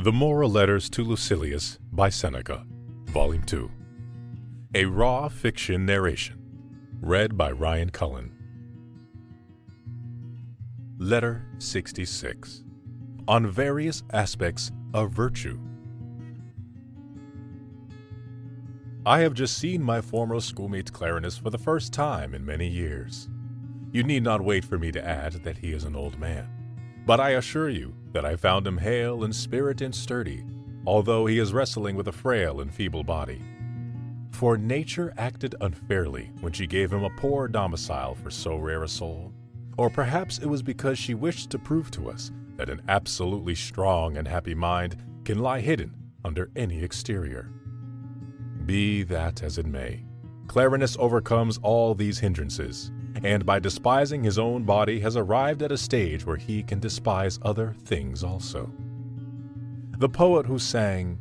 The Moral Letters to Lucilius by Seneca, Volume 2. A raw fiction narration, read by Ryan Cullen. Letter 66. On various aspects of virtue. I have just seen my former schoolmate Clarinus for the first time in many years. You need not wait for me to add that he is an old man, but I assure you that I found him hale in spirit and sturdy, although he is wrestling with a frail and feeble body. For nature acted unfairly when she gave him a poor domicile for so rare a soul, or perhaps it was because she wished to prove to us that an absolutely strong and happy mind can lie hidden under any exterior. Be that as it may, Clarinus overcomes all these hindrances, and by despising his own body has arrived at a stage where he can despise other things also. The poet who sang,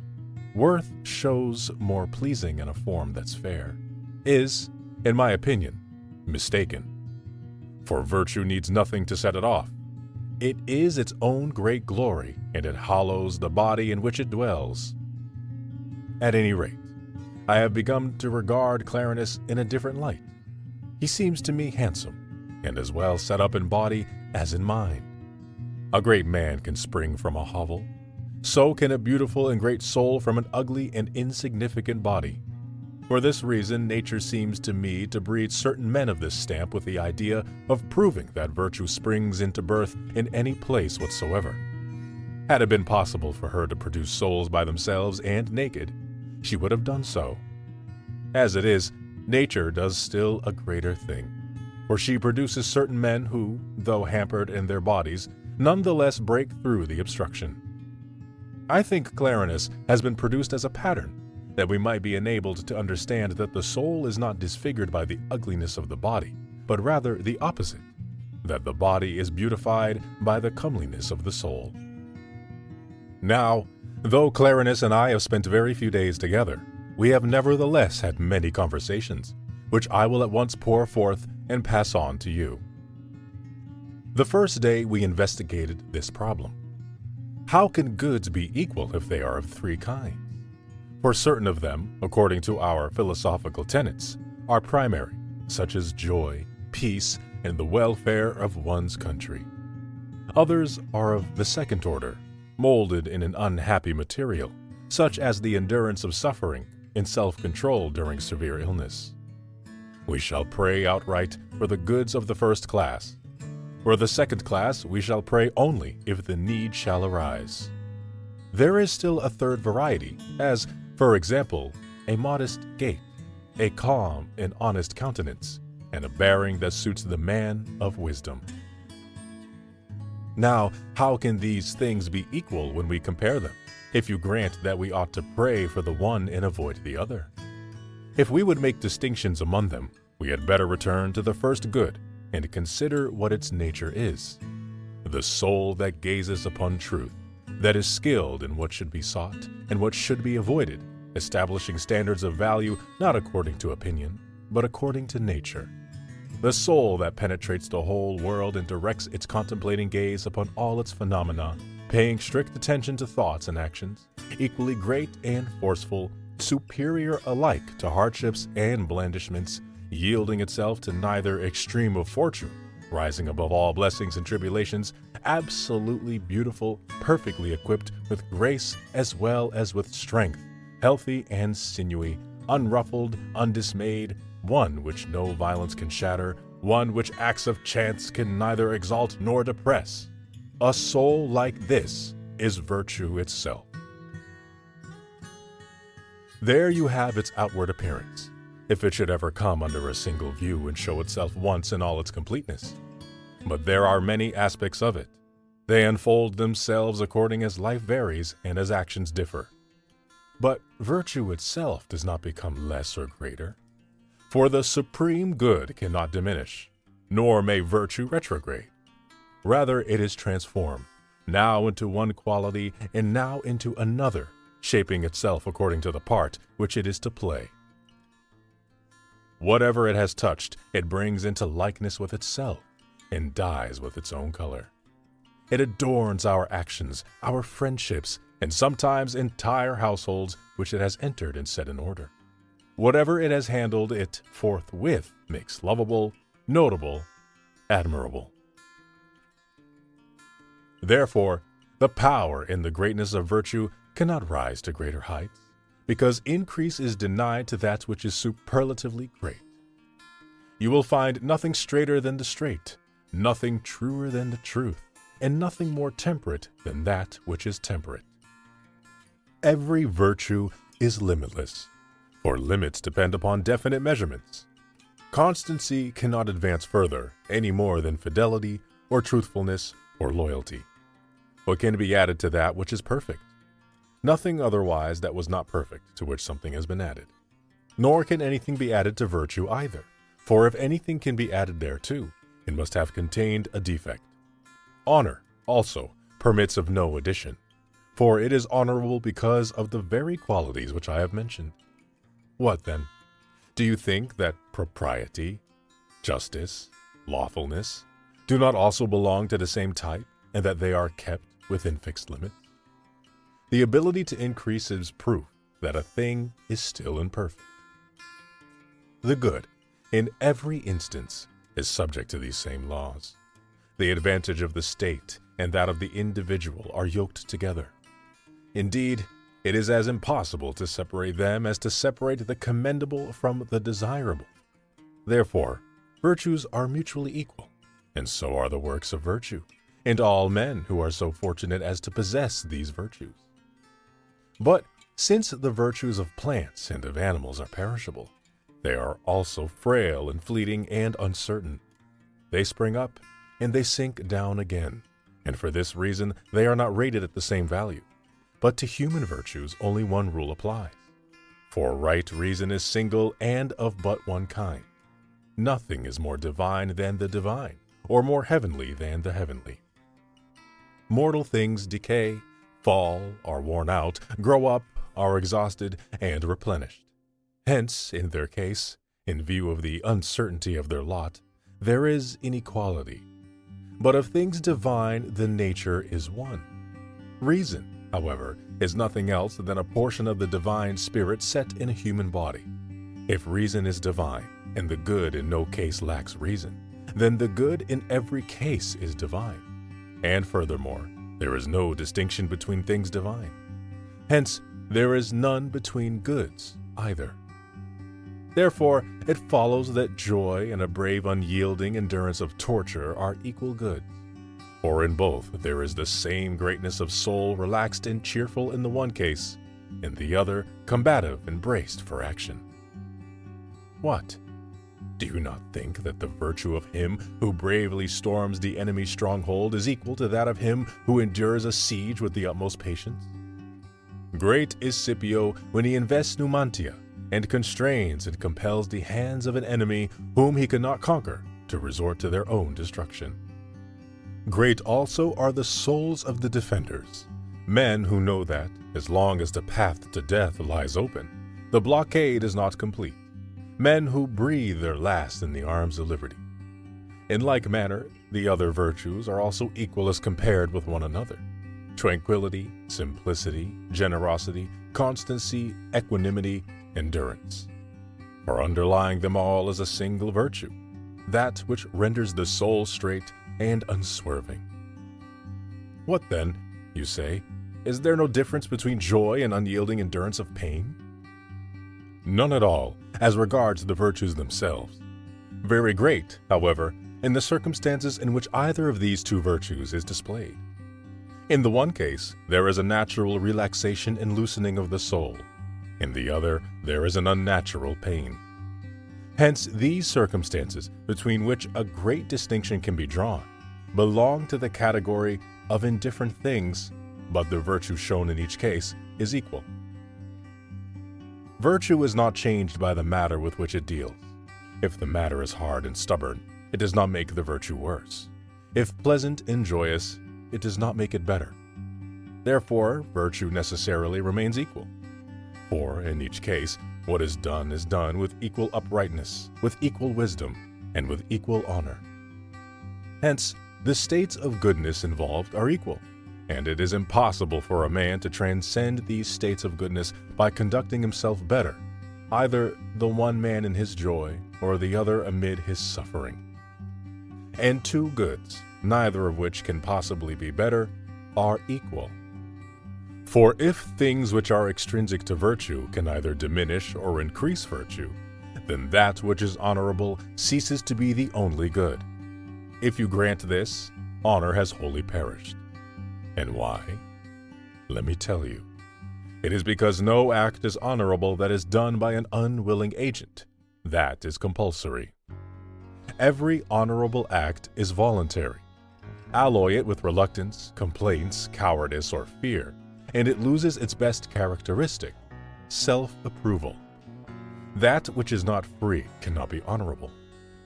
"Worth shows more pleasing in a form that's fair," is, in my opinion, mistaken. For virtue needs nothing to set it off. It is its own great glory, and it hallows the body in which it dwells. At any rate, I have begun to regard Clarinus in a different light. He seems to me handsome, and as well set up in body as in mind. A great man can spring from a hovel. So can a beautiful and great soul from an ugly and insignificant body. For this reason, nature seems to me to breed certain men of this stamp with the idea of proving that virtue springs into birth in any place whatsoever. Had it been possible for her to produce souls by themselves and naked, she would have done so. As it is, nature does still a greater thing, for she produces certain men who, though hampered in their bodies, nonetheless break through the obstruction. I think Clarinus has been produced as a pattern, that we might be enabled to understand that the soul is not disfigured by the ugliness of the body, but rather the opposite, that the body is beautified by the comeliness of the soul. Now, though Clarinus and I have spent very few days together, we have nevertheless had many conversations, which I will at once pour forth and pass on to you. The first day we investigated this problem. How can goods be equal if they are of three kinds? For certain of them, according to our philosophical tenets, are primary, such as joy, peace, and the welfare of one's country. Others are of the second order, molded in an unhappy material, such as the endurance of suffering and self-control during severe illness. We shall pray outright for the goods of the first class. For the second class we shall pray only if the need shall arise. There is still a third variety, as, for example, a modest gait, a calm and honest countenance, and a bearing that suits the man of wisdom. Now, how can these things be equal when we compare them, if you grant that we ought to pray for the one and avoid the other? If we would make distinctions among them, we had better return to the first good and consider what its nature is. The soul that gazes upon truth, that is skilled in what should be sought and what should be avoided, establishing standards of value not according to opinion, but according to nature. The soul that penetrates the whole world and directs its contemplating gaze upon all its phenomena, paying strict attention to thoughts and actions, equally great and forceful, superior alike to hardships and blandishments, yielding itself to neither extreme of fortune, rising above all blessings and tribulations, absolutely beautiful, perfectly equipped with grace as well as with strength, healthy and sinewy, unruffled, undismayed, one which no violence can shatter, one which acts of chance can neither exalt nor depress. A soul like this is virtue itself. There you have its outward appearance, if it should ever come under a single view and show itself once in all its completeness. But there are many aspects of it. They unfold themselves according as life varies and as actions differ. But virtue itself does not become less or greater. For the supreme good cannot diminish, nor may virtue retrograde. Rather, it is transformed, now into one quality and now into another, shaping itself according to the part which it is to play. Whatever it has touched, it brings into likeness with itself, and dyes with its own color. It adorns our actions, our friendships, and sometimes entire households which it has entered and set in order. Whatever it has handled, it forthwith makes lovable, notable, admirable. Therefore, the power and the greatness of virtue cannot rise to greater heights, because increase is denied to that which is superlatively great. You will find nothing straighter than the straight, nothing truer than the truth, and nothing more temperate than that which is temperate. Every virtue is limitless, for limits depend upon definite measurements. Constancy cannot advance further any more than fidelity or truthfulness or loyalty. What can be added to that which is perfect? Nothing otherwise that was not perfect to which something has been added. Nor can anything be added to virtue either, for if anything can be added thereto, it must have contained a defect. Honor, also, permits of no addition, for it is honorable because of the very qualities which I have mentioned. What then? Do you think that propriety, justice, lawfulness do not also belong to the same type, and that they are kept within fixed limits? The ability to increase is proof that a thing is still imperfect. The good, in every instance, is subject to these same laws. The advantage of the state and that of the individual are yoked together. Indeed, it is as impossible to separate them as to separate the commendable from the desirable. Therefore, virtues are mutually equal, and so are the works of virtue, and all men who are so fortunate as to possess these virtues. But since the virtues of plants and of animals are perishable, they are also frail and fleeting and uncertain. They spring up, and they sink down again, and for this reason they are not rated at the same value. But to human virtues only one rule applies. For right reason is single and of but one kind. Nothing is more divine than the divine, or more heavenly than the heavenly. Mortal things decay, fall, are worn out, grow up, are exhausted, and replenished. Hence, in their case, in view of the uncertainty of their lot, there is inequality. But of things divine, the nature is one. Reason, however, is nothing else than a portion of the divine spirit set in a human body. If reason is divine, and the good in no case lacks reason, then the good in every case is divine. And furthermore, there is no distinction between things divine. Hence, there is none between goods either. Therefore, it follows that joy and a brave unyielding endurance of torture are equal goods. For in both there is the same greatness of soul relaxed and cheerful in the one case, in the other combative and braced for action. What? Do you not think that the virtue of him who bravely storms the enemy's stronghold is equal to that of him who endures a siege with the utmost patience? Great is Scipio when he invests Numantia, and constrains and compels the hands of an enemy whom he cannot conquer to resort to their own destruction. Great also are the souls of the defenders, men who know that, as long as the path to death lies open, the blockade is not complete, men who breathe their last in the arms of liberty. In like manner, the other virtues are also equal as compared with one another: tranquility, simplicity, generosity, constancy, equanimity, endurance. For underlying them all is a single virtue, that which renders the soul straight and unswerving. What then, you say, is there no difference between joy and unyielding endurance of pain? None at all, as regards the virtues themselves. Very great, however, in the circumstances in which either of these two virtues is displayed. In the one case, there is a natural relaxation and loosening of the soul. In the other, there is an unnatural pain. Hence, these circumstances, between which a great distinction can be drawn, belong to the category of indifferent things, but the virtue shown in each case is equal. Virtue is not changed by the matter with which it deals. If the matter is hard and stubborn, it does not make the virtue worse. If pleasant and joyous, it does not make it better. Therefore, virtue necessarily remains equal. For, in each case, what is done with equal uprightness, with equal wisdom, and with equal honor. Hence, The states of goodness involved are equal, and it is impossible for a man to transcend these states of goodness by conducting himself better, either the one man in his joy or the other amid his suffering. And two goods, neither of which can possibly be better, are equal. For if things which are extrinsic to virtue can either diminish or increase virtue, then that which is honorable ceases to be the only good. If you grant this, honor has wholly perished. And why? Let me tell you. It is because no act is honorable that is done by an unwilling agent. That is compulsory. Every honorable act is voluntary. Alloy it with reluctance, complaints, cowardice, or fear, and it loses its best characteristic, self-approval. That which is not free cannot be honorable,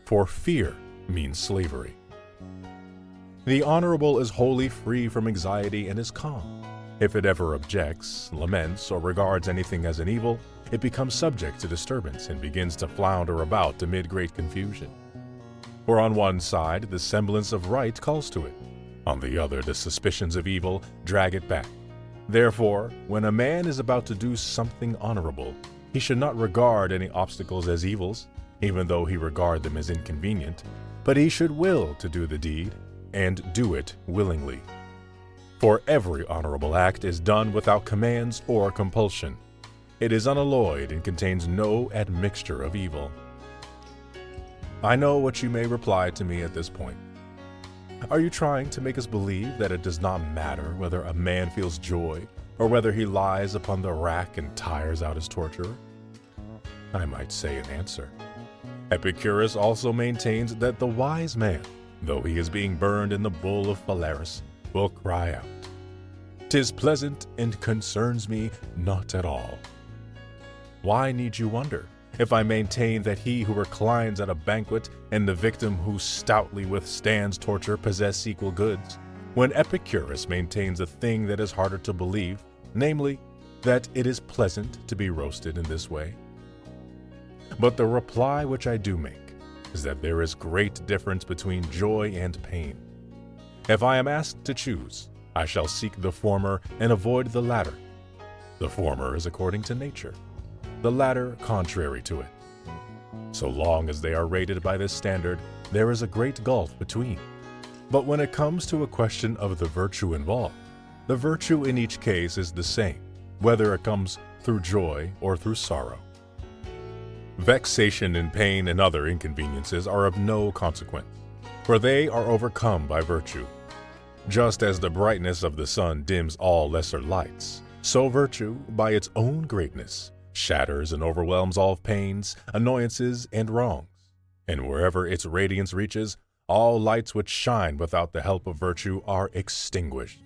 for fear means slavery. The honorable is wholly free from anxiety and is calm. If it ever objects, laments, or regards anything as an evil, it becomes subject to disturbance and begins to flounder about amid great confusion. For on one side the semblance of right calls to it, on the other the suspicions of evil drag it back. Therefore, when a man is about to do something honorable, he should not regard any obstacles as evils, even though he regard them as inconvenient, but he should will to do the deed, and do it willingly. For every honorable act is done without commands or compulsion. It is unalloyed and contains no admixture of evil. I know what you may reply to me at this point. Are you trying to make us believe that it does not matter whether a man feels joy or whether he lies upon the rack and tires out his torturer? I might say in answer. Epicurus also maintains that the wise man, though he is being burned in the bull of Phalaris, will cry out, "'Tis pleasant and concerns me not at all." Why need you wonder if I maintain that he who reclines at a banquet and the victim who stoutly withstands torture possess equal goods, when Epicurus maintains a thing that is harder to believe, namely, that it is pleasant to be roasted in this way? But the reply which I do make is that there is great difference between joy and pain. If I am asked to choose, I shall seek the former and avoid the latter. The former is according to nature, the latter contrary to it. So long as they are rated by this standard, there is a great gulf between. But when it comes to a question of the virtue involved, the virtue in each case is the same, whether it comes through joy or through sorrow. Vexation and pain and other inconveniences are of no consequence, for they are overcome by virtue. Just as the brightness of the sun dims all lesser lights, so virtue, by its own greatness, shatters and overwhelms all pains, annoyances, and wrongs. And wherever its radiance reaches, all lights which shine without the help of virtue are extinguished.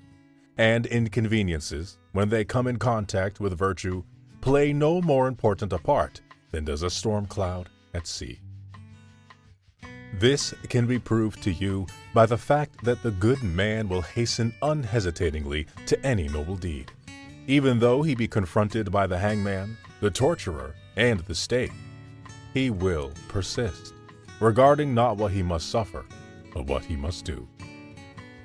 And inconveniences, when they come in contact with virtue, play no more important a part than does a storm cloud at sea. This can be proved to you by the fact that the good man will hasten unhesitatingly to any noble deed, even though he be confronted by the hangman, the torturer, and the stake. He will persist, regarding not what he must suffer, but what he must do.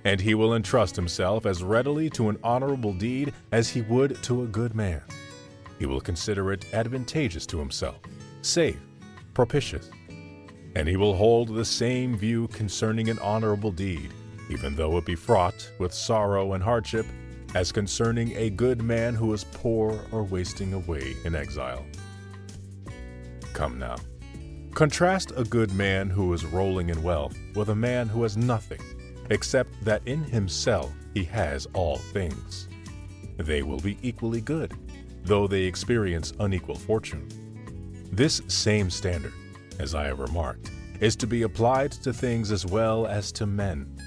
And he will entrust himself as readily to an honorable deed as he would to a good man. He will consider it advantageous to himself, safe, propitious. And he will hold the same view concerning an honorable deed, even though it be fraught with sorrow and hardship, as concerning a good man who is poor or wasting away in exile. Come now, contrast a good man who is rolling in wealth with a man who has nothing, except that in himself he has all things. They will be equally good, though they experience unequal fortune. This same standard, as I have remarked, is to be applied to things as well as to men.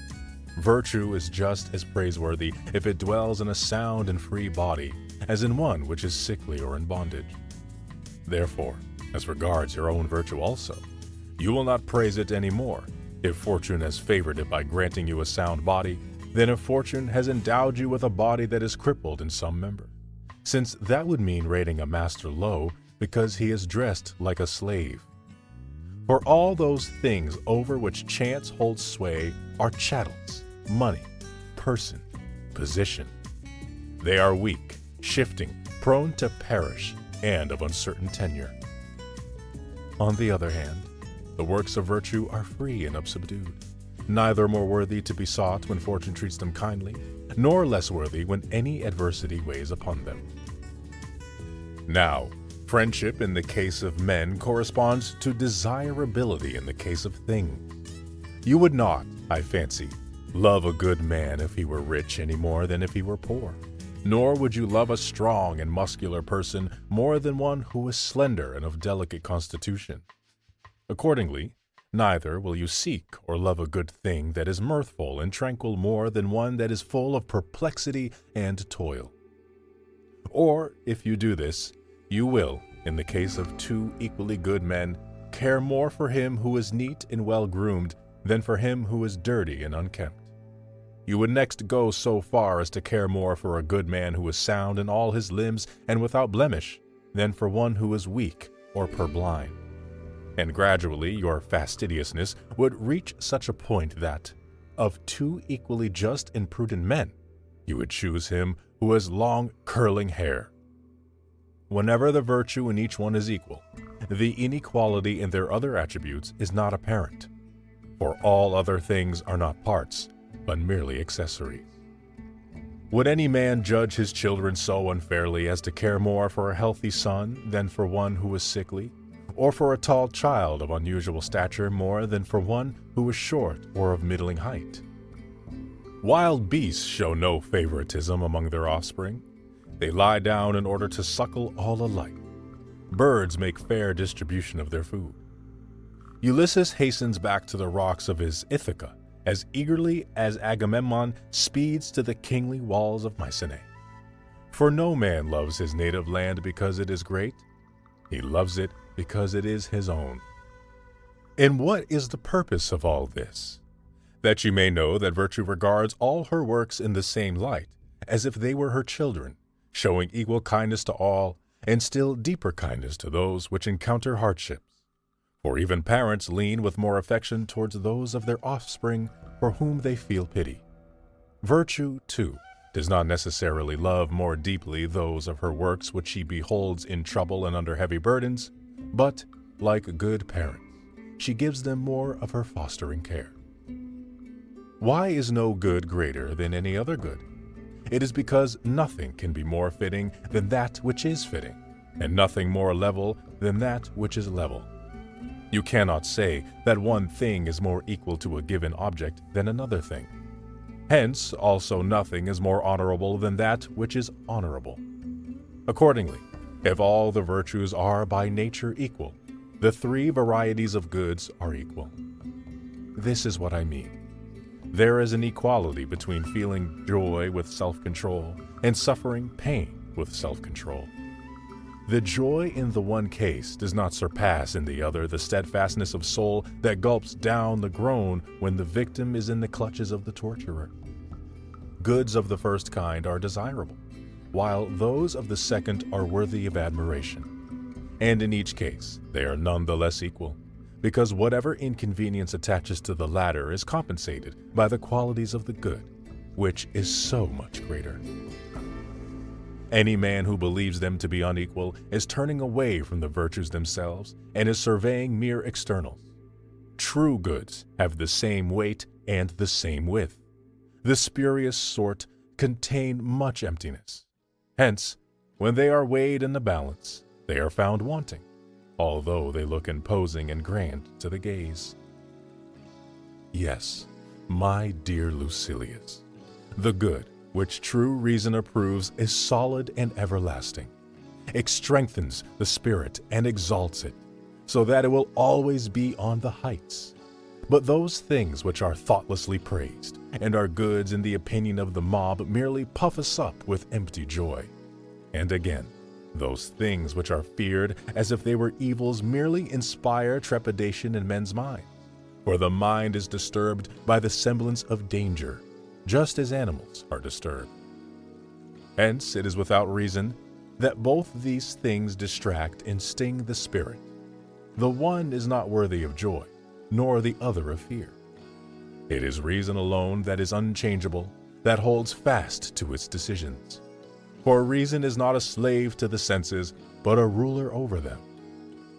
Virtue is just as praiseworthy if it dwells in a sound and free body as in one which is sickly or in bondage. Therefore, as regards your own virtue also, you will not praise it any more if fortune has favored it by granting you a sound body than if fortune has endowed you with a body that is crippled in some member, since that would mean rating a master low because he is dressed like a slave. For all those things over which chance holds sway are chattels, money, person, position. They are weak, shifting, prone to perish, and of uncertain tenure. On the other hand, the works of virtue are free and unsubdued, neither more worthy to be sought when fortune treats them kindly, nor less worthy when any adversity weighs upon them. Now, friendship in the case of men corresponds to desirability in the case of things. You would not, I fancy, love a good man if he were rich any more than if he were poor, nor would you love a strong and muscular person more than one who is slender and of delicate constitution. Accordingly, neither will you seek or love a good thing that is mirthful and tranquil more than one that is full of perplexity and toil. Or, if you do this, you will, in the case of two equally good men, care more for him who is neat and well-groomed than for him who is dirty and unkempt. You would next go so far as to care more for a good man who is sound in all his limbs and without blemish than for one who is weak or purblind. And gradually your fastidiousness would reach such a point that, of two equally just and prudent men, you would choose him who has long curling hair. Whenever the virtue in each one is equal, the inequality in their other attributes is not apparent, for all other things are not parts, but merely accessories. Would any man judge his children so unfairly as to care more for a healthy son than for one who is sickly, or for a tall child of unusual stature more than for one who is short or of middling height? Wild beasts show no favoritism among their offspring. They lie down in order to suckle all alike. Birds make fair distribution of their food. Ulysses hastens back to the rocks of his Ithaca as eagerly as Agamemnon speeds to the kingly walls of Mycenae. For no man loves his native land because it is great. He loves it because it is his own. And what is the purpose of all this? That you may know that virtue regards all her works in the same light, as if they were her children, showing equal kindness to all, and still deeper kindness to those which encounter hardships. For even parents lean with more affection towards those of their offspring for whom they feel pity. Virtue, too, does not necessarily love more deeply those of her works which she beholds in trouble and under heavy burdens, but, like good parents, she gives them more of her fostering care. Why is no good greater than any other good? It is because nothing can be more fitting than that which is fitting, and nothing more level than that which is level. You cannot say that one thing is more equal to a given object than another thing. Hence, also nothing is more honorable than that which is honorable. Accordingly, if all the virtues are by nature equal, the three varieties of goods are equal. This is what I mean. There is an equality between feeling joy with self-control and suffering pain with self-control. The joy in the one case does not surpass in the other the steadfastness of soul that gulps down the groan when the victim is in the clutches of the torturer. Goods of the first kind are desirable, while those of the second are worthy of admiration. And in each case, they are none the less equal, because whatever inconvenience attaches to the latter is compensated by the qualities of the good, which is so much greater. Any man who believes them to be unequal is turning away from the virtues themselves and is surveying mere externals. True goods have the same weight and the same width. The spurious sort contain much emptiness. Hence, when they are weighed in the balance, they are found wanting, although they look imposing and grand to the gaze. Yes, my dear Lucilius, the good which true reason approves is solid and everlasting. It strengthens the spirit and exalts it, so that it will always be on the heights. But those things which are thoughtlessly praised and are goods in the opinion of the mob merely puff us up with empty joy. And again, those things which are feared as if they were evils merely inspire trepidation in men's minds, for the mind is disturbed by the semblance of danger, just as animals are disturbed. Hence, it is without reason that both these things distract and sting the spirit. The one is not worthy of joy, nor the other of fear. It is reason alone that is unchangeable, that holds fast to its decisions. For reason is not a slave to the senses, but a ruler over them.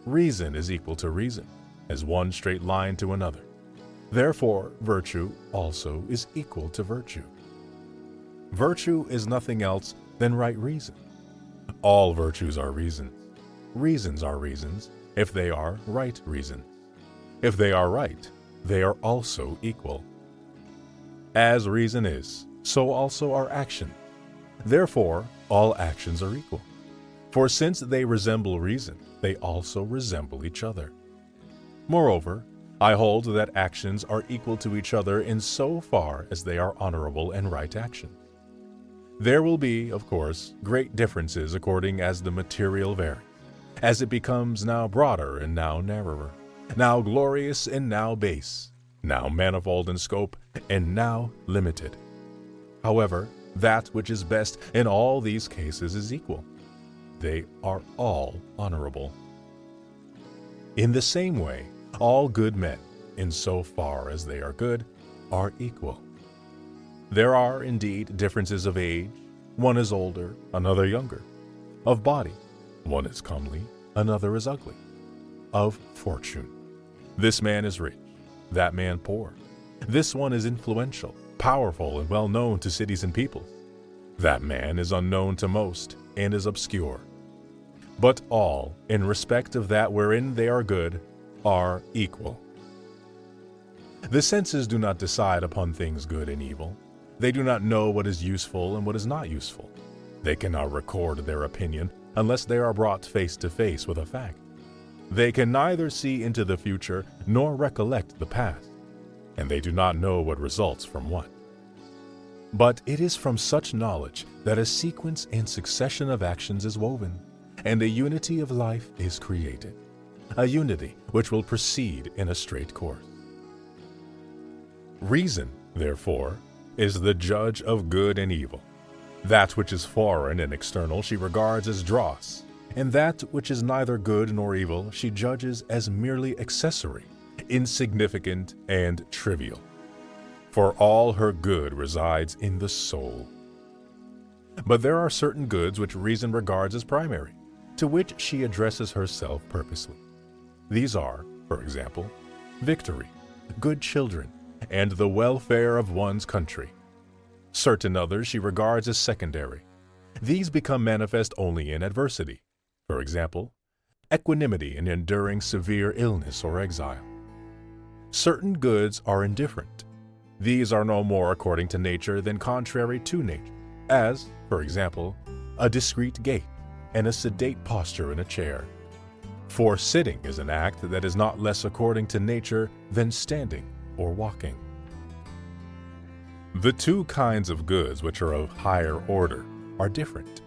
Reason is equal to reason, as one straight line to another. Therefore, virtue also is equal to virtue. Virtue is nothing else than right reason. All virtues are reasons. Reasons are reasons, if they are right reasons. If they are right, they are also equal. As reason is, so also are actions. Therefore, all actions are equal. For since they resemble reason, they also resemble each other. Moreover, I hold that actions are equal to each other in so far as they are honorable and right actions. There will be, of course, great differences according as the material varies, as it becomes now broader and now narrower, now glorious and now base, now manifold in scope and now limited. However, that which is best in all these cases is equal. They are all honorable. In the same way, all good men, in so far as they are good, are equal. There are indeed differences of age, one is older, another younger; of body, one is comely, another is ugly; of fortune, this man is rich, that man poor; this one is influential, powerful, and well known to cities and peoples; that man is unknown to most, and is obscure. But all, in respect of that wherein they are good, are equal. The senses do not decide upon things good and evil. They do not know what is useful and what is not useful. They cannot record their opinion unless they are brought face to face with a fact. They can neither see into the future nor recollect the past, and they do not know what results from what. But it is from such knowledge that a sequence and succession of actions is woven, and a unity of life is created, a unity which will proceed in a straight course. Reason, therefore, is the judge of good and evil. That which is foreign and external she regards as dross, and that which is neither good nor evil she judges as merely accessory, insignificant, and trivial. For all her good resides in the soul. But there are certain goods which reason regards as primary, to which she addresses herself purposely. These are, for example, victory, good children, and the welfare of one's country. Certain others she regards as secondary. These become manifest only in adversity. For example, equanimity in enduring severe illness or exile. Certain goods are indifferent. These are no more according to nature than contrary to nature, as, for example, a discreet gait and a sedate posture in a chair. For sitting is an act that is not less according to nature than standing or walking. The two kinds of goods which are of higher order are different.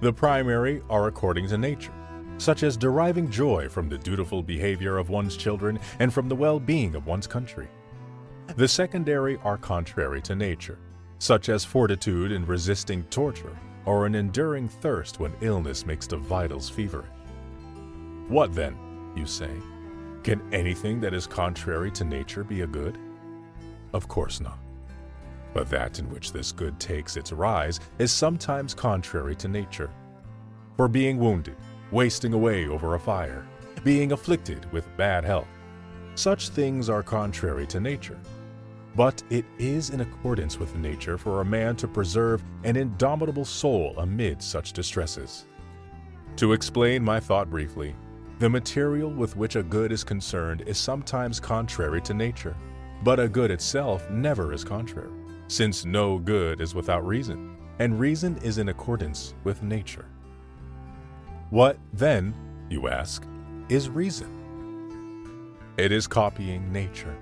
The primary are according to nature, such as deriving joy from the dutiful behavior of one's children and from the well-being of one's country. The secondary are contrary to nature, such as fortitude in resisting torture or an enduring thirst when illness makes the vitals feverish. What then, you say? Can anything that is contrary to nature be a good? Of course not. But that in which this good takes its rise is sometimes contrary to nature. For being wounded, wasting away over a fire, being afflicted with bad health, such things are contrary to nature. But it is in accordance with nature for a man to preserve an indomitable soul amid such distresses. To explain my thought briefly, the material with which a good is concerned is sometimes contrary to nature, but a good itself never is contrary, since no good is without reason, and reason is in accordance with nature. What, then, you ask, is reason? It is copying nature.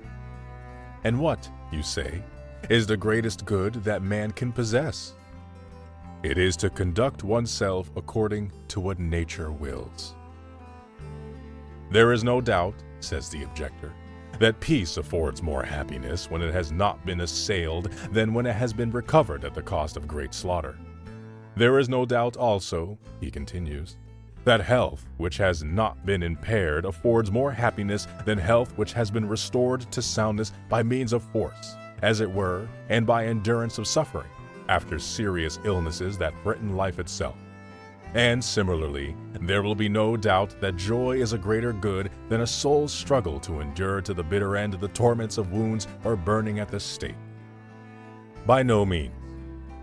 And what, you say, is the greatest good that man can possess? It is to conduct oneself according to what nature wills. There is no doubt, says the objector, that peace affords more happiness when it has not been assailed than when it has been recovered at the cost of great slaughter. There is no doubt also, he continues, that health which has not been impaired affords more happiness than health which has been restored to soundness by means of force, as it were, and by endurance of suffering, after serious illnesses that threaten life itself. And similarly, there will be no doubt that joy is a greater good than a soul's struggle to endure to the bitter end the torments of wounds or burning at the stake. By no means,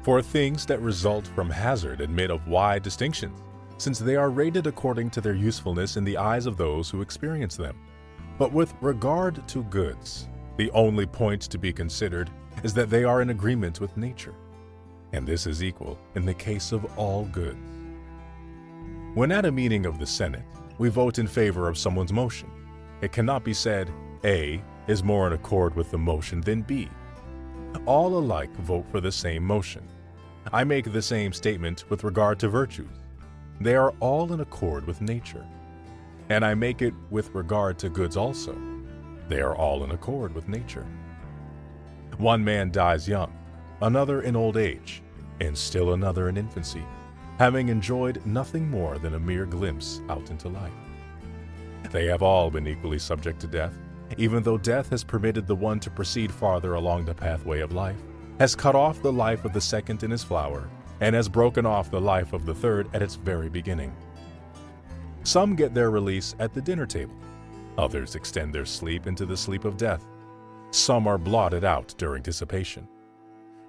for things that result from hazard admit of wide distinctions, since they are rated according to their usefulness in the eyes of those who experience them. But with regard to goods, the only point to be considered is that they are in agreement with nature, and this is equal in the case of all goods. When at a meeting of the Senate, we vote in favor of someone's motion, it cannot be said A is more in accord with the motion than B. All alike vote for the same motion. I make the same statement with regard to virtues. They are all in accord with nature. And I make it with regard to goods also. They are all in accord with nature. One man dies young, another in old age, and still another in infancy, having enjoyed nothing more than a mere glimpse out into life. They have all been equally subject to death, even though death has permitted the one to proceed farther along the pathway of life, has cut off the life of the second in its flower, and has broken off the life of the third at its very beginning. Some get their release at the dinner table. Others extend their sleep into the sleep of death. Some are blotted out during dissipation.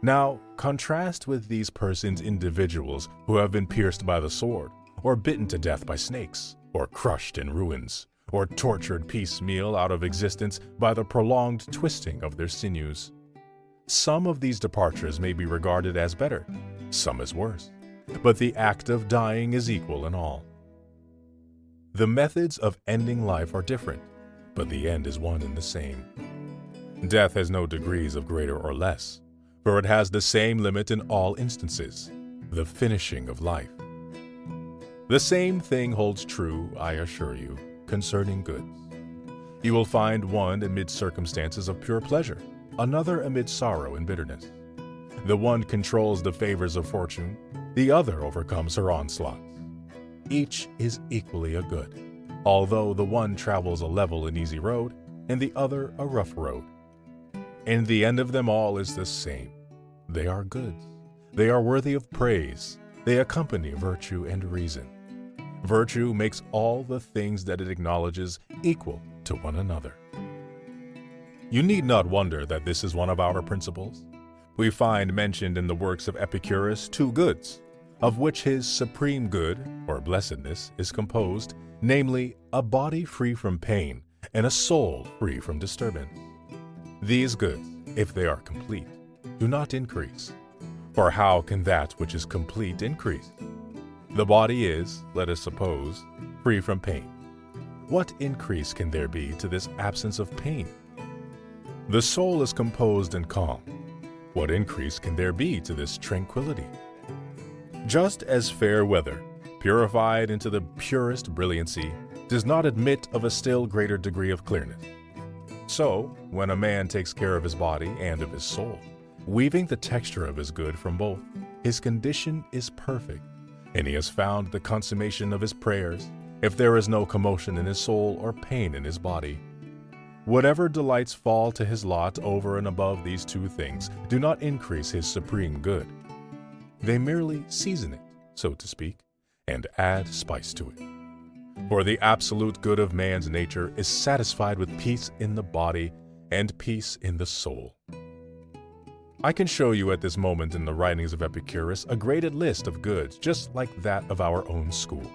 Now, contrast with these persons individuals who have been pierced by the sword, or bitten to death by snakes, or crushed in ruins, or tortured piecemeal out of existence by the prolonged twisting of their sinews. Some of these departures may be regarded as better, some as worse, but the act of dying is equal in all. The methods of ending life are different, but the end is one and the same. Death has no degrees of greater or less, for it has the same limit in all instances, the finishing of life. The same thing holds true, I assure you, concerning goods. You will find one amid circumstances of pure pleasure, another amid sorrow and bitterness. The one controls the favors of fortune, the other overcomes her onslaughts. Each is equally a good, although the one travels a level and easy road, and the other a rough road. And the end of them all is the same. They are goods. They are worthy of praise. They accompany virtue and reason. Virtue makes all the things that it acknowledges equal to one another. You need not wonder that this is one of our principles. We find mentioned in the works of Epicurus 2 goods, of which his supreme good, or blessedness, is composed, namely, a body free from pain and a soul free from disturbance. These goods, if they are complete, do not increase. For how can that which is complete increase? The body is, let us suppose, free from pain. What increase can there be to this absence of pain? The soul is composed and calm. What increase can there be to this tranquility? Just as fair weather, purified into the purest brilliancy, does not admit of a still greater degree of clearness, so, when a man takes care of his body and of his soul, weaving the texture of his good from both, his condition is perfect, and he has found the consummation of his prayers, if there is no commotion in his soul or pain in his body. Whatever delights fall to his lot over and above these 2 things do not increase his supreme good. They merely season it, so to speak, and add spice to it. For the absolute good of man's nature is satisfied with peace in the body and peace in the soul. I can show you at this moment in the writings of Epicurus a graded list of goods just like that of our own school.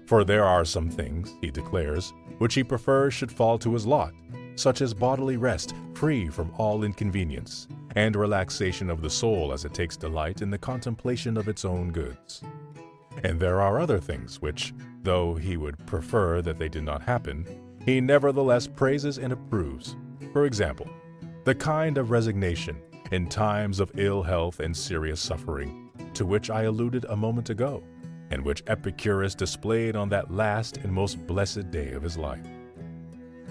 For there are some things, he declares, which he prefers should fall to his lot, such as bodily rest free from all inconvenience, and relaxation of the soul as it takes delight in the contemplation of its own goods. And there are other things which, though he would prefer that they did not happen, he nevertheless praises and approves. For example, the kind of resignation in times of ill health and serious suffering, to which I alluded a moment ago, and which Epicurus displayed on that last and most blessed day of his life.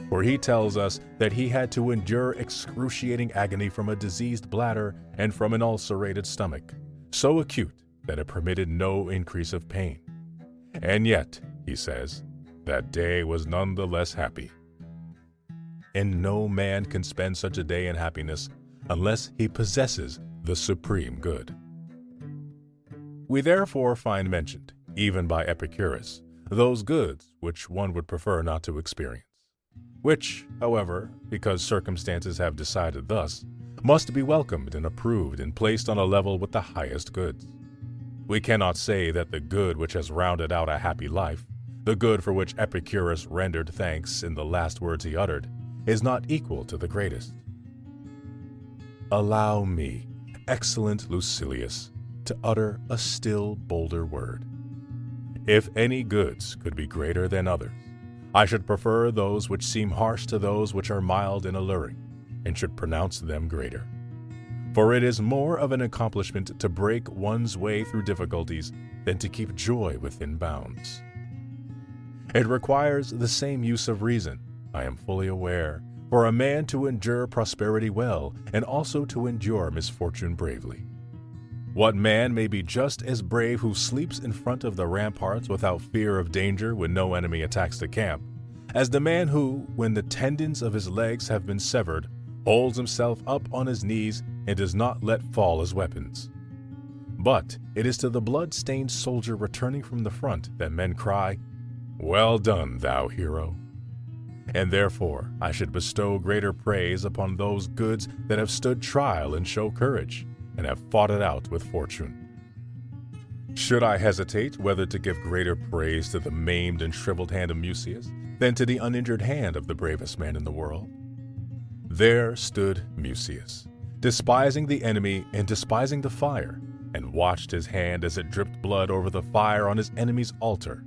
For he tells us that he had to endure excruciating agony from a diseased bladder and from an ulcerated stomach, so acute that it permitted no increase of pain. And yet, he says, that day was none the less happy. And no man can spend such a day in happiness unless he possesses the supreme good. We therefore find mentioned, even by Epicurus, those goods which one would prefer not to experience, which, however, because circumstances have decided thus, must be welcomed and approved and placed on a level with the highest goods. We cannot say that the good which has rounded out a happy life, the good for which Epicurus rendered thanks in the last words he uttered, is not equal to the greatest. Allow me, excellent Lucilius, to utter a still bolder word. If any goods could be greater than others, I should prefer those which seem harsh to those which are mild and alluring, and should pronounce them greater. For it is more of an accomplishment to break one's way through difficulties than to keep joy within bounds. It requires the same use of reason, I am fully aware, for a man to endure prosperity well and also to endure misfortune bravely. What man may be just as brave who sleeps in front of the ramparts without fear of danger when no enemy attacks the camp, as the man who, when the tendons of his legs have been severed, holds himself up on his knees and does not let fall his weapons? But it is to the blood-stained soldier returning from the front that men cry, "Well done, thou hero." And therefore I should bestow greater praise upon those goods that have stood trial and show courage, and have fought it out with fortune. Should I hesitate whether to give greater praise to the maimed and shriveled hand of Mucius than to the uninjured hand of the bravest man in the world? There stood Mucius, despising the enemy and despising the fire, and watched his hand as it dripped blood over the fire on his enemy's altar,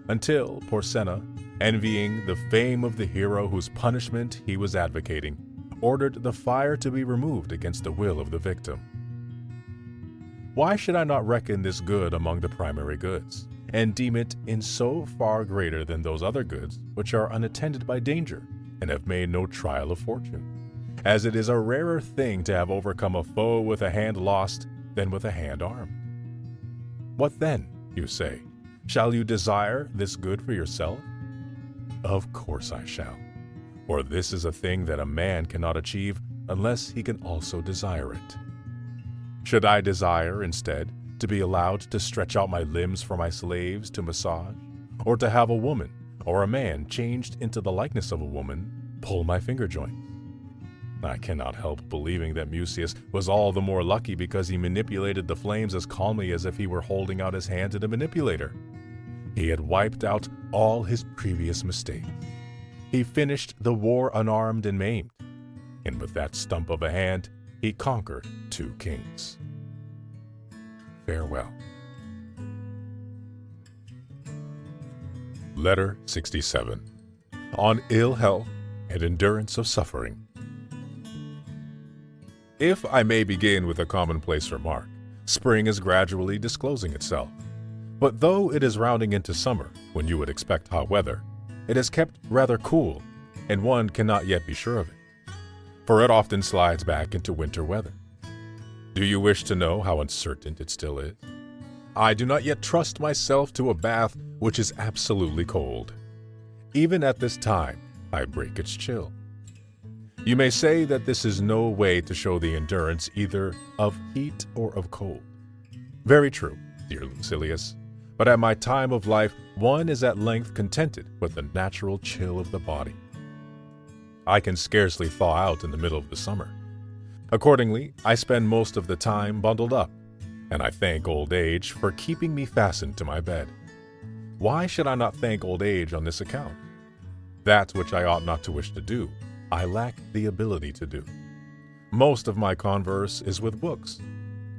until Porsenna, envying the fame of the hero whose punishment he was advocating, ordered the fire to be removed against the will of the victim. Why should I not reckon this good among the primary goods, and deem it in so far greater than those other goods which are unattended by danger, and have made no trial of fortune, as it is a rarer thing to have overcome a foe with a hand lost than with a hand armed? What then, you say? Shall you desire this good for yourself? Of course I shall, for this is a thing that a man cannot achieve unless he can also desire it. Should I desire, instead, to be allowed to stretch out my limbs for my slaves to massage, or to have a woman or a man changed into the likeness of a woman pull my finger joints? I cannot help believing that Mucius was all the more lucky because he manipulated the flames as calmly as if he were holding out his hand to the manipulator. He had wiped out all his previous mistakes. He finished the war unarmed and maimed, and with that stump of a hand, he conquered 2 kings. Farewell. Letter 67. On ill health and endurance of suffering. If I may begin with a commonplace remark, spring is gradually disclosing itself. But though it is rounding into summer, when you would expect hot weather, it is kept rather cool, and one cannot yet be sure of it, for it often slides back into winter weather. Do you wish to know how uncertain it still is? I do not yet trust myself to a bath which is absolutely cold. Even at this time, I break its chill. You may say that this is no way to show the endurance either of heat or of cold. Very true, dear Lucilius, but at my time of life, one is at length contented with the natural chill of the body. I can scarcely thaw out in the middle of the summer. Accordingly, I spend most of the time bundled up, and I thank old age for keeping me fastened to my bed. Why should I not thank old age on this account? That which I ought not to wish to do, I lack the ability to do. Most of my converse is with books.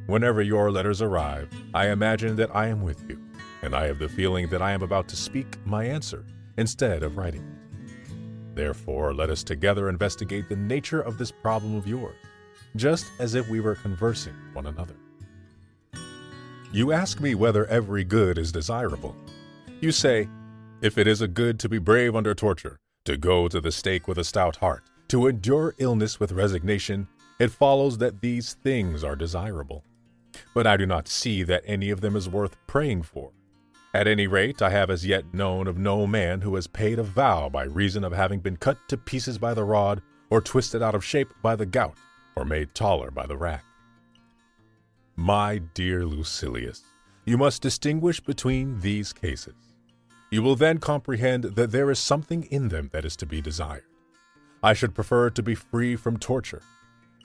Whenever your letters arrive, I imagine that I am with you, and I have the feeling that I am about to speak my answer instead of writing it. Therefore, let us together investigate the nature of this problem of yours, just as if we were conversing with one another. You ask me whether every good is desirable. You say, if it is a good to be brave under torture, to go to the stake with a stout heart, to endure illness with resignation, it follows that these things are desirable. But I do not see that any of them is worth praying for. At any rate, I have as yet known of no man who has paid a vow by reason of having been cut to pieces by the rod, or twisted out of shape by the gout, or made taller by the rack. My dear Lucilius, you must distinguish between these cases. You will then comprehend that there is something in them that is to be desired. I should prefer to be free from torture,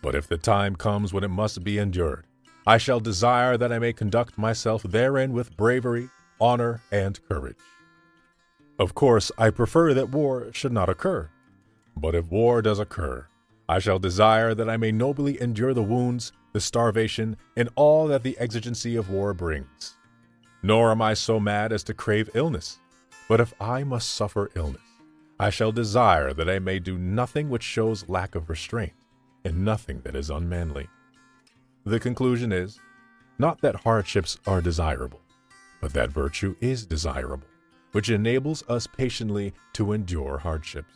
but if the time comes when it must be endured, I shall desire that I may conduct myself therein with bravery, honor, and courage. Of course, I prefer that war should not occur, but if war does occur, I shall desire that I may nobly endure the wounds, the starvation, and all that the exigency of war brings. Nor am I so mad as to crave illness, but if I must suffer illness, I shall desire that I may do nothing which shows lack of restraint, and nothing that is unmanly. The conclusion is, not that hardships are desirable, but that virtue is desirable, which enables us patiently to endure hardships.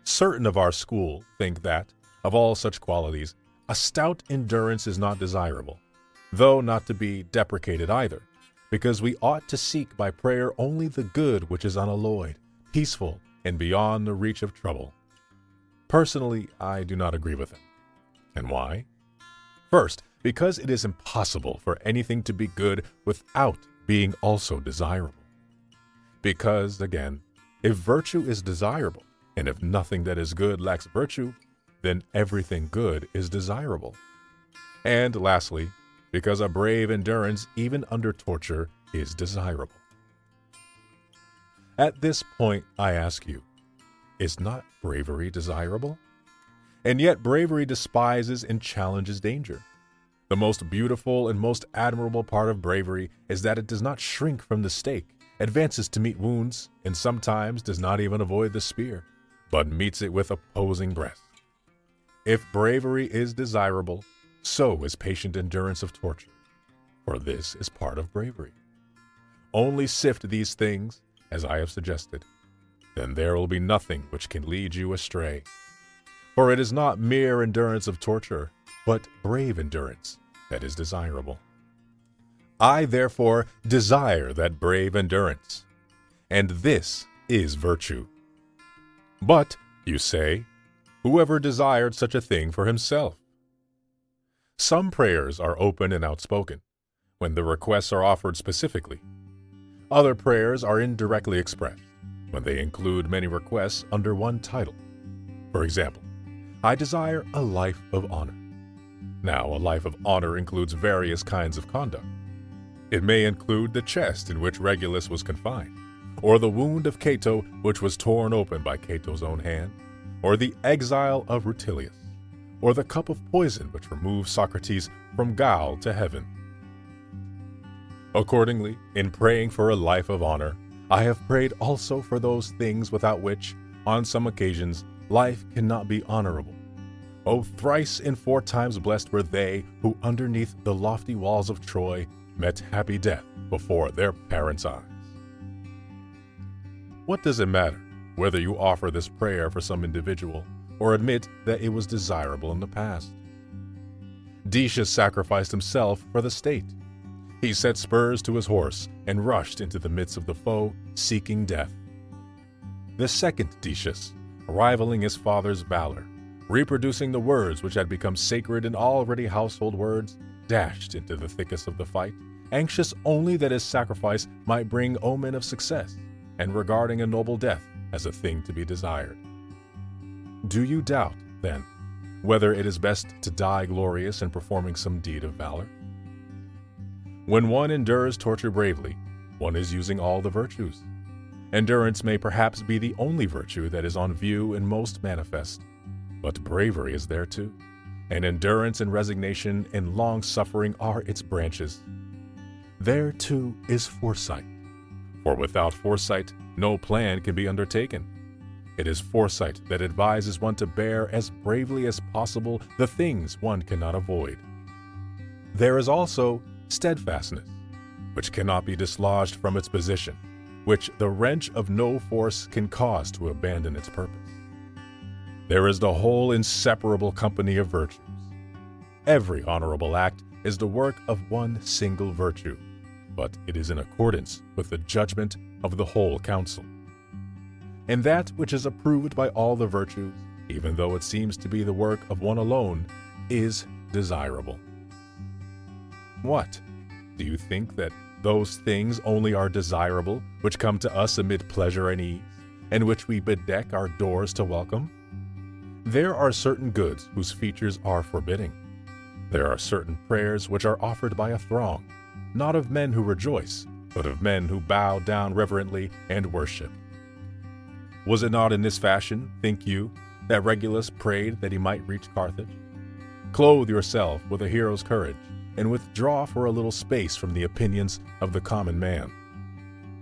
Certain of our school think that, of all such qualities, a stout endurance is not desirable, though not to be deprecated either, because we ought to seek by prayer only the good which is unalloyed, peaceful, and beyond the reach of trouble. Personally, I do not agree with them. And why? First, because it is impossible for anything to be good without being also desirable. Because, again, if virtue is desirable, and if nothing that is good lacks virtue, then everything good is desirable. And lastly, because a brave endurance, even under torture, is desirable. At this point, I ask you, is not bravery desirable? And yet bravery despises and challenges danger. The most beautiful and most admirable part of bravery is that it does not shrink from the stake, advances to meet wounds, and sometimes does not even avoid the spear, but meets it with opposing breast. If bravery is desirable, so is patient endurance of torture, for this is part of bravery. Only sift these things, as I have suggested, then there will be nothing which can lead you astray. For it is not mere endurance of torture, but brave endurance that is desirable. I therefore desire that brave endurance, and this is virtue. But, you say, whoever desired such a thing for himself? Some prayers are open and outspoken, when the requests are offered specifically. Other prayers are indirectly expressed, when they include many requests under one title. For example, I desire a life of honor. Now, a life of honor includes various kinds of conduct. It may include the chest in which Regulus was confined, or the wound of Cato which was torn open by Cato's own hand, or the exile of Rutilius, or the cup of poison which removed Socrates from Gaul to heaven. Accordingly, in praying for a life of honor, I have prayed also for those things without which, on some occasions, life cannot be honorable. O thrice and 4 times blessed were they who underneath the lofty walls of Troy met happy death before their parents' eyes. What does it matter whether you offer this prayer for some individual or admit that it was desirable in the past? Decius sacrificed himself for the state. He set spurs to his horse and rushed into the midst of the foe, seeking death. The second Decius, rivaling his father's valor, reproducing the words which had become sacred and already household words, dashed into the thickest of the fight, anxious only that his sacrifice might bring omen of success, and regarding a noble death as a thing to be desired. Do you doubt, then, whether it is best to die glorious in performing some deed of valor? When one endures torture bravely, one is using all the virtues. Endurance may perhaps be the only virtue that is on view and most manifest, but bravery is there too, and endurance and resignation and long-suffering are its branches. There too is foresight, for without foresight no plan can be undertaken. It is foresight that advises one to bear as bravely as possible the things one cannot avoid. There is also steadfastness, which cannot be dislodged from its position, which the wrench of no force can cause to abandon its purpose. There is the whole inseparable company of virtues. Every honorable act is the work of one single virtue, but it is in accordance with the judgment of the whole council. And that which is approved by all the virtues, even though it seems to be the work of one alone, is desirable. What? Do you think that those things only are desirable which come to us amid pleasure and ease, and which we bedeck our doors to welcome? There are certain goods whose features are forbidding. There are certain prayers which are offered by a throng, not of men who rejoice, but of men who bow down reverently and worship. Was it not in this fashion, think you, that Regulus prayed that he might reach Carthage? Clothe yourself with a hero's courage, and withdraw for a little space from the opinions of the common man.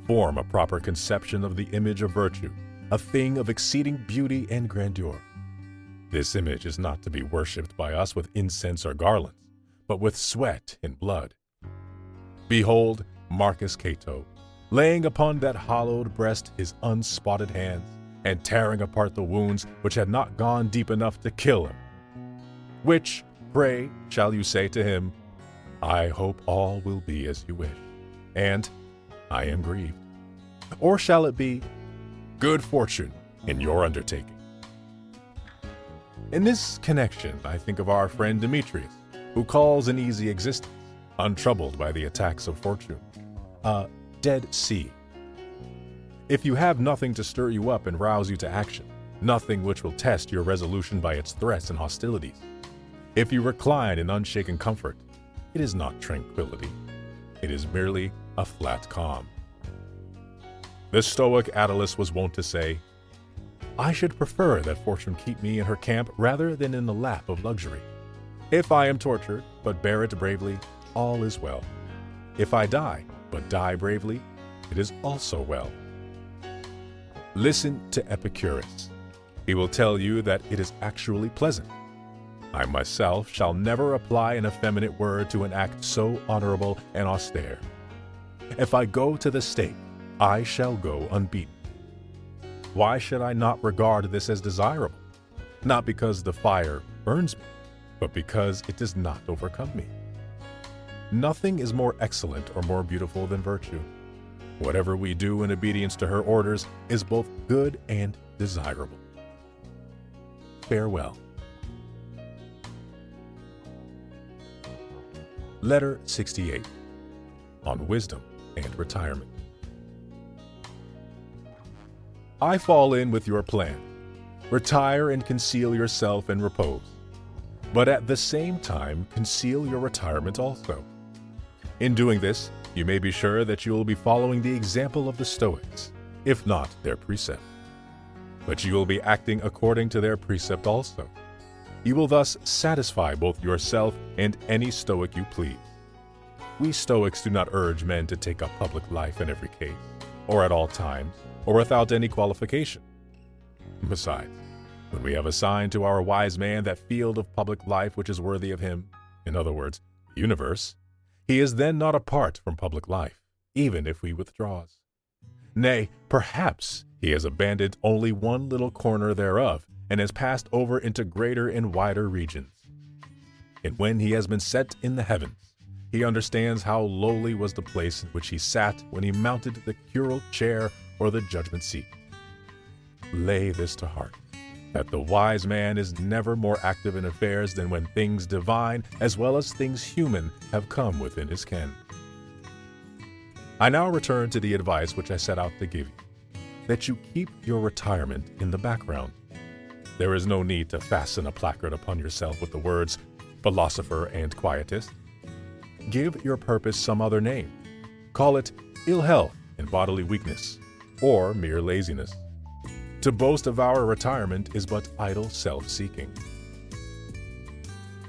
Form a proper conception of the image of virtue, a thing of exceeding beauty and grandeur. This image is not to be worshipped by us with incense or garlands, but with sweat and blood. Behold Marcus Cato, laying upon that hollowed breast his unspotted hands, and tearing apart the wounds which had not gone deep enough to kill him. Which, pray, shall you say to him, I hope all will be as you wish, and I am grieved? Or shall it be, good fortune in your undertaking? In this connection, I think of our friend Demetrius, who calls an easy existence, untroubled by the attacks of fortune, a Dead Sea. If you have nothing to stir you up and rouse you to action, nothing which will test your resolution by its threats and hostilities, if you recline in unshaken comfort, it is not tranquility. It is merely a flat calm. The Stoic Attalus was wont to say, I should prefer that fortune keep me in her camp rather than in the lap of luxury. If I am tortured, but bear it bravely, all is well. If I die, but die bravely, it is also well. Listen to Epicurus. He will tell you that it is actually pleasant. I myself shall never apply an effeminate word to an act so honorable and austere. If I go to the stake, I shall go unbeaten. Why should I not regard this as desirable? Not because the fire burns me, but because it does not overcome me. Nothing is more excellent or more beautiful than virtue. Whatever we do in obedience to her orders is both good and desirable. Farewell. Letter 68, on wisdom and retirement. I fall in with your plan. Retire and conceal yourself in repose, but at the same time conceal your retirement also. In doing this, you may be sure that you will be following the example of the Stoics, if not their precept. But you will be acting according to their precept also. You will thus satisfy both yourself and any Stoic you please. We Stoics do not urge men to take up public life in every case, or at all times, or without any qualification. Besides, when we have assigned to our wise man that field of public life which is worthy of him, in other words, the universe, he is then not apart from public life, even if he withdraws. Nay, perhaps he has abandoned only one little corner thereof, and has passed over into greater and wider regions. And when he has been set in the heavens, he understands how lowly was the place in which he sat when he mounted the curule chair or the judgment seat. Lay this to heart, that the wise man is never more active in affairs than when things divine as well as things human have come within his ken. I now return to the advice which I set out to give you, that you keep your retirement in the background. There is no need to fasten a placard upon yourself with the words philosopher and quietist. Give your purpose some other name. Call it ill health and bodily weakness, or mere laziness. To boast of our retirement is but idle self-seeking.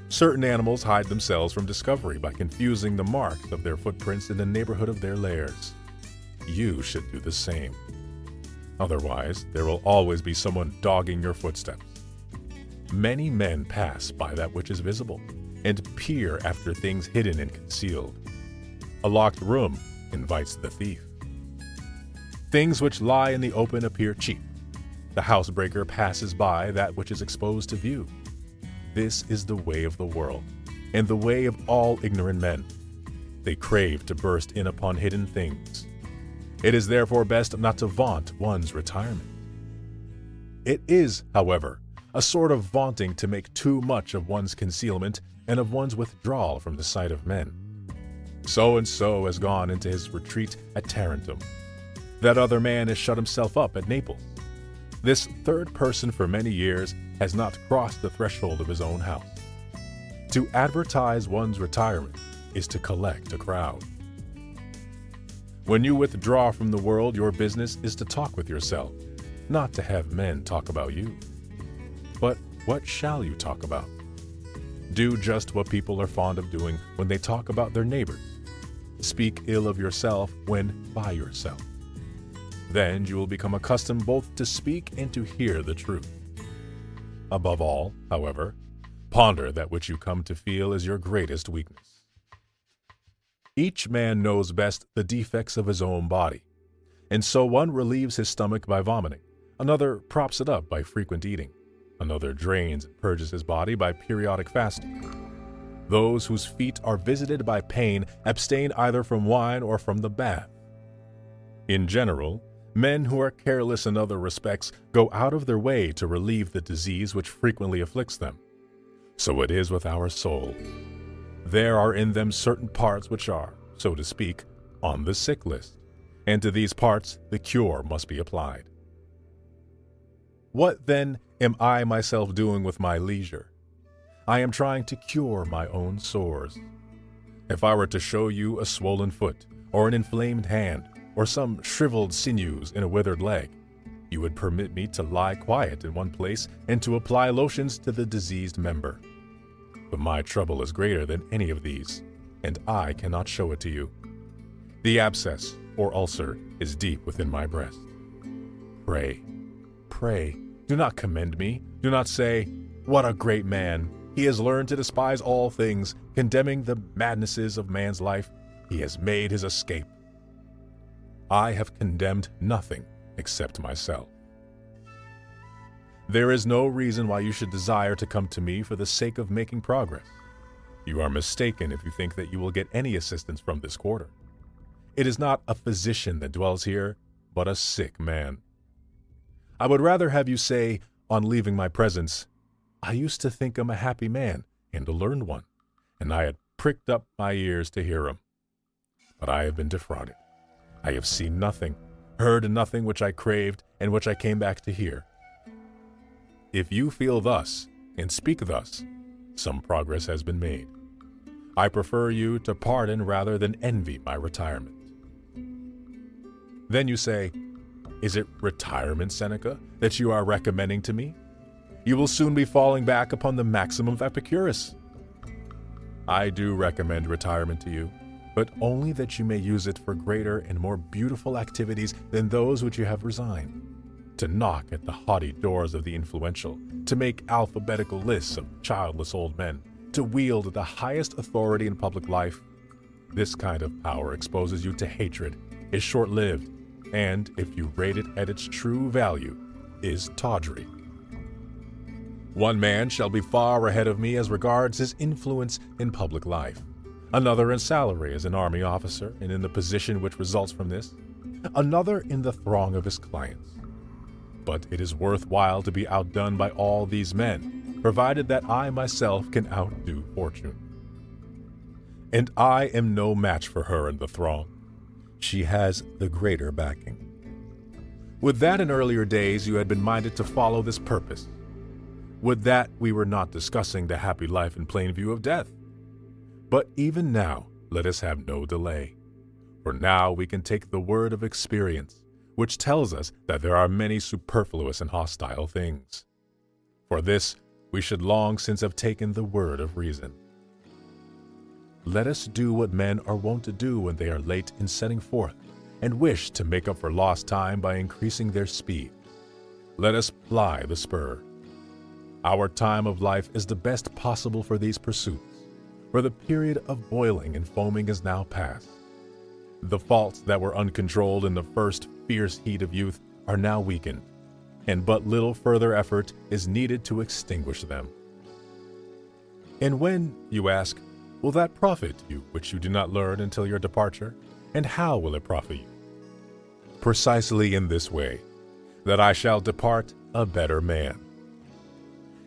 Certain animals hide themselves from discovery by confusing the marks of their footprints in the neighborhood of their lairs. You should do the same. Otherwise, there will always be someone dogging your footsteps. Many men pass by that which is visible, and peer after things hidden and concealed. A locked room invites the thief. Things which lie in the open appear cheap. The housebreaker passes by that which is exposed to view. This is the way of the world, and the way of all ignorant men. They crave to burst in upon hidden things. It is therefore best not to vaunt one's retirement. It is, however, a sort of vaunting to make too much of one's concealment and of one's withdrawal from the sight of men. So-and-so has gone into his retreat at Tarentum. That other man has shut himself up at Naples. This third person for many years has not crossed the threshold of his own house. To advertise one's retirement is to collect a crowd. When you withdraw from the world, your business is to talk with yourself, not to have men talk about you. But what shall you talk about? Do just what people are fond of doing when they talk about their neighbors. Speak ill of yourself when by yourself. Then you will become accustomed both to speak and to hear the truth. Above all, however, ponder that which you come to feel is your greatest weakness. Each man knows best the defects of his own body, and so one relieves his stomach by vomiting, another props it up by frequent eating, another drains and purges his body by periodic fasting. Those whose feet are visited by pain abstain either from wine or from the bath. In general, men who are careless in other respects go out of their way to relieve the disease which frequently afflicts them. So it is with our soul. There are in them certain parts which are, so to speak, on the sick list, and to these parts the cure must be applied. What, then, am I myself doing with my leisure? I am trying to cure my own sores. If I were to show you a swollen foot, or an inflamed hand, or some shriveled sinews in a withered leg, you would permit me to lie quiet in one place and to apply lotions to the diseased member. But my trouble is greater than any of these, and I cannot show it to you. The abscess, or ulcer, is deep within my breast. Pray, pray, do not commend me. Do not say, "What a great man! He has learned to despise all things, condemning the madnesses of man's life. He has made his escape." I have condemned nothing except myself. There is no reason why you should desire to come to me for the sake of making progress. You are mistaken if you think that you will get any assistance from this quarter. It is not a physician that dwells here, but a sick man. I would rather have you say, on leaving my presence, "I used to think him a happy man and a learned one, and I had pricked up my ears to hear him. But I have been defrauded. I have seen nothing, heard nothing which I craved and which I came back to hear." If you feel thus, and speak thus, some progress has been made. I prefer you to pardon rather than envy my retirement. Then you say, "Is it retirement, Seneca, that you are recommending to me? You will soon be falling back upon the maxim of Epicurus." I do recommend retirement to you, but only that you may use it for greater and more beautiful activities than those which you have resigned. To knock at the haughty doors of the influential, to make alphabetical lists of childless old men, to wield the highest authority in public life. This kind of power exposes you to hatred, is short-lived, and, if you rate it at its true value, is tawdry. One man shall be far ahead of me as regards his influence in public life, another in salary as an army officer and in the position which results from this, another in the throng of his clients. But it is worthwhile to be outdone by all these men, provided that I myself can outdo fortune. And I am no match for her in the throng. She has the greater backing. Would that in earlier days you had been minded to follow this purpose. Would that we were not discussing the happy life in plain view of death. But even now, let us have no delay. For now we can take the word of experience, which tells us that there are many superfluous and hostile things. For this, we should long since have taken the word of reason. Let us do what men are wont to do when they are late in setting forth, and wish to make up for lost time by increasing their speed. Let us ply the spur. Our time of life is the best possible for these pursuits, for the period of boiling and foaming is now past. The faults that were uncontrolled in the first fierce heat of youth are now weakened, and but little further effort is needed to extinguish them. And when, you ask, Will that profit you which you do not learn until your departure? And how will it profit you? Precisely in this way, that I shall depart a better man.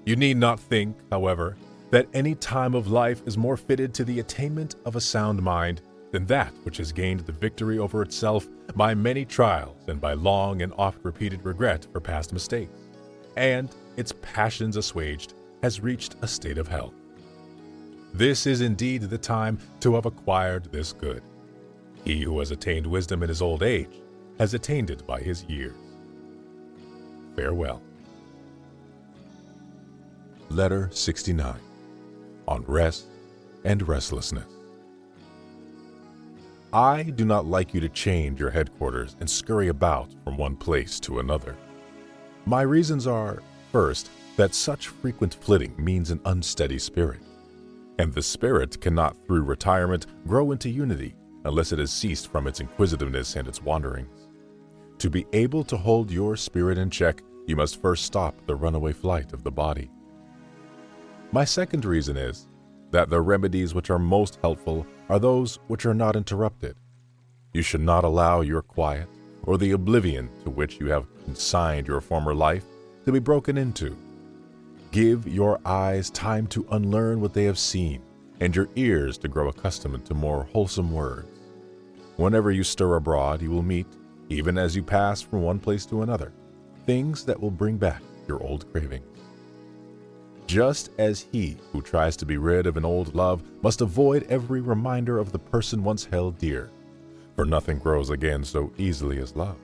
You need not think, however, that any time of life is more fitted to the attainment of a sound mind than that which has gained the victory over itself by many trials and by long and oft-repeated regret for past mistakes, and, its passions assuaged, has reached a state of health. This is indeed the time to have acquired this good. He who has attained wisdom in his old age has attained it by his years. Farewell. Letter 69. On Rest and Restlessness. I do not like you to change your headquarters and scurry about from one place to another. My reasons are, first, that such frequent flitting means an unsteady spirit, and the spirit cannot through retirement grow into unity unless it has ceased from its inquisitiveness and its wanderings. To be able to hold your spirit in check, you must first stop the runaway flight of the body. My second reason is that the remedies which are most helpful are those which are not interrupted. You should not allow your quiet, or the oblivion to which you have consigned your former life, to be broken into. Give your eyes time to unlearn what they have seen, and your ears to grow accustomed to more wholesome words. Whenever you stir abroad, you will meet, even as you pass from one place to another, things that will bring back your old cravings. Just as he who tries to be rid of an old love must avoid every reminder of the person once held dear, for nothing grows again so easily as love.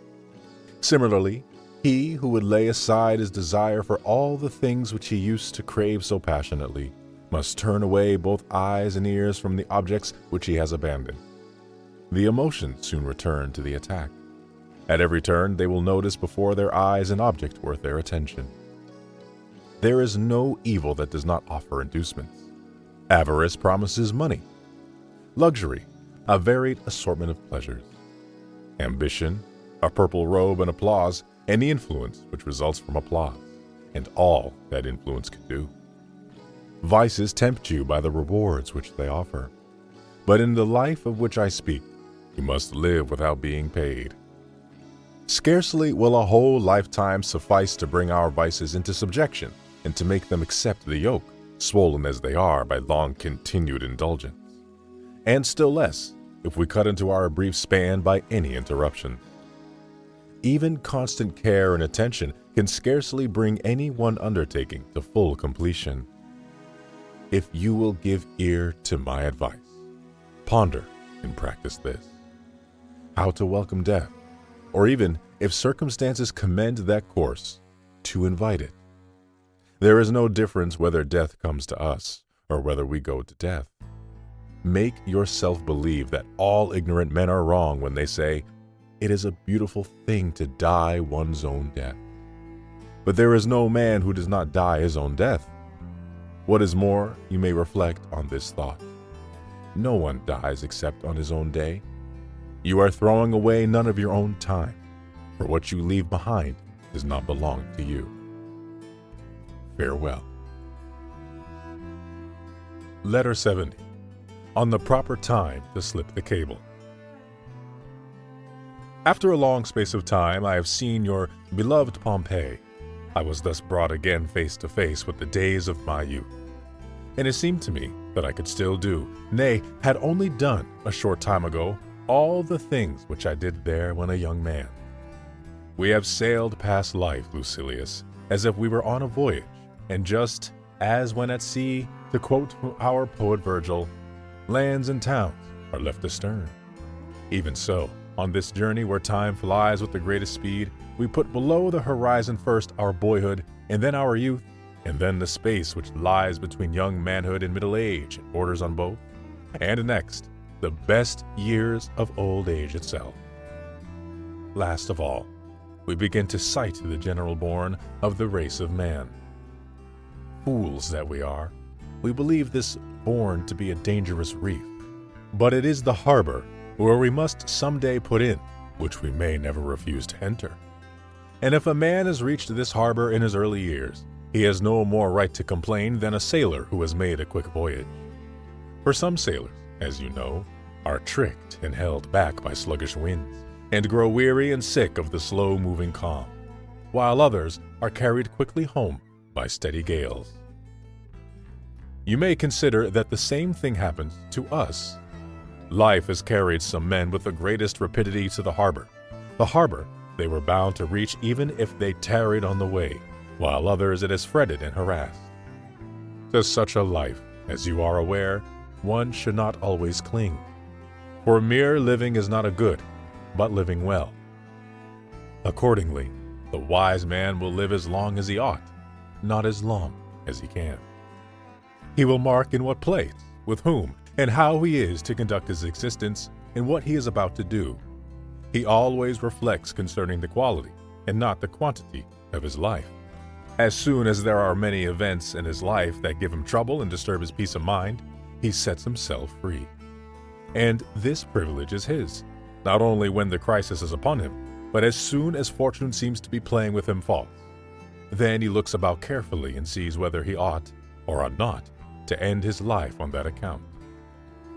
Similarly, he who would lay aside his desire for all the things which he used to crave so passionately must turn away both eyes and ears from the objects which he has abandoned. The emotions soon return to the attack. At every turn they will notice before their eyes an object worth their attention. There is no evil that does not offer inducements. Avarice promises money. Luxury, a varied assortment of pleasures. Ambition, a purple robe and applause, and the influence which results from applause, and all that influence can do. Vices tempt you by the rewards which they offer. But in the life of which I speak, you must live without being paid. Scarcely will a whole lifetime suffice to bring our vices into subjection and to make them accept the yoke, swollen as they are by long-continued indulgence. And still less if we cut into our brief span by any interruption. Even constant care and attention can scarcely bring any one undertaking to full completion. If you will give ear to my advice, ponder and practice this: how to welcome death, or even, if circumstances commend that course, to invite it. There is no difference whether death comes to us or whether we go to death. Make yourself believe that all ignorant men are wrong when they say, "It is a beautiful thing to die one's own death." But there is no man who does not die his own death. What is more, you may reflect on this thought: no one dies except on his own day. You are throwing away none of your own time, for what you leave behind does not belong to you. Farewell. Letter 70. On the proper time to slip the cable. After a long space of time, I have seen your beloved Pompeii. I was thus brought again face to face with the days of my youth. And it seemed to me that I could still do, nay, had only done a short time ago, all the things which I did there when a young man. We have sailed past life, Lucilius, as if we were on a voyage, and just as when at sea, to quote our poet Virgil, lands and towns are left astern. Even so, on this journey where time flies with the greatest speed, we put below the horizon first our boyhood, and then our youth, and then the space which lies between young manhood and middle age and borders on both, and next, the best years of old age itself. Last of all, we begin to sight the general bourne of the race of man. Fools that we are, we believe this bourne to be a dangerous reef, but it is the harbor where we must someday put in, which we may never refuse to enter. And if a man has reached this harbor in his early years, he has no more right to complain than a sailor who has made a quick voyage. For some sailors, as you know, are tricked and held back by sluggish winds, and grow weary and sick of the slow-moving calm, while others are carried quickly home by steady gales. You may consider that the same thing happens to us. Life has carried some men with the greatest rapidity to the harbor they were bound to reach even if they tarried on the way, while others it has fretted and harassed. To such a life, as you are aware, one should not always cling, for mere living is not a good, but living well. Accordingly, the wise man will live as long as he ought, not as long as he can. He will mark in what place, with whom, and how he is to conduct his existence and what he is about to do. He always reflects concerning the quality and not the quantity of his life. As soon as there are many events in his life that give him trouble and disturb his peace of mind, he sets himself free. And this privilege is his, not only when the crisis is upon him, but as soon as fortune seems to be playing with him false. Then he looks about carefully and sees whether he ought or ought not to end his life on that account.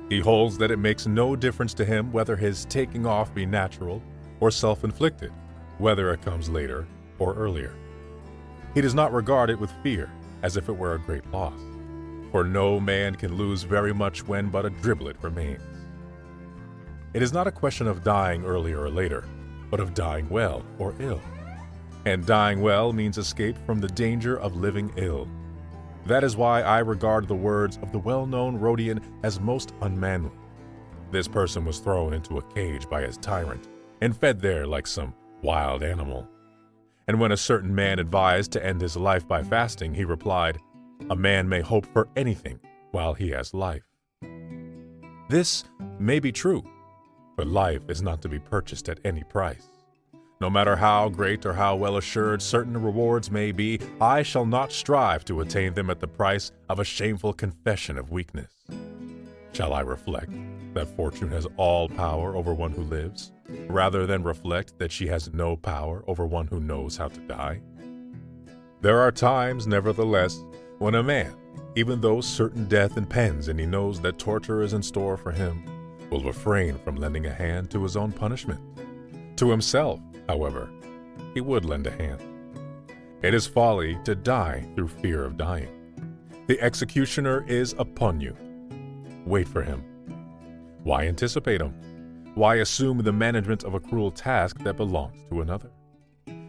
He holds that it makes no difference to him whether his taking off be natural or self-inflicted, whether it comes later or earlier. He does not regard it with fear, as if it were a great loss, for no man can lose very much when but a driblet remains. It is not a question of dying earlier or later, but of dying well or ill. And dying well means escape from the danger of living ill. That is why I regard the words of the well-known Rhodian as most unmanly. This person was thrown into a cage by his tyrant and fed there like some wild animal. And when a certain man advised to end his life by fasting, he replied, "A man may hope for anything while he has life." This may be true, but life is not to be purchased at any price. No matter how great or how well assured certain rewards may be, I shall not strive to attain them at the price of a shameful confession of weakness. Shall I reflect that fortune has all power over one who lives, rather than reflect that she has no power over one who knows how to die? There are times, nevertheless, when a man, even though certain death impends and he knows that torture is in store for him, will refrain from lending a hand to his own punishment. To himself, however, he would lend a hand. It is folly to die through fear of dying. The executioner is upon you. Wait for him. Why anticipate him? Why assume the management of a cruel task that belongs to another?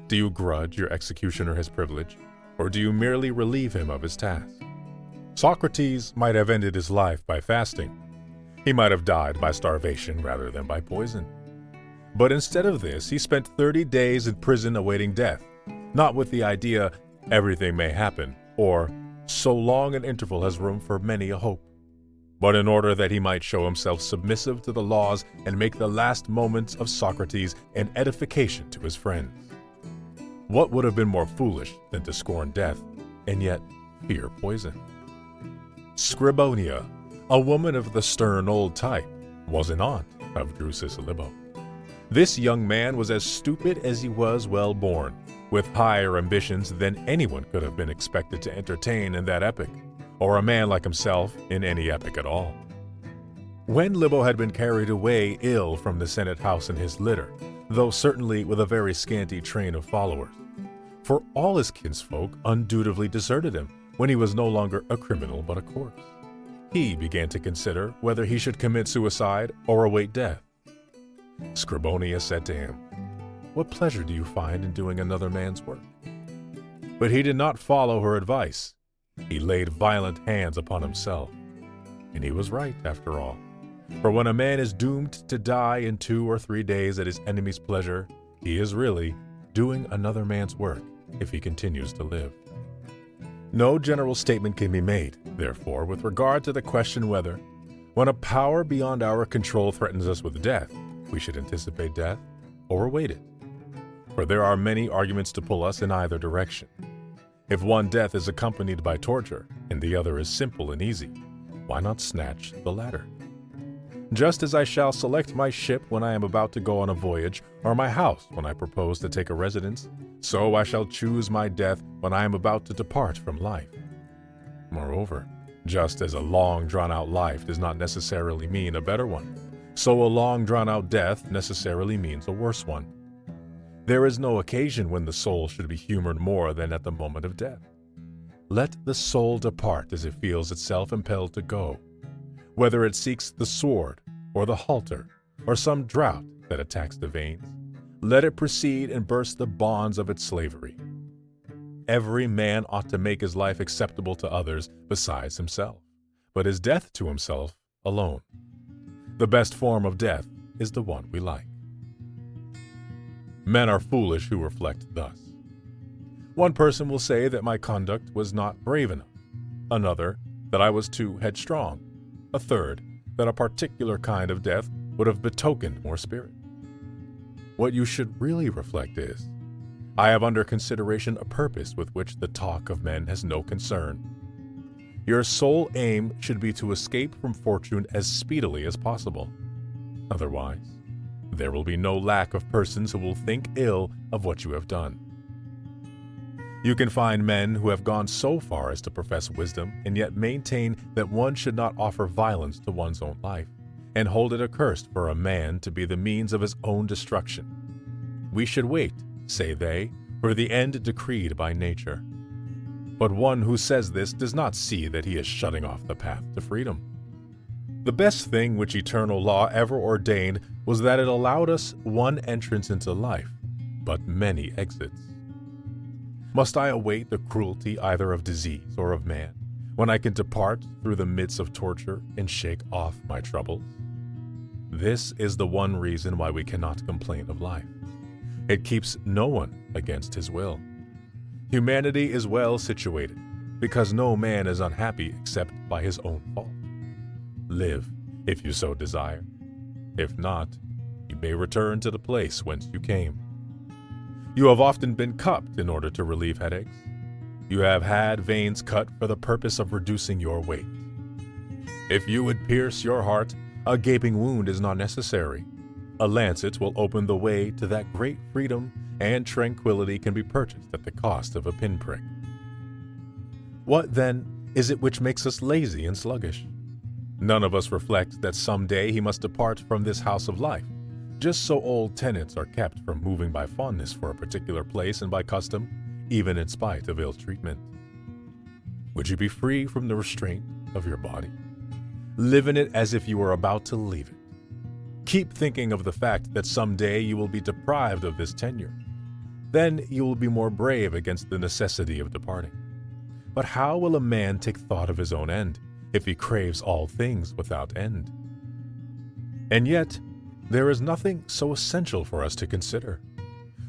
Do you grudge your executioner his privilege, or do you merely relieve him of his task? Socrates might have ended his life by fasting. He might have died by starvation rather than by poison. But instead of this, he spent 30 days in prison awaiting death, not with the idea, everything may happen, or so long an interval has room for many a hope, but in order that he might show himself submissive to the laws and make the last moments of Socrates an edification to his friends. What would have been more foolish than to scorn death, and yet fear poison? Scribonia, a woman of the stern old type, was an aunt of Drusus Libo. This young man was as stupid as he was well born, with higher ambitions than anyone could have been expected to entertain in that epoch, or a man like himself in any epoch at all. When Libo had been carried away ill from the Senate house in his litter, though certainly with a very scanty train of followers, for all his kinsfolk undutifully deserted him when he was no longer a criminal but a corpse, he began to consider whether he should commit suicide or await death. Scribonia said to him, "What pleasure do you find in doing another man's work?" But he did not follow her advice. He laid violent hands upon himself. And he was right, after all. For when a man is doomed to die in 2 or 3 days at his enemy's pleasure, he is really doing another man's work if he continues to live. No general statement can be made, therefore, with regard to the question whether, when a power beyond our control threatens us with death, we should anticipate death or await it. For there are many arguments to pull us in either direction. If one death is accompanied by torture and the other is simple and easy, why not snatch the latter? Just as I shall select my ship when I am about to go on a voyage, or my house when I propose to take a residence, so I shall choose my death when I am about to depart from life. Moreover, Just as a long drawn-out life does not necessarily mean a better one, so a long drawn-out death necessarily means a worse one. There is no occasion when the soul should be humored more than at the moment of death. Let the soul depart as it feels itself impelled to go, whether it seeks the sword or the halter or some drought that attacks the veins. Let it proceed and burst the bonds of its slavery. Every man ought to make his life acceptable to others besides himself, but his death to himself alone. The best form of death is the one we like. Men are foolish who reflect thus. One person will say that my conduct was not brave enough, another that I was too headstrong, a third that a particular kind of death would have betokened more spirit. What you should really reflect is, I have under consideration a purpose with which the talk of men has no concern. Your sole aim should be to escape from fortune as speedily as possible. Otherwise, there will be no lack of persons who will think ill of what you have done. You can find men who have gone so far as to profess wisdom and yet maintain that one should not offer violence to one's own life, and hold it accursed for a man to be the means of his own destruction. We should wait, say they, for the end decreed by nature. But one who says this does not see that he is shutting off the path to freedom. The best thing which eternal law ever ordained was that it allowed us one entrance into life, but many exits. Must I await the cruelty either of disease or of man, when I can depart through the midst of torture and shake off my troubles? This is the one reason why we cannot complain of life. It keeps no one against his will. Humanity is well situated, because no man is unhappy except by his own fault. Live, if you so desire. If not, you may return to the place whence you came. You have often been cupped in order to relieve headaches. You have had veins cut for the purpose of reducing your weight. If you would pierce your heart, a gaping wound is not necessary. A lancet will open the way to that great freedom, and tranquility can be purchased at the cost of a pinprick. What, then, is it which makes us lazy and sluggish? None of us reflect that some day he must depart from this house of life, just so old tenants are kept from moving by fondness for a particular place and by custom, even in spite of ill treatment. Would you be free from the restraint of your body? Live in it as if you were about to leave it. Keep thinking of the fact that someday you will be deprived of this tenure. Then you will be more brave against the necessity of departing. But how will a man take thought of his own end if he craves all things without end? And yet, there is nothing so essential for us to consider,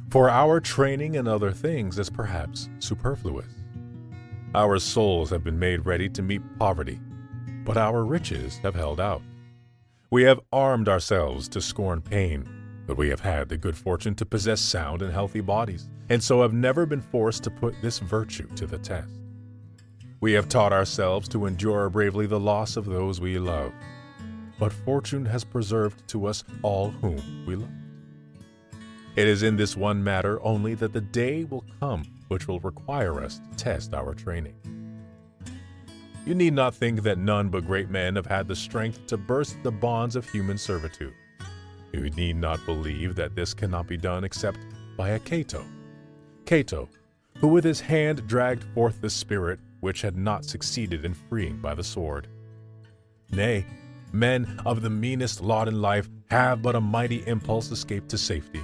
for our training in other things is perhaps superfluous. Our souls have been made ready to meet poverty, but our riches have held out. We have armed ourselves to scorn pain, but we have had the good fortune to possess sound and healthy bodies, and so have never been forced to put this virtue to the test. We have taught ourselves to endure bravely the loss of those we love, but fortune has preserved to us all whom we love. It is in this one matter only that the day will come which will require us to test our training. You need not think that none but great men have had the strength to burst the bonds of human servitude. You need not believe that this cannot be done except by a Cato. Cato, who with his hand dragged forth the spirit which had not succeeded in freeing by the sword. Nay, men of the meanest lot in life have but a mighty impulse escaped to safety,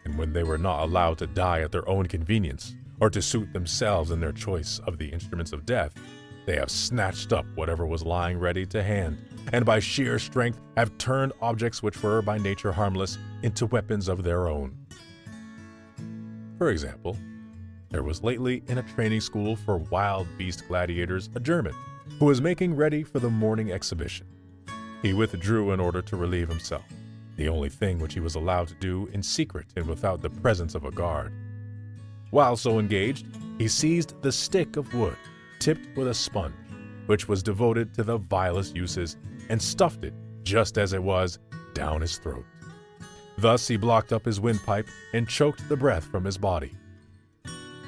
and when they were not allowed to die at their own convenience, or to suit themselves in their choice of the instruments of death, they have snatched up whatever was lying ready to hand, and by sheer strength have turned objects which were by nature harmless into weapons of their own. For example, there was lately in a training school for wild beast gladiators a German who was making ready for the morning exhibition. He withdrew in order to relieve himself, the only thing which he was allowed to do in secret and without the presence of a guard. While so engaged, he seized the stick of wood, tipped with a sponge, which was devoted to the vilest uses, and stuffed it, just as it was, down his throat. Thus he blocked up his windpipe and choked the breath from his body.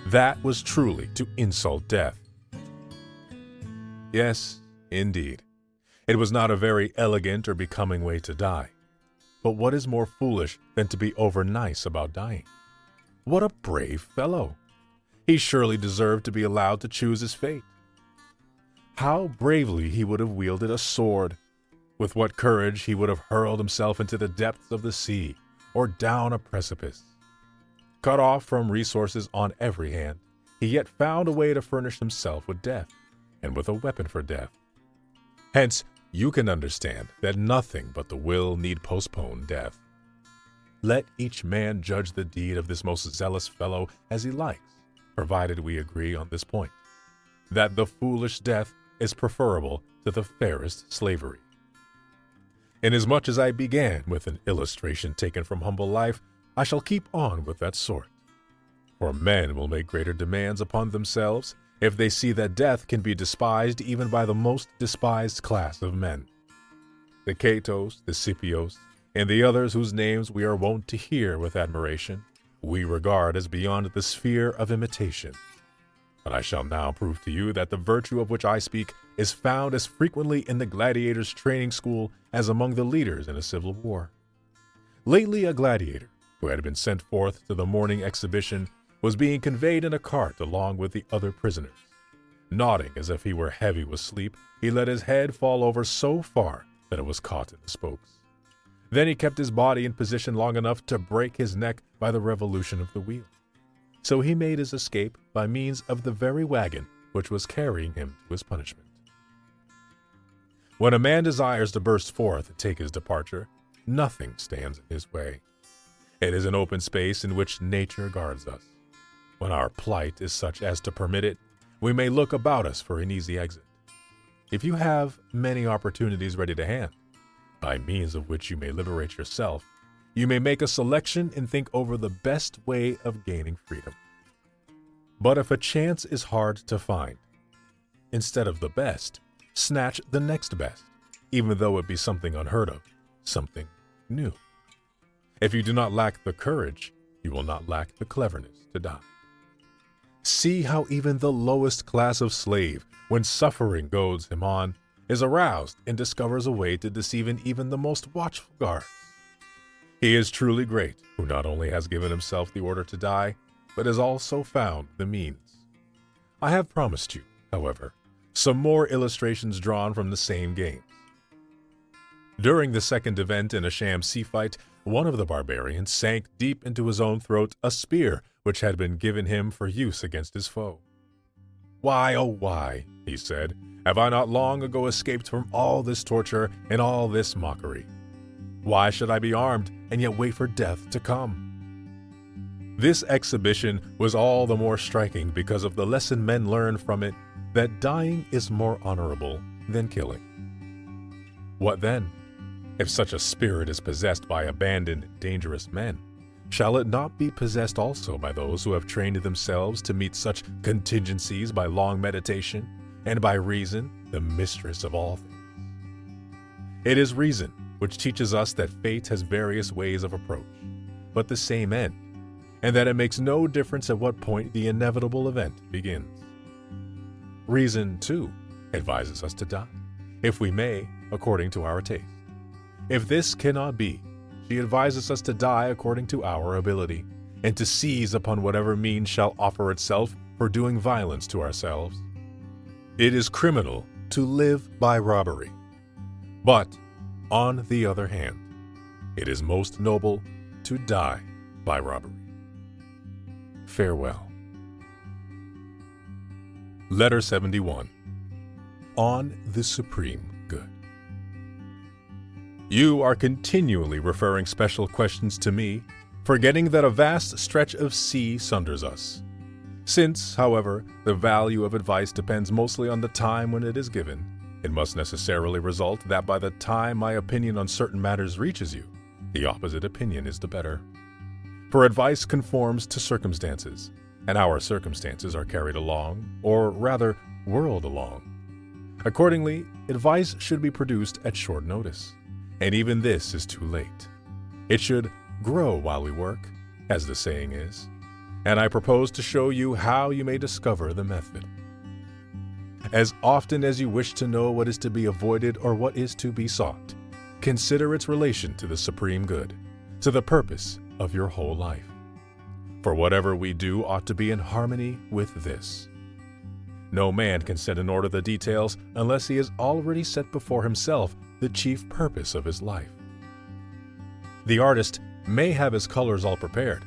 That was truly to insult death. Yes, Indeed, it was not a very elegant or becoming way to die. But what is more foolish than to be over-nice about dying? What a brave fellow! He surely deserved to be allowed to choose his fate. How bravely he would have wielded a sword! With what courage he would have hurled himself into the depths of the sea or down a precipice. Cut off from resources on every hand, he yet found a way to furnish himself with death, and with a weapon for death. Hence, you can understand that nothing but the will need postpone death. Let each man judge the deed of this most zealous fellow as he likes, provided we agree on this point, that the foolish death is preferable to the fairest slavery. Inasmuch as I began with an illustration taken from humble life, I shall keep on with that sort. For men will make greater demands upon themselves if they see that death can be despised even by the most despised class of men. The Catos, the Scipios, and the others whose names we are wont to hear with admiration, we regard as beyond the sphere of imitation. But I shall now prove to you that the virtue of which I speak is found as frequently in the gladiator's training school as among the leaders in a civil war. Lately a gladiator, who had been sent forth to the morning exhibition, was being conveyed in a cart along with the other prisoners. Nodding as if he were heavy with sleep, he let his head fall over so far that it was caught in the spokes. Then he kept his body in position long enough to break his neck by the revolution of the wheel. So he made his escape by means of the very wagon which was carrying him to his punishment. When a man desires to burst forth and take his departure, nothing stands in his way. It is an open space in which nature guards us. When our plight is such as to permit it, we may look about us for an easy exit. If you have many opportunities ready to hand, by means of which you may liberate yourself, you may make a selection and think over the best way of gaining freedom. But if a chance is hard to find, instead of the best, snatch the next best, even though it be something unheard of, something new. If you do not lack the courage, you will not lack the cleverness to die. See how even the lowest class of slave, when suffering goads him on, is aroused and discovers a way to deceive even the most watchful guards. He is truly great who not only has given himself the order to die, but has also found the means. I have promised you, however, some more illustrations drawn from the same games. During the second event in a sham sea fight, one of the barbarians sank deep into his own throat a spear which had been given him for use against his foe. "Why, oh why," he said, "have I not long ago escaped from all this torture and all this mockery? Why should I be armed and yet wait for death to come?" This exhibition was all the more striking because of the lesson men learned from it, that dying is more honorable than killing. What then? If such a spirit is possessed by abandoned, dangerous men, shall it not be possessed also by those who have trained themselves to meet such contingencies by long meditation, and by reason, the mistress of all things? It is reason which teaches us that fate has various ways of approach, but the same end, and that it makes no difference at what point the inevitable event begins. Reason, too, advises us to die, if we may, according to our taste. If this cannot be, she advises us to die according to our ability, and to seize upon whatever means shall offer itself for doing violence to ourselves. It is criminal to live by robbery, but, on the other hand, it is most noble to die by robbery. Farewell. Letter 71. On the Supreme Good. You are continually referring special questions to me, forgetting that a vast stretch of sea sunders us. Since, however, the value of advice depends mostly on the time when it is given, it must necessarily result that by the time my opinion on certain matters reaches you, the opposite opinion is the better. For advice conforms to circumstances, and our circumstances are carried along, or rather, whirled along. Accordingly, advice should be produced at short notice, and even this is too late. It should grow while we work, as the saying is, and I propose to show you how you may discover the method. As often as you wish to know what is to be avoided or what is to be sought, consider its relation to the supreme good, to the purpose of your whole life. For whatever we do ought to be in harmony with this. No man can set in order the details unless he has already set before himself the chief purpose of his life. The artist may have his colors all prepared,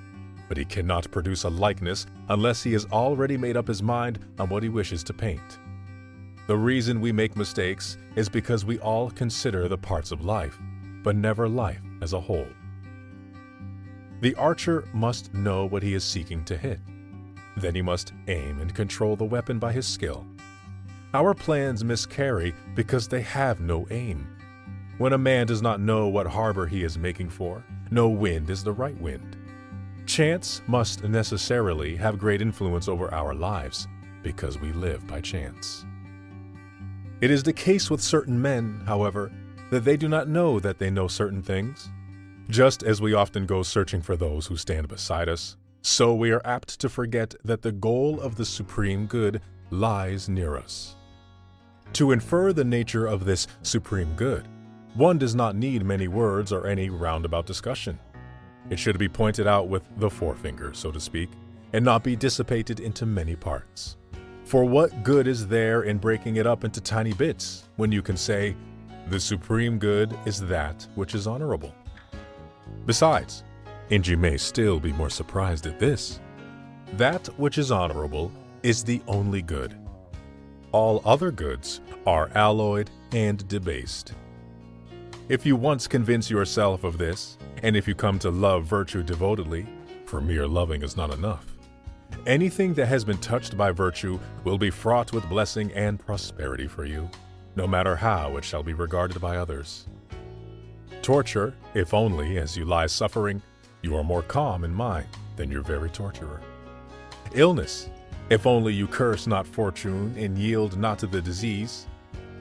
but he cannot produce a likeness unless he has already made up his mind on what he wishes to paint. The reason we make mistakes is because we all consider the parts of life, but never life as a whole. The archer must know what he is seeking to hit. Then he must aim and control the weapon by his skill. Our plans miscarry because they have no aim. When a man does not know what harbor he is making for, no wind is the right wind. Chance must necessarily have great influence over our lives because we live by chance. It is the case with certain men, however, that they do not know that they know certain things. Just as we often go searching for those who stand beside us, so we are apt to forget that the goal of the supreme good lies near us. To infer the nature of this supreme good, one does not need many words or any roundabout discussion. It should be pointed out with the forefinger, so to speak, and not be dissipated into many parts. For what good is there in breaking it up into tiny bits when you can say, the supreme good is that which is honorable? Besides, and you may still be more surprised at this, that which is honorable is the only good. All other goods are alloyed and debased. If you once convince yourself of this, and if you come to love virtue devotedly, for mere loving is not enough, anything that has been touched by virtue will be fraught with blessing and prosperity for you, no matter how it shall be regarded by others. Torture, if only, as you lie suffering, you are more calm in mind than your very torturer. Illness, if only you curse not fortune and yield not to the disease.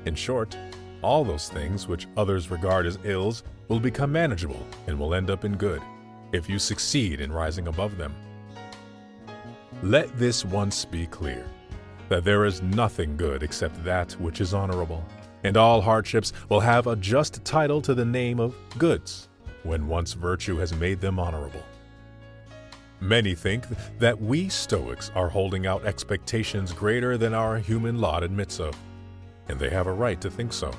In short, all those things which others regard as ills will become manageable and will end up in good, if you succeed in rising above them. Let this once be clear, that there is nothing good except that which is honorable, and all hardships will have a just title to the name of goods, when once virtue has made them honorable. Many think that we Stoics are holding out expectations greater than our human lot admits of, and they have a right to think so,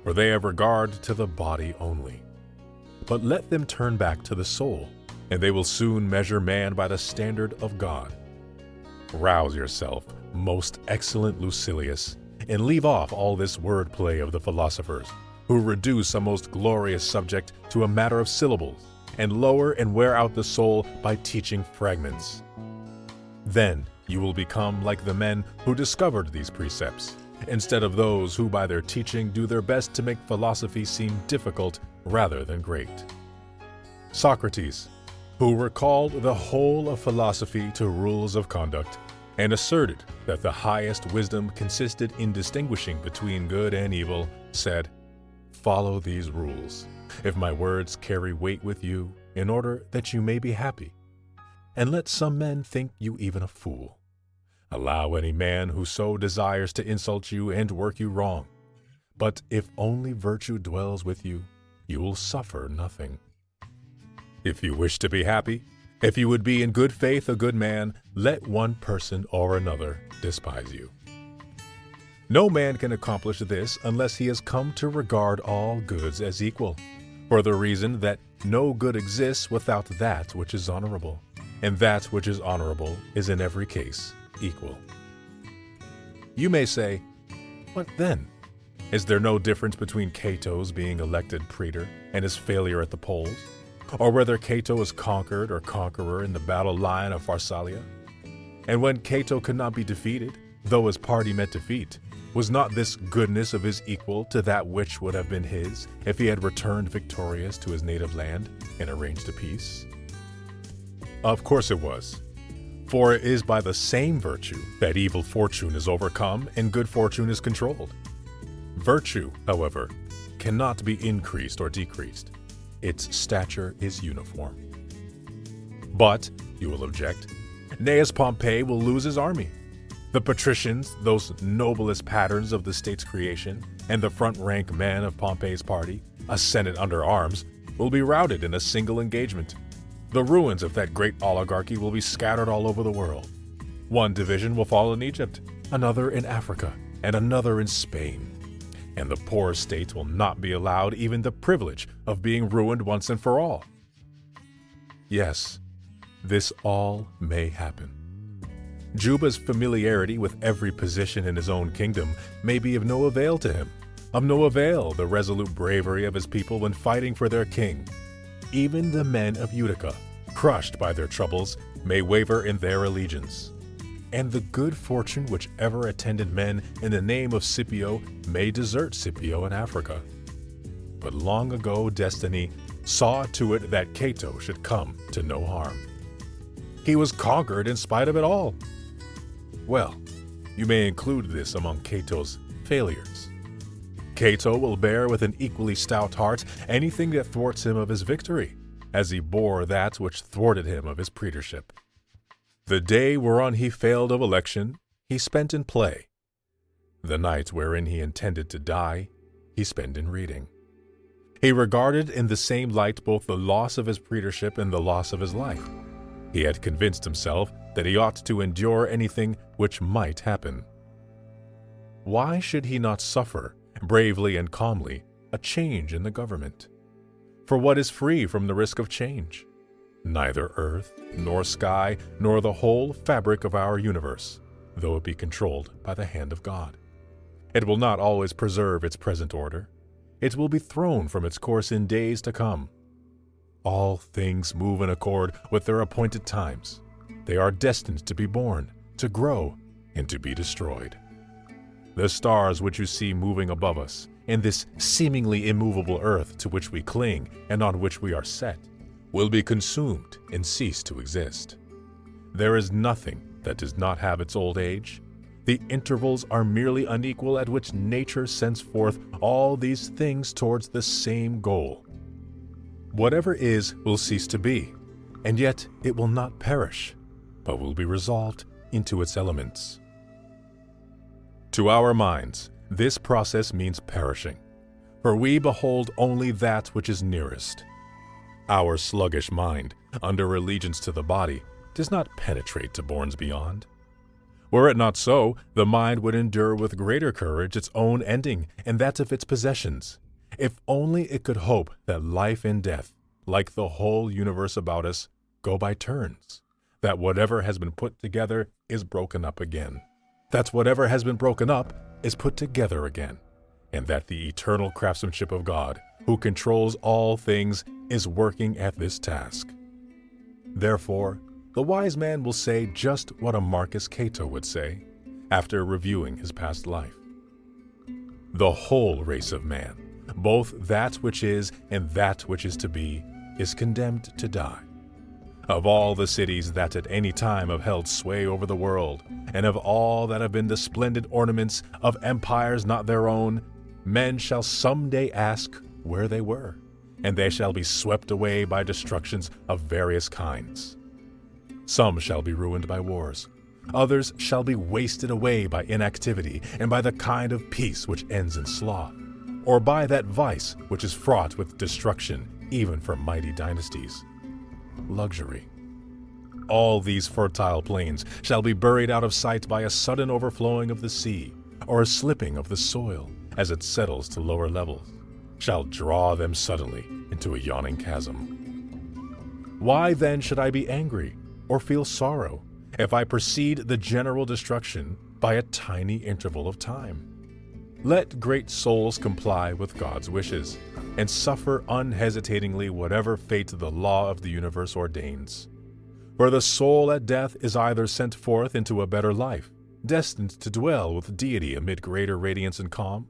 for they have regard to the body only. But let them turn back to the soul, and they will soon measure man by the standard of God. Rouse yourself, most excellent Lucilius, and leave off all this wordplay of the philosophers, who reduce a most glorious subject to a matter of syllables, and lower and wear out the soul by teaching fragments. Then you will become like the men who discovered these precepts, instead of those who by their teaching do their best to make philosophy seem difficult rather than great. Socrates, who recalled the whole of philosophy to rules of conduct, and asserted that the highest wisdom consisted in distinguishing between good and evil, said, "Follow these rules, if my words carry weight with you, in order that you may be happy. And let some men think you even a fool. Allow any man who so desires to insult you and work you wrong. But if only virtue dwells with you, you will suffer nothing. If you wish to be happy, if you would be in good faith a good man, let one person or another despise you." No man can accomplish this unless he has come to regard all goods as equal, for the reason that no good exists without that which is honorable, and that which is honorable is in every case equal. You may say, "What then? Is there no difference between Cato's being elected praetor and his failure at the polls, or whether Cato is conquered or conqueror in the battle line of Pharsalia? And when Cato could not be defeated, though his party met defeat, was not this goodness of his equal to that which would have been his if he had returned victorious to his native land and arranged a peace?" Of course it was, for it is by the same virtue that evil fortune is overcome and good fortune is controlled. Virtue, however, cannot be increased or decreased. Its stature is uniform. But, you will object, Gnaeus Pompey will lose his army. The patricians, those noblest patterns of the state's creation, and the front-rank men of Pompey's party, a senate under arms, will be routed in a single engagement. The ruins of that great oligarchy will be scattered all over the world. One division will fall in Egypt, another in Africa, and another in Spain. And the poor state will not be allowed even the privilege of being ruined once and for all. Yes, this all may happen. Juba's familiarity with every position in his own kingdom may be of no avail to him. Of no avail the resolute bravery of his people when fighting for their king. Even the men of Utica, crushed by their troubles, may waver in their allegiance. And the good fortune which ever attended men in the name of Scipio may desert Scipio in Africa. But long ago destiny saw to it that Cato should come to no harm. He was conquered in spite of it all. Well, you may include this among Cato's failures. Cato will bear with an equally stout heart anything that thwarts him of his victory, as he bore that which thwarted him of his praetorship. The day whereon he failed of election, he spent in play. The night wherein he intended to die, he spent in reading. He regarded in the same light both the loss of his praetorship and the loss of his life. He had convinced himself that he ought to endure anything which might happen. Why should he not suffer, bravely and calmly, a change in the government? For what is free from the risk of change? Neither earth, nor sky, nor the whole fabric of our universe, though it be controlled by the hand of God. It will not always preserve its present order. It will be thrown from its course in days to come. All things move in accord with their appointed times. They are destined to be born, to grow, and to be destroyed. The stars which you see moving above us, in this seemingly immovable earth to which we cling and on which we are set, will be consumed and cease to exist. There is nothing that does not have its old age. The intervals are merely unequal at which nature sends forth all these things towards the same goal. Whatever is will cease to be, and yet it will not perish, but will be resolved into its elements. To our minds, this process means perishing, for we behold only that which is nearest. Our sluggish mind, under allegiance to the body, does not penetrate to bournes beyond. Were it not so, the mind would endure with greater courage its own ending and that of its possessions, if only it could hope that life and death, like the whole universe about us, go by turns, that whatever has been put together is broken up again, that whatever has been broken up is put together again, and that the eternal craftsmanship of God, who controls all things, is working at this task. Therefore, the wise man will say just what a Marcus Cato would say, after reviewing his past life. The whole race of man, both that which is and that which is to be, is condemned to die. Of all the cities that at any time have held sway over the world, and of all that have been the splendid ornaments of empires not their own, men shall someday ask where they were, and they shall be swept away by destructions of various kinds. Some shall be ruined by wars, others shall be wasted away by inactivity and by the kind of peace which ends in sloth, or by that vice which is fraught with destruction even for mighty dynasties. Luxury. All these fertile plains shall be buried out of sight by a sudden overflowing of the sea, or a slipping of the soil as it settles to lower levels, shall draw them suddenly into a yawning chasm. Why then should I be angry or feel sorrow if I precede the general destruction by a tiny interval of time? Let great souls comply with God's wishes, and suffer unhesitatingly whatever fate the law of the universe ordains. For the soul at death is either sent forth into a better life, destined to dwell with deity amid greater radiance and calm,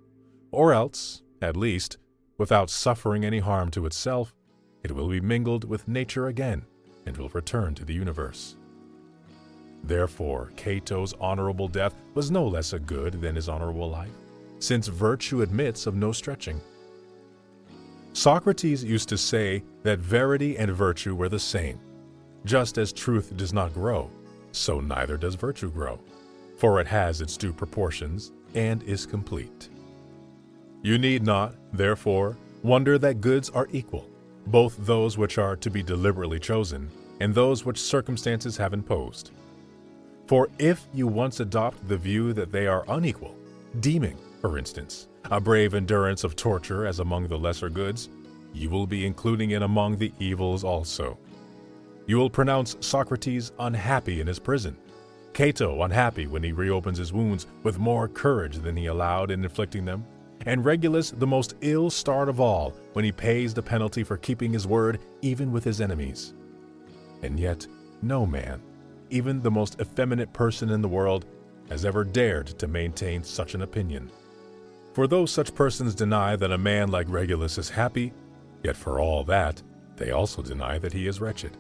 or else, at least, without suffering any harm to itself, it will be mingled with nature again, and will return to the universe. Therefore, Cato's honorable death was no less a good than his honorable life, since virtue admits of no stretching. Socrates used to say that verity and virtue were the same. Just as truth does not grow, so neither does virtue grow. for it has its due proportions and is complete. You need not, therefore, wonder that goods are equal, both those which are to be deliberately chosen and those which circumstances have imposed. For if you once adopt the view that they are unequal, deeming, for instance, a brave endurance of torture as among the lesser goods, you will be including it among the evils also. You will pronounce Socrates unhappy in his prison, Cato unhappy when he reopens his wounds with more courage than he allowed in inflicting them, and Regulus the most ill-starred of all when he pays the penalty for keeping his word even with his enemies. And yet no man, even the most effeminate person in the world, has ever dared to maintain such an opinion. For though such persons deny that a man like Regulus is happy, yet for all that, they also deny that he is wretched.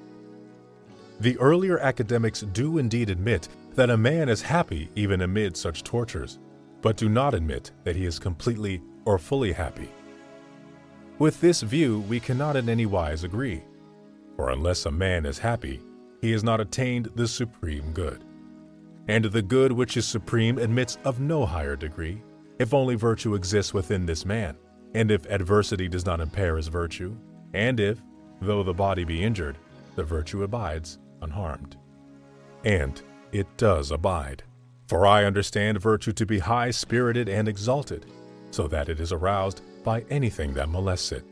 The earlier academics do indeed admit that a man is happy even amid such tortures, but do not admit that he is completely or fully happy. With this view, we cannot in any wise agree, for unless a man is happy, he has not attained the supreme good. And the good which is supreme admits of no higher degree, if only virtue exists within this man, and if adversity does not impair his virtue, and if, though the body be injured, the virtue abides unharmed. And it does abide, for I understand virtue to be high-spirited and exalted, so that it is aroused by anything that molests it.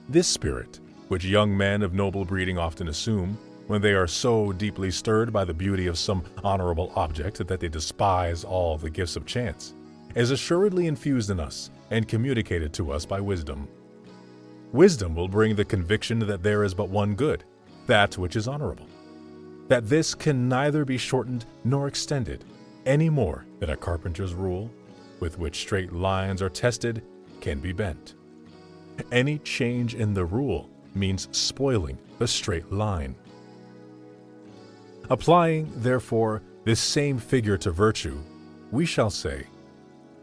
This spirit, which young men of noble breeding often assume, when they are so deeply stirred by the beauty of some honorable object that they despise all the gifts of chance, is assuredly infused in us and communicated to us by wisdom. Wisdom will bring the conviction that there is but one good, that which is honorable, that this can neither be shortened nor extended, any more than a carpenter's rule, with which straight lines are tested, can be bent. Any change in the rule means spoiling the straight line. Applying, therefore, this same figure to virtue, we shall say,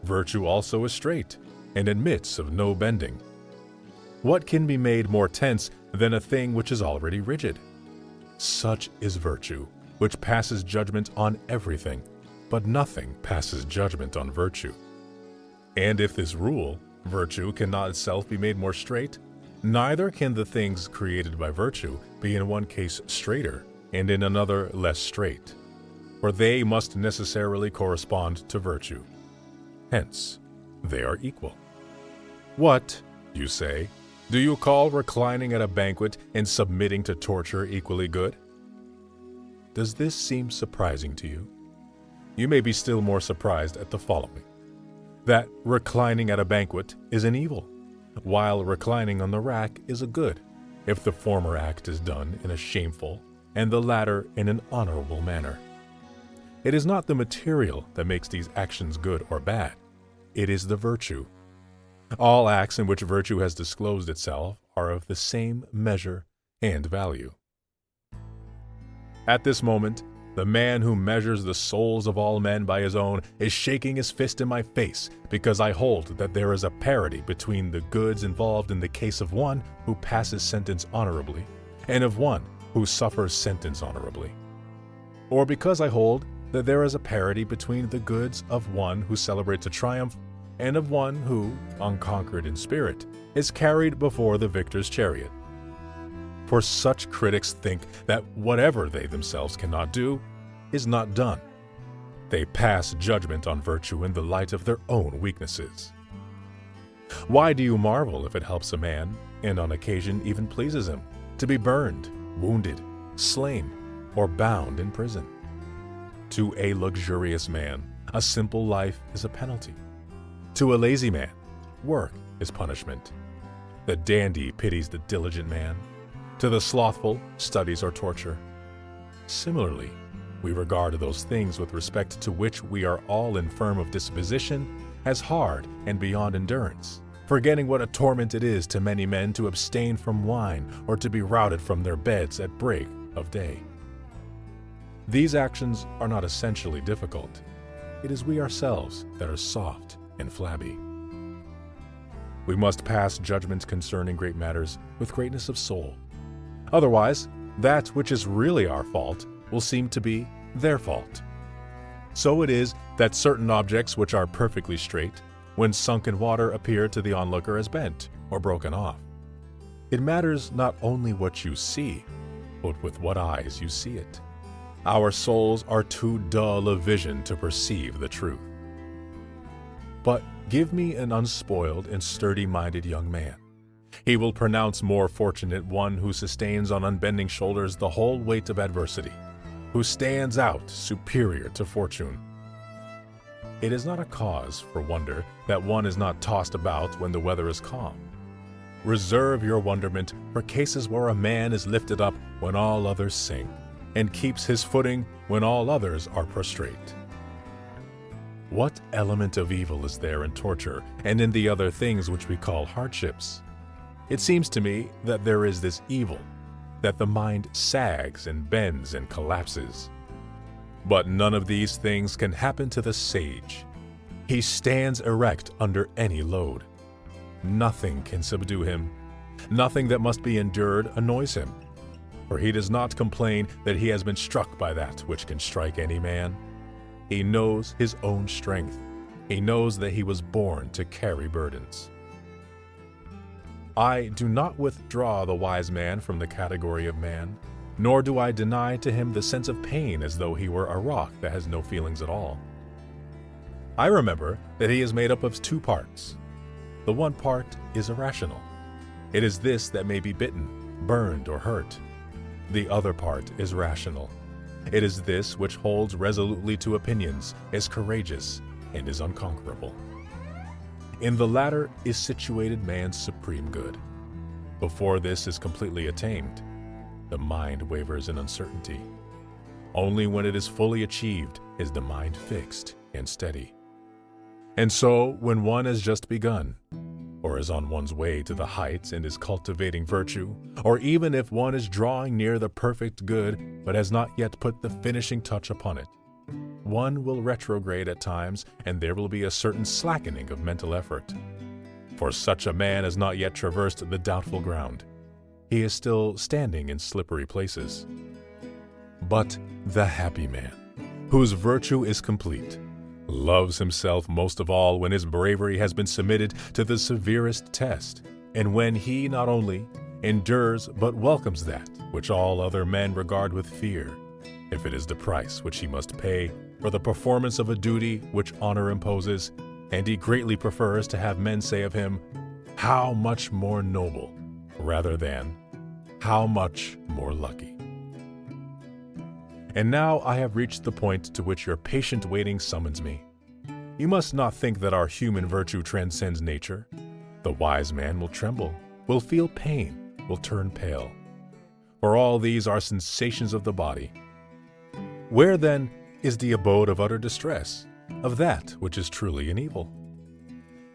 virtue also is straight, and admits of no bending. What can be made more tense than a thing which is already rigid? Such is virtue, which passes judgment on everything, but nothing passes judgment on virtue. And if this rule, virtue, cannot itself be made more straight, neither can the things created by virtue be in one case straighter and in another less straight, for they must necessarily correspond to virtue. Hence, they are equal. What, you say, do you call reclining at a banquet and submitting to torture equally good? Does this seem surprising to you? You may be still more surprised at the following: that reclining at a banquet is an evil, while reclining on the rack is a good, if the former act is done in a shameful and the latter in an honorable manner. It is not the material that makes these actions good or bad, it is the virtue. All acts in which virtue has disclosed itself are of the same measure and value. At this moment, the man who measures the souls of all men by his own is shaking his fist in my face because I hold that there is a parity between the goods involved in the case of one who passes sentence honorably and of one who suffers sentence honorably. Or because I hold that there is a parity between the goods of one who celebrates a triumph and of one who, unconquered in spirit, is carried before the victor's chariot. For such critics think that whatever they themselves cannot do is not done. They pass judgment on virtue in the light of their own weaknesses. Why do you marvel if it helps a man, and on occasion even pleases him, to be burned, wounded, slain, or bound in prison? To a luxurious man, a simple life is a penalty. To a lazy man, work is punishment. The dandy pities the diligent man. To the slothful, studies are torture. Similarly, we regard those things with respect to which we are all infirm of disposition as hard and beyond endurance, forgetting what a torment it is to many men to abstain from wine or to be routed from their beds at break of day. These actions are not essentially difficult. It is we ourselves that are soft and flabby. We must pass judgment concerning great matters with greatness of soul. Otherwise, that which is really our fault will seem to be their fault, So it is that certain objects which are perfectly straight, when sunk in water, appear to the onlooker as bent or broken off. It matters not only what you see, but with what eyes you see it. Our souls are too dull of vision to perceive the truth. But give me an unspoiled and sturdy-minded young man. He will pronounce more fortunate one who sustains on unbending shoulders the whole weight of adversity, who stands out superior to fortune. It is not a cause for wonder that one is not tossed about when the weather is calm. Reserve your wonderment for cases where a man is lifted up when all others sink, and keeps his footing when all others are prostrate. What element of evil is there in torture and in the other things which we call hardships? It seems to me that there is this evil, that the mind sags and bends and collapses. But none of these things can happen to the sage. He stands erect under any load. Nothing can subdue him. Nothing that must be endured annoys him. For he does not complain that he has been struck by that which can strike any man. He knows his own strength. He knows that he was born to carry burdens. I do not withdraw the wise man from the category of man, nor do I deny to him the sense of pain as though he were a rock that has no feelings at all. I remember that he is made up of two parts. The one part is irrational. It is this that may be bitten, burned, or hurt. The other part is rational. It is this which holds resolutely to opinions, is courageous, and is unconquerable. In the latter is situated man's supreme good. Before this is completely attained, the mind wavers in uncertainty. Only when it is fully achieved is the mind fixed and steady. And so, when one has just begun, or is on one's way to the heights and is cultivating virtue, or even if one is drawing near the perfect good but has not yet put the finishing touch upon it, one will retrograde at times, and there will be a certain slackening of mental effort. For such a man has not yet traversed the doubtful ground. He is still standing in slippery places. But the happy man, whose virtue is complete, loves himself most of all when his bravery has been submitted to the severest test, and when he not only endures but welcomes that which all other men regard with fear, if it is the price which he must pay for the performance of a duty which honor imposes, and he greatly prefers to have men say of him, "How much more noble," rather than, "How much more lucky." And now I have reached the point to which your patient waiting summons me. You must not think that our human virtue transcends nature. The wise man will tremble, will feel pain, will turn pale. For all these are sensations of the body. Where then is the abode of utter distress, of that which is truly an evil?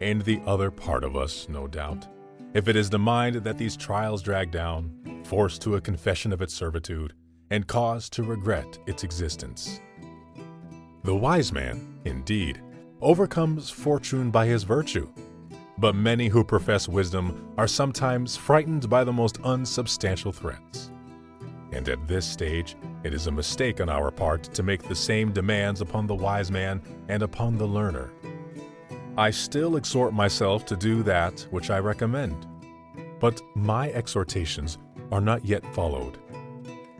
And the other part of us, no doubt, if it is the mind that these trials drag down, forced to a confession of its servitude, and cause to regret its existence. The wise man, indeed, overcomes fortune by his virtue, but many who profess wisdom are sometimes frightened by the most unsubstantial threats. And at this stage, it is a mistake on our part to make the same demands upon the wise man and upon the learner. I still exhort myself to do that which I recommend, but my exhortations are not yet followed.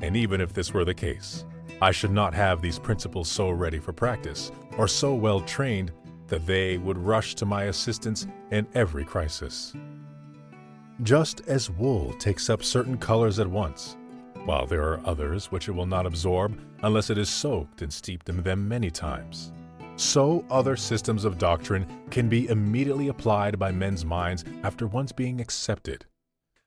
And even if this were the case, I should not have these principles so ready for practice, or so well trained that they would rush to my assistance in every crisis. Just as wool takes up certain colors at once, while there are others which it will not absorb unless it is soaked and steeped in them many times, so other systems of doctrine can be immediately applied by men's minds after once being accepted.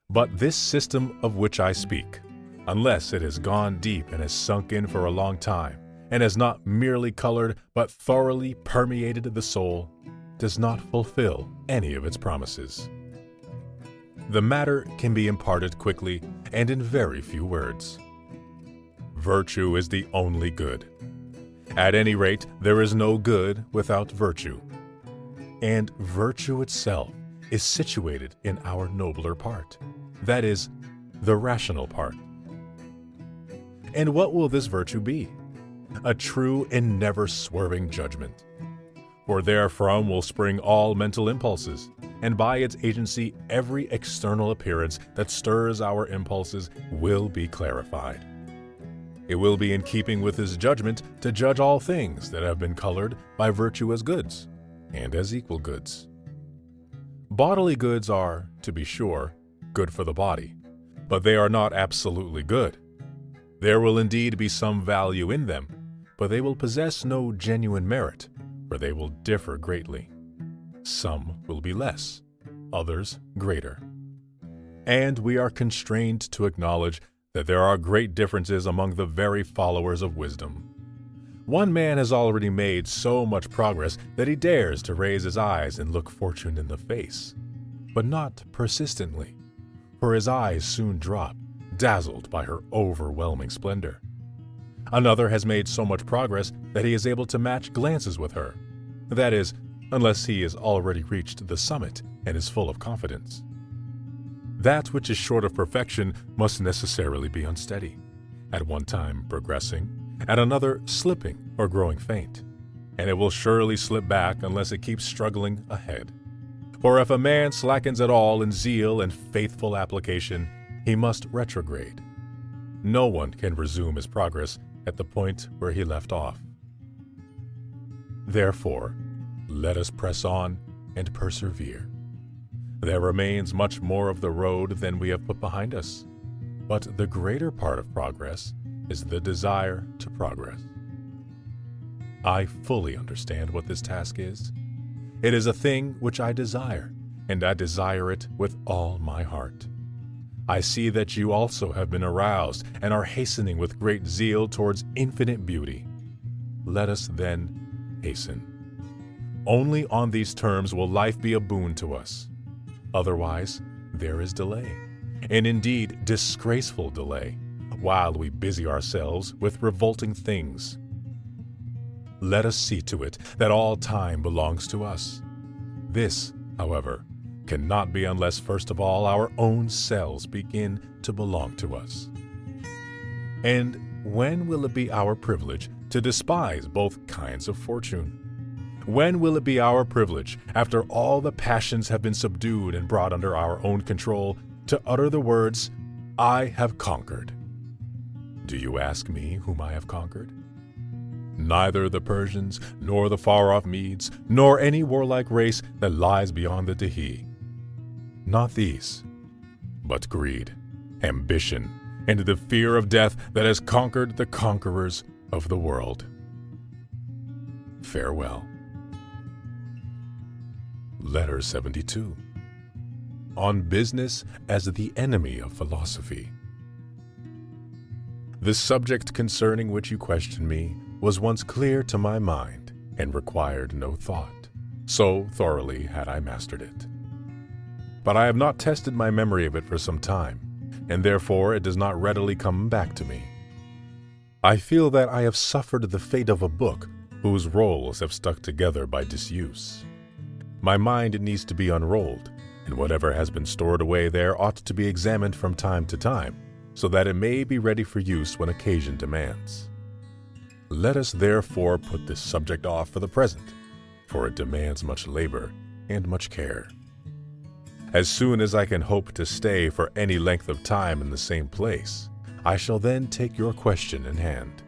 But this system of which I speak, unless it has gone deep and has sunk in for a long time, and has not merely colored but thoroughly permeated the soul, does not fulfill any of its promises. The matter can be imparted quickly and in very few words. Virtue is the only good. At any rate, there is no good without virtue. And virtue itself is situated in our nobler part, that is, the rational part. And what will this virtue be? a true and never swerving judgment. For therefrom will spring all mental impulses, and by its agency every external appearance that stirs our impulses will be clarified. It will be in keeping with his judgment to judge all things that have been colored by virtue as goods, and as equal goods. Bodily goods are, to be sure, good for the body, but they are not absolutely good. There will indeed be some value in them, but they will possess no genuine merit, for they will differ greatly. Some will be less, others greater. And we are constrained to acknowledge that there are great differences among the very followers of wisdom. One man has already made so much progress that he dares to raise his eyes and look fortune in the face, but not persistently, for his eyes soon drop, dazzled by her overwhelming splendor. Another has made so much progress that he is able to match glances with her, that is, unless he has already reached the summit and is full of confidence. That which is short of perfection must necessarily be unsteady, at one time progressing, at another slipping or growing faint, and it will surely slip back unless it keeps struggling ahead. For if a man slackens at all in zeal and faithful application, he must retrograde. No one can resume his progress at the point where he left off. Therefore, let us press on and persevere. There remains much more of the road than we have put behind us, but the greater part of progress is the desire to progress. I fully understand what this task is. It is a thing which I desire, and I desire it with all my heart. I see that you also have been aroused and are hastening with great zeal towards infinite beauty. Let us then hasten. Only on these terms will life be a boon to us. Otherwise, there is delay, and indeed disgraceful delay, while we busy ourselves with revolting things. Let us see to it that all time belongs to us. This, however, cannot be unless first of all our own selves begin to belong to us. And when will it be our privilege to despise both kinds of fortune? When will it be our privilege, after all the passions have been subdued and brought under our own control, to utter the words, "I have conquered"? Do you ask me whom I have conquered? Neither the Persians, nor the far-off Medes, nor any warlike race that lies beyond the Dehi. Not these, but greed, ambition, and the fear of death that has conquered the conquerors of the world. Farewell. Letter 72. On business as the enemy of philosophy. The subject concerning which you question me was once clear to my mind and required no thought, so thoroughly had I mastered it. But I have not tested my memory of it for some time, and therefore it does not readily come back to me. I feel that I have suffered the fate of a book whose rolls have stuck together by disuse. My mind needs to be unrolled, and whatever has been stored away there ought to be examined from time to time, so that it may be ready for use when occasion demands. Let us therefore put this subject off for the present, for it demands much labor and much care. As soon as I can hope to stay for any length of time in the same place, I shall then take your question in hand.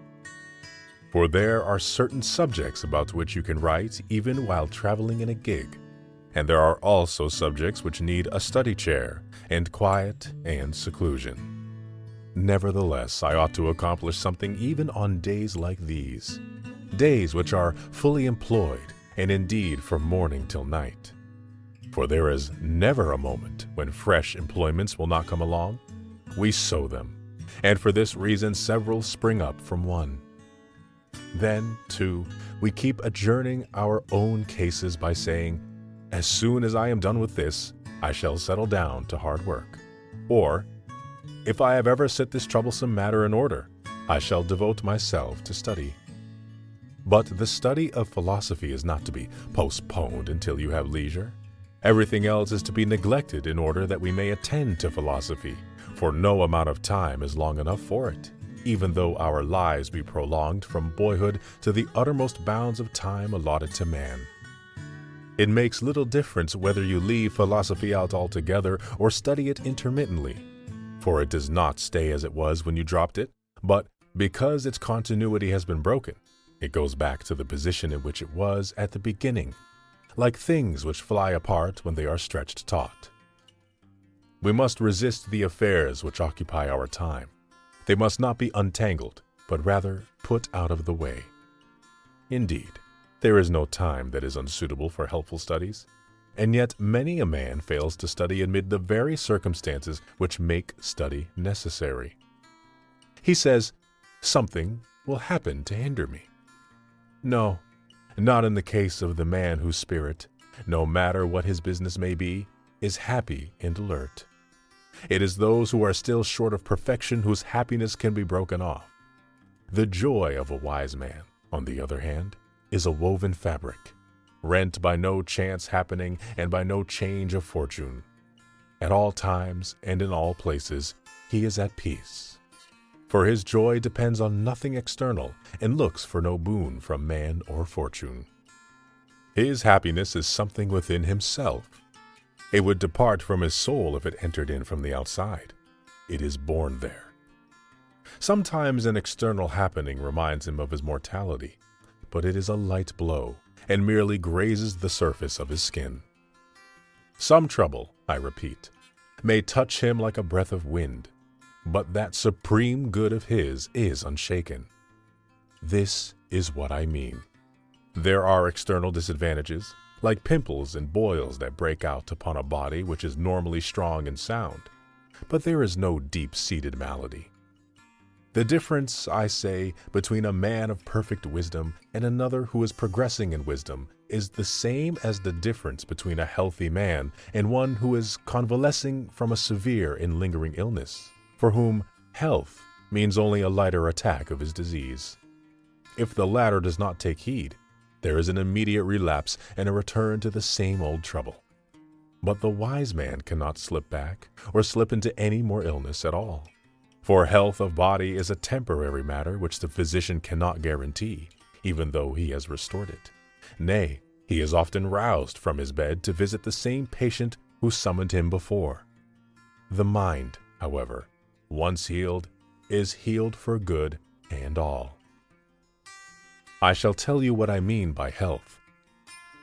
For there are certain subjects about which you can write even while traveling in a gig, and there are also subjects which need a study chair and quiet and seclusion. Nevertheless, I ought to accomplish something even on days like these, days which are fully employed, and indeed from morning till night. For there is never a moment when fresh employments will not come along. We sow them, and for this reason several spring up from one. Then, too, we keep adjourning our own cases by saying, "As soon as I am done with this, I shall settle down to hard work," or, "If I have ever set this troublesome matter in order, I shall devote myself to study." But the study of philosophy is not to be postponed until you have leisure. Everything else is to be neglected in order that we may attend to philosophy, for no amount of time is long enough for it. even though our lives be prolonged from boyhood to the uttermost bounds of time allotted to man. It makes little difference whether you leave philosophy out altogether or study it intermittently, for it does not stay as it was when you dropped it, but because its continuity has been broken, it goes back to the position in which it was at the beginning, like things which fly apart when they are stretched taut. We must resist the affairs which occupy our time. They must not be untangled, but rather put out of the way. Indeed, there is no time that is unsuitable for helpful studies, and yet many a man fails to study amid the very circumstances which make study necessary. He says, "Something will happen to hinder me." No, not in the case of the man whose spirit, no matter what his business may be, is happy and alert. It is those who are still short of perfection whose happiness can be broken off. The joy of a wise man, on the other hand, is a woven fabric, rent by no chance happening and by no change of fortune. At all times and in all places, he is at peace. For his joy depends on nothing external and looks for no boon from man or fortune. His happiness is something within himself. It would depart from his soul if it entered in from the outside. It is born there. Sometimes an external happening reminds him of his mortality, but it is a light blow and merely grazes the surface of his skin. Some trouble, I repeat, may touch him like a breath of wind, but that supreme good of his is unshaken. This is what I mean. There are external disadvantages, like pimples and boils that break out upon a body which is normally strong and sound, but there is no deep-seated malady. The difference, I say, between a man of perfect wisdom and another who is progressing in wisdom is the same as the difference between a healthy man and one who is convalescing from a severe and lingering illness, for whom health means only a lighter attack of his disease. If the latter does not take heed, there is an immediate relapse and a return to the same old trouble. But the wise man cannot slip back or slip into any more illness at all. For health of body is a temporary matter which the physician cannot guarantee, even though he has restored it. Nay, he is often roused from his bed to visit the same patient who summoned him before. The mind, however, once healed, is healed for good and all. I shall tell you what I mean by health.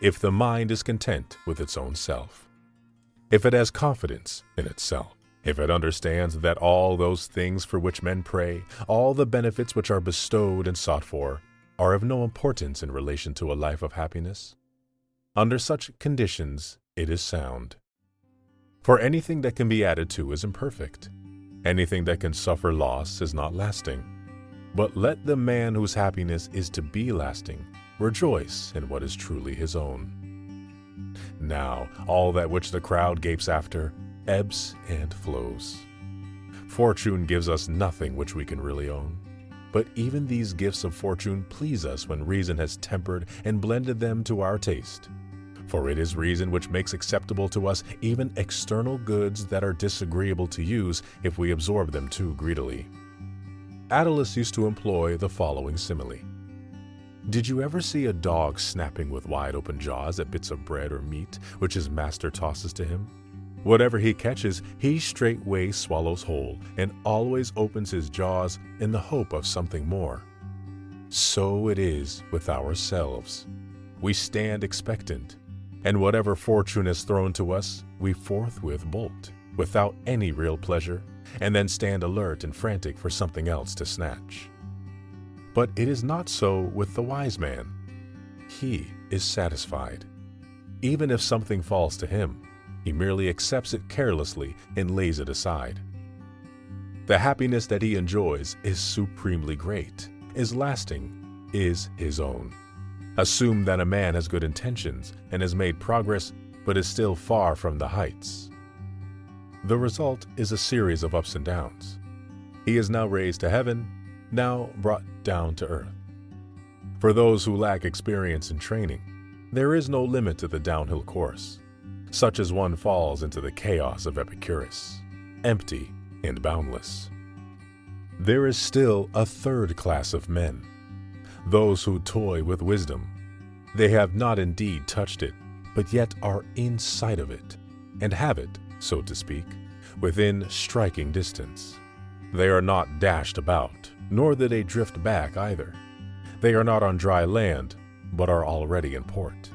If the mind is content with its own self, if it has confidence in itself, if it understands that all those things for which men pray, all the benefits which are bestowed and sought for, are of no importance in relation to a life of happiness, under such conditions it is sound. For anything that can be added to is imperfect. Anything that can suffer loss is not lasting. But let the man whose happiness is to be lasting rejoice in what is truly his own. Now, all that which the crowd gapes after ebbs and flows. Fortune gives us nothing which we can really own. But even these gifts of fortune please us when reason has tempered and blended them to our taste. For it is reason which makes acceptable to us even external goods that are disagreeable to use if we absorb them too greedily. Attalus used to employ the following simile. Did you ever see a dog snapping with wide-open jaws at bits of bread or meat which his master tosses to him? Whatever he catches, he straightway swallows whole and always opens his jaws in the hope of something more. So it is with ourselves. We stand expectant, and whatever fortune is thrown to us, we forthwith bolt, without any real pleasure, and then stand alert and frantic for something else to snatch. But it is not so with the wise man. He is satisfied. Even if something falls to him, he merely accepts it carelessly and lays it aside. The happiness that he enjoys is supremely great, is lasting, is his own. Assume that a man has good intentions and has made progress, but is still far from the heights. The result is a series of ups and downs. He is now raised to heaven, now brought down to earth. For those who lack experience and training, there is no limit to the downhill course, such as one falls into the chaos of Epicurus, empty and boundless. There is still a third class of men, those who toy with wisdom. They have not indeed touched it, but yet are in sight of it, and have it, so to speak, within striking distance. They are not dashed about, nor do they drift back either. They are not on dry land, but are already in port.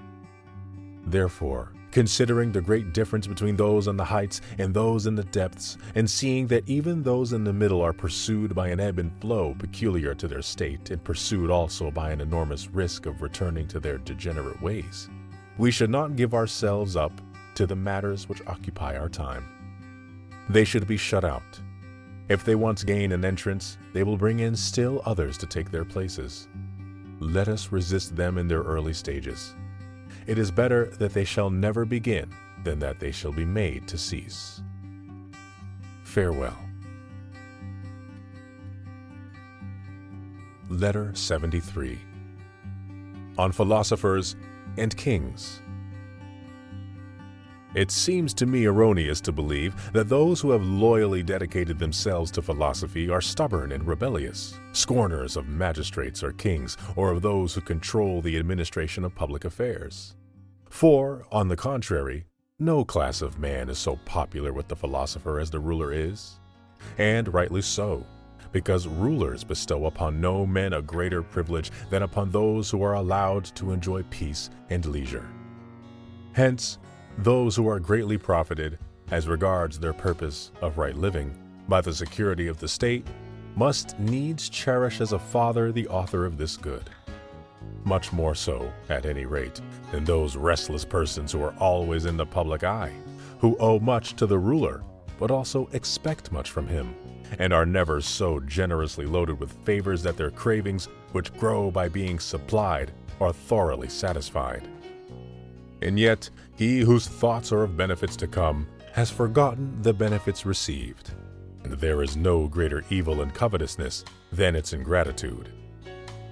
Therefore, considering the great difference between those on the heights and those in the depths, and seeing that even those in the middle are pursued by an ebb and flow peculiar to their state, and pursued also by an enormous risk of returning to their degenerate ways, we should not give ourselves up to the matters which occupy our time. They should be shut out. If they once gain an entrance, they will bring in still others to take their places. Let us resist them in their early stages. It is better that they shall never begin than that they shall be made to cease. Farewell. Letter 73. On Philosophers and Kings. It seems to me erroneous to believe that those who have loyally dedicated themselves to philosophy are stubborn and rebellious, scorners of magistrates or kings, or of those who control the administration of public affairs. For, on the contrary, no class of man is so popular with the philosopher as the ruler is, and rightly so, because rulers bestow upon no men a greater privilege than upon those who are allowed to enjoy peace and leisure. Hence, those who are greatly profited, as regards their purpose of right living, by the security of the state, must needs cherish as a father the author of this good. Much more so, at any rate, than those restless persons who are always in the public eye, who owe much to the ruler, but also expect much from him, and are never so generously loaded with favors that their cravings, which grow by being supplied, are thoroughly satisfied. And yet, he whose thoughts are of benefits to come has forgotten the benefits received, and there is no greater evil in covetousness than its ingratitude.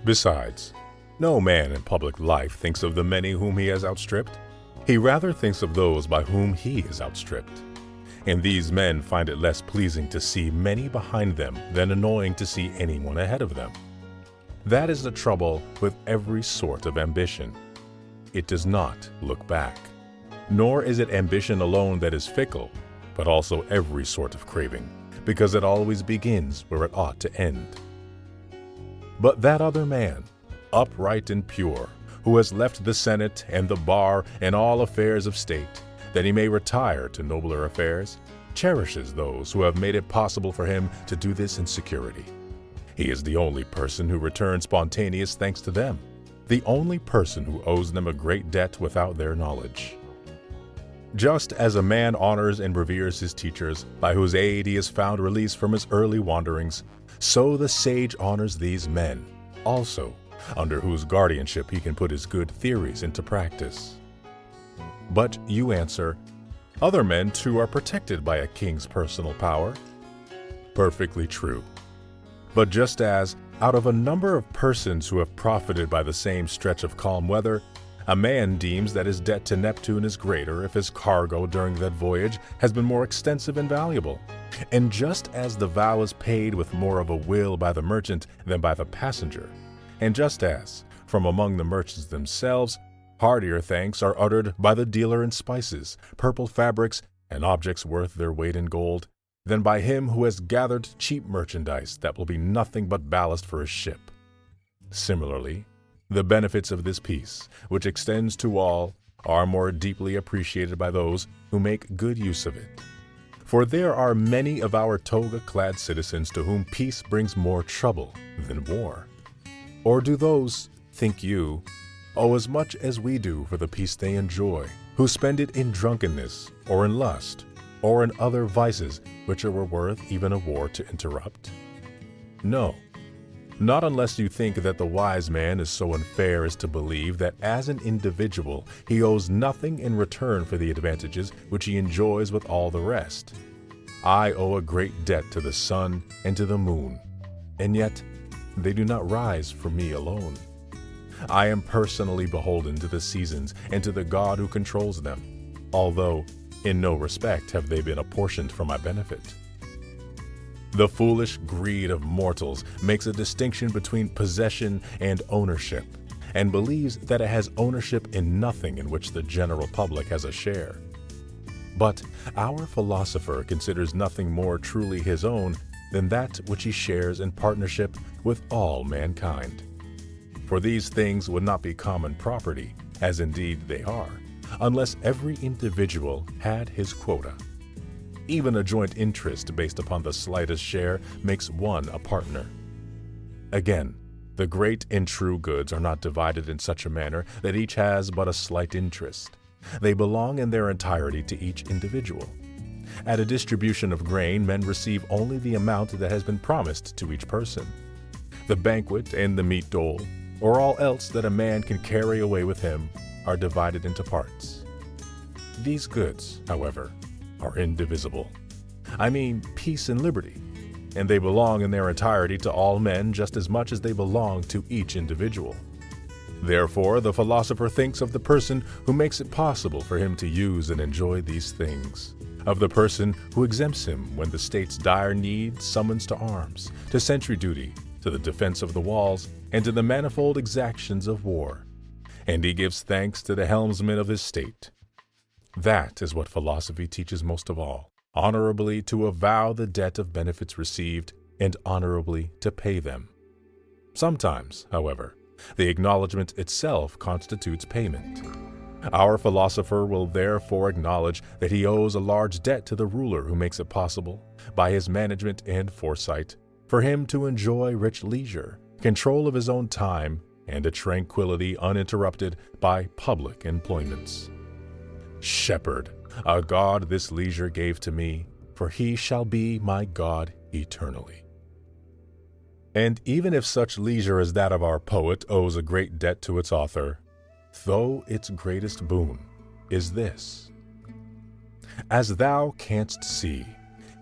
Besides, no man in public life thinks of the many whom he has outstripped. He rather thinks of those by whom he is outstripped. And these men find it less pleasing to see many behind them than annoying to see anyone ahead of them. That is the trouble with every sort of ambition. It does not look back. Nor is it ambition alone that is fickle, but also every sort of craving, because it always begins where it ought to end. But that other man, upright and pure, who has left the Senate and the bar and all affairs of state, that he may retire to nobler affairs, cherishes those who have made it possible for him to do this in security. He is the only person who returns spontaneous thanks to them, the only person who owes them a great debt without their knowledge. Just as a man honors and reveres his teachers, by whose aid he has found release from his early wanderings, so the sage honors these men, also, under whose guardianship he can put his good theories into practice. But you answer, other men too are protected by a king's personal power. Perfectly true. But just as, out of a number of persons who have profited by the same stretch of calm weather, a man deems that his debt to Neptune is greater if his cargo during that voyage has been more extensive and valuable, and just as the vow is paid with more of a will by the merchant than by the passenger, and just as, from among the merchants themselves, heartier thanks are uttered by the dealer in spices, purple fabrics, and objects worth their weight in gold, than by him who has gathered cheap merchandise that will be nothing but ballast for his ship. Similarly, the benefits of this peace, which extends to all, are more deeply appreciated by those who make good use of it. For there are many of our toga-clad citizens to whom peace brings more trouble than war. Or do those, think you, owe as much as we do for the peace they enjoy, who spend it in drunkenness, or in lust, or in other vices which are worth even a war to interrupt? No, not unless you think that the wise man is so unfair as to believe that as an individual he owes nothing in return for the advantages which he enjoys with all the rest. I owe a great debt to the sun and to the moon, and yet they do not rise for me alone. I am personally beholden to the seasons and to the God who controls them, although in no respect have they been apportioned for my benefit. The foolish greed of mortals makes a distinction between possession and ownership, and believes that it has ownership in nothing in which the general public has a share. But our philosopher considers nothing more truly his own than that which he shares in partnership with all mankind. For these things would not be common property, as indeed they are, unless every individual had his quota. Even a joint interest based upon the slightest share makes one a partner. Again, the great and true goods are not divided in such a manner that each has but a slight interest. They belong in their entirety to each individual. At a distribution of grain, men receive only the amount that has been promised to each person. The banquet and the meat dole, or all else that a man can carry away with him, are divided into parts. These goods, however, are indivisible. I mean peace and liberty, and they belong in their entirety to all men just as much as they belong to each individual. Therefore, the philosopher thinks of the person who makes it possible for him to use and enjoy these things, of the person who exempts him when the state's dire need summons to arms, to sentry duty, to the defense of the walls, and to the manifold exactions of war. And he gives thanks to the helmsman of his state. That is what philosophy teaches most of all, honorably to avow the debt of benefits received, and honorably to pay them. Sometimes, however, the acknowledgment itself constitutes payment. Our philosopher will therefore acknowledge that he owes a large debt to the ruler who makes it possible, by his management and foresight, for him to enjoy rich leisure, control of his own time, and a tranquility uninterrupted by public employments. Shepherd, a God this leisure gave to me, for he shall be my God eternally. And even if such leisure as that of our poet owes a great debt to its author, though its greatest boon is this: as thou canst see,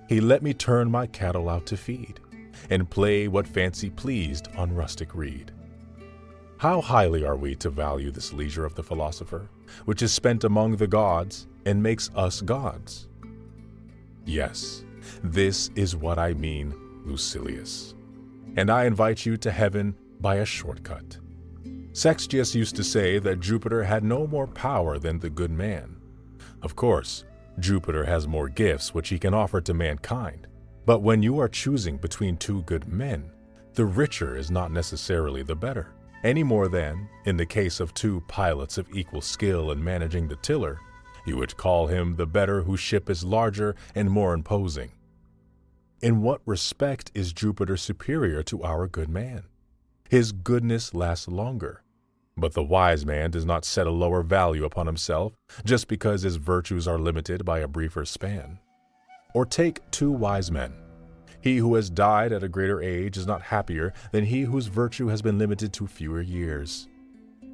he let me turn my cattle out to feed, and play what fancy pleased on rustic reed. How highly are we to value this leisure of the philosopher, which is spent among the gods and makes us gods? Yes, this is what I mean, Lucilius. And I invite you to heaven by a shortcut. Sextius used to say that Jupiter had no more power than the good man. Of course, Jupiter has more gifts which he can offer to mankind. But when you are choosing between two good men, the richer is not necessarily the better, any more than, in the case of two pilots of equal skill in managing the tiller, you would call him the better whose ship is larger and more imposing. In what respect is Jupiter superior to our good man? His goodness lasts longer, but the wise man does not set a lower value upon himself just because his virtues are limited by a briefer span. Or take two wise men. He who has died at a greater age is not happier than he whose virtue has been limited to fewer years.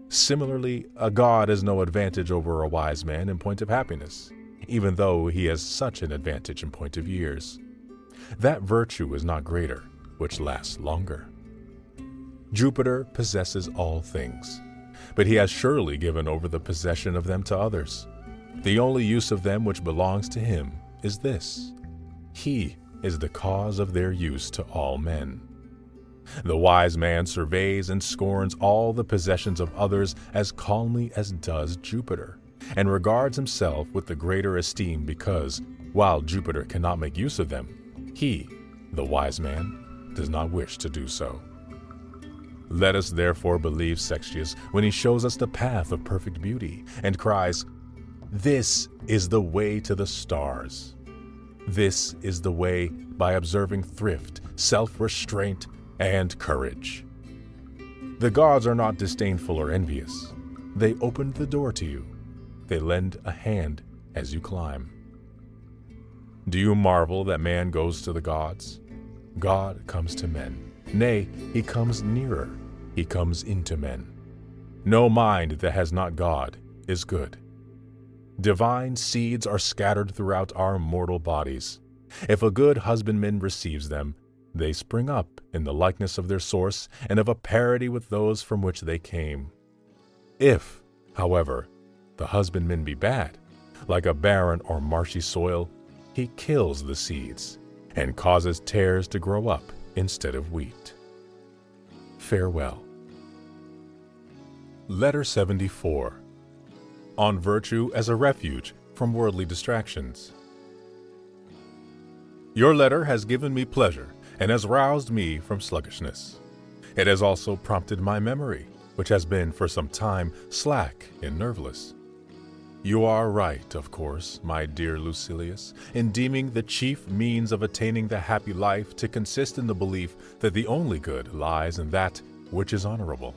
Similarly, a god has no advantage over a wise man in point of happiness, even though he has such an advantage in point of years. That virtue is not greater, which lasts longer. Jupiter possesses all things, but he has surely given over the possession of them to others. The only use of them which belongs to him is this: he is the cause of their use to all men. The wise man surveys and scorns all the possessions of others as calmly as does Jupiter, and regards himself with the greater esteem because, while Jupiter cannot make use of them, he, the wise man, does not wish to do so. Let us therefore believe Sextius when he shows us the path of perfect beauty and cries, "This is the way to the stars." This is the way by observing thrift, self-restraint, and courage. The gods are not disdainful or envious. They open the door to you. They lend a hand as you climb. Do you marvel that man goes to the gods? God comes to men. Nay, he comes nearer. He comes into men. No mind that has not God is good. Divine seeds are scattered throughout our mortal bodies. If a good husbandman receives them, they spring up in the likeness of their source and of a parity with those from which they came. If, however, the husbandman be bad, like a barren or marshy soil, he kills the seeds, and causes tares to grow up instead of wheat. Farewell. Letter 74. On virtue as a refuge from worldly distractions. Your letter has given me pleasure and has roused me from sluggishness. It has also prompted my memory, which has been for some time slack and nerveless. You are right, of course, my dear Lucilius, in deeming the chief means of attaining the happy life to consist in the belief that the only good lies in that which is honorable.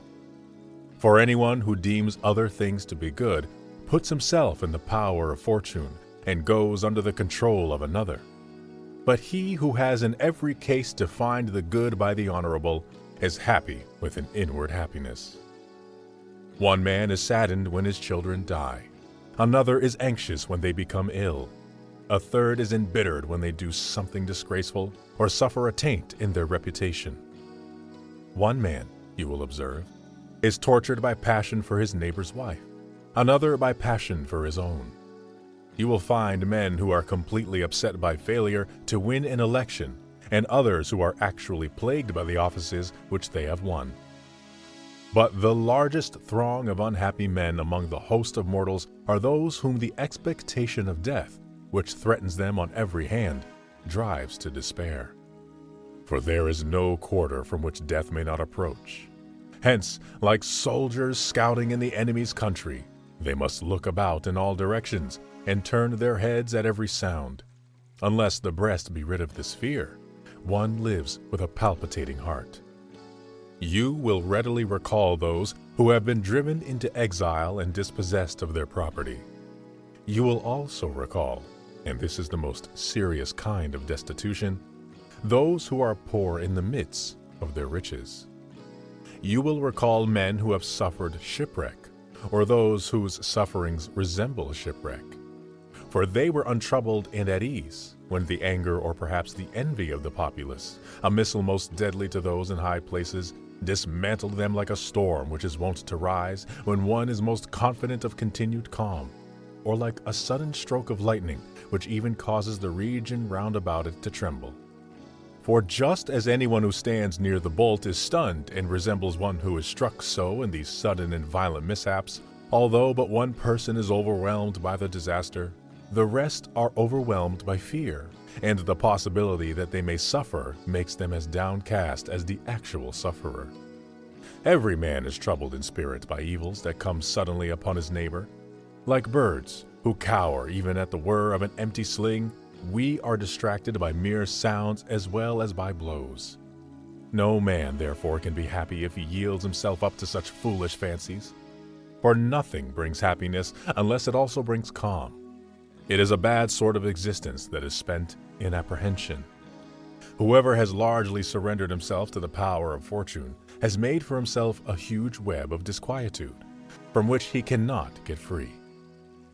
For anyone who deems other things to be good puts himself in the power of fortune and goes under the control of another. But he who has in every case defined the good by the honorable is happy with an inward happiness. One man is saddened when his children die. Another is anxious when they become ill. A third is embittered when they do something disgraceful or suffer a taint in their reputation. One man, you will observe, is tortured by passion for his neighbor's wife, another by passion for his own. You will find men who are completely upset by failure to win an election, and others who are actually plagued by the offices which they have won. But the largest throng of unhappy men among the host of mortals are those whom the expectation of death, which threatens them on every hand, drives to despair. For there is no quarter from which death may not approach. Hence, like soldiers scouting in the enemy's country, they must look about in all directions and turn their heads at every sound. Unless the breast be rid of this fear, one lives with a palpitating heart. You will readily recall those who have been driven into exile and dispossessed of their property. You will also recall, and this is the most serious kind of destitution, those who are poor in the midst of their riches. You will recall men who have suffered shipwreck, or those whose sufferings resemble shipwreck. For they were untroubled and at ease when the anger or perhaps the envy of the populace, a missile most deadly to those in high places, dismantled them like a storm which is wont to rise when one is most confident of continued calm, or like a sudden stroke of lightning which even causes the region round about it to tremble. For just as anyone who stands near the bolt is stunned and resembles one who is struck so in these sudden and violent mishaps, although but one person is overwhelmed by the disaster, the rest are overwhelmed by fear, and the possibility that they may suffer makes them as downcast as the actual sufferer. Every man is troubled in spirit by evils that come suddenly upon his neighbor. Like birds, who cower even at the whir of an empty sling, we are distracted by mere sounds as well as by blows. No man, therefore, can be happy if he yields himself up to such foolish fancies. For nothing brings happiness unless it also brings calm. It is a bad sort of existence that is spent in apprehension. Whoever has largely surrendered himself to the power of fortune has made for himself a huge web of disquietude, from which he cannot get free.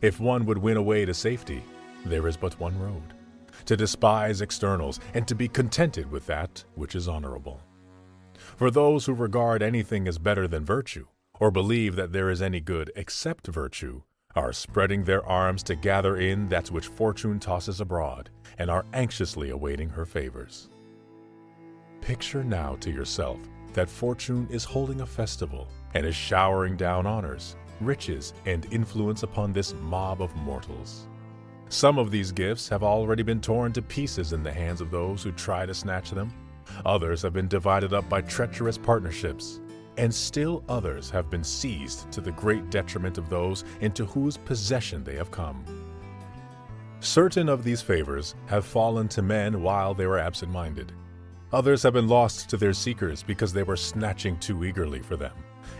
If one would win a way to safety, there is but one road: to despise externals and to be contented with that which is honorable. For those who regard anything as better than virtue, or believe that there is any good except virtue, are spreading their arms to gather in that which fortune tosses abroad, and are anxiously awaiting her favors. Picture now to yourself that fortune is holding a festival and is showering down honors, riches, and influence upon this mob of mortals. Some of these gifts have already been torn to pieces in the hands of those who try to snatch them. Others have been divided up by treacherous partnerships, and still others have been seized to the great detriment of those into whose possession they have come. Certain of these favors have fallen to men while they were absent-minded. Others have been lost to their seekers because they were snatching too eagerly for them,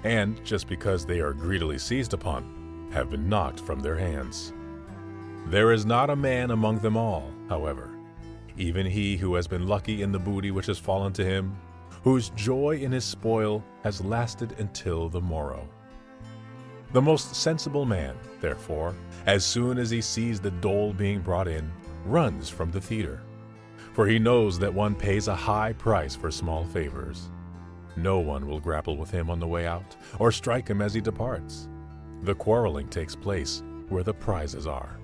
and just because they are greedily seized upon, have been knocked from their hands. There is not a man among them all, however, even he who has been lucky in the booty which has fallen to him, whose joy in his spoil has lasted until the morrow. The most sensible man, therefore, as soon as he sees the dole being brought in, runs from the theater, for he knows that one pays a high price for small favors. No one will grapple with him on the way out, or strike him as he departs. The quarreling takes place where the prizes are.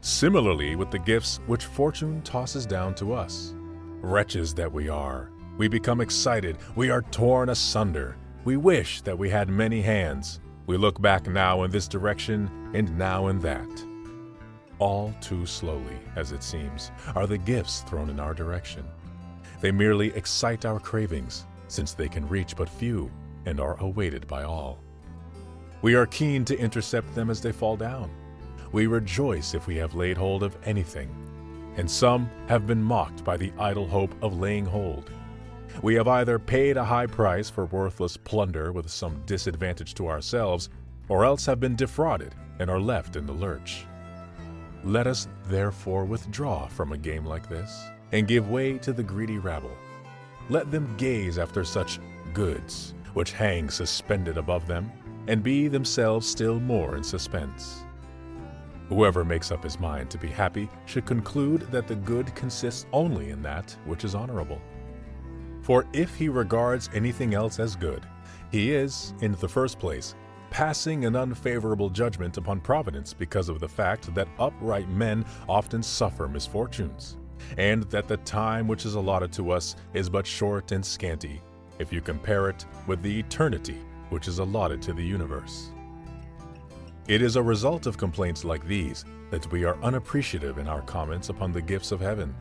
Similarly with the gifts which fortune tosses down to us, Wretches that we are, we become excited, we are torn asunder. We wish that we had many hands. We look back now in this direction and now in that. All too slowly, as it seems, are the gifts thrown in our direction. They merely excite our cravings, since they can reach but few and are awaited by all. We are keen to intercept them as they fall down. We rejoice if we have laid hold of anything, and some have been mocked by the idle hope of laying hold. We have either paid a high price for worthless plunder with some disadvantage to ourselves, or else have been defrauded and are left in the lurch. Let us therefore withdraw from a game like this and give way to the greedy rabble. Let them gaze after such goods, which hang suspended above them, and be themselves still more in suspense. Whoever makes up his mind to be happy should conclude that the good consists only in that which is honorable. For if he regards anything else as good, he is, in the first place, passing an unfavorable judgment upon Providence because of the fact that upright men often suffer misfortunes, and that the time which is allotted to us is but short and scanty, if you compare it with the eternity which is allotted to the universe. It is a result of complaints like these that we are unappreciative in our comments upon the gifts of heaven.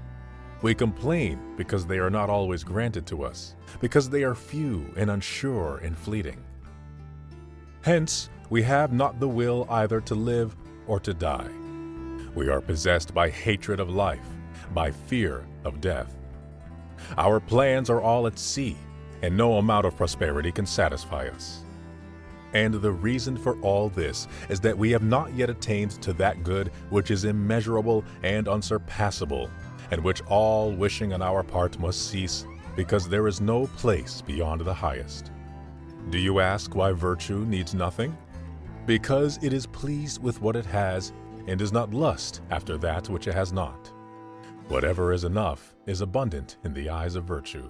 We complain because they are not always granted to us, because they are few and unsure and fleeting. Hence, we have not the will either to live or to die. We are possessed by hatred of life, by fear of death. Our plans are all at sea, and no amount of prosperity can satisfy us. And the reason for all this is that we have not yet attained to that good which is immeasurable and unsurpassable, and which all wishing on our part must cease, because there is no place beyond the highest. Do you ask why virtue needs nothing? Because it is pleased with what it has, and does not lust after that which it has not. Whatever is enough is abundant in the eyes of virtue.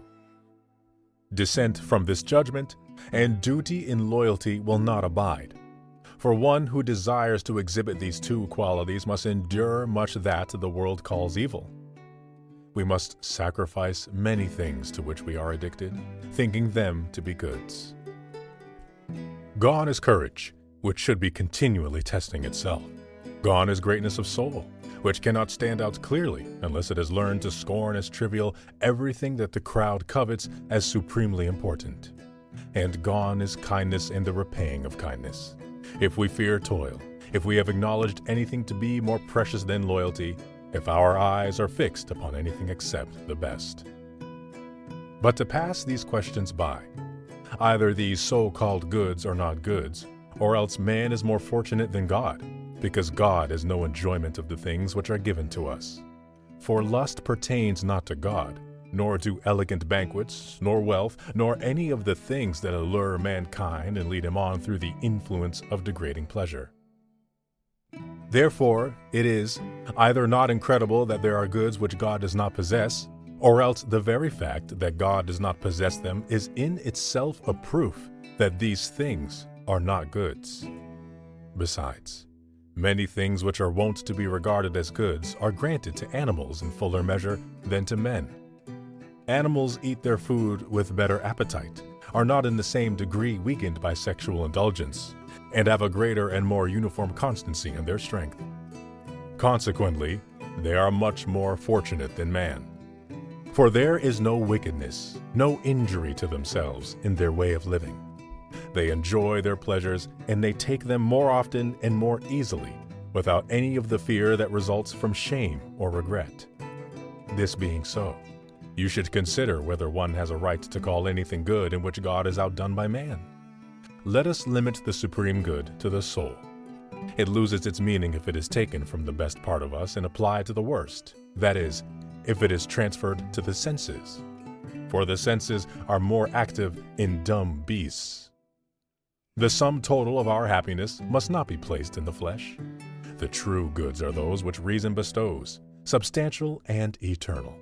Dissent from this judgment, and duty in loyalty will not abide. For one who desires to exhibit these two qualities must endure much that the world calls evil. We must sacrifice many things to which we are addicted, thinking them to be goods. Gone is courage, which should be continually testing itself. Gone is greatness of soul, which cannot stand out clearly unless it has learned to scorn as trivial everything that the crowd covets as supremely important. And gone is kindness and the repaying of kindness. If we fear toil, if we have acknowledged anything to be more precious than loyalty, if our eyes are fixed upon anything except the best. But to pass these questions by, either these so-called goods are not goods, or else man is more fortunate than God, because God has no enjoyment of the things which are given to us. For lust pertains not to God, nor to elegant banquets, nor wealth, nor any of the things that allure mankind and lead him on through the influence of degrading pleasure. Therefore, it is either not incredible that there are goods which God does not possess, or else the very fact that God does not possess them is in itself a proof that these things are not goods. Besides, many things which are wont to be regarded as goods are granted to animals in fuller measure than to men. Animals eat their food with better appetite, are not in the same degree weakened by sexual indulgence, and have a greater and more uniform constancy in their strength. Consequently, they are much more fortunate than man. For there is no wickedness, no injury to themselves in their way of living. They enjoy their pleasures, and they take them more often and more easily, without any of the fear that results from shame or regret. This being so, you should consider whether one has a right to call anything good in which God is outdone by man. Let us limit the supreme good to the soul. It loses its meaning if it is taken from the best part of us and applied to the worst, that is, if it is transferred to the senses. For the senses are more active in dumb beasts. The sum total of our happiness must not be placed in the flesh. The true goods are those which reason bestows, substantial and eternal.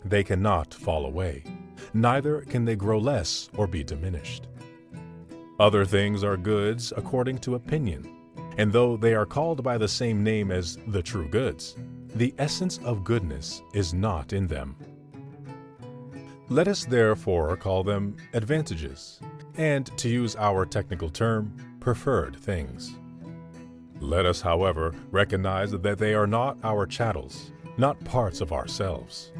They cannot fall away, neither can they grow less or be diminished. Other things are goods according to opinion, and though they are called by the same name as the true goods, the essence of goodness is not in them. Let us therefore call them advantages, and to use our technical term, preferred things. Let us, however, recognize that they are not our chattels, not parts of ourselves,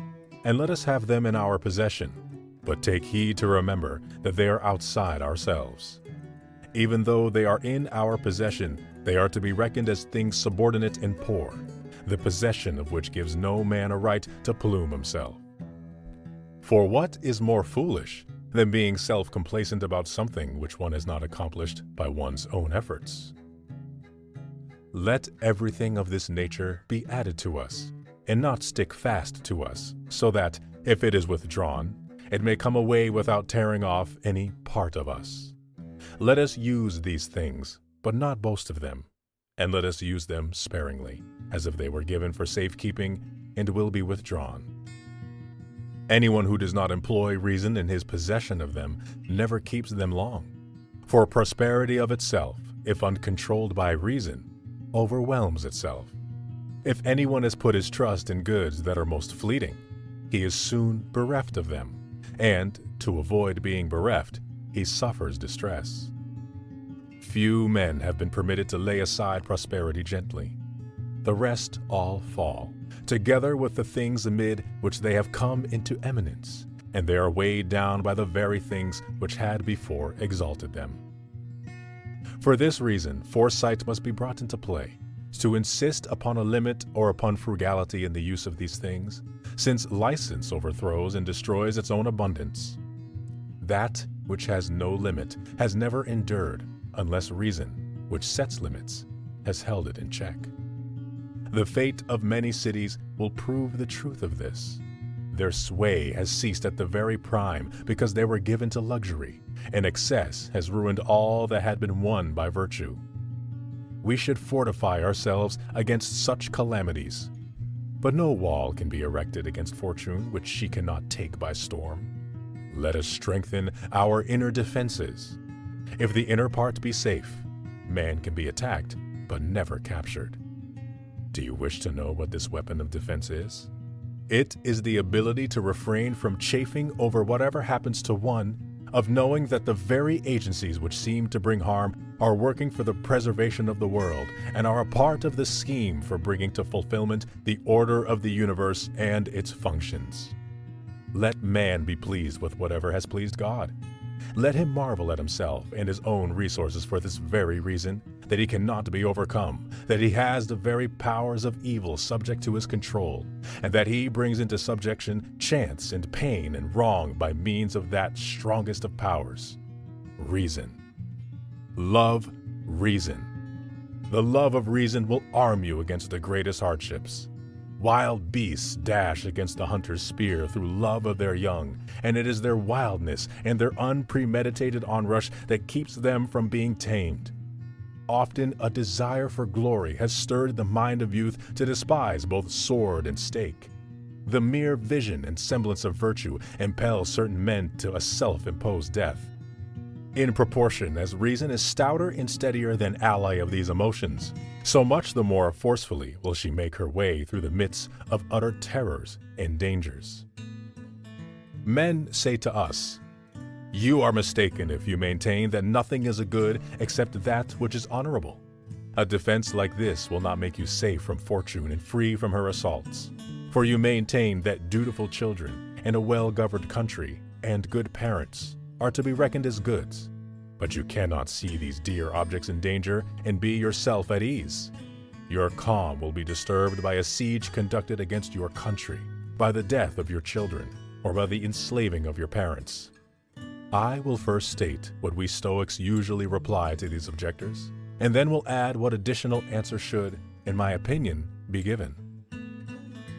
and let us have them in our possession, but take heed to remember that they are outside ourselves. Even though they are in our possession, they are to be reckoned as things subordinate and poor, the possession of which gives no man a right to plume himself. For what is more foolish than being self-complacent about something which one has not accomplished by one's own efforts? Let everything of this nature be added to us, and not stick fast to us, so that, if it is withdrawn, it may come away without tearing off any part of us. Let us use these things, but not boast of them, and let us use them sparingly, as if they were given for safekeeping and will be withdrawn. Anyone who does not employ reason in his possession of them never keeps them long, for prosperity of itself, if uncontrolled by reason, overwhelms itself. If anyone has put his trust in goods that are most fleeting, he is soon bereft of them, and, to avoid being bereft, he suffers distress. Few men have been permitted to lay aside prosperity gently. The rest all fall, together with the things amid which they have come into eminence, and they are weighed down by the very things which had before exalted them. For this reason, foresight must be brought into play, to insist upon a limit or upon frugality in the use of these things, since license overthrows and destroys its own abundance. That which has no limit has never endured, unless reason, which sets limits, has held it in check. The fate of many cities will prove the truth of this. Their sway has ceased at the very prime because they were given to luxury, and excess has ruined all that had been won by virtue. We should fortify ourselves against such calamities. But no wall can be erected against fortune which she cannot take by storm. Let us strengthen our inner defenses. If the inner part be safe, man can be attacked, but never captured. Do you wish to know what this weapon of defense is? It is the ability to refrain from chafing over whatever happens to one, of knowing that the very agencies which seem to bring harm are working for the preservation of the world and are a part of the scheme for bringing to fulfillment the order of the universe and its functions. Let man be pleased with whatever has pleased God. Let him marvel at himself and his own resources for this very reason, that he cannot be overcome, that he has the very powers of evil subject to his control, and that he brings into subjection chance and pain and wrong by means of that strongest of powers, reason. Love reason. The love of reason will arm you against the greatest hardships. Wild beasts dash against the hunter's spear through love of their young, and it is their wildness and their unpremeditated onrush that keeps them from being tamed. Often a desire for glory has stirred the mind of youth to despise both sword and stake. The mere vision and semblance of virtue impels certain men to a self-imposed death. In proportion as reason is stouter and steadier than ally of these emotions, so much the more forcefully will she make her way through the midst of utter terrors and dangers. Men say to us, "You are mistaken if you maintain that nothing is a good except that which is honorable. A defense like this will not make you safe from fortune and free from her assaults, for you maintain that dutiful children and a well-governed country and good parents are to be reckoned as goods. But you cannot see these dear objects in danger and be yourself at ease. Your calm will be disturbed by a siege conducted against your country, by the death of your children, or by the enslaving of your parents." I will first state what we Stoics usually reply to these objectors, and then will add what additional answer should, in my opinion, be given.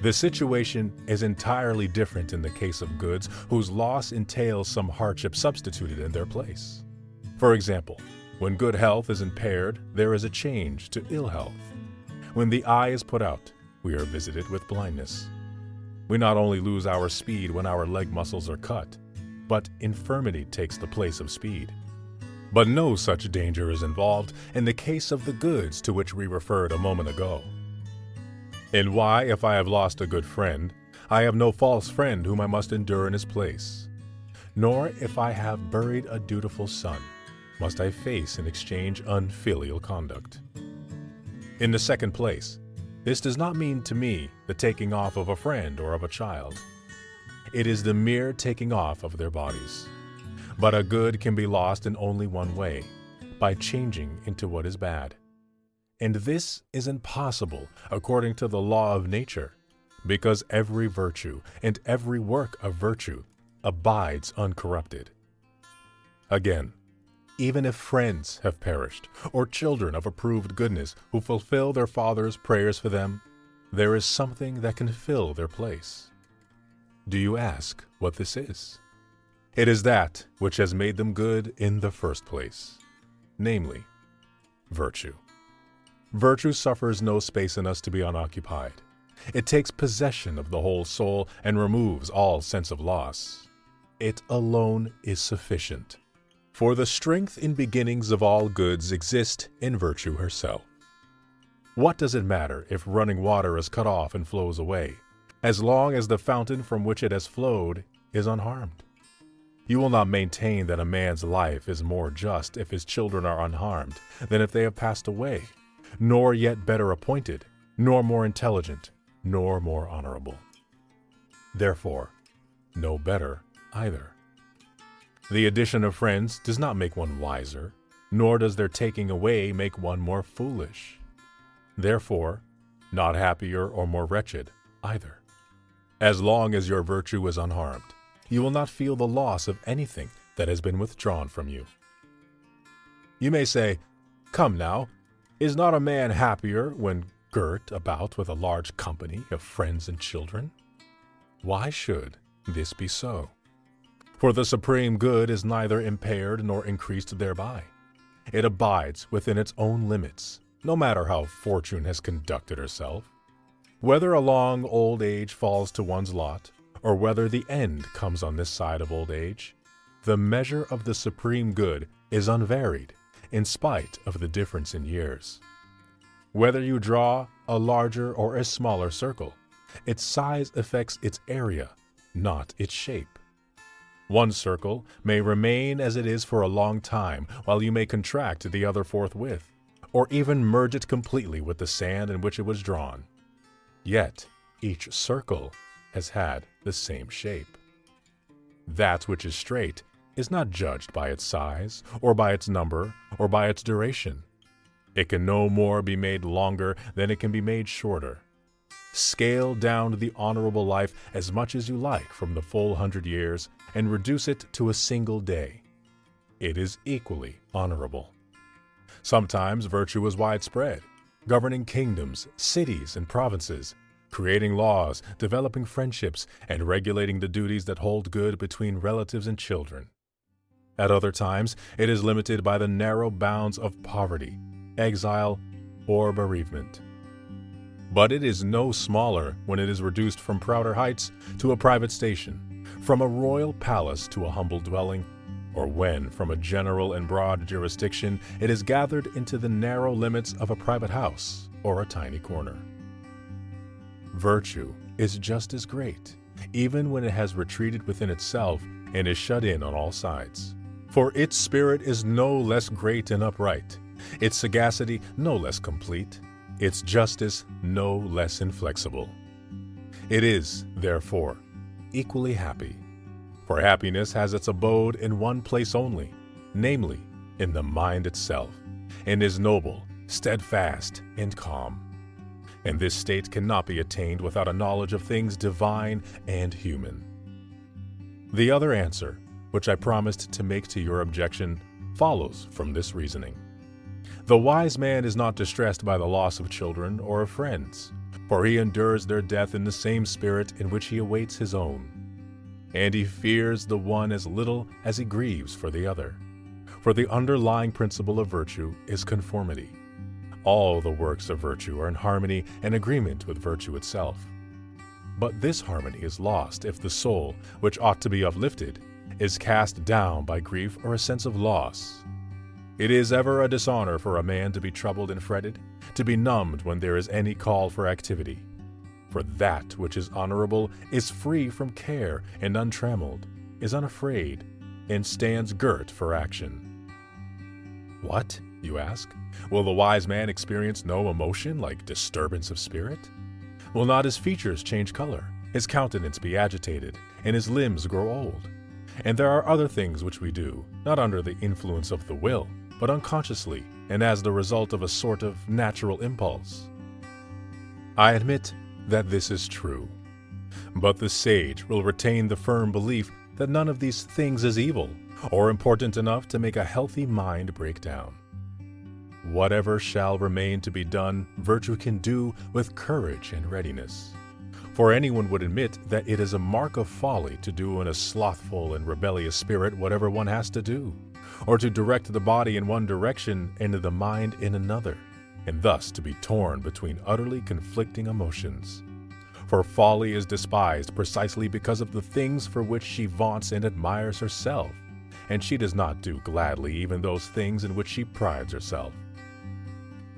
The situation is entirely different in the case of goods whose loss entails some hardship substituted in their place. For example, when good health is impaired, there is a change to ill health. When the eye is put out, we are visited with blindness. We not only lose our speed when our leg muscles are cut, but infirmity takes the place of speed. But no such danger is involved in the case of the goods to which we referred a moment ago. And why, if I have lost a good friend, I have no false friend whom I must endure in his place. Nor, if I have buried a dutiful son, must I face and exchange unfilial conduct. In the second place, this does not mean to me the taking off of a friend or of a child. It is the mere taking off of their bodies. But a good can be lost in only one way, by changing into what is bad. And this is impossible according to the law of nature, because every virtue and every work of virtue abides uncorrupted. Again, even if friends have perished, or children of approved goodness who fulfill their father's prayers for them, there is something that can fill their place. Do you ask what this is? It is that which has made them good in the first place, namely, virtue. Virtue suffers no space in us to be unoccupied. It takes possession of the whole soul and removes all sense of loss. It alone is sufficient. For the strength and beginnings of all goods exist in virtue herself. What does it matter if running water is cut off and flows away, as long as the fountain from which it has flowed is unharmed? You will not maintain that a man's life is more just if his children are unharmed than if they have passed away, nor yet better appointed, nor more intelligent, nor more honorable. Therefore, no better either. The addition of friends does not make one wiser, nor does their taking away make one more foolish. Therefore, not happier or more wretched either. As long as your virtue is unharmed, you will not feel the loss of anything that has been withdrawn from you. You may say, "Come now, is not a man happier when girt about with a large company of friends and children?" Why should this be so? For the supreme good is neither impaired nor increased thereby. It abides within its own limits, no matter how fortune has conducted herself. Whether a long old age falls to one's lot, or whether the end comes on this side of old age, the measure of the supreme good is unvaried, in spite of the difference in years. Whether you draw a larger or a smaller circle, its size affects its area, not its shape. One circle may remain as it is for a long time, while you may contract the other forthwith, or even merge it completely with the sand in which it was drawn. Yet each circle has had the same shape. That which is straight is not judged by its size, or by its number, or by its duration. It can no more be made longer than it can be made shorter. Scale down the honorable life as much as you like from the full 100 years, and reduce it to a single day. It is equally honorable. Sometimes virtue is widespread, governing kingdoms, cities, and provinces, creating laws, developing friendships, and regulating the duties that hold good between relatives and children. At other times, it is limited by the narrow bounds of poverty, exile, or bereavement. But it is no smaller when it is reduced from prouder heights to a private station, from a royal palace to a humble dwelling, or when from a general and broad jurisdiction it is gathered into the narrow limits of a private house or a tiny corner. Virtue is just as great, even when it has retreated within itself and is shut in on all sides. For its spirit is no less great and upright, its sagacity no less complete, its justice no less inflexible. It is, therefore, equally happy, for happiness has its abode in one place only, namely, in the mind itself, and is noble, steadfast, and calm. And this state cannot be attained without a knowledge of things divine and human. The other answer, which I promised to make to your objection, follows from this reasoning. The wise man is not distressed by the loss of children or of friends, for he endures their death in the same spirit in which he awaits his own. And he fears the one as little as he grieves for the other. For the underlying principle of virtue is conformity. All the works of virtue are in harmony and agreement with virtue itself. But this harmony is lost if the soul, which ought to be uplifted, is cast down by grief or a sense of loss. It is ever a dishonor for a man to be troubled and fretted, to be numbed when there is any call for activity. For that which is honorable is free from care and untrammeled, is unafraid, and stands girt for action. What, you ask? Will the wise man experience no emotion like disturbance of spirit? Will not his features change color, his countenance be agitated, and his limbs grow old? And there are other things which we do, not under the influence of the will, but unconsciously, and as the result of a sort of natural impulse. I admit that this is true, but the sage will retain the firm belief that none of these things is evil, or important enough to make a healthy mind break down. Whatever shall remain to be done, virtue can do with courage and readiness. For anyone would admit that it is a mark of folly to do in a slothful and rebellious spirit whatever one has to do, or to direct the body in one direction and the mind in another, and thus to be torn between utterly conflicting emotions. For folly is despised precisely because of the things for which she vaunts and admires herself, and she does not do gladly even those things in which she prides herself.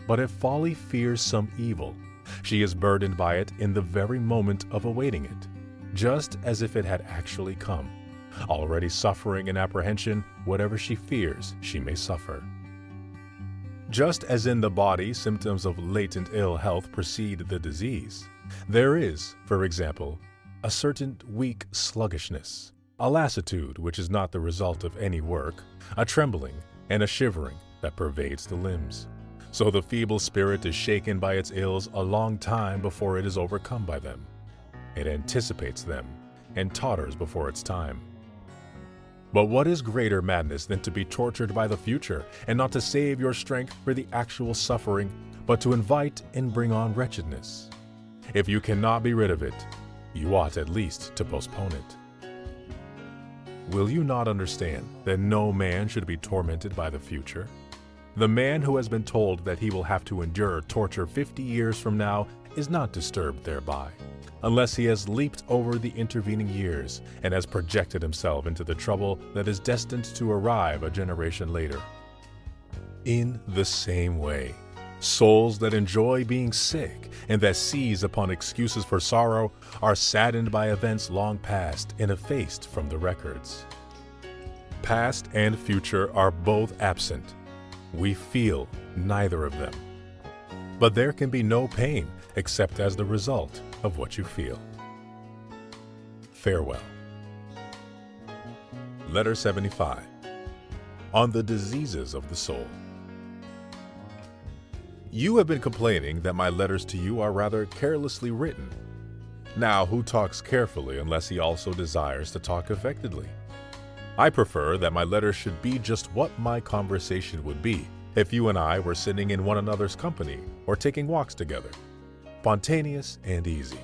But if folly fears some evil, she is burdened by it in the very moment of awaiting it, just as if it had actually come, already suffering in apprehension whatever she fears she may suffer. Just as in the body symptoms of latent ill health precede the disease, there is, for example, a certain weak sluggishness, a lassitude which is not the result of any work, a trembling and a shivering that pervades the limbs. So the feeble spirit is shaken by its ills a long time before it is overcome by them. It anticipates them and totters before its time. But what is greater madness than to be tortured by the future and not to save your strength for the actual suffering, but to invite and bring on wretchedness? If you cannot be rid of it, you ought at least to postpone it. Will you not understand that no man should be tormented by the future? The man who has been told that he will have to endure torture 50 years from now is not disturbed thereby, unless he has leaped over the intervening years and has projected himself into the trouble that is destined to arrive a generation later. In the same way, souls that enjoy being sick and that seize upon excuses for sorrow are saddened by events long past and effaced from the records. Past and future are both absent. We feel neither of them. But there can be no pain except as the result of what you feel. Farewell. Letter 75. On the diseases of the soul. You have been complaining that my letters to you are rather carelessly written. Now, who talks carefully unless he also desires to talk affectedly? I prefer that my letters should be just what my conversation would be if you and I were sitting in one another's company or taking walks together, spontaneous and easy.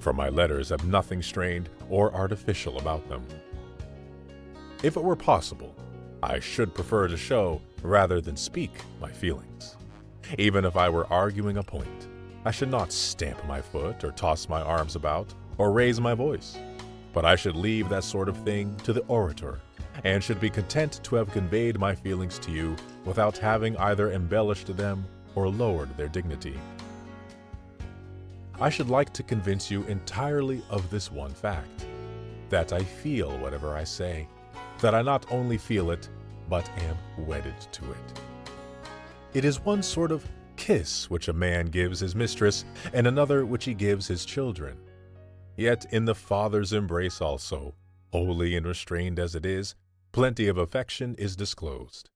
For my letters have nothing strained or artificial about them. If it were possible, I should prefer to show rather than speak my feelings. Even if I were arguing a point, I should not stamp my foot or toss my arms about or raise my voice, but I should leave that sort of thing to the orator and should be content to have conveyed my feelings to you without having either embellished them or lowered their dignity. I should like to convince you entirely of this one fact, that I feel whatever I say, that I not only feel it, but am wedded to it. It is one sort of kiss which a man gives his mistress, and another which he gives his children. Yet in the father's embrace also, holy and restrained as it is, plenty of affection is disclosed.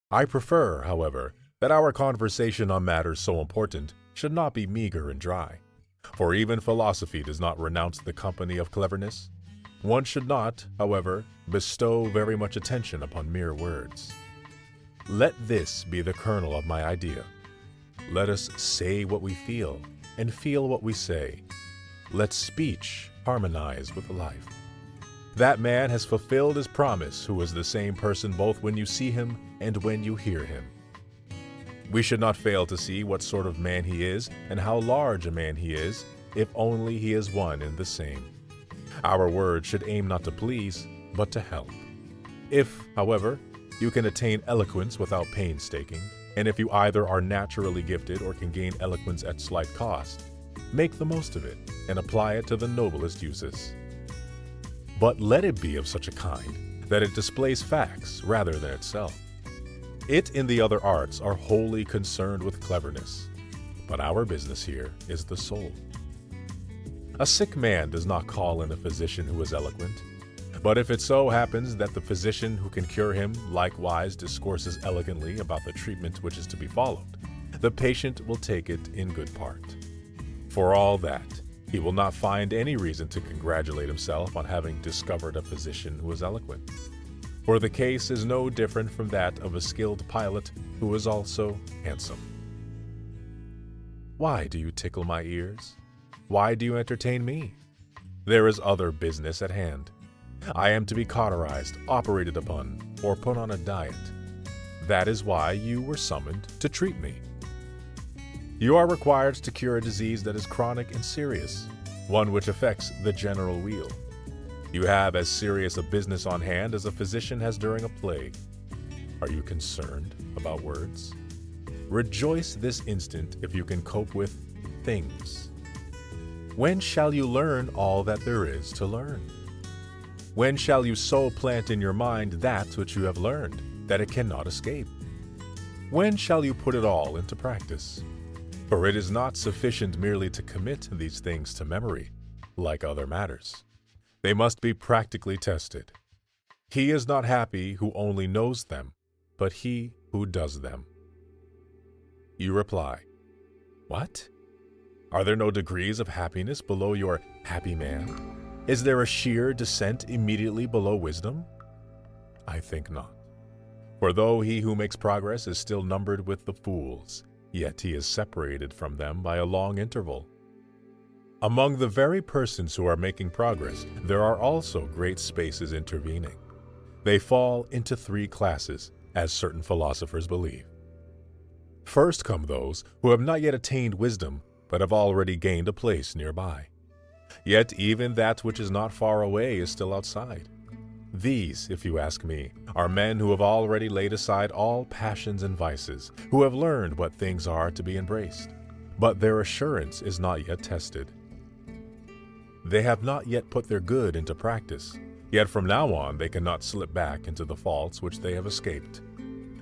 I prefer, however, that our conversation on matters so important should not be meager and dry, for even philosophy does not renounce the company of cleverness. One should not, however, bestow very much attention upon mere words. Let this be the kernel of my idea. Let us say what we feel, and feel what we say. Let speech harmonize with life. That man has fulfilled his promise who is the same person both when you see him and when you hear him. We should not fail to see what sort of man he is and how large a man he is, if only he is one and the same. Our words should aim not to please, but to help. If, however, you can attain eloquence without painstaking, and if you either are naturally gifted or can gain eloquence at slight cost, Make the most of it and apply it to the noblest uses. But let it be of such a kind that it displays facts rather than itself. It and the other arts are wholly concerned with cleverness, but our business here is the soul. A sick man does not call in a physician who is eloquent, but if it so happens that the physician who can cure him likewise discourses elegantly about the treatment which is to be followed, the patient will take it in good part. For all that, he will not find any reason to congratulate himself on having discovered a physician who is eloquent. For the case is no different from that of a skilled pilot who is also handsome. Why do you tickle my ears? Why do you entertain me? There is other business at hand. I am to be cauterized, operated upon, or put on a diet. That is why you were summoned to treat me. You are required to cure a disease that is chronic and serious, one which affects the general weal. You have as serious a business on hand as a physician has during a plague. Are you concerned about words? Rejoice this instant if you can cope with things. When shall you learn all that there is to learn? When shall you so plant in your mind that which you have learned, that it cannot escape? When shall you put it all into practice? For it is not sufficient merely to commit these things to memory, like other matters. They must be practically tested. He is not happy who only knows them, but he who does them. You reply, what? Are there no degrees of happiness below your happy man? Is there a sheer descent immediately below wisdom? I think not. For though he who makes progress is still numbered with the fools, yet he is separated from them by a long interval. Among the very persons who are making progress, there are also great spaces intervening. They fall into three classes, as certain philosophers believe. First come those who have not yet attained wisdom, but have already gained a place nearby. Yet even that which is not far away is still outside. These, if you ask me, are men who have already laid aside all passions and vices, who have learned what things are to be embraced, but their assurance is not yet tested. They have not yet put their good into practice, yet from now on they cannot slip back into the faults which they have escaped.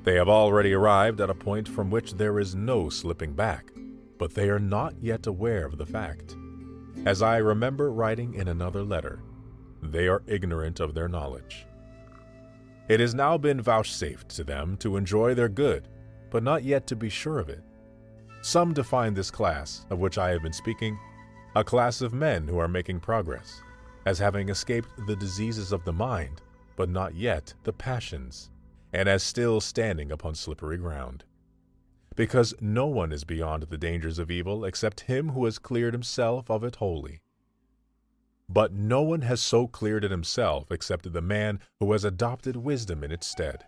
They have already arrived at a point from which there is no slipping back, but they are not yet aware of the fact. As I remember writing in another letter, they are ignorant of their knowledge. It has now been vouchsafed to them to enjoy their good, but not yet to be sure of it. Some define this class, of which I have been speaking, a class of men who are making progress, as having escaped the diseases of the mind, but not yet the passions, and as still standing upon slippery ground. Because no one is beyond the dangers of evil except him who has cleared himself of it wholly. But no one has so cleared it himself except the man who has adopted wisdom in its stead.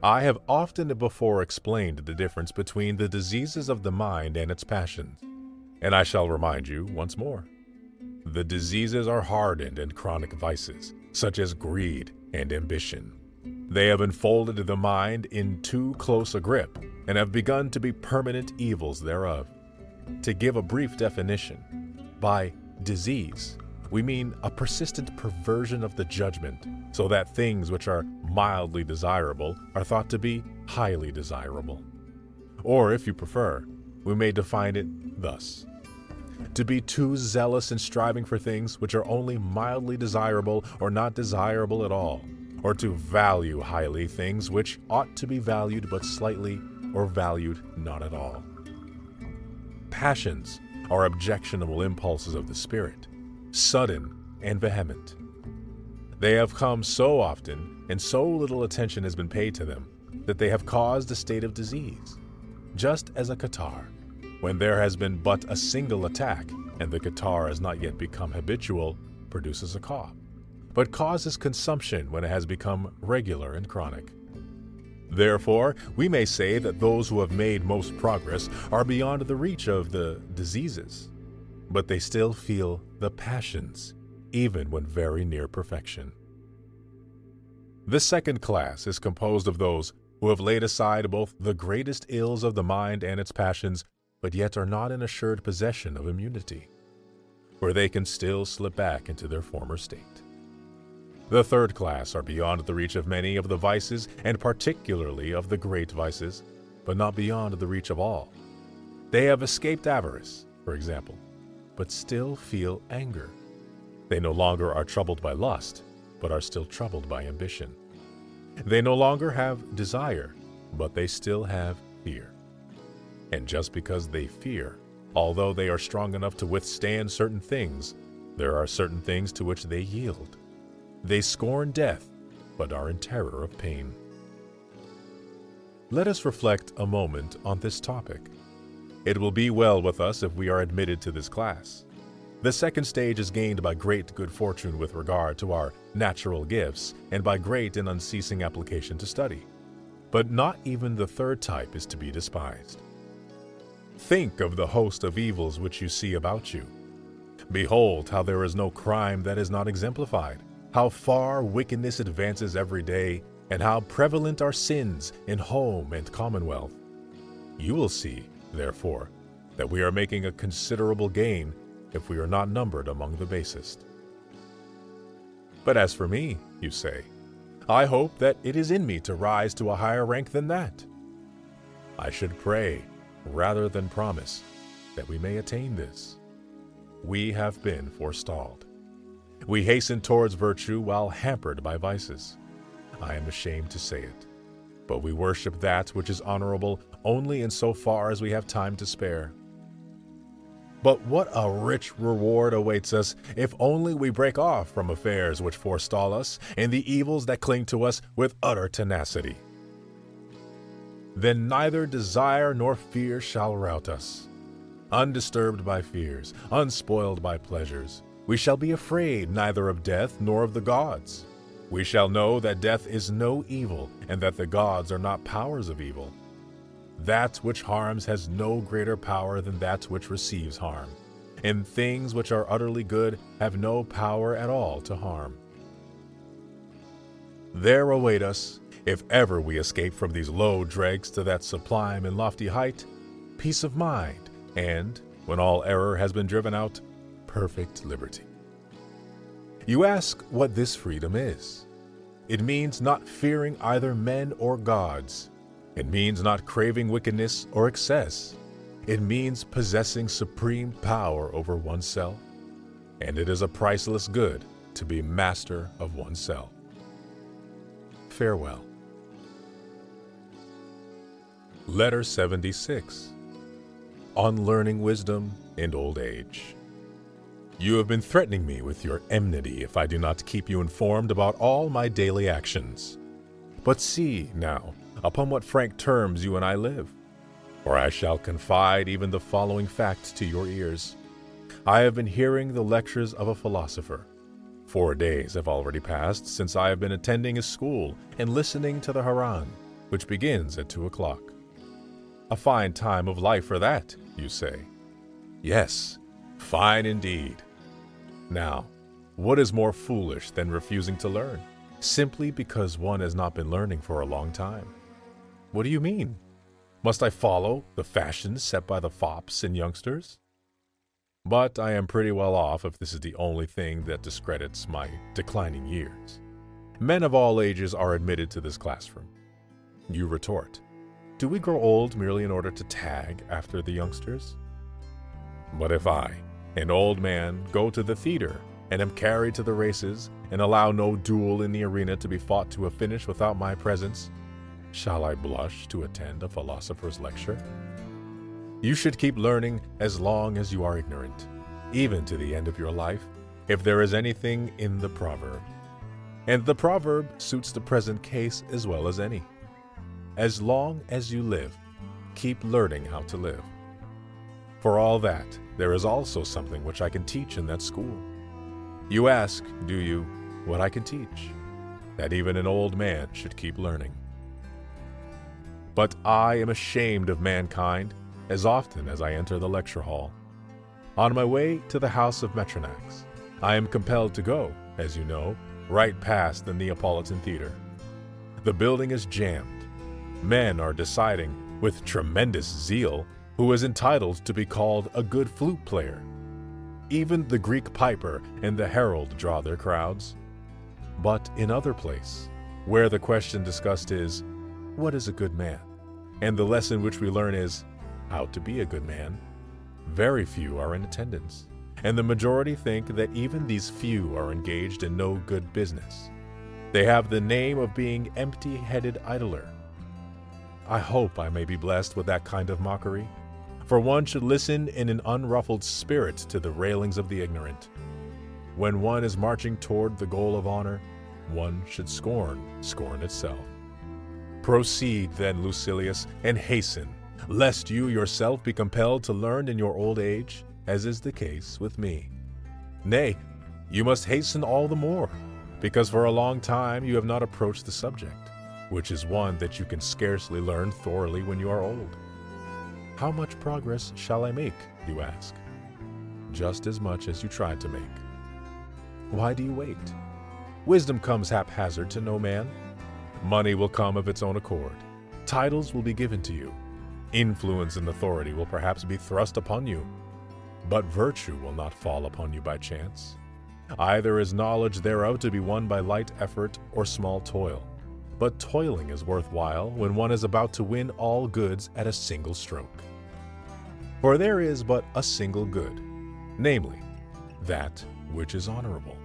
I have often before explained the difference between the diseases of the mind and its passions, and I shall remind you once more. The diseases are hardened and chronic vices, such as greed and ambition. They have enfolded the mind in too close a grip, and have begun to be permanent evils thereof. To give a brief definition, by disease, we mean a persistent perversion of the judgment, so that things which are mildly desirable are thought to be highly desirable. Or, if you prefer, we may define it thus: to be too zealous in striving for things which are only mildly desirable or not desirable at all, or to value highly things which ought to be valued but slightly, or valued not at all. Passions are objectionable impulses of the spirit, sudden and vehement. They have come so often, and so little attention has been paid to them, that they have caused a state of disease, just as a catarrh, when there has been but a single attack, and the catarrh has not yet become habitual, produces a cough, but causes consumption when it has become regular and chronic. Therefore, we may say that those who have made most progress are beyond the reach of the diseases, but they still feel the passions, even when very near perfection. The second class is composed of those who have laid aside both the greatest ills of the mind and its passions, but yet are not in assured possession of immunity, where they can still slip back into their former state. The third class are beyond the reach of many of the vices, and particularly of the great vices, but not beyond the reach of all. They have escaped avarice, for example, but still feel anger. They no longer are troubled by lust, but are still troubled by ambition. They no longer have desire, but they still have fear. And just because they fear, although they are strong enough to withstand certain things, there are certain things to which they yield. They scorn death, but are in terror of pain. Let us reflect a moment on this topic. It will be well with us if we are admitted to this class. The second stage is gained by great good fortune with regard to our natural gifts and by great and unceasing application to study. But not even the third type is to be despised. Think of the host of evils which you see about you. Behold how there is no crime that is not exemplified, how far wickedness advances every day, and how prevalent are sins in home and commonwealth. You will see, therefore, that we are making a considerable gain if we are not numbered among the basest. But as for me, you say, I hope that it is in me to rise to a higher rank than that. I should pray, rather than promise, that we may attain this. We have been forestalled. We hasten towards virtue while hampered by vices. I am ashamed to say it, but we worship that which is honorable only in so far as we have time to spare. But what a rich reward awaits us if only we break off from affairs which forestall us and the evils that cling to us with utter tenacity. Then neither desire nor fear shall rout us. Undisturbed by fears, unspoiled by pleasures, we shall be afraid neither of death nor of the gods. We shall know that death is no evil, and that the gods are not powers of evil. That which harms has no greater power than that which receives harm, and things which are utterly good have no power at all to harm. There await us, if ever we escape from these low dregs to that sublime and lofty height, peace of mind, and, when all error has been driven out, perfect liberty. You ask what this freedom is. It means not fearing either men or gods. It means not craving wickedness or excess. It means possessing supreme power over oneself. And it is a priceless good to be master of oneself. Farewell. Letter 76. On learning wisdom in old age. You have been threatening me with your enmity if I do not keep you informed about all my daily actions. But see, now, upon what frank terms you and I live. For I shall confide even the following fact to your ears. I have been hearing the lectures of a philosopher. 4 days have already passed since I have been attending his school and listening to the Haran, which begins at 2 o'clock. A fine time of life for that, you say. Yes, fine indeed. Now, what is more foolish than refusing to learn, simply because one has not been learning for a long time? What do you mean? Must I follow the fashions set by the fops and youngsters? But I am pretty well off if this is the only thing that discredits my declining years. Men of all ages are admitted to this classroom. You retort, do we grow old merely in order to tag after the youngsters? But if I, an old man, go to the theater and am carried to the races and allow no duel in the arena to be fought to a finish without my presence, shall I blush to attend a philosopher's lecture? You should keep learning as long as you are ignorant, even to the end of your life, if there is anything in the proverb. And the proverb suits the present case as well as any. As long as you live, keep learning how to live. For all that, there is also something which I can teach in that school. You ask, do you, what I can teach? That even an old man should keep learning. But I am ashamed of mankind as often as I enter the lecture hall. On my way to the house of Metronax, I am compelled to go, as you know, right past the Neapolitan Theater. The building is jammed. Men are deciding, with tremendous zeal, who is entitled to be called a good flute player. Even the Greek piper and the herald draw their crowds. But in other place, where the question discussed is, what is a good man? And the lesson which we learn is, how to be a good man, very few are in attendance, and the majority think that even these few are engaged in no good business. They have the name of being empty-headed idler. I hope I may be blessed with that kind of mockery, for one should listen in an unruffled spirit to the railings of the ignorant. When one is marching toward the goal of honor, one should scorn itself. Proceed then, Lucilius, and hasten, lest you yourself be compelled to learn in your old age, as is the case with me. Nay, you must hasten all the more, because for a long time you have not approached the subject, which is one that you can scarcely learn thoroughly when you are old. How much progress shall I make, you ask? Just as much as you tried to make. Why do you wait? Wisdom comes haphazard to no man. Money will come of its own accord. Titles will be given to you. Influence and authority will perhaps be thrust upon you. But virtue will not fall upon you by chance. Either is knowledge thereof to be won by light effort or small toil. But toiling is worthwhile when one is about to win all goods at a single stroke. For there is but a single good, namely, that which is honorable.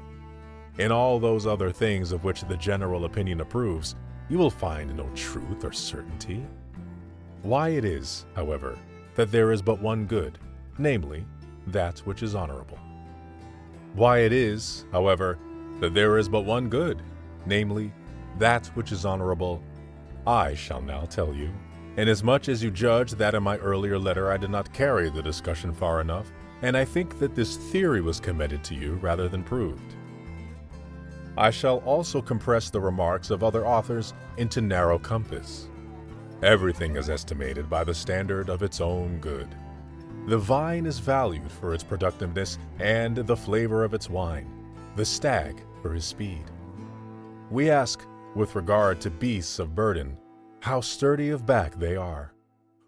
In all those other things of which the general opinion approves, you will find no truth or certainty. Why it is, however, that there is but one good, namely, that which is honorable. Why it is, however, that there is but one good, namely, that which is honorable, I shall now tell you, inasmuch as you judge that in my earlier letter I did not carry the discussion far enough, and I think that this theory was committed to you rather than proved. I shall also compress the remarks of other authors into narrow compass. Everything is estimated by the standard of its own good. The vine is valued for its productiveness and the flavor of its wine, the stag for his speed. We ask, with regard to beasts of burden, how sturdy of back they are,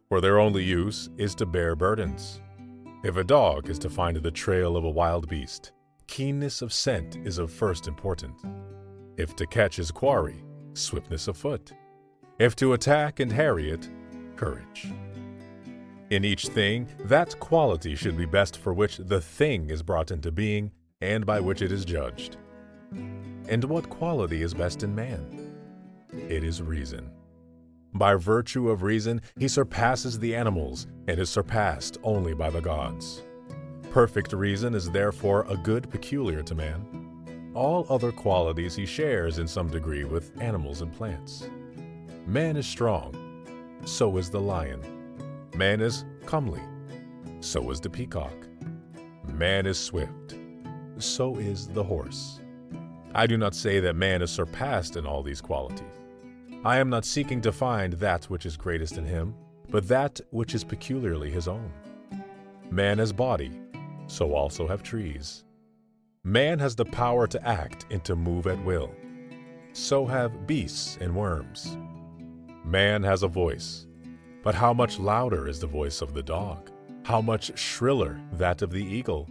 for their only use is to bear burdens. If a dog is to find the trail of a wild beast, keenness of scent is of first importance. If to catch his quarry, swiftness of foot. If to attack and harry it, courage. In each thing, that quality should be best for which the thing is brought into being and by which it is judged. And what quality is best in man? It is reason. By virtue of reason, he surpasses the animals and is surpassed only by the gods. Perfect reason is therefore a good peculiar to man. All other qualities he shares in some degree with animals and plants. Man is strong, so is the lion. Man is comely, so is the peacock. Man is swift, so is the horse. I do not say that man is surpassed in all these qualities. I am not seeking to find that which is greatest in him, but that which is peculiarly his own. Man has body, so also have trees. Man has the power to act and to move at will. So have beasts and worms. Man has a voice, but how much louder is the voice of the dog? How much shriller that of the eagle?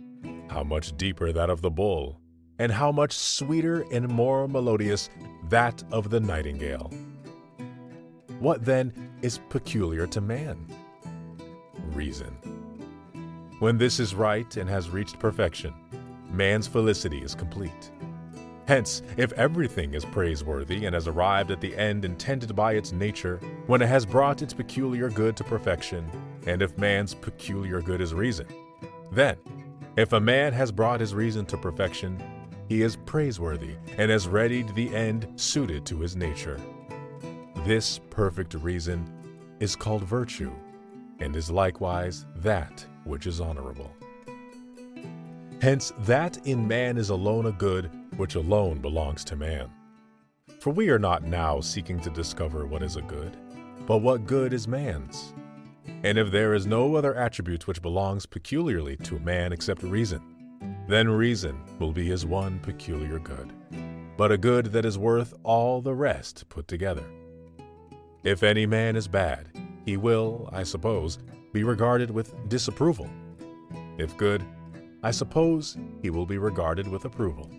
How much deeper that of the bull? And how much sweeter and more melodious that of the nightingale? What then is peculiar to man? Reason. When this is right and has reached perfection, man's felicity is complete. Hence, if everything is praiseworthy and has arrived at the end intended by its nature, when it has brought its peculiar good to perfection, and if man's peculiar good is reason, then, if a man has brought his reason to perfection, he is praiseworthy and has readied the end suited to his nature. This perfect reason is called virtue, and is likewise that which is honorable. Hence, that in man is alone a good which alone belongs to man. For we are not now seeking to discover what is a good, but what good is man's. And if there is no other attribute which belongs peculiarly to man except reason, then reason will be his one peculiar good, but a good that is worth all the rest put together. If any man is bad, he will, I suppose, be regarded with disapproval. If good, I suppose he will be regarded with approval.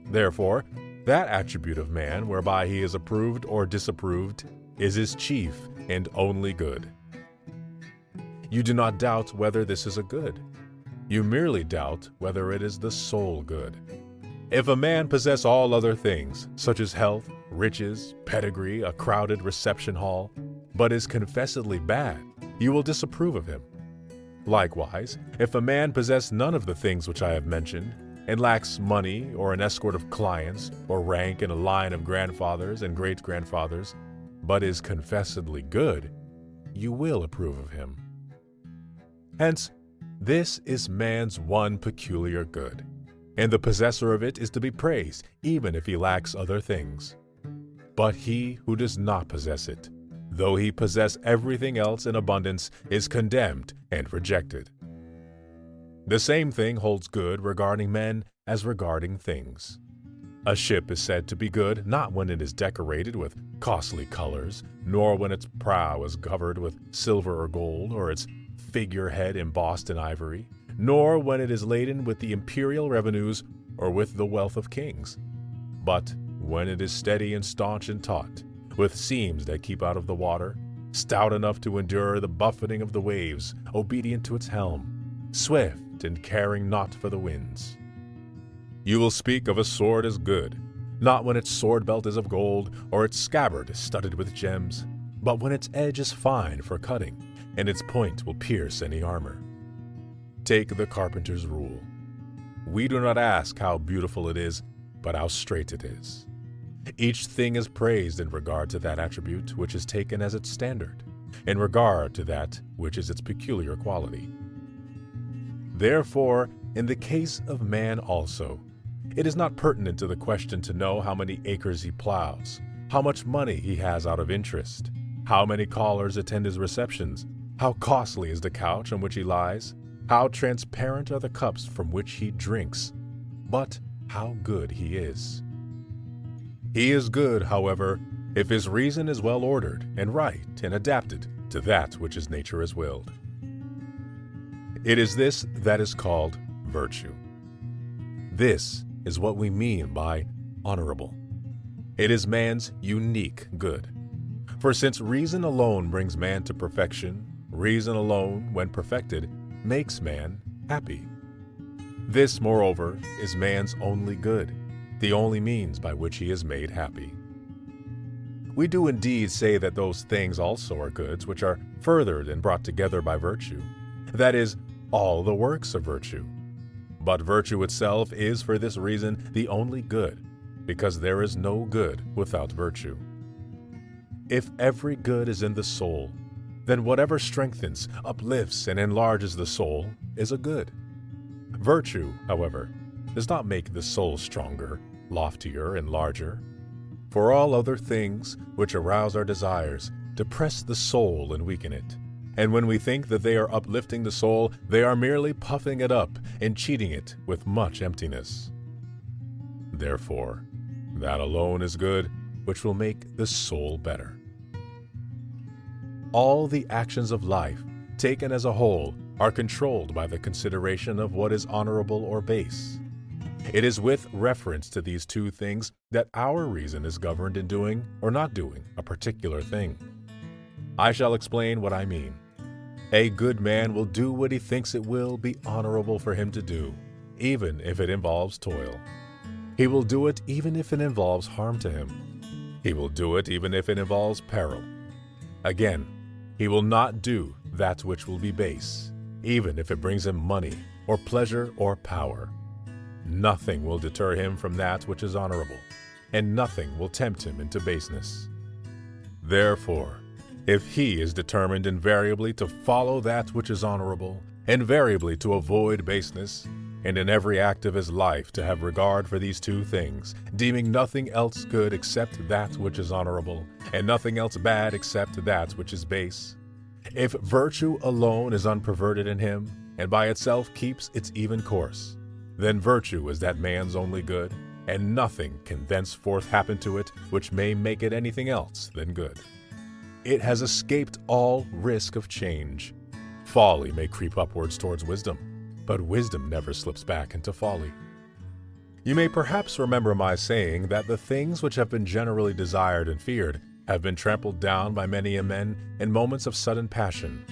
Therefore, that attribute of man whereby he is approved or disapproved is his chief and only good. You do not doubt whether this is a good. You merely doubt whether it is the sole good. If a man possess all other things, such as health, riches, pedigree, a crowded reception hall, but is confessedly bad, you will disapprove of him. Likewise, if a man possess none of the things which I have mentioned, and lacks money, or an escort of clients, or rank in a line of grandfathers and great-grandfathers, but is confessedly good, you will approve of him. Hence, this is man's one peculiar good, and the possessor of it is to be praised, even if he lacks other things. But he who does not possess it, though he possess everything else in abundance, is condemned and rejected. The same thing holds good regarding men as regarding things. A ship is said to be good not when it is decorated with costly colors, nor when its prow is covered with silver or gold, or its figurehead embossed in ivory, nor when it is laden with the imperial revenues or with the wealth of kings, but when it is steady and staunch and taut, with seams that keep out of the water, stout enough to endure the buffeting of the waves, obedient to its helm, swift and caring naught for the winds. You will speak of a sword as good, not when its sword belt is of gold, or its scabbard is studded with gems, but when its edge is fine for cutting, and its point will pierce any armor. Take the carpenter's rule. We do not ask how beautiful it is, but how straight it is. Each thing is praised in regard to that attribute which is taken as its standard, in regard to that which is its peculiar quality. Therefore, in the case of man also, it is not pertinent to the question to know how many acres he plows, how much money he has out of interest, how many callers attend his receptions, how costly is the couch on which he lies, how transparent are the cups from which he drinks, but how good he is. He is good, however, if his reason is well ordered and right and adapted to that which his nature has willed. It is this that is called virtue. This is what we mean by honorable. It is man's unique good. For since reason alone brings man to perfection, reason alone, when perfected, makes man happy. This, moreover, is man's only good, the only means by which he is made happy. We do indeed say that those things also are goods which are furthered and brought together by virtue, that is, all the works of virtue. But virtue itself is for this reason the only good, because there is no good without virtue. If every good is in the soul, then whatever strengthens, uplifts, and enlarges the soul is a good. Virtue, however, does not make the soul stronger, loftier, and larger. For all other things which arouse our desires depress the soul and weaken it. And when we think that they are uplifting the soul, they are merely puffing it up and cheating it with much emptiness. Therefore, that alone is good which will make the soul better. All the actions of life, taken as a whole, are controlled by the consideration of what is honorable or base. It is with reference to these two things that our reason is governed in doing or not doing a particular thing. I shall explain what I mean. A good man will do what he thinks it will be honorable for him to do, even if it involves toil. He will do it even if it involves harm to him. He will do it even if it involves peril. Again, he will not do that which will be base, even if it brings him money, or pleasure, or power. Nothing will deter him from that which is honorable, and nothing will tempt him into baseness. Therefore, if he is determined invariably to follow that which is honorable, invariably to avoid baseness, and in every act of his life to have regard for these two things, deeming nothing else good except that which is honorable, and nothing else bad except that which is base, if virtue alone is unperverted in him, and by itself keeps its even course, then virtue is that man's only good, and nothing can thenceforth happen to it which may make it anything else than good. It has escaped all risk of change, Folly may creep upwards towards wisdom, but wisdom never slips back into folly. You may perhaps remember my saying that the things which have been generally desired and feared have been trampled down by many a man in moments of sudden passion.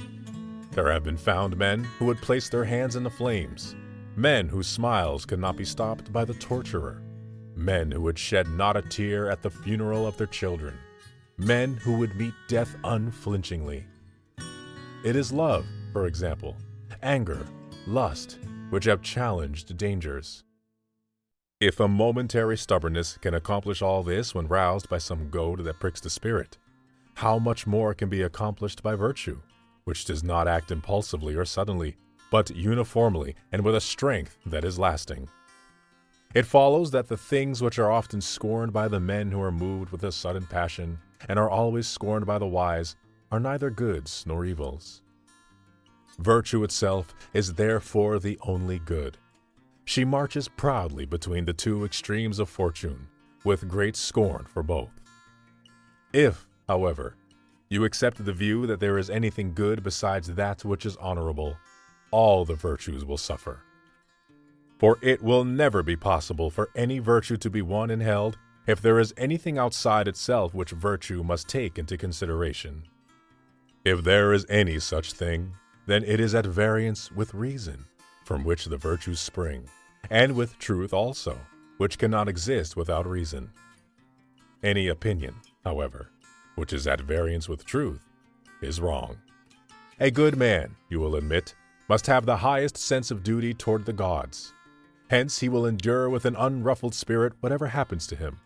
There have been found men who would place their hands in the flames, men whose smiles could not be stopped by the torturer, men who would shed not a tear at the funeral of their children, men who would meet death unflinchingly. It is love, for example, anger, lust, which have challenged dangers. If a momentary stubbornness can accomplish all this when roused by some goad that pricks the spirit, how much more can be accomplished by virtue, which does not act impulsively or suddenly, but uniformly and with a strength that is lasting? It follows that the things which are often scorned by the men who are moved with a sudden passion, and are always scorned by the wise, are neither goods nor evils. Virtue itself is therefore the only good. She marches proudly between the two extremes of fortune, with great scorn for both. If, however, you accept the view that there is anything good besides that which is honorable, all the virtues will suffer. For it will never be possible for any virtue to be won and held if there is anything outside itself which virtue must take into consideration. If there is any such thing, then it is at variance with reason, from which the virtues spring, and with truth also, which cannot exist without reason. Any opinion, however, which is at variance with truth, is wrong. A good man, you will admit, must have the highest sense of duty toward the gods. Hence he will endure with an unruffled spirit whatever happens to him,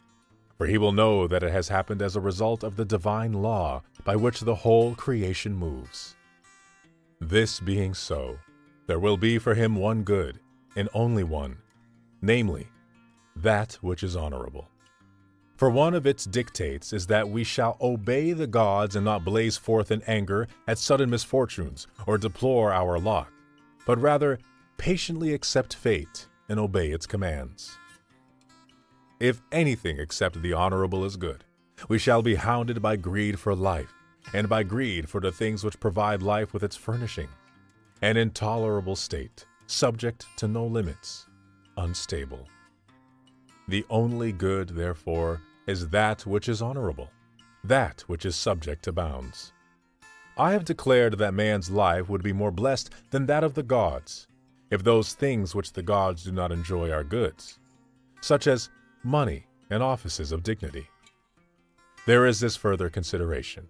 for he will know that it has happened as a result of the divine law by which the whole creation moves. This being so, there will be for him one good, and only one, namely, that which is honorable. For one of its dictates is that we shall obey the gods and not blaze forth in anger at sudden misfortunes or deplore our lot, but rather patiently accept fate and obey its commands. If anything except the honorable is good, we shall be hounded by greed for life, and by greed for the things which provide life with its furnishing, an intolerable state, subject to no limits, unstable. The only good, therefore, is that which is honorable, that which is subject to bounds. I have declared that man's life would be more blessed than that of the gods, if those things which the gods do not enjoy are goods, such as money and offices of dignity. There is this further consideration.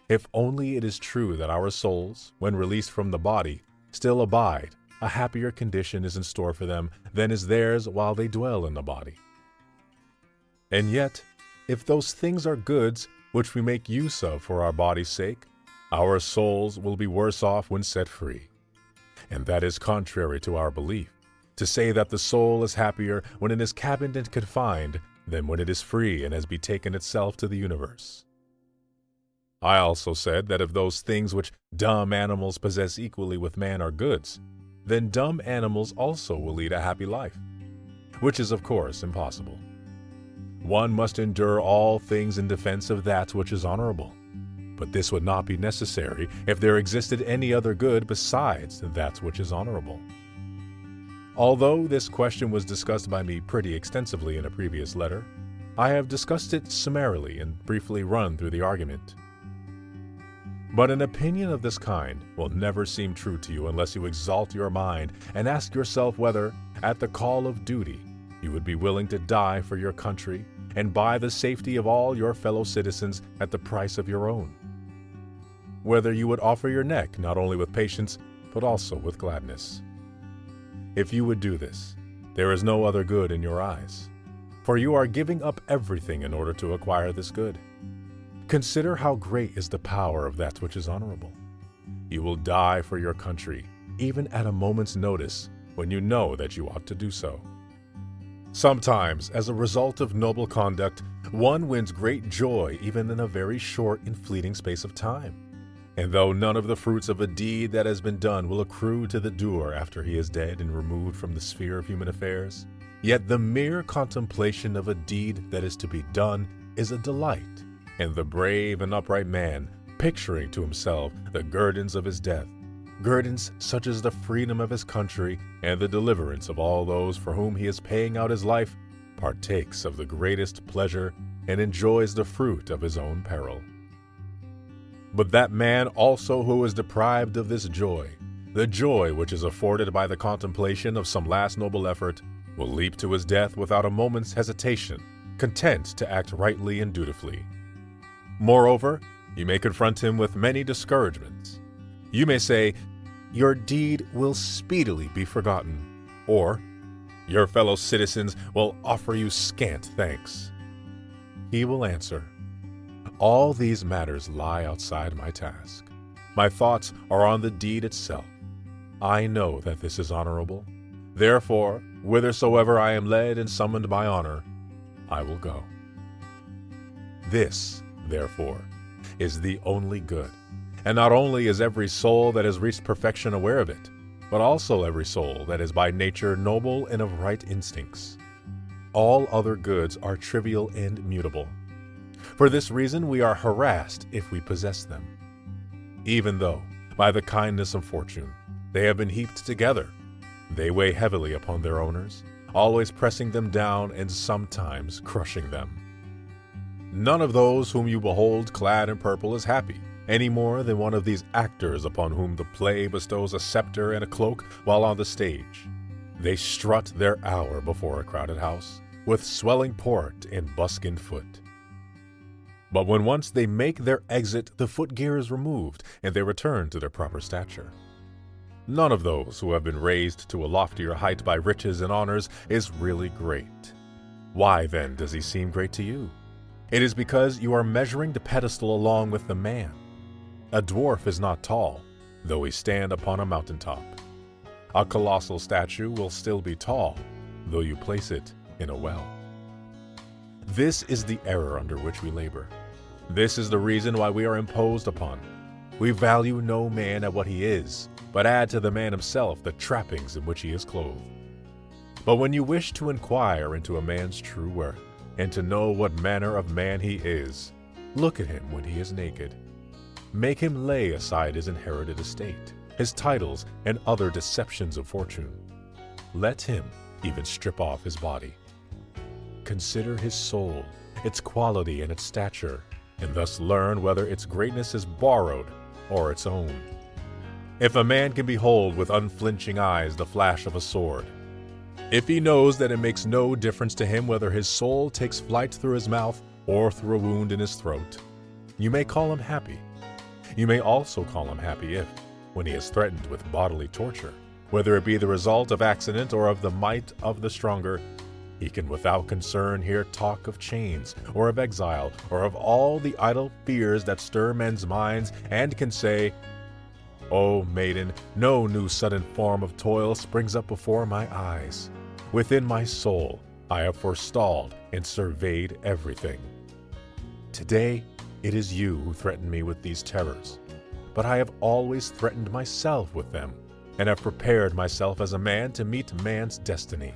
If only it is true that our souls, when released from the body, still abide, a happier condition is in store for them than is theirs while they dwell in the body. And yet, if those things are goods which we make use of for our body's sake, our souls will be worse off when set free. And that is contrary to our belief, to say that the soul is happier when it is cabined and confined than when it is free and has betaken itself to the universe. I also said that if those things which dumb animals possess equally with man are goods, then dumb animals also will lead a happy life, which is of course impossible. One must endure all things in defense of that which is honorable, but this would not be necessary if there existed any other good besides that which is honorable. Although this question was discussed by me pretty extensively in a previous letter, I have discussed it summarily and briefly run through the argument. But an opinion of this kind will never seem true to you unless you exalt your mind and ask yourself whether, at the call of duty, you would be willing to die for your country and buy the safety of all your fellow citizens at the price of your own. Whether you would offer your neck not only with patience, but also with gladness. If you would do this, there is no other good in your eyes, for you are giving up everything in order to acquire this good. Consider how great is the power of that which is honorable. You will die for your country, even at a moment's notice, when you know that you ought to do so. Sometimes, as a result of noble conduct, one wins great joy even in a very short and fleeting space of time. And though none of the fruits of a deed that has been done will accrue to the doer after he is dead and removed from the sphere of human affairs, yet the mere contemplation of a deed that is to be done is a delight, and the brave and upright man, picturing to himself the guerdons of his death, guerdons such as the freedom of his country and the deliverance of all those for whom he is paying out his life, partakes of the greatest pleasure and enjoys the fruit of his own peril. But that man also who is deprived of this joy, the joy which is afforded by the contemplation of some last noble effort, will leap to his death without a moment's hesitation, content to act rightly and dutifully. Moreover, you may confront him with many discouragements. You may say, "Your deed will speedily be forgotten," or "Your fellow citizens will offer you scant thanks." He will answer, "All these matters lie outside my task. My thoughts are on the deed itself. I know that this is honorable. Therefore, whithersoever I am led and summoned by honor, I will go." This, therefore, is the only good, and not only is every soul that has reached perfection aware of it, but also every soul that is by nature noble and of right instincts. All other goods are trivial and mutable. For this reason we are harassed if we possess them, even though, by the kindness of fortune, they have been heaped together. They weigh heavily upon their owners, always pressing them down and sometimes crushing them. None of those whom you behold clad in purple is happy, any more than one of these actors upon whom the play bestows a scepter and a cloak while on the stage. They strut their hour before a crowded house, with swelling port and buskined foot. But when once they make their exit, the footgear is removed, and they return to their proper stature. None of those who have been raised to a loftier height by riches and honors is really great. Why, then, does he seem great to you? It is because you are measuring the pedestal along with the man. A dwarf is not tall, though he stand upon a mountaintop. A colossal statue will still be tall, though you place it in a well. This is the error under which we labor. This is the reason why we are imposed upon. We value no man at what he is, but add to the man himself the trappings in which he is clothed. But when you wish to inquire into a man's true worth, and to know what manner of man he is, look at him when he is naked. Make him lay aside his inherited estate, his titles, and other deceptions of fortune. Let him even strip off his body. Consider his soul, its quality and its stature, and thus learn whether its greatness is borrowed or its own. If a man can behold with unflinching eyes the flash of a sword, if he knows that it makes no difference to him whether his soul takes flight through his mouth or through a wound in his throat, you may call him happy. You may also call him happy if, when he is threatened with bodily torture, whether it be the result of accident or of the might of the stronger, he can without concern hear talk of chains, or of exile, or of all the idle fears that stir men's minds, and can say, "O maiden, no new sudden form of toil springs up before my eyes. Within my soul I have forestalled and surveyed everything. Today it is you who threaten me with these terrors, but I have always threatened myself with them, and have prepared myself as a man to meet man's destiny.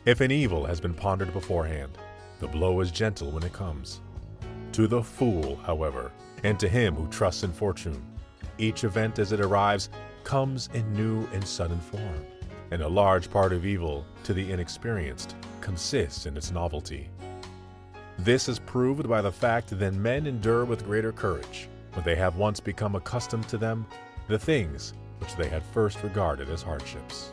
If an evil has been pondered beforehand, the blow is gentle when it comes. To the fool, however, and to him who trusts in fortune, each event as it arrives comes in new and sudden form, and a large part of evil, to the inexperienced, consists in its novelty. This is proved by the fact that men endure with greater courage, when they have once become accustomed to them, the things which they had first regarded as hardships.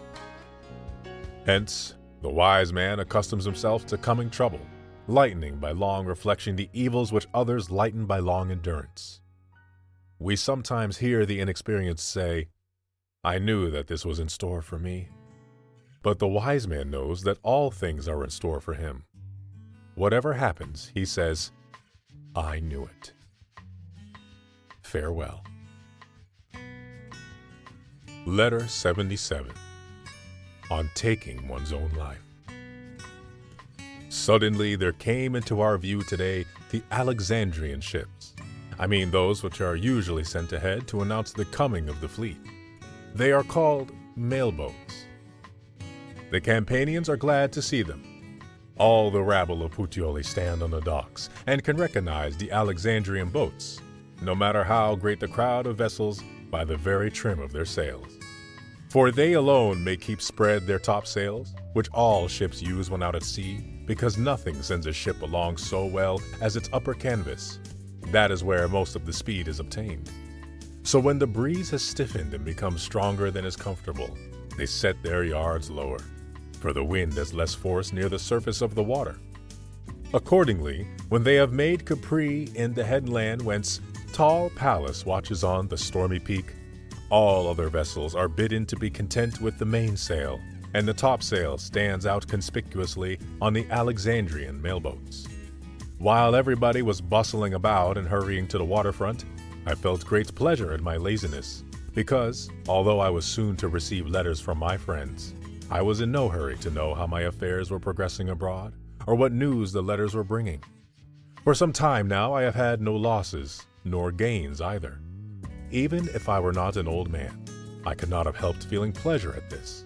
Hence, the wise man accustoms himself to coming trouble, lightening by long reflection the evils which others lighten by long endurance. We sometimes hear the inexperienced say, "I knew that this was in store for me." But the wise man knows that all things are in store for him. Whatever happens, he says, "I knew it." Farewell. Letter 77. On taking one's own life. Suddenly there came into our view today the Alexandrian ships. I mean those which are usually sent ahead to announce the coming of the fleet. They are called mailboats. The Campanians are glad to see them. All the rabble of Puteoli stand on the docks and can recognize the Alexandrian boats. No matter how great the crowd of vessels, by the very trim of their sails. For they alone may keep spread their topsails, which all ships use when out at sea, because nothing sends a ship along so well as its upper canvas. That is where most of the speed is obtained. So when the breeze has stiffened and become stronger than is comfortable, they set their yards lower, for the wind has less force near the surface of the water. Accordingly, when they have made Capri in the headland whence tall Pallas watches on the stormy peak, all other vessels are bidden to be content with the mainsail, and the topsail stands out conspicuously on the Alexandrian mailboats. While everybody was bustling about and hurrying to the waterfront, I felt great pleasure in my laziness, because, although I was soon to receive letters from my friends, I was in no hurry to know how my affairs were progressing abroad, or what news the letters were bringing. For some time now I have had no losses, nor gains either. Even if I were not an old man, I could not have helped feeling pleasure at this.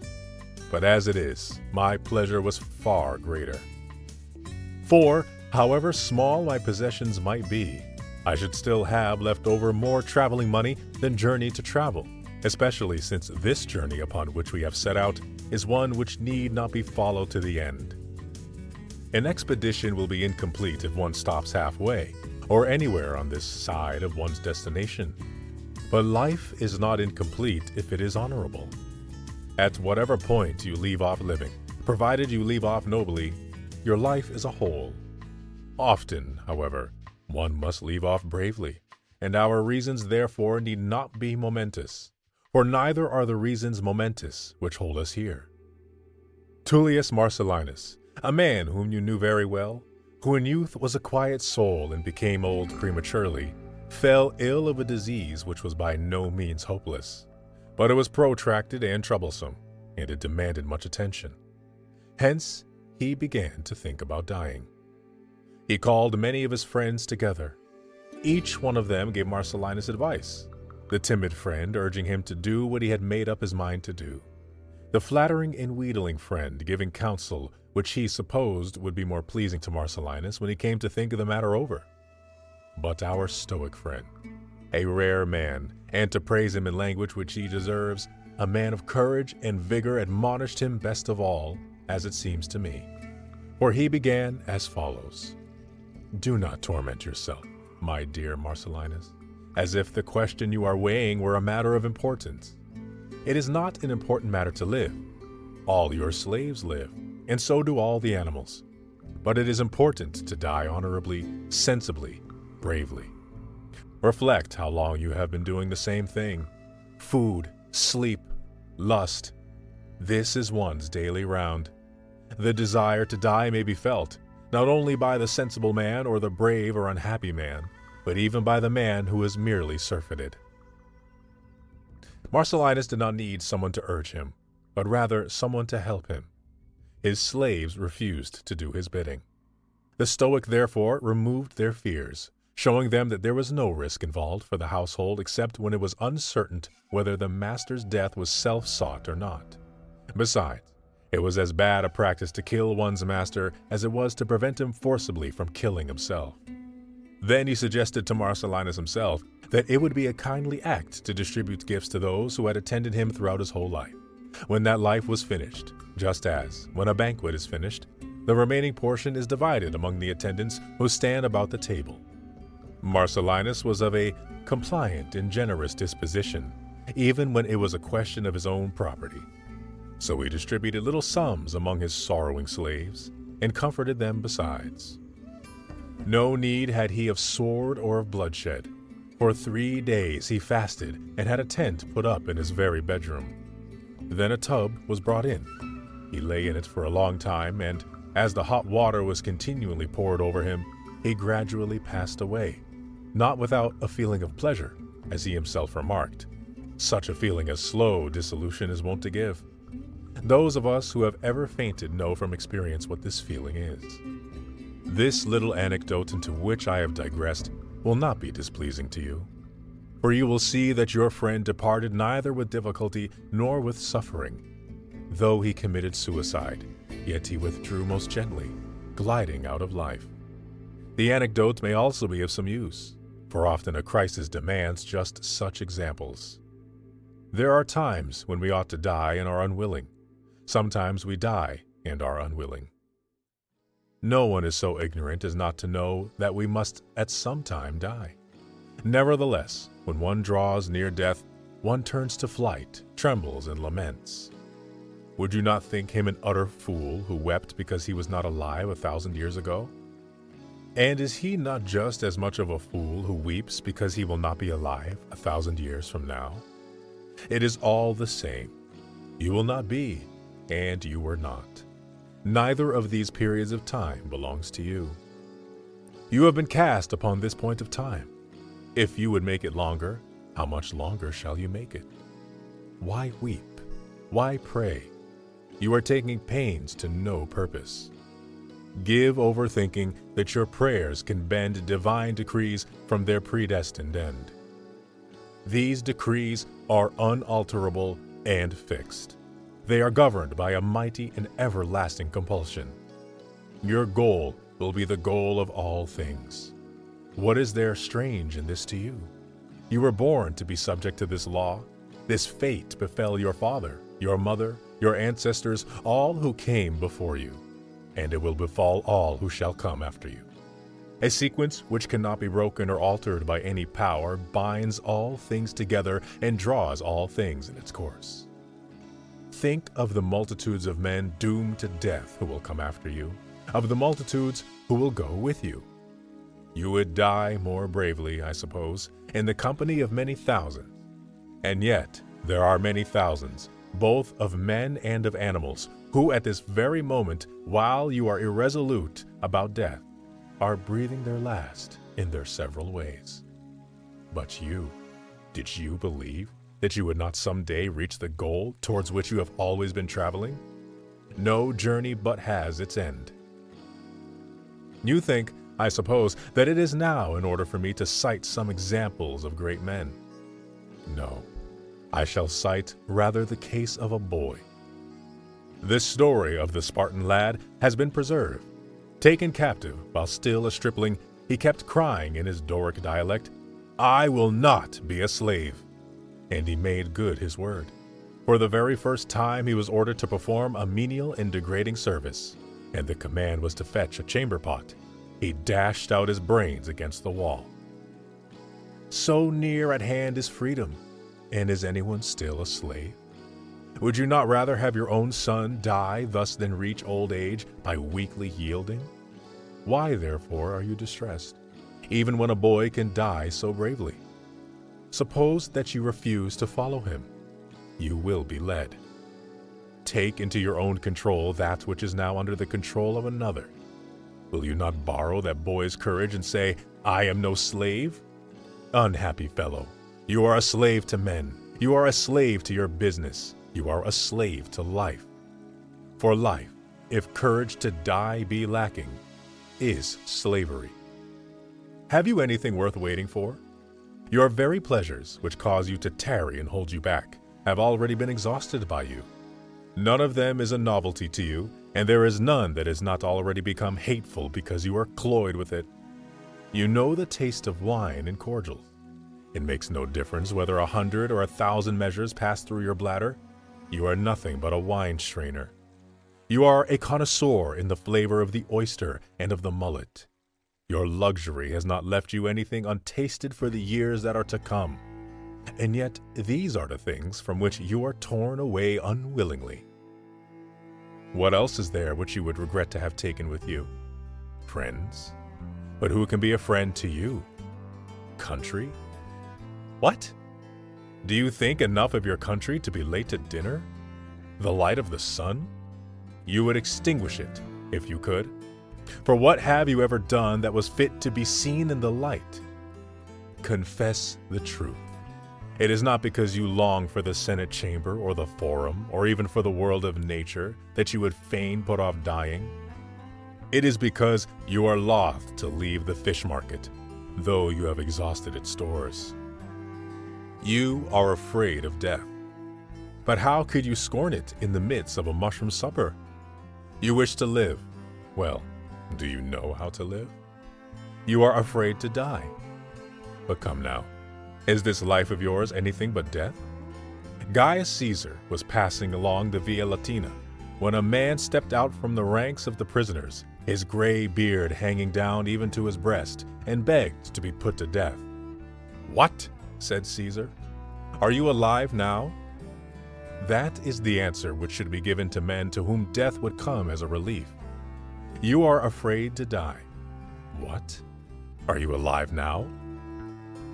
But as it is, my pleasure was far greater. For, however small my possessions might be, I should still have left over more traveling money than journey to travel, especially since this journey upon which we have set out is one which need not be followed to the end. An expedition will be incomplete if one stops halfway, or anywhere on this side of one's destination. But life is not incomplete if it is honorable. At whatever point you leave off living, provided you leave off nobly, your life is a whole. Often, however, one must leave off bravely, and our reasons therefore need not be momentous, for neither are the reasons momentous which hold us here. Tullius Marcellinus, a man whom you knew very well, who in youth was a quiet soul and became old prematurely, fell ill of a disease which was by no means hopeless, but it was protracted and troublesome, and it demanded much attention. Hence, he began to think about dying. He called many of his friends together. Each one of them gave Marcellinus advice, the timid friend urging him to do what he had made up his mind to do, the flattering and wheedling friend giving counsel which he supposed would be more pleasing to Marcellinus when he came to think of the matter over. But our Stoic friend, a rare man, and to praise him in language which he deserves, a man of courage and vigor, admonished him best of all, as it seems to me. For he began as follows: "Do not torment yourself, my dear Marcellinus, as if the question you are weighing were a matter of importance. It is not an important matter to live. All your slaves live, and so do all the animals. But it is important to die honorably, sensibly, bravely. Reflect how long you have been doing the same thing. Food, sleep, lust. This is one's daily round. The desire to die may be felt, not only by the sensible man or the brave or unhappy man, but even by the man who is merely surfeited." Marcellinus did not need someone to urge him, but rather someone to help him. His slaves refused to do his bidding. The Stoic therefore removed their fears, showing them that there was no risk involved for the household except when it was uncertain whether the master's death was self-sought or not. Besides, it was as bad a practice to kill one's master as it was to prevent him forcibly from killing himself. Then he suggested to Marcellinus himself that it would be a kindly act to distribute gifts to those who had attended him throughout his whole life, when that life was finished, just as, when a banquet is finished, the remaining portion is divided among the attendants who stand about the table. Marcellinus was of a compliant and generous disposition, even when it was a question of his own property. So he distributed little sums among his sorrowing slaves, and comforted them besides. No need had he of sword or of bloodshed. For 3 days he fasted and had a tent put up in his very bedroom. Then a tub was brought in. He lay in it for a long time, and as the hot water was continually poured over him, he gradually passed away, not without a feeling of pleasure, as he himself remarked, such a feeling as slow dissolution is wont to give. Those of us who have ever fainted know from experience what this feeling is. This little anecdote into which I have digressed will not be displeasing to you, for you will see that your friend departed neither with difficulty nor with suffering. Though he committed suicide, yet he withdrew most gently, gliding out of life. The anecdote may also be of some use, for often a crisis demands just such examples. There are times when we ought to die and are unwilling. Sometimes we die and are unwilling. No one is so ignorant as not to know that we must at some time die. Nevertheless, when one draws near death, one turns to flight, trembles, and laments. Would you not think him an utter fool who wept because he was not alive 1,000 years ago? And is he not just as much of a fool who weeps because he will not be alive 1,000 years from now? It is all the same. You will not be, and you were not. Neither of these periods of time belongs to you. You have been cast upon this point of time. If you would make it longer, how much longer shall you make it? Why weep? Why pray? You are taking pains to no purpose. Give over thinking that your prayers can bend divine decrees from their predestined end. These decrees are unalterable and fixed. They are governed by a mighty and everlasting compulsion. Your goal will be the goal of all things. What is there strange in this to you? You were born to be subject to this law. This fate befell your father, your mother, your ancestors, all who came before you, and it will befall all who shall come after you. A sequence which cannot be broken or altered by any power binds all things together and draws all things in its course. Think of the multitudes of men doomed to death who will come after you, of the multitudes who will go with you. You would die more bravely, I suppose, in the company of many thousands. And yet there are many thousands, both of men and of animals, who at this very moment, while you are irresolute about death, are breathing their last in their several ways. But you, did you believe that you would not someday reach the goal towards which you have always been traveling? No journey but has its end. You think, I suppose, that it is now in order for me to cite some examples of great men. No, I shall cite rather the case of a boy. This story of the Spartan lad has been preserved. Taken captive while still a stripling, he kept crying in his Doric dialect, "I will not be a slave." And he made good his word. For the very first time he was ordered to perform a menial and degrading service, and the command was to fetch a chamber pot. He dashed out his brains against the wall. So near at hand is freedom, and is anyone still a slave? Would you not rather have your own son die thus than reach old age by weakly yielding? Why, therefore, are you distressed, even when a boy can die so bravely? Suppose that you refuse to follow him. You will be led. Take into your own control that which is now under the control of another. Will you not borrow that boy's courage and say, "I am no slave"? Unhappy fellow, you are a slave to men. You are a slave to your business. You are a slave to life. For life, if courage to die be lacking, is slavery. Have you anything worth waiting for? Your very pleasures, which cause you to tarry and hold you back, have already been exhausted by you. None of them is a novelty to you, and there is none that has not already become hateful because you are cloyed with it. You know the taste of wine and cordials. It makes no difference whether 100 or 1,000 measures pass through your bladder. You are nothing but a wine strainer. You are a connoisseur in the flavor of the oyster and of the mullet. Your luxury has not left you anything untasted for the years that are to come. And yet these are the things from which you are torn away unwillingly. What else is there which you would regret to have taken with you? Friends? But who can be a friend to you? Country? What? Do you think enough of your country to be late to dinner? The light of the sun? You would extinguish it, if you could. For what have you ever done that was fit to be seen in the light? Confess the truth. It is not because you long for the Senate chamber or the forum, or even for the world of nature, that you would fain put off dying. It is because you are loth to leave the fish market, though you have exhausted its stores. You are afraid of death. But how could you scorn it in the midst of a mushroom supper? You wish to live. Well, do you know how to live? You are afraid to die. But come now, is this life of yours anything but death? Gaius Caesar was passing along the Via Latina when a man stepped out from the ranks of the prisoners, his gray beard hanging down even to his breast, and begged to be put to death. "What?" said Caesar. "Are you alive now?" That is the answer which should be given to men to whom death would come as a relief. You are afraid to die. What? Are you alive now?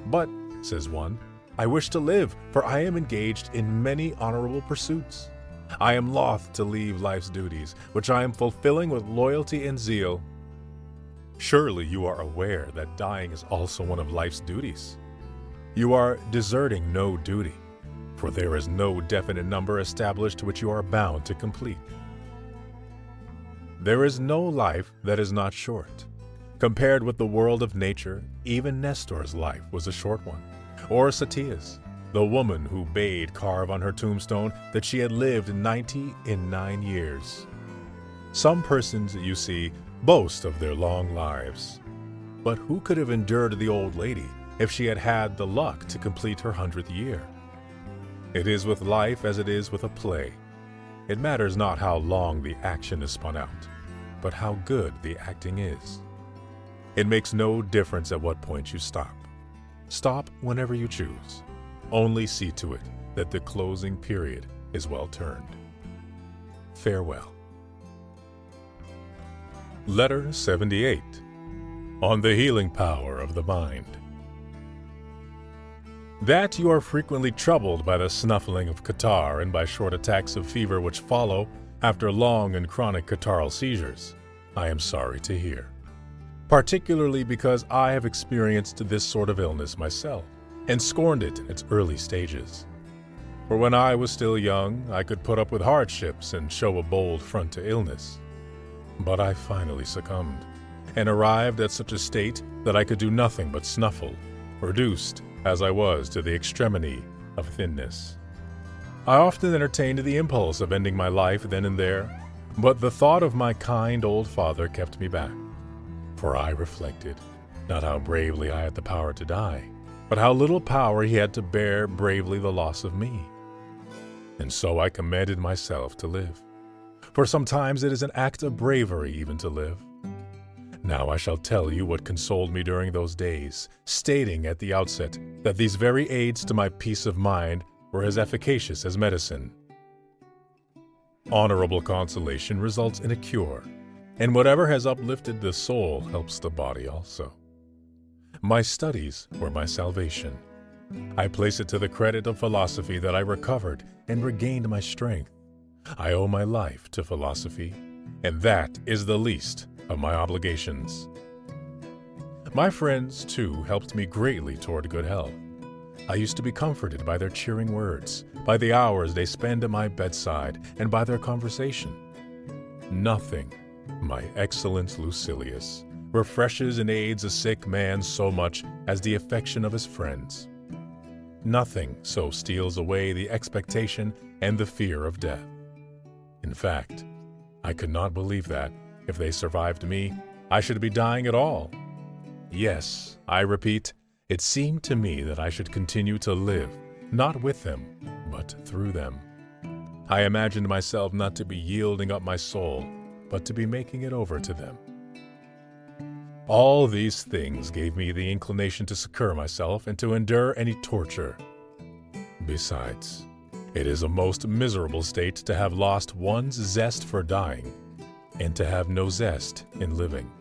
"But," says one, "I wish to live, for I am engaged in many honorable pursuits. I am loth to leave life's duties, which I am fulfilling with loyalty and zeal." Surely you are aware that dying is also one of life's duties. You are deserting no duty, for there is no definite number established which you are bound to complete. There is no life that is not short. Compared with the world of nature, even Nestor's life was a short one, or Satia's, the woman who bade carve on her tombstone that she had lived 90 in 9 years. Some persons, you see, boast of their long lives. But who could have endured the old lady if she had had the luck to complete her 100th year? It is with life as it is with a play. It matters not how long the action is spun out, but how good the acting is. It makes no difference at what point you stop. Stop whenever you choose. Only see to it that the closing period is well turned. Farewell. Letter 78. On the healing power of the mind. That you are frequently troubled by the snuffling of catarrh and by short attacks of fever which follow after long and chronic catarrhal seizures, I am sorry to hear. Particularly because I have experienced this sort of illness myself, and scorned it in its early stages. For when I was still young, I could put up with hardships and show a bold front to illness. But I finally succumbed, and arrived at such a state that I could do nothing but snuffle, reduced as I was to the extremity of thinness. I often entertained the impulse of ending my life then and there, but the thought of my kind old father kept me back. For I reflected, not how bravely I had the power to die, but how little power he had to bear bravely the loss of me. And so I commanded myself to live. For sometimes it is an act of bravery even to live. Now I shall tell you what consoled me during those days, stating at the outset that these very aids to my peace of mind were as efficacious as medicine. Honorable consolation results in a cure, and whatever has uplifted the soul helps the body also. My studies were my salvation. I place it to the credit of philosophy that I recovered and regained my strength. I owe my life to philosophy, and that is the least of my obligations. My friends, too, helped me greatly toward good health. I used to be comforted by their cheering words, by the hours they spend at my bedside, and by their conversation. Nothing, my excellent Lucilius, refreshes and aids a sick man so much as the affection of his friends. Nothing so steals away the expectation and the fear of death. In fact, I could not believe that, if they survived me, I should be dying at all. Yes, I repeat, it seemed to me that I should continue to live, not with them, but through them. I imagined myself not to be yielding up my soul, but to be making it over to them. All these things gave me the inclination to succor myself and to endure any torture. Besides, it is a most miserable state to have lost one's zest for dying, and to have no zest in living.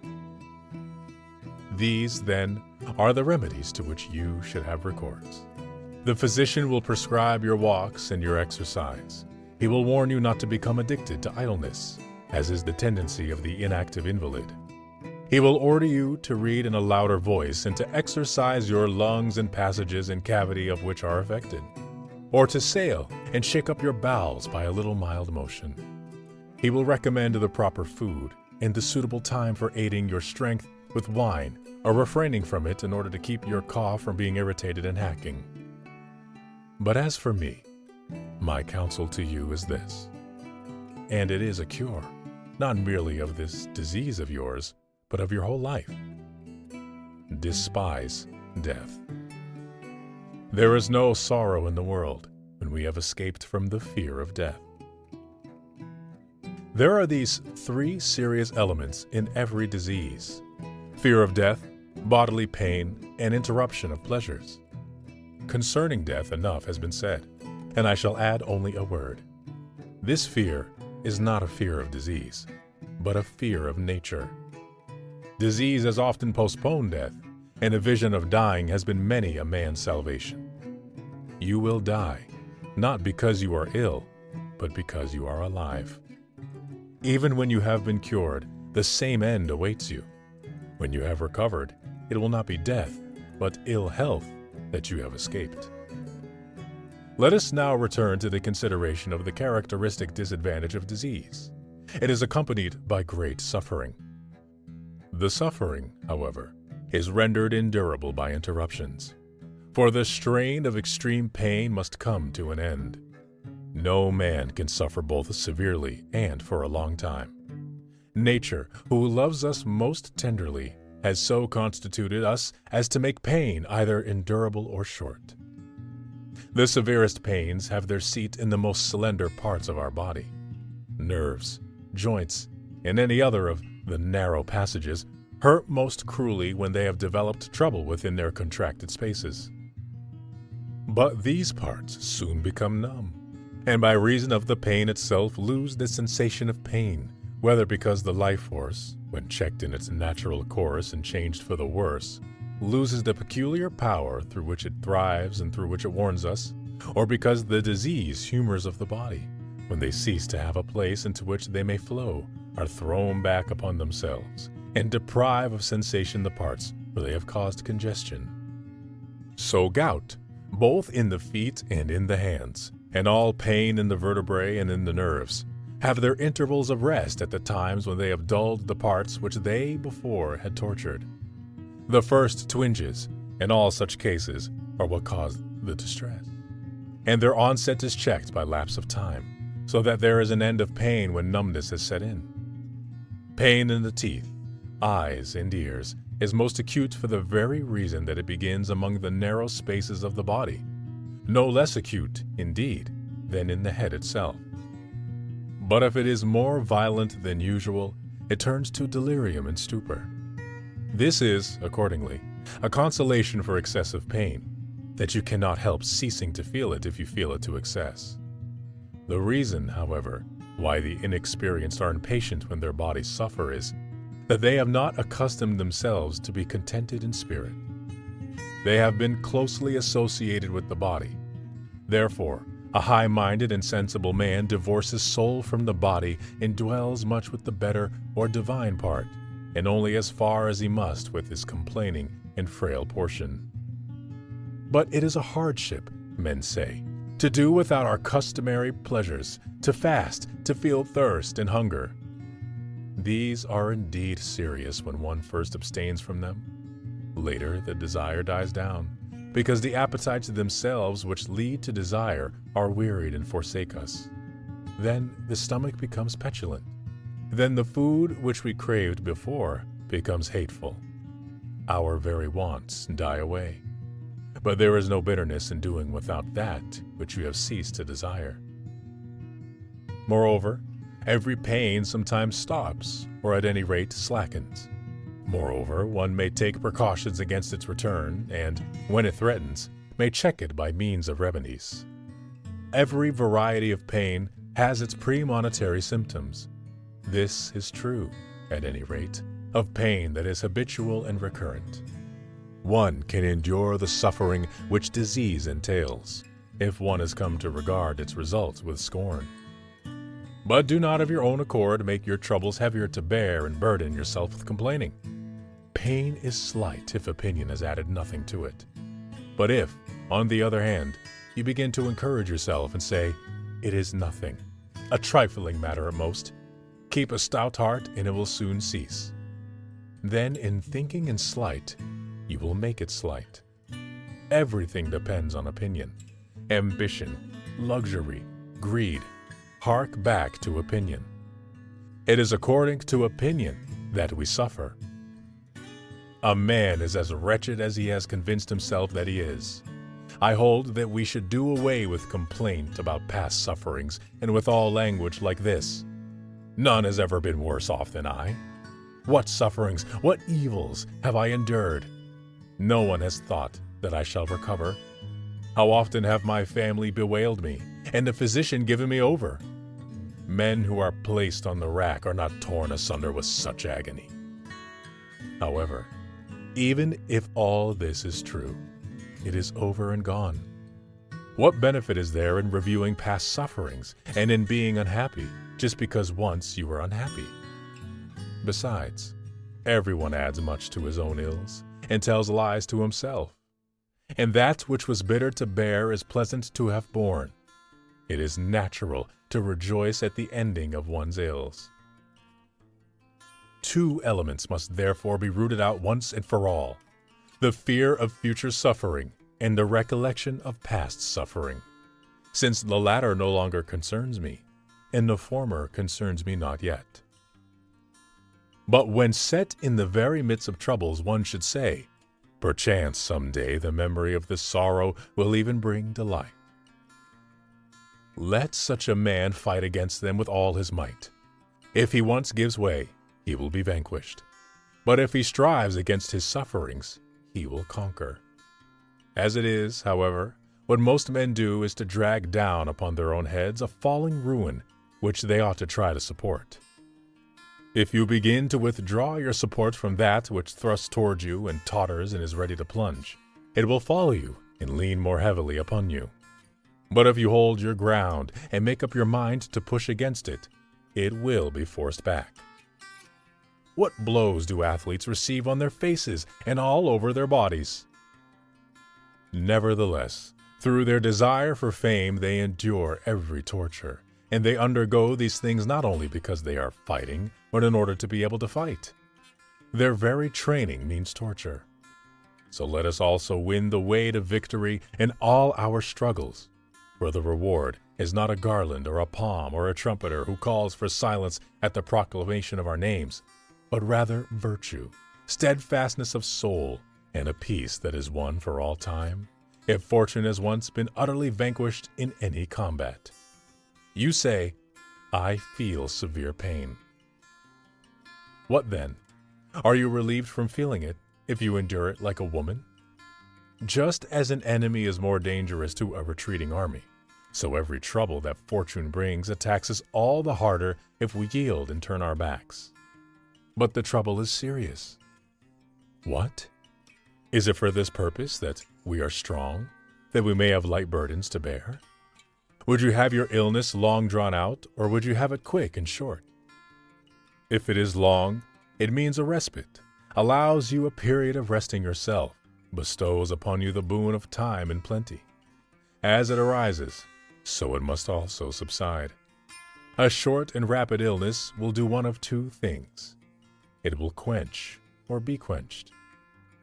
These, then, are the remedies to which you should have recourse. The physician will prescribe your walks and your exercise. He will warn you not to become addicted to idleness, as is the tendency of the inactive invalid. He will order you to read in a louder voice and to exercise your lungs and passages and cavity of which are affected, or to sail and shake up your bowels by a little mild motion. He will recommend the proper food and the suitable time for aiding your strength with wine or refraining from it in order to keep your cough from being irritated and hacking. But as for me, my counsel to you is this, and it is a cure, not merely of this disease of yours, but of your whole life. Despise death. There is no sorrow in the world, when we have escaped from the fear of death. There are these three serious elements in every disease: fear of death, bodily pain, and interruption of pleasures. Concerning death enough has been said, and I shall add only a word. This fear is not a fear of disease, but a fear of nature. Disease has often postponed death, and a vision of dying has been many a man's salvation. You will die, not because you are ill, but because you are alive. Even when you have been cured, the same end awaits you. When you have recovered, it will not be death, but ill health that you have escaped. Let us now return to the consideration of the characteristic disadvantage of disease. It is accompanied by great suffering. The suffering, however, is rendered endurable by interruptions, for the strain of extreme pain must come to an end. No man can suffer both severely and for a long time. Nature, who loves us most tenderly, has so constituted us as to make pain either endurable or short. The severest pains have their seat in the most slender parts of our body. Nerves, joints, and any other of the narrow passages hurt most cruelly when they have developed trouble within their contracted spaces. But these parts soon become numb, and by reason of the pain itself lose the sensation of pain, whether because the life force, when checked in its natural course and changed for the worse, loses the peculiar power through which it thrives and through which it warns us, or because the disease humors of the body, when they cease to have a place into which they may flow, are thrown back upon themselves, and deprive of sensation the parts where they have caused congestion. So gout, both in the feet and in the hands, and all pain in the vertebrae and in the nerves, have their intervals of rest at the times when they have dulled the parts which they before had tortured. The first twinges, in all such cases, are what cause the distress, and their onset is checked by lapse of time, so that there is an end of pain when numbness has set in. Pain in the teeth, eyes, and ears is most acute for the very reason that it begins among the narrow spaces of the body, no less acute, indeed, than in the head itself. But if it is more violent than usual, it turns to delirium and stupor. This is, accordingly, a consolation for excessive pain, that you cannot help ceasing to feel it if you feel it to excess. The reason, however, why the inexperienced are impatient when their bodies suffer is that they have not accustomed themselves to be contented in spirit. They have been closely associated with the body. Therefore, a high-minded and sensible man divorces soul from the body and dwells much with the better or divine part, and only as far as he must with his complaining and frail portion. But it is a hardship, men say, to do without our customary pleasures, to fast, to feel thirst and hunger. These are indeed serious when one first abstains from them. Later, the desire dies down, because the appetites themselves which lead to desire are wearied and forsake us. Then the stomach becomes petulant. Then the food which we craved before becomes hateful. Our very wants die away. But there is no bitterness in doing without that which you have ceased to desire. Moreover, every pain sometimes stops, or at any rate slackens. Moreover, one may take precautions against its return, and, when it threatens, may check it by means of remedies. Every variety of pain has its premonitory symptoms. This is true, at any rate, of pain that is habitual and recurrent. One can endure the suffering which disease entails, if one has come to regard its results with scorn. But do not of your own accord make your troubles heavier to bear and burden yourself with complaining. Pain is slight if opinion has added nothing to it. But if, on the other hand, you begin to encourage yourself and say, "It is nothing, a trifling matter at most," keep a stout heart and it will soon cease. Then in thinking in slight, you will make it slight. Everything depends on opinion. Ambition, luxury, greed, hark back to opinion. It is according to opinion that we suffer. A man is as wretched as he has convinced himself that he is. I hold that we should do away with complaint about past sufferings and with all language like this. None has ever been worse off than I. What sufferings, what evils have I endured? No one has thought that I shall recover. How often have my family bewailed me, and the physician given me over? Men who are placed on the rack are not torn asunder with such agony. However, even if all this is true, it is over and gone. What benefit is there in reviewing past sufferings and in being unhappy just because once you were unhappy? Besides, everyone adds much to his own ills and tells lies to himself. And that which was bitter to bear is pleasant to have borne. It is natural to rejoice at the ending of one's ills. Two elements must therefore be rooted out once and for all: the fear of future suffering and the recollection of past suffering, since the latter no longer concerns me, and the former concerns me not yet. But when set in the very midst of troubles, one should say, perchance some day the memory of this sorrow will even bring delight. Let such a man fight against them with all his might. If he once gives way, he will be vanquished. But if he strives against his sufferings, he will conquer. As it is, however, what most men do is to drag down upon their own heads a falling ruin which they ought to try to support. If you begin to withdraw your support from that which thrusts toward you and totters and is ready to plunge, it will follow you and lean more heavily upon you. But if you hold your ground and make up your mind to push against it, it will be forced back. What blows do athletes receive on their faces and all over their bodies? Nevertheless, through their desire for fame, they endure every torture, and they undergo these things not only because they are fighting, but in order to be able to fight. Their very training means torture. So let us also win the way to victory in all our struggles, for the reward is not a garland or a palm or a trumpeter who calls for silence at the proclamation of our names, but rather virtue, steadfastness of soul, and a peace that is won for all time, if fortune has once been utterly vanquished in any combat. You say, I feel severe pain. What then? Are you relieved from feeling it if you endure it like a woman? Just as an enemy is more dangerous to a retreating army, so every trouble that fortune brings attacks us all the harder if we yield and turn our backs. But the trouble is serious. What? Is it for this purpose that we are strong, that we may have light burdens to bear? Would you have your illness long drawn out, or would you have it quick and short? If it is long, it means a respite, allows you a period of resting yourself, bestows upon you the boon of time and plenty. As it arises, so it must also subside. A short and rapid illness will do one of two things. It will quench or be quenched.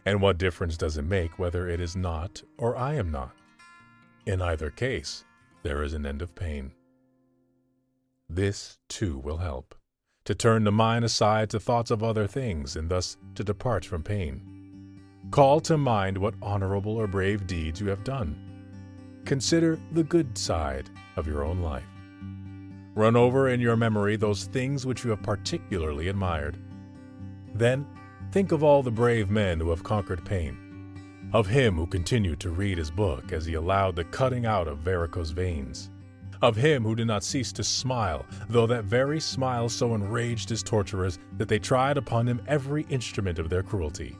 And what difference does it make whether it is not or I am not? In either case, there is an end of pain. This, too, will help, to turn the mind aside to thoughts of other things and thus to depart from pain. Call to mind what honorable or brave deeds you have done. Consider the good side of your own life. Run over in your memory those things which you have particularly admired. Then, think of all the brave men who have conquered pain, of him who continued to read his book as he allowed the cutting out of varicose veins, of him who did not cease to smile, though that very smile so enraged his torturers that they tried upon him every instrument of their cruelty.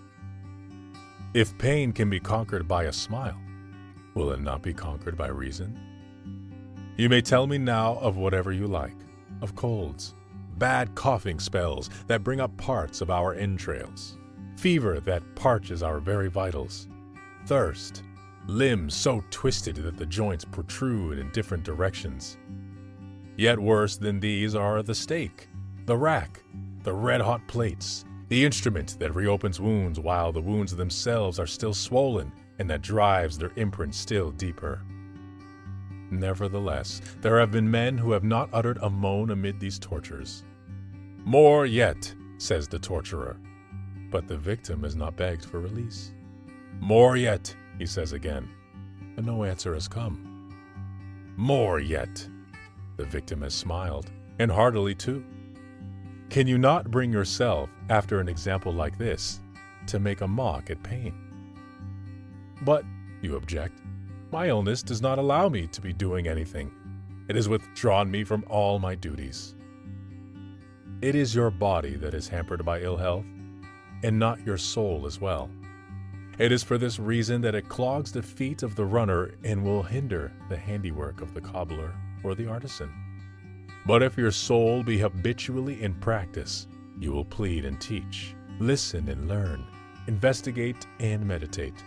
If pain can be conquered by a smile, will it not be conquered by reason? You may tell me now of whatever you like, of colds, bad coughing spells that bring up parts of our entrails, fever that parches our very vitals, thirst, limbs so twisted that the joints protrude in different directions. Yet worse than these are the stake, the rack, the red-hot plates, the instrument that reopens wounds while the wounds themselves are still swollen and that drives their imprint still deeper. Nevertheless, there have been men who have not uttered a moan amid these tortures. More yet, says the torturer, but the victim has not begged for release. More yet, he says again, and no answer has come. More yet. The victim has smiled, and heartily too. Can you not bring yourself, after an example like this, to make a mock at pain? But, you object, my illness does not allow me to be doing anything. It has withdrawn me from all my duties. It is your body that is hampered by ill health, and not your soul as well. It is for this reason that it clogs the feet of the runner and will hinder the handiwork of the cobbler or the artisan. But if your soul be habitually in practice, you will plead and teach, listen and learn, investigate and meditate.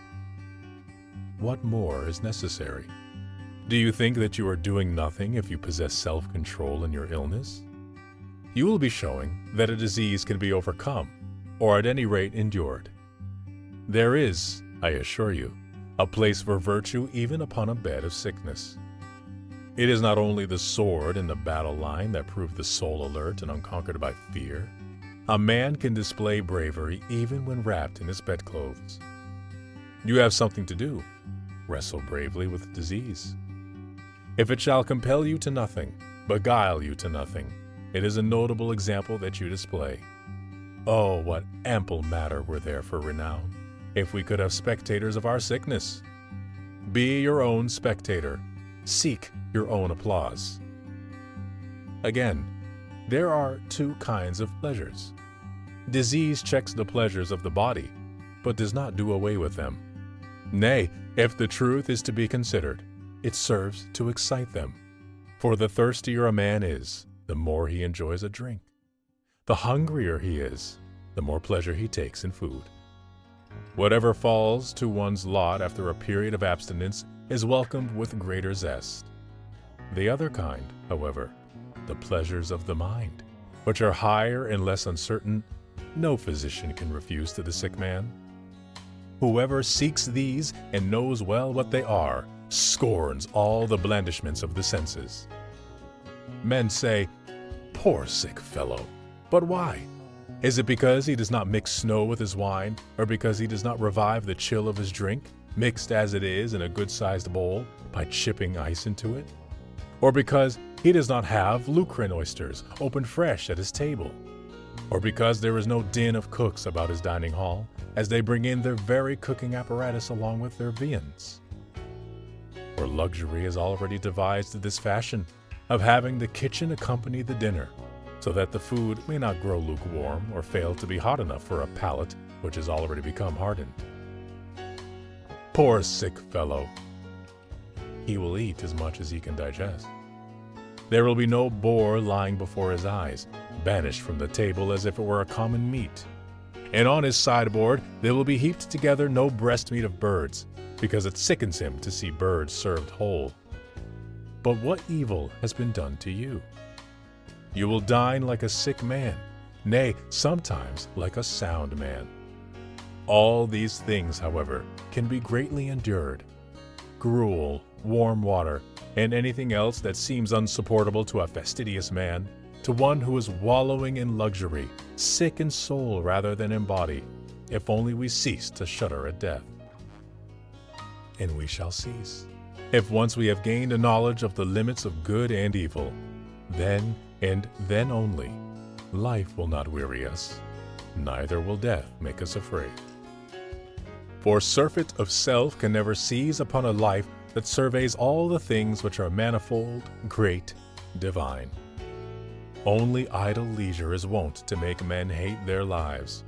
What more is necessary? Do you think that you are doing nothing if you possess self-control in your illness? You will be showing that a disease can be overcome, or at any rate endured. There is, I assure you, a place for virtue even upon a bed of sickness. It is not only the sword and the battle line that prove the soul alert and unconquered by fear. A man can display bravery even when wrapped in his bedclothes. You have something to do. Wrestle bravely with disease. If it shall compel you to nothing, beguile you to nothing, it is a notable example that you display. Oh, what ample matter were there for renown, if we could have spectators of our sickness. Be your own spectator. Seek your own applause. Again, there are two kinds of pleasures. Disease checks the pleasures of the body, but does not do away with them. Nay, if the truth is to be considered, it serves to excite them. For the thirstier a man is, the more he enjoys a drink. The hungrier he is, the more pleasure he takes in food. Whatever falls to one's lot after a period of abstinence is welcomed with greater zest. The other kind, however, the pleasures of the mind, which are higher and less uncertain, no physician can refuse to the sick man. Whoever seeks these and knows well what they are, scorns all the blandishments of the senses. Men say, "Poor sick fellow," but why? Is it because he does not mix snow with his wine, or because he does not revive the chill of his drink, mixed as it is in a good-sized bowl, by chipping ice into it? Or because he does not have Lucrine oysters opened fresh at his table? Or because there is no din of cooks about his dining hall, as they bring in their very cooking apparatus along with their viands? For luxury has already devised this fashion of having the kitchen accompany the dinner, so that the food may not grow lukewarm or fail to be hot enough for a palate which has already become hardened. Poor sick fellow! He will eat as much as he can digest. There will be no boar lying before his eyes, banished from the table as if it were a common meat. And on his sideboard there will be heaped together no breast meat of birds, because it sickens him to see birds served whole. But what evil has been done to you? You will dine like a sick man, nay, sometimes like a sound man. All these things, however, can be greatly endured. Gruel, warm water, and anything else that seems unsupportable to a fastidious man, to one who is wallowing in luxury, sick in soul rather than in body, if only we cease to shudder at death. And we shall cease. If once we have gained a knowledge of the limits of good and evil, then and then only, life will not weary us, neither will death make us afraid. For surfeit of self can never seize upon a life that surveys all the things which are manifold, great, divine. Only idle leisure is wont to make men hate their lives.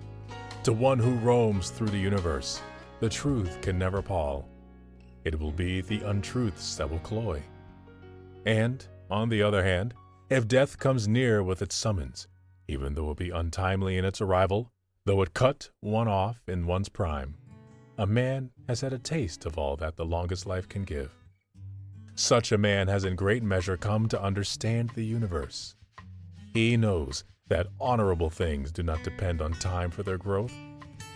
To one who roams through the universe, the truth can never pall. It will be the untruths that will cloy. And, on the other hand, if death comes near with its summons, even though it be untimely in its arrival, though it cut one off in one's prime, a man has had a taste of all that the longest life can give. Such a man has in great measure come to understand the universe. He knows that honorable things do not depend on time for their growth,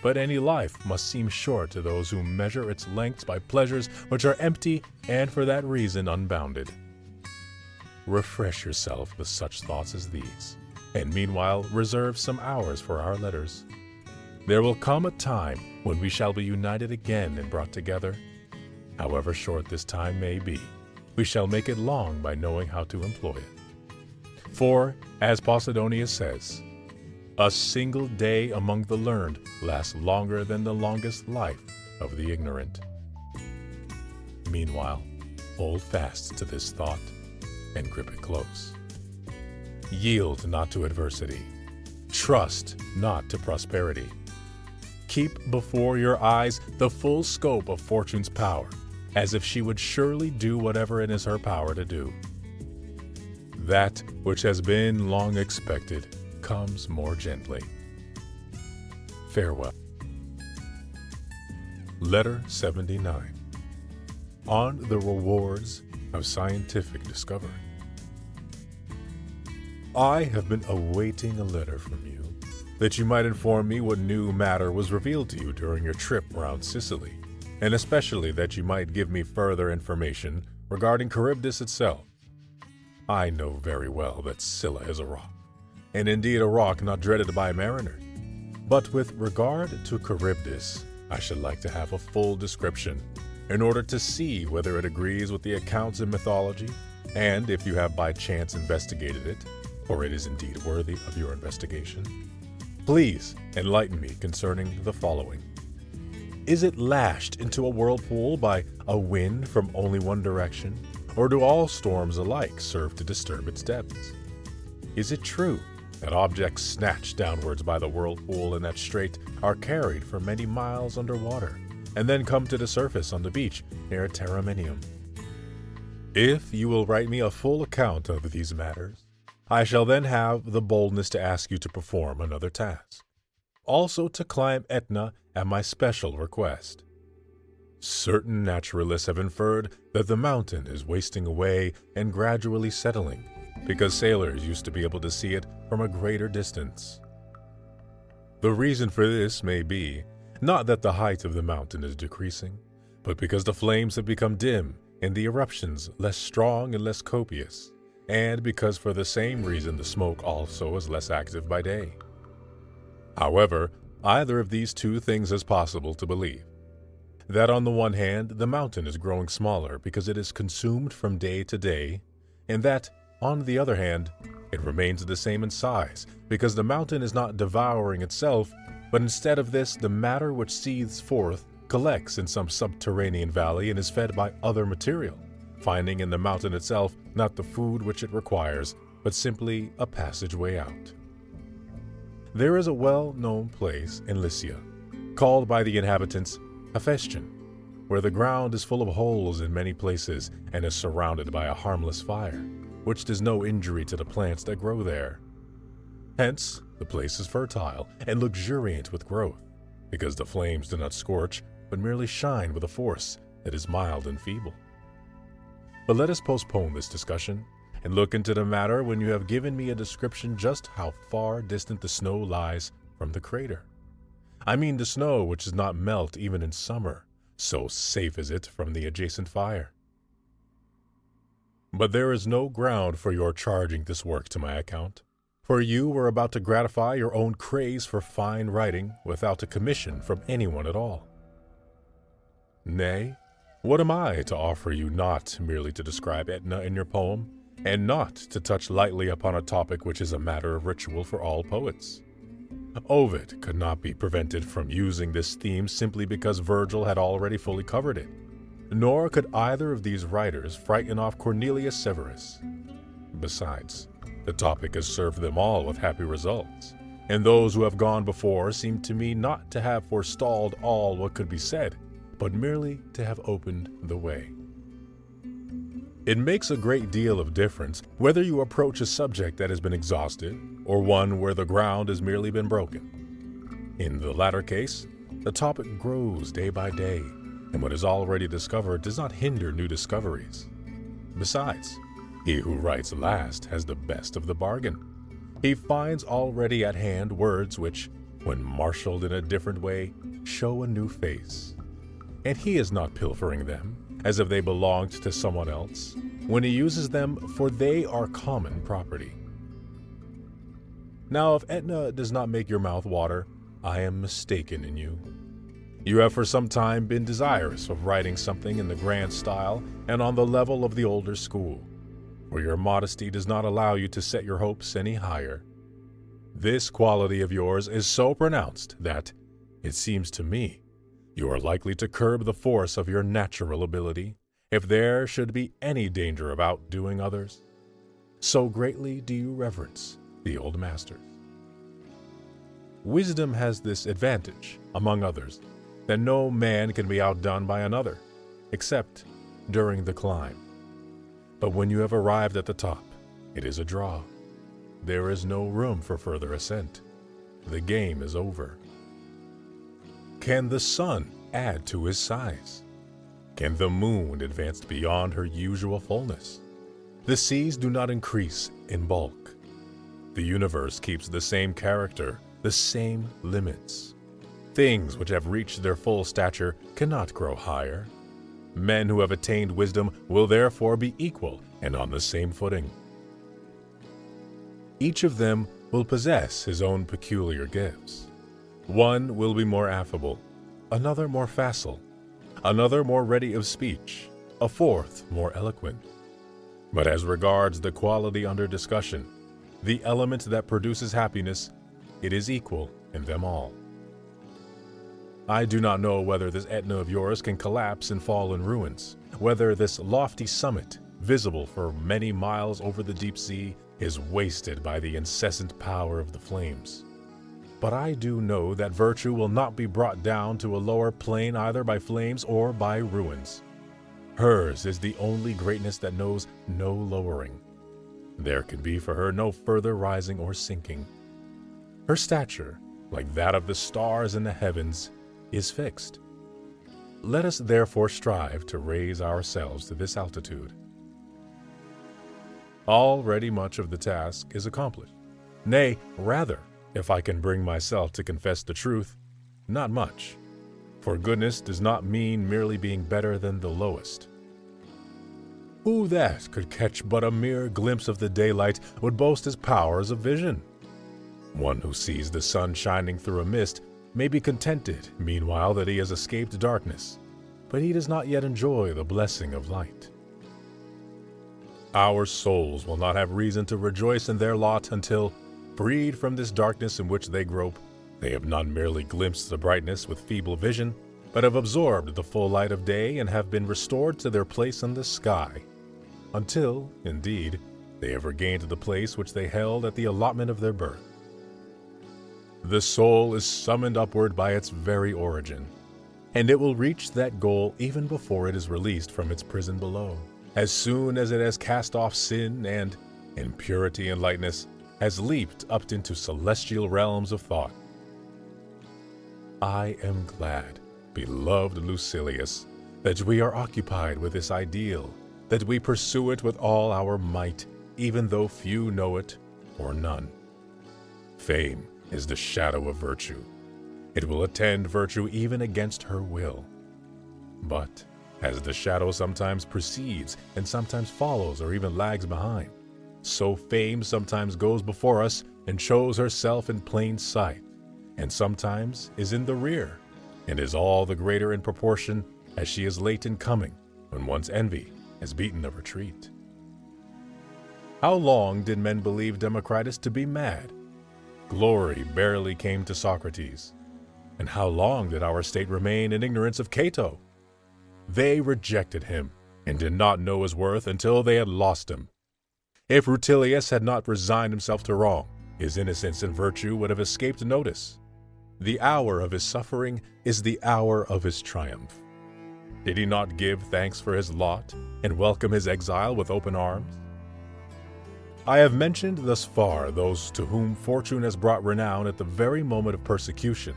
but any life must seem short to those who measure its lengths by pleasures which are empty and for that reason unbounded. Refresh yourself with such thoughts as these, and meanwhile reserve some hours for our letters. There will come a time when we shall be united again and brought together. However short this time may be, we shall make it long by knowing how to employ it. For, as Posidonius says, a single day among the learned lasts longer than the longest life of the ignorant. Meanwhile, hold fast to this thought and grip it close. Yield not to adversity. Trust not to prosperity. Keep before your eyes the full scope of fortune's power, as if she would surely do whatever it is her power to do. That which has been long expected comes more gently. Farewell. Letter 79. On the rewards of scientific discovery. I have been awaiting a letter from you, that you might inform me what new matter was revealed to you during your trip around Sicily, and especially that you might give me further information regarding Charybdis itself. I know very well that Scylla is a rock, and indeed a rock not dreaded by mariners. But with regard to Charybdis, I should like to have a full description in order to see whether it agrees with the accounts in mythology, and if you have by chance investigated it, or it is indeed worthy of your investigation. Please enlighten me concerning the following. Is it lashed into a whirlpool by a wind from only one direction, or do all storms alike serve to disturb its depths? Is it true that objects snatched downwards by the whirlpool in that strait are carried for many miles underwater, and then come to the surface on the beach near Taraminium? If you will write me a full account of these matters, I shall then have the boldness to ask you to perform another task, also to climb Etna at my special request. Certain naturalists have inferred that the mountain is wasting away and gradually settling, because sailors used to be able to see it from a greater distance. The reason for this may be, not that the height of the mountain is decreasing, but because the flames have become dim and the eruptions less strong and less copious, and because for the same reason the smoke also is less active by day. However, either of these two things is possible to believe. That on the one hand, the mountain is growing smaller because it is consumed from day to day, and that, on the other hand, it remains the same in size because the mountain is not devouring itself, but instead of this, the matter which seethes forth collects in some subterranean valley and is fed by other material, finding in the mountain itself not the food which it requires, but simply a passageway out. There is a well-known place in Lycia, called by the inhabitants Hephaestion, where the ground is full of holes in many places and is surrounded by a harmless fire, which does no injury to the plants that grow there. Hence, the place is fertile and luxuriant with growth, because the flames do not scorch, but merely shine with a force that is mild and feeble. But let us postpone this discussion and look into the matter when you have given me a description just how far distant the snow lies from the crater. I mean the snow which does not melt even in summer, so safe is it from the adjacent fire. But there is no ground for your charging this work to my account, for you were about to gratify your own craze for fine writing without a commission from anyone at all. Nay, what am I to offer you not merely to describe Etna in your poem, and not to touch lightly upon a topic which is a matter of ritual for all poets? Ovid could not be prevented from using this theme simply because Virgil had already fully covered it, nor could either of these writers frighten off Cornelius Severus. Besides, the topic has served them all with happy results, and those who have gone before seem to me not to have forestalled all what could be said, but merely to have opened the way. It makes a great deal of difference whether you approach a subject that has been exhausted or one where the ground has merely been broken. In the latter case, the topic grows day by day, and what is already discovered does not hinder new discoveries. Besides, he who writes last has the best of the bargain. He finds already at hand words which, when marshaled in a different way, show a new face. And he is not pilfering them, as if they belonged to someone else, when he uses them, for they are common property. Now, if Etna does not make your mouth water, I am mistaken in you. You have for some time been desirous of writing something in the grand style and on the level of the older school, for your modesty does not allow you to set your hopes any higher. This quality of yours is so pronounced that, it seems to me, you are likely to curb the force of your natural ability if there should be any danger of outdoing others. So greatly do you reverence the old masters. Wisdom has this advantage, among others, that no man can be outdone by another, except during the climb. But when you have arrived at the top, it is a draw. There is no room for further ascent. The game is over. Can the sun add to his size? Can the moon advance beyond her usual fullness? The seas do not increase in bulk. The universe keeps the same character, the same limits. Things which have reached their full stature cannot grow higher. Men who have attained wisdom will therefore be equal and on the same footing. Each of them will possess his own peculiar gifts. One will be more affable, another more facile, another more ready of speech, a fourth more eloquent. But as regards the quality under discussion, the element that produces happiness, it is equal in them all. I do not know whether this Etna of yours can collapse and fall in ruins, whether this lofty summit, visible for many miles over the deep sea, is wasted by the incessant power of the flames. But I do know that virtue will not be brought down to a lower plane either by flames or by ruins. Hers is the only greatness that knows no lowering. There can be for her no further rising or sinking. Her stature, like that of the stars in the heavens, is fixed. Let us therefore strive to raise ourselves to this altitude. Already much of the task is accomplished. Nay, rather, if I can bring myself to confess the truth, not much. For goodness does not mean merely being better than the lowest. Who that could catch but a mere glimpse of the daylight would boast his powers of vision? One who sees the sun shining through a mist may be contented, meanwhile, that he has escaped darkness, but he does not yet enjoy the blessing of light. Our souls will not have reason to rejoice in their lot until, freed from this darkness in which they grope, they have not merely glimpsed the brightness with feeble vision, but have absorbed the full light of day and have been restored to their place in the sky, until, indeed, they have regained the place which they held at the allotment of their birth. The soul is summoned upward by its very origin, and it will reach that goal even before it is released from its prison below, as soon as it has cast off sin and, in purity and lightness, has leaped up into celestial realms of thought. I am glad, beloved Lucilius, that we are occupied with this ideal, that we pursue it with all our might, even though few know it or none. Fame is the shadow of virtue. It will attend virtue even against her will. But as the shadow sometimes precedes and sometimes follows or even lags behind, so fame sometimes goes before us and shows herself in plain sight, and sometimes is in the rear, and is all the greater in proportion as she is late in coming, when one's envy has beaten a retreat. How long did men believe Democritus to be mad? Glory barely came to Socrates. And how long did our state remain in ignorance of Cato? They rejected him and did not know his worth until they had lost him. If Rutilius had not resigned himself to wrong, his innocence and virtue would have escaped notice. The hour of his suffering is the hour of his triumph. Did he not give thanks for his lot and welcome his exile with open arms? I have mentioned thus far those to whom fortune has brought renown at the very moment of persecution.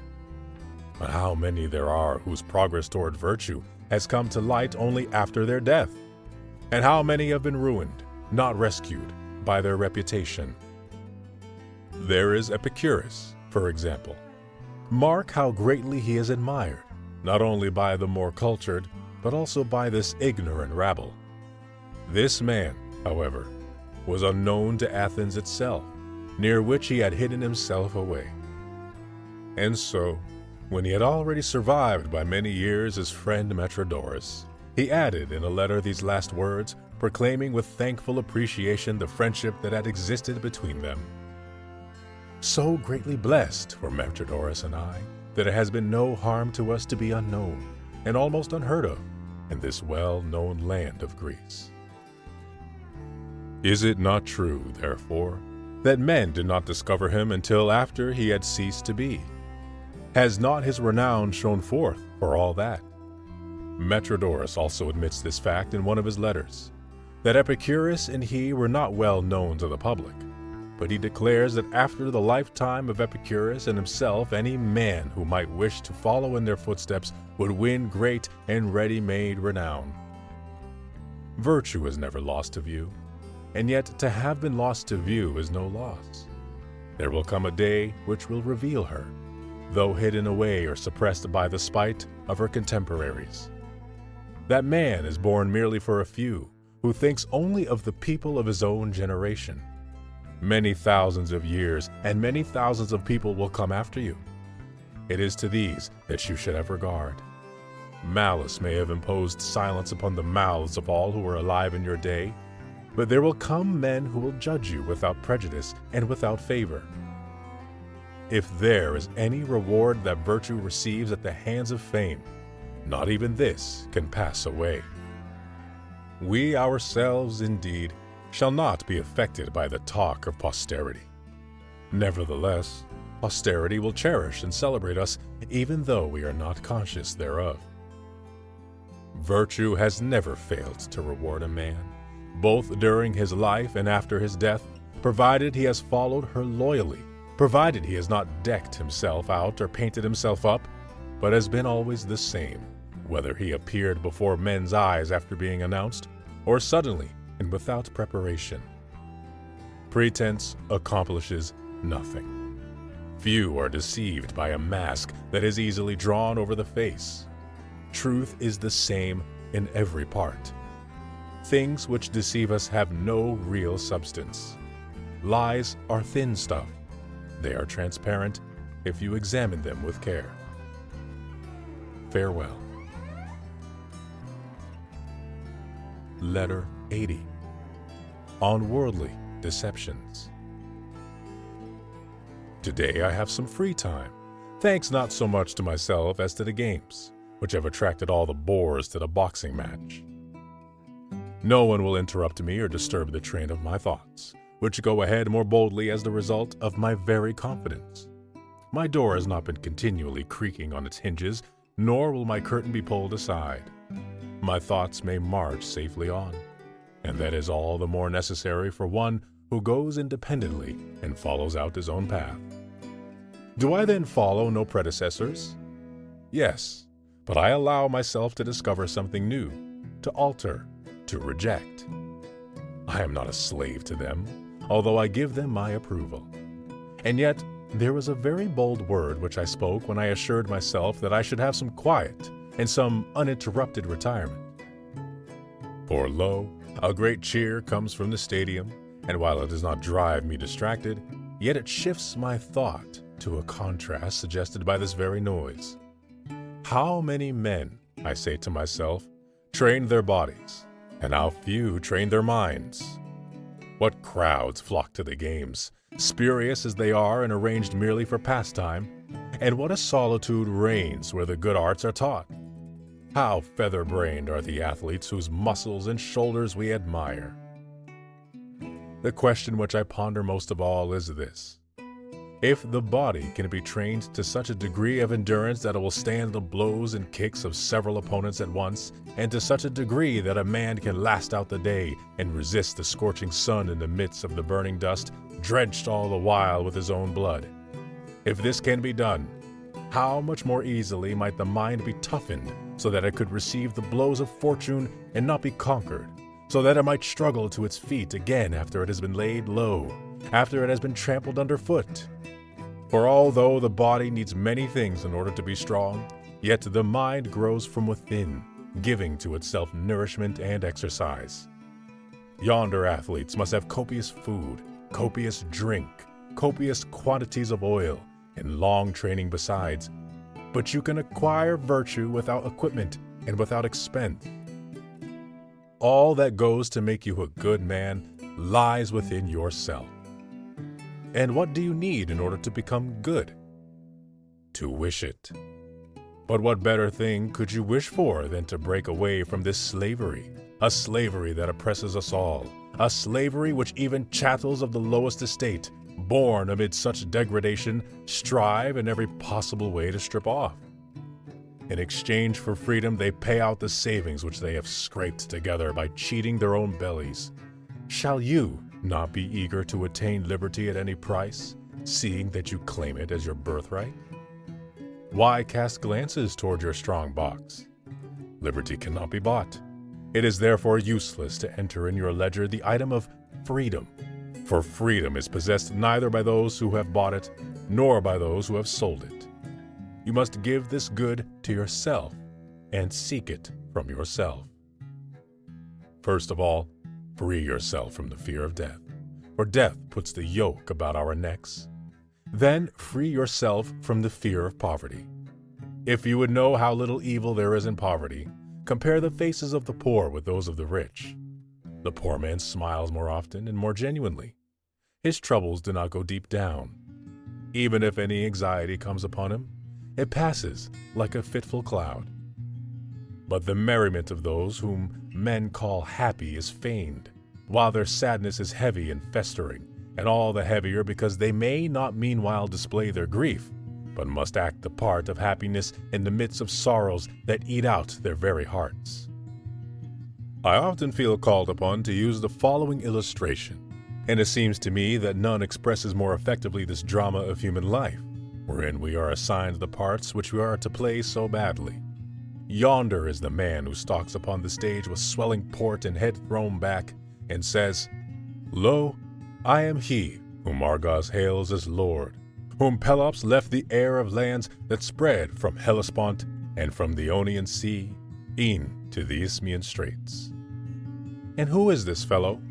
But how many there are whose progress toward virtue has come to light only after their death? And how many have been ruined, not rescued, by their reputation? There is Epicurus, for example. Mark how greatly he is admired, not only by the more cultured, but also by this ignorant rabble. This man, however, was unknown to Athens itself, near which he had hidden himself away. And so, When he had already survived by many years his friend Metrodorus, he added in a letter these last words, proclaiming with thankful appreciation the friendship that had existed between them. So greatly blessed were Metrodorus and I, that it has been no harm to us to be unknown, and almost unheard of, in this well-known land of Greece. Is it not true, therefore, that men did not discover him until after he had ceased to be? Has not his renown shone forth for all that? Metrodorus also admits this fact in one of his letters, that Epicurus and he were not well known to the public, but he declares that after the lifetime of Epicurus and himself, any man who might wish to follow in their footsteps would win great and ready-made renown. Virtue is never lost to view, and yet to have been lost to view is no loss. There will come a day which will reveal her, though hidden away or suppressed by the spite of her contemporaries. That man is born merely for a few, who thinks only of the people of his own generation. Many thousands of years and many thousands of people will come after you. It is to these that you should have regard. Malice may have imposed silence upon the mouths of all who were alive in your day, but there will come men who will judge you without prejudice and without favor. If there is any reward that virtue receives at the hands of fame, not even this can pass away. We ourselves, indeed, shall not be affected by the talk of posterity. Nevertheless, posterity will cherish and celebrate us even though we are not conscious thereof. Virtue has never failed to reward a man, both during his life and after his death, provided he has followed her loyally, provided he has not decked himself out or painted himself up, but has been always the same, whether he appeared before men's eyes after being announced, or suddenly and without preparation. Pretense accomplishes nothing. Few are deceived by a mask that is easily drawn over the face. Truth is the same in every part. Things which deceive us have no real substance. Lies are thin stuff. They are transparent if you examine them with care. Farewell. Letter 80. On Worldly Deceptions. Today I have some free time, thanks not so much to myself as to the games, which have attracted all the boors to the boxing match. No one will interrupt me or disturb the train of my thoughts, which go ahead more boldly as the result of my very confidence. My door has not been continually creaking on its hinges, nor will my curtain be pulled aside. My thoughts may march safely on, and that is all the more necessary for one who goes independently and follows out his own path. Do I then follow no predecessors? Yes, but I allow myself to discover something new, to alter, to reject. I am not a slave to them, although I give them my approval. And yet, there was a very bold word which I spoke when I assured myself that I should have some quiet and some uninterrupted retirement. For lo, a great cheer comes from the stadium, and while it does not drive me distracted, yet it shifts my thought to a contrast suggested by this very noise. How many men, I say to myself, train their bodies, and how few train their minds? What crowds flock to the games, spurious as they are and arranged merely for pastime, and what a solitude reigns where the good arts are taught. How feather-brained are the athletes whose muscles and shoulders we admire. The question which I ponder most of all is this: if the body can be trained to such a degree of endurance that it will stand the blows and kicks of several opponents at once, and to such a degree that a man can last out the day and resist the scorching sun in the midst of the burning dust, drenched all the while with his own blood, if this can be done, how much more easily might the mind be toughened so that it could receive the blows of fortune and not be conquered, so that it might struggle to its feet again after it has been laid low, after it has been trampled underfoot. For although the body needs many things in order to be strong, yet the mind grows from within, giving to itself nourishment and exercise. Yonder athletes must have copious food, copious drink, copious quantities of oil, and long training besides, but you can acquire virtue without equipment and without expense. All that goes to make you a good man lies within yourself. And what do you need in order to become good? To wish it. But what better thing could you wish for than to break away from this slavery, a slavery that oppresses us all, a slavery which even chattels of the lowest estate, born amid such degradation, strive in every possible way to strip off. In exchange for freedom, they pay out the savings which they have scraped together by cheating their own bellies. Shall you not be eager to attain liberty at any price, seeing that you claim it as your birthright? Why cast glances toward your strong box? Liberty cannot be bought. It is therefore useless to enter in your ledger the item of freedom, for freedom is possessed neither by those who have bought it, nor by those who have sold it. You must give this good to yourself, and seek it from yourself. First of all, free yourself from the fear of death, for death puts the yoke about our necks. Then free yourself from the fear of poverty. If you would know how little evil there is in poverty, compare the faces of the poor with those of the rich. The poor man smiles more often and more genuinely. His troubles do not go deep down. Even if any anxiety comes upon him, it passes like a fitful cloud. But the merriment of those whom men call happy is feigned, while their sadness is heavy and festering, and all the heavier because they may not meanwhile display their grief, but must act the part of happiness in the midst of sorrows that eat out their very hearts. I often feel called upon to use the following illustration, and it seems to me that none expresses more effectively this drama of human life, wherein we are assigned the parts which we are to play so badly. Yonder is the man who stalks upon the stage with swelling port and head thrown back, and says, "Lo, I am he whom Argos hails as Lord, whom Pelops left the heir of lands that spread from Hellespont and from the Ionian Sea, e'en to the Isthmian Straits." And who is this fellow?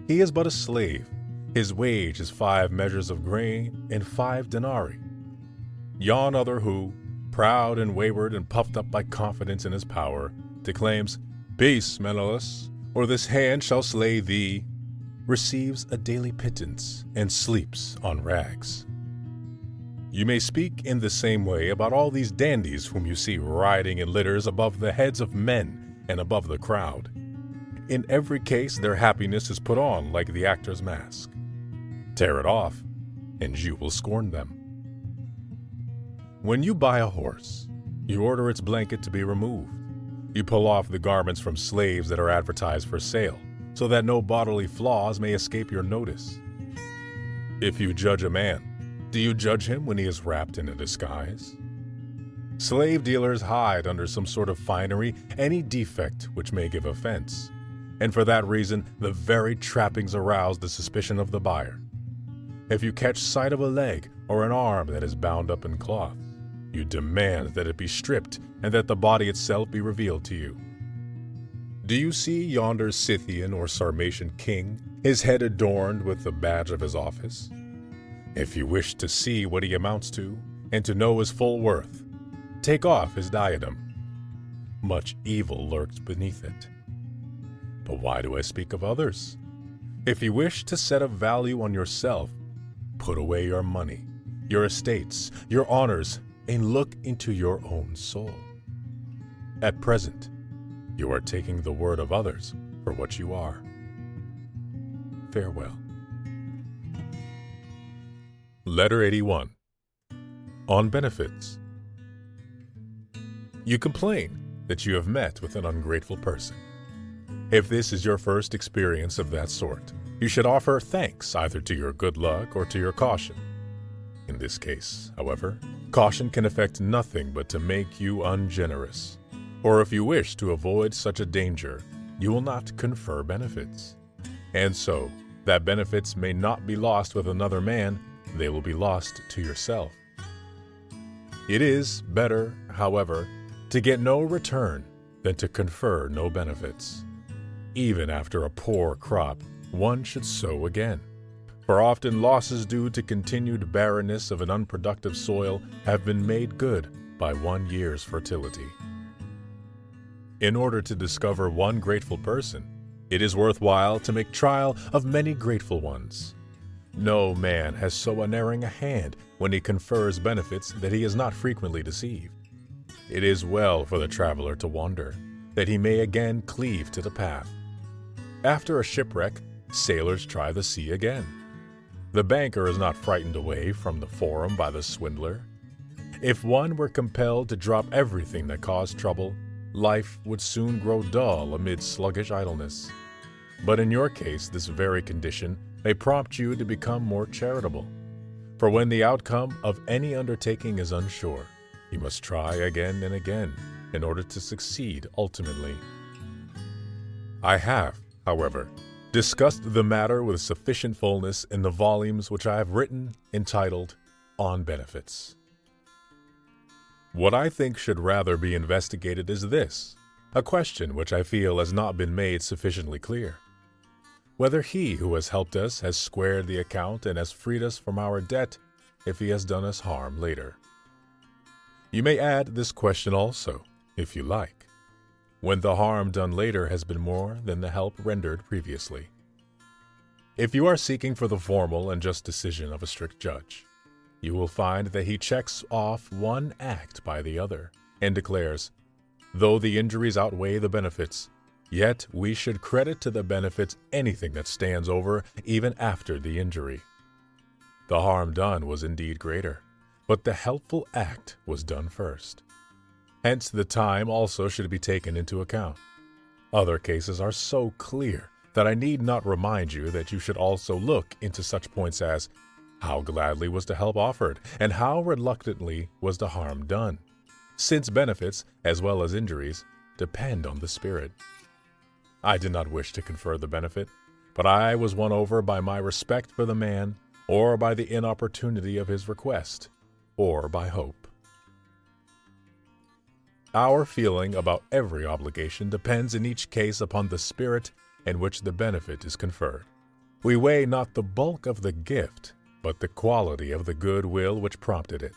He is but a slave. His wage is 5 measures of grain and 5 denarii. Yon other who, proud and wayward and puffed up by confidence in his power, declaims, "Peace, Menelaus, or this hand shall slay thee," receives a daily pittance and sleeps on rags. You may speak in the same way about all these dandies whom you see riding in litters above the heads of men and above the crowd. In every case, their happiness is put on like the actor's mask. Tear it off, and you will scorn them. When you buy a horse, you order its blanket to be removed. You pull off the garments from slaves that are advertised for sale, so that no bodily flaws may escape your notice. If you judge a man, do you judge him when he is wrapped in a disguise? Slave dealers hide under some sort of finery any defect which may give offense, and for that reason the very trappings arouse the suspicion of the buyer. If you catch sight of a leg or an arm that is bound up in cloth, you demand that it be stripped and that the body itself be revealed to you. Do you see yonder Scythian or Sarmatian king, his head adorned with the badge of his office? If you wish to see what he amounts to, and to know his full worth, take off his diadem. Much evil lurks beneath it. But why do I speak of others? If you wish to set a value on yourself, put away your money, your estates, your honors, and look into your own soul. At present, you are taking the word of others for what you are. Farewell. Letter 81. On benefits. You complain that you have met with an ungrateful person. If this is your first experience of that sort, you should offer thanks either to your good luck or to your caution. In this case, however, caution can effect nothing but to make you ungenerous. Or if you wish to avoid such a danger, you will not confer benefits. And so, that benefits may not be lost with another man, they will be lost to yourself. It is better, however, to get no return than to confer no benefits. Even after a poor crop, one should sow again. For often losses due to continued barrenness of an unproductive soil have been made good by 1 year's fertility. In order to discover one grateful person, it is worthwhile to make trial of many grateful ones. No man has so unerring a hand when he confers benefits that he is not frequently deceived. It is well for the traveler to wander, that he may again cleave to the path. After a shipwreck, sailors try the sea again. The banker is not frightened away from the forum by the swindler. If one were compelled to drop everything that caused trouble, life would soon grow dull amid sluggish idleness. But in your case, this very condition may prompt you to become more charitable. For when the outcome of any undertaking is unsure, you must try again and again in order to succeed ultimately. I have, however, discussed the matter with sufficient fullness in the volumes which I have written entitled On Benefits. What I think should rather be investigated is this, a question which I feel has not been made sufficiently clear. Whether he who has helped us has squared the account and has freed us from our debt if he has done us harm later. You may add this question also, if you like, when the harm done later has been more than the help rendered previously. If you are seeking for the formal and just decision of a strict judge, you will find that he checks off one act by the other and declares, though the injuries outweigh the benefits, yet we should credit to the benefits anything that stands over even after the injury. The harm done was indeed greater, but the helpful act was done first. Hence the time also should be taken into account. Other cases are so clear that I need not remind you that you should also look into such points as how gladly was the help offered, and how reluctantly was the harm done, since benefits, as well as injuries, depend on the spirit. I did not wish to confer the benefit, but I was won over by my respect for the man, or by the inopportunity of his request, or by hope. Our feeling about every obligation depends in each case upon the spirit in which the benefit is conferred. We weigh not the bulk of the gift, but the quality of the good will which prompted it.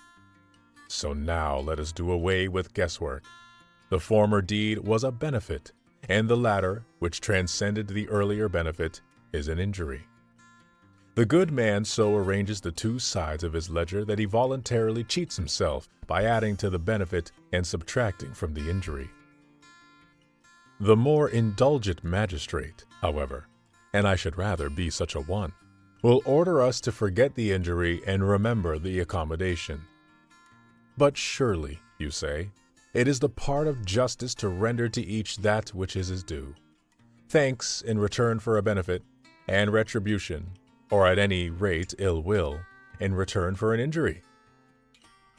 So now let us do away with guesswork. The former deed was a benefit, and the latter, which transcended the earlier benefit, is an injury. The good man so arranges the two sides of his ledger that he voluntarily cheats himself by adding to the benefit and subtracting from the injury. The more indulgent magistrate, however, and I should rather be such a one, will order us to forget the injury and remember the accommodation. But surely, you say, it is the part of justice to render to each that which is his due. Thanks in return for a benefit, and retribution, or at any rate ill will, in return for an injury.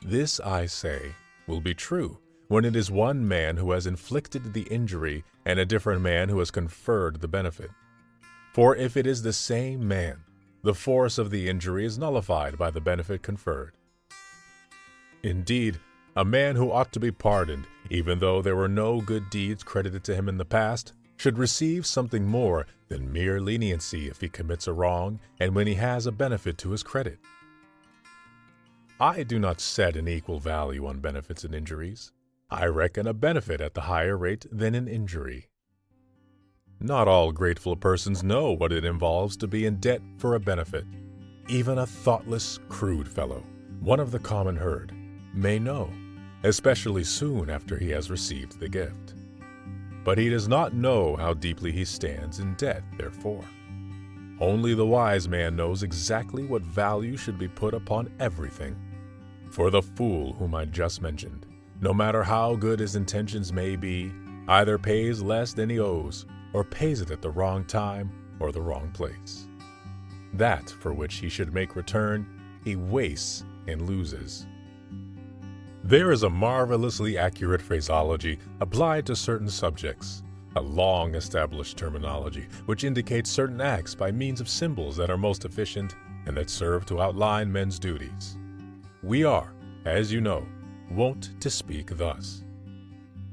This, I say, will be true when it is one man who has inflicted the injury and a different man who has conferred the benefit. For if it is the same man, the force of the injury is nullified by the benefit conferred. Indeed, a man who ought to be pardoned, even though there were no good deeds credited to him in the past, should receive something more than mere leniency if he commits a wrong and when he has a benefit to his credit. I do not set an equal value on benefits and injuries. I reckon a benefit at the higher rate than an injury. Not all grateful persons know what it involves to be in debt for a benefit. Even a thoughtless, crude fellow, one of the common herd, may know, especially soon after he has received the gift. But he does not know how deeply he stands in debt, therefore. Only the wise man knows exactly what value should be put upon everything. For the fool whom I just mentioned, no matter how good his intentions may be, either pays less than he owes, or pays it at the wrong time or the wrong place. That for which he should make return, he wastes and loses. There is a marvelously accurate phraseology applied to certain subjects, a long-established terminology which indicates certain acts by means of symbols that are most efficient and that serve to outline men's duties. We are, as you know, wont to speak thus.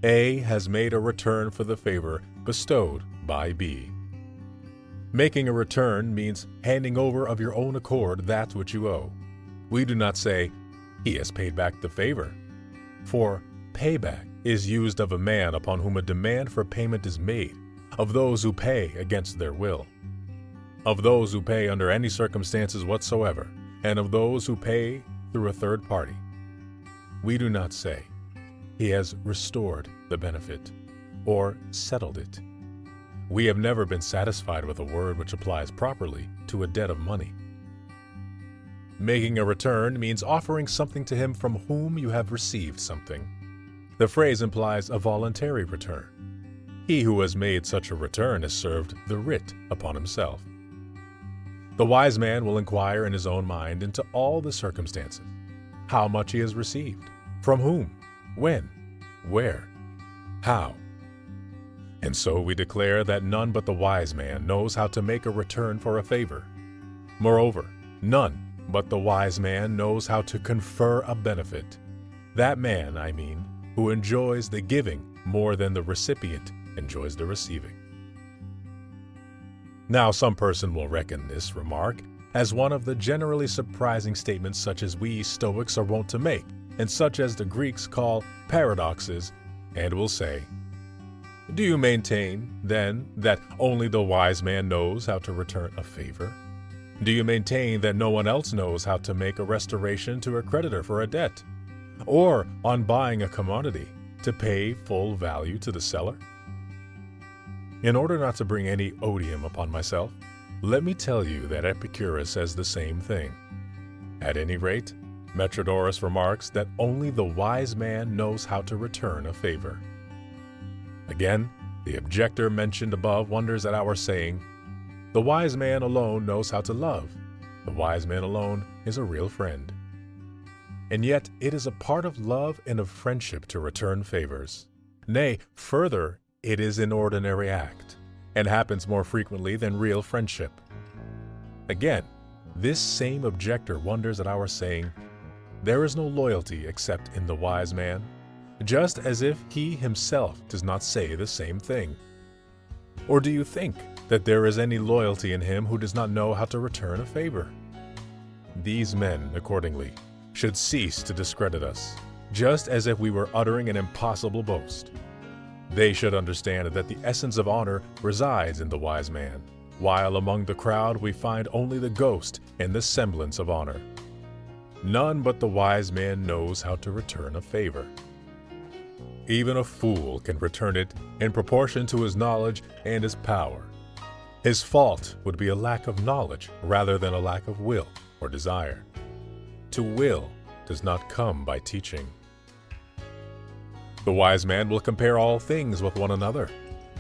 A has made a return for the favor bestowed by B. Making a return means handing over of your own accord that which you owe. We do not say, he has paid back the favor, For payback is used of a man upon whom a demand for payment is made, of those who pay against their will, of those who pay under any circumstances whatsoever, and of those who pay through a third party. We do not say, he has restored the benefit, or settled it. We have never been satisfied with a word which applies properly to a debt of money. Making a return means offering something to him from whom you have received something. The phrase implies a voluntary return. He who has made such a return has served the writ upon himself. The wise man will inquire in his own mind into all the circumstances, how much he has received, from whom, when, where, how. And so we declare that none but the wise man knows how to make a return for a favor. Moreover, none but the wise man knows how to confer a benefit. That man, I mean, who enjoys the giving more than the recipient enjoys the receiving. Now, some person will reckon this remark as one of the generally surprising statements such as we Stoics are wont to make, and such as the Greeks call paradoxes, and will say, "Do you maintain, then, that only the wise man knows how to return a favor? Do you maintain that no one else knows how to make a restoration to a creditor for a debt, or, on buying a commodity, to pay full value to the seller?" In order not to bring any odium upon myself, let me tell you that Epicurus says the same thing. At any rate, Metrodorus remarks that only the wise man knows how to return a favor. Again, the objector mentioned above wonders at our saying, "The wise man alone knows how to love. The wise man alone is a real friend." And yet it is a part of love and of friendship to return favors. Nay, further, it is an ordinary act, and happens more frequently than real friendship. Again, this same objector wonders at our saying, "There is no loyalty except in the wise man," just as if he himself does not say the same thing. Or do you think that there is any loyalty in him who does not know how to return a favor? These men, accordingly, should cease to discredit us, just as if we were uttering an impossible boast. They should understand that the essence of honor resides in the wise man, while among the crowd we find only the ghost and the semblance of honor. None but the wise man knows how to return a favor. Even a fool can return it in proportion to his knowledge and his power. His fault would be a lack of knowledge rather than a lack of will or desire. To will does not come by teaching. The wise man will compare all things with one another,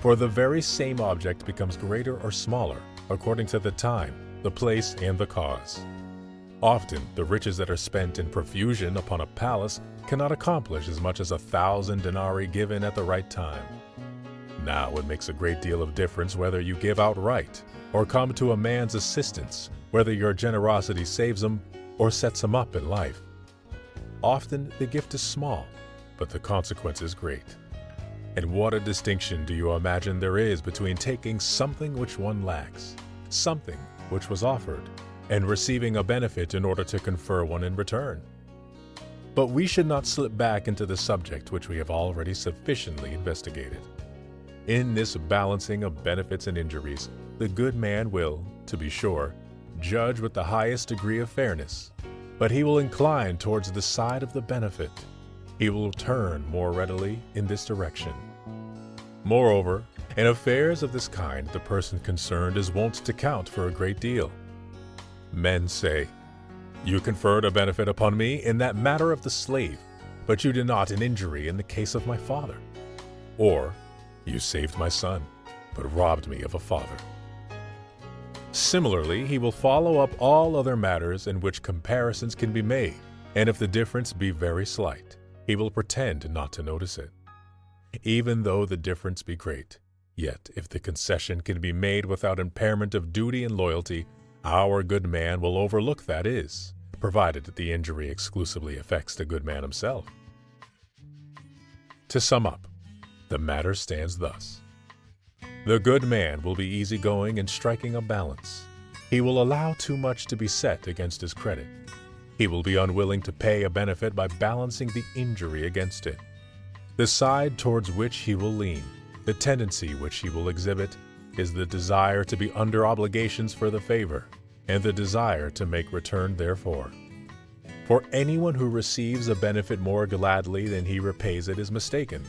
for the very same object becomes greater or smaller according to the time, the place, and the cause. Often, the riches that are spent in profusion upon a palace cannot accomplish as much as 1,000 denarii given at the right time. Now, it makes a great deal of difference whether you give outright or come to a man's assistance, whether your generosity saves him or sets him up in life. Often, the gift is small, but the consequence is great. And what a distinction do you imagine there is between taking something which one lacks, something which was offered, and receiving a benefit in order to confer one in return? But we should not slip back into the subject which we have already sufficiently investigated. In this balancing of benefits and injuries, the good man will, to be sure, judge with the highest degree of fairness, but he will incline towards the side of the benefit. He will turn more readily in this direction. Moreover, in affairs of this kind, the person concerned is wont to count for a great deal. Men say, "You conferred a benefit upon me in that matter of the slave, but you did not an injury in the case of my father." Or, "You saved my son, but robbed me of a father." Similarly, he will follow up all other matters in which comparisons can be made, and if the difference be very slight, he will pretend not to notice it. Even though the difference be great, yet if the concession can be made without impairment of duty and loyalty, our good man will overlook that is, provided that the injury exclusively affects the good man himself. To sum up, the matter stands thus. The good man will be easygoing in striking a balance. He will allow too much to be set against his credit. He will be unwilling to pay a benefit by balancing the injury against it. The side towards which he will lean, the tendency which he will exhibit, is the desire to be under obligations for the favor, and the desire to make return therefor. For anyone who receives a benefit more gladly than he repays it is mistaken,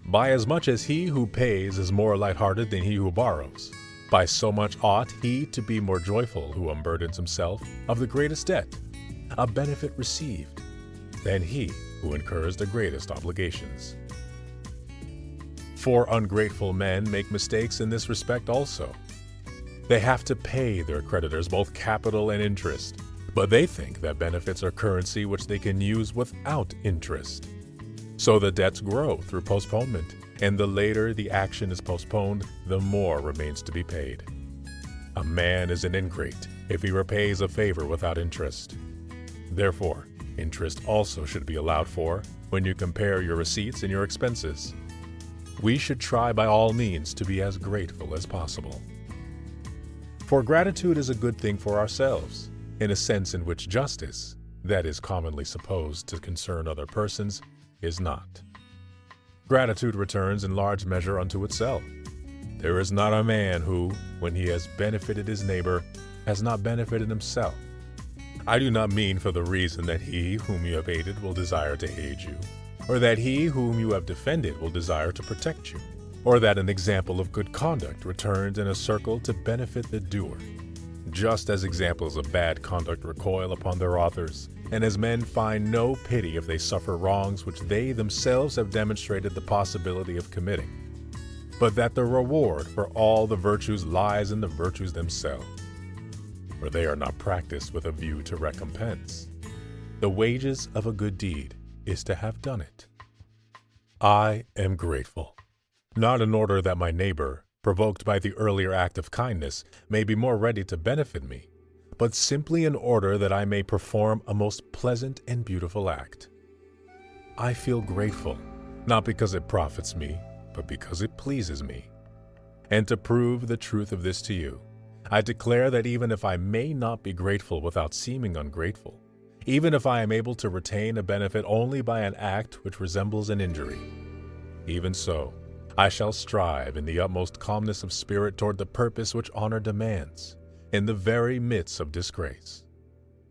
by as much as he who pays is more light-hearted than he who borrows. By so much ought he to be more joyful who unburdens himself of the greatest debt, a benefit received, than he who incurs the greatest obligations. For ungrateful men make mistakes in this respect also. They have to pay their creditors both capital and interest, but they think that benefits are currency which they can use without interest. So the debts grow through postponement, and the later the action is postponed, the more remains to be paid. A man is an ingrate if he repays a favor without interest. Therefore, interest also should be allowed for when you compare your receipts and your expenses. We should try by all means to be as grateful as possible. For gratitude is a good thing for ourselves, in a sense in which justice, that is commonly supposed to concern other persons, is not. Gratitude returns in large measure unto itself. There is not a man who, when he has benefited his neighbor, has not benefited himself. I do not mean for the reason that he whom you have aided will desire to aid you, or that he whom you have defended will desire to protect you, or that an example of good conduct returns in a circle to benefit the doer, just as examples of bad conduct recoil upon their authors, and as men find no pity if they suffer wrongs which they themselves have demonstrated the possibility of committing, but that the reward for all the virtues lies in the virtues themselves, for they are not practiced with a view to recompense. The wages of a good deed is to have done it. I am grateful, not in order that my neighbor, provoked by the earlier act of kindness, may be more ready to benefit me, but simply in order that I may perform a most pleasant and beautiful act. I feel grateful, not because it profits me, but because it pleases me. And to prove the truth of this to you, I declare that even if I may not be grateful without seeming ungrateful, even if I am able to retain a benefit only by an act which resembles an injury, even so, I shall strive in the utmost calmness of spirit toward the purpose which honor demands, in the very midst of disgrace.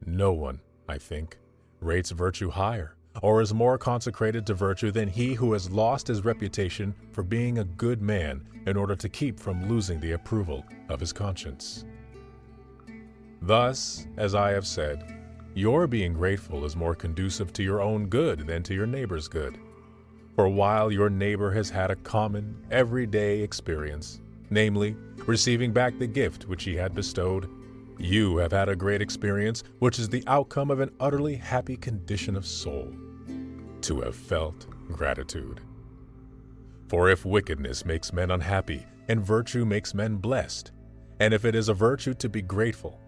No one, I think, rates virtue higher, or is more consecrated to virtue than he who has lost his reputation for being a good man in order to keep from losing the approval of his conscience. Thus, as I have said, your being grateful is more conducive to your own good than to your neighbor's good. For while your neighbor has had a common, everyday experience, namely, receiving back the gift which he had bestowed, you have had a great experience which is the outcome of an utterly happy condition of soul, to have felt gratitude. For if wickedness makes men unhappy and virtue makes men blessed, and if it is a virtue to be grateful,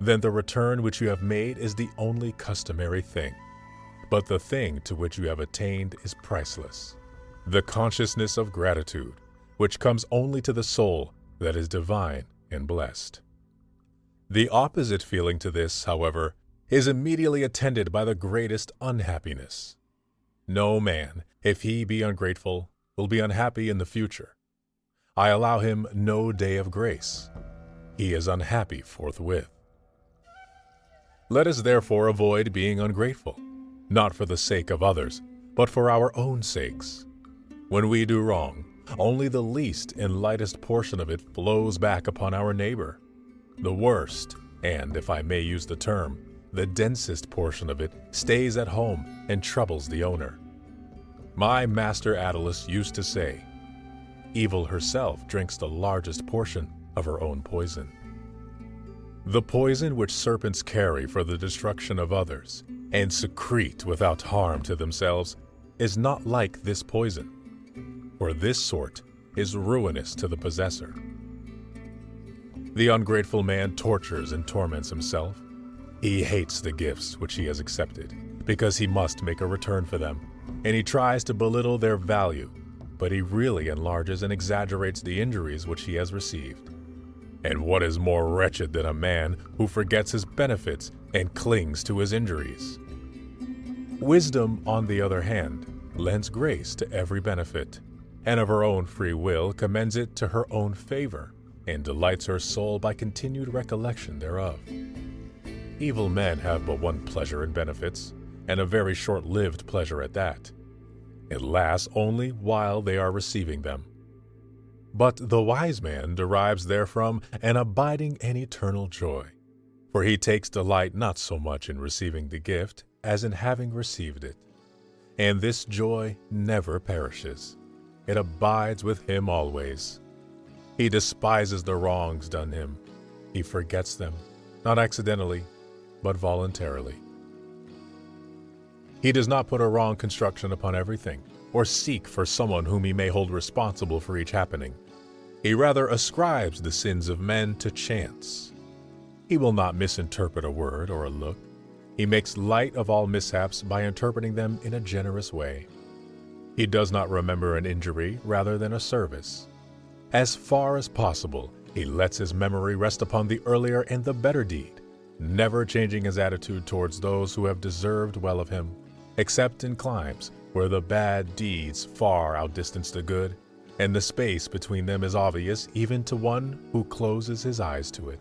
then the return which you have made is the only customary thing. But the thing to which you have attained is priceless, the consciousness of gratitude, which comes only to the soul that is divine and blessed. The opposite feeling to this, however, is immediately attended by the greatest unhappiness. No man, if he be ungrateful, will be unhappy in the future. I allow him no day of grace. He is unhappy forthwith. Let us therefore avoid being ungrateful, not for the sake of others, but for our own sakes. When we do wrong, only the least and lightest portion of it flows back upon our neighbor. The worst, and if I may use the term, the densest portion of it stays at home and troubles the owner. My master Attalus used to say, "Evil herself drinks the largest portion of her own poison." The poison which serpents carry for the destruction of others and secrete without harm to themselves is not like this poison, for this sort is ruinous to the possessor. The ungrateful man tortures and torments himself. He hates the gifts which he has accepted, because he must make a return for them, and he tries to belittle their value, but he really enlarges and exaggerates the injuries which he has received. And what is more wretched than a man who forgets his benefits and clings to his injuries? Wisdom, on the other hand, lends grace to every benefit, and of her own free will commends it to her own favor, and delights her soul by continued recollection thereof. Evil men have but one pleasure in benefits, and a very short-lived pleasure at that. It lasts only while they are receiving them. But the wise man derives therefrom an abiding and eternal joy, for he takes delight not so much in receiving the gift as in having received it. And this joy never perishes. It abides with him always. He despises the wrongs done him. He forgets them, not accidentally, but voluntarily. He does not put a wrong construction upon everything, or seek for someone whom he may hold responsible for each happening. He rather ascribes the sins of men to chance. He will not misinterpret a word or a look. He makes light of all mishaps by interpreting them in a generous way. He does not remember an injury rather than a service. As far as possible, he lets his memory rest upon the earlier and the better deed, never changing his attitude towards those who have deserved well of him, except in climes where the bad deeds far outdistance the good, and the space between them is obvious even to one who closes his eyes to it.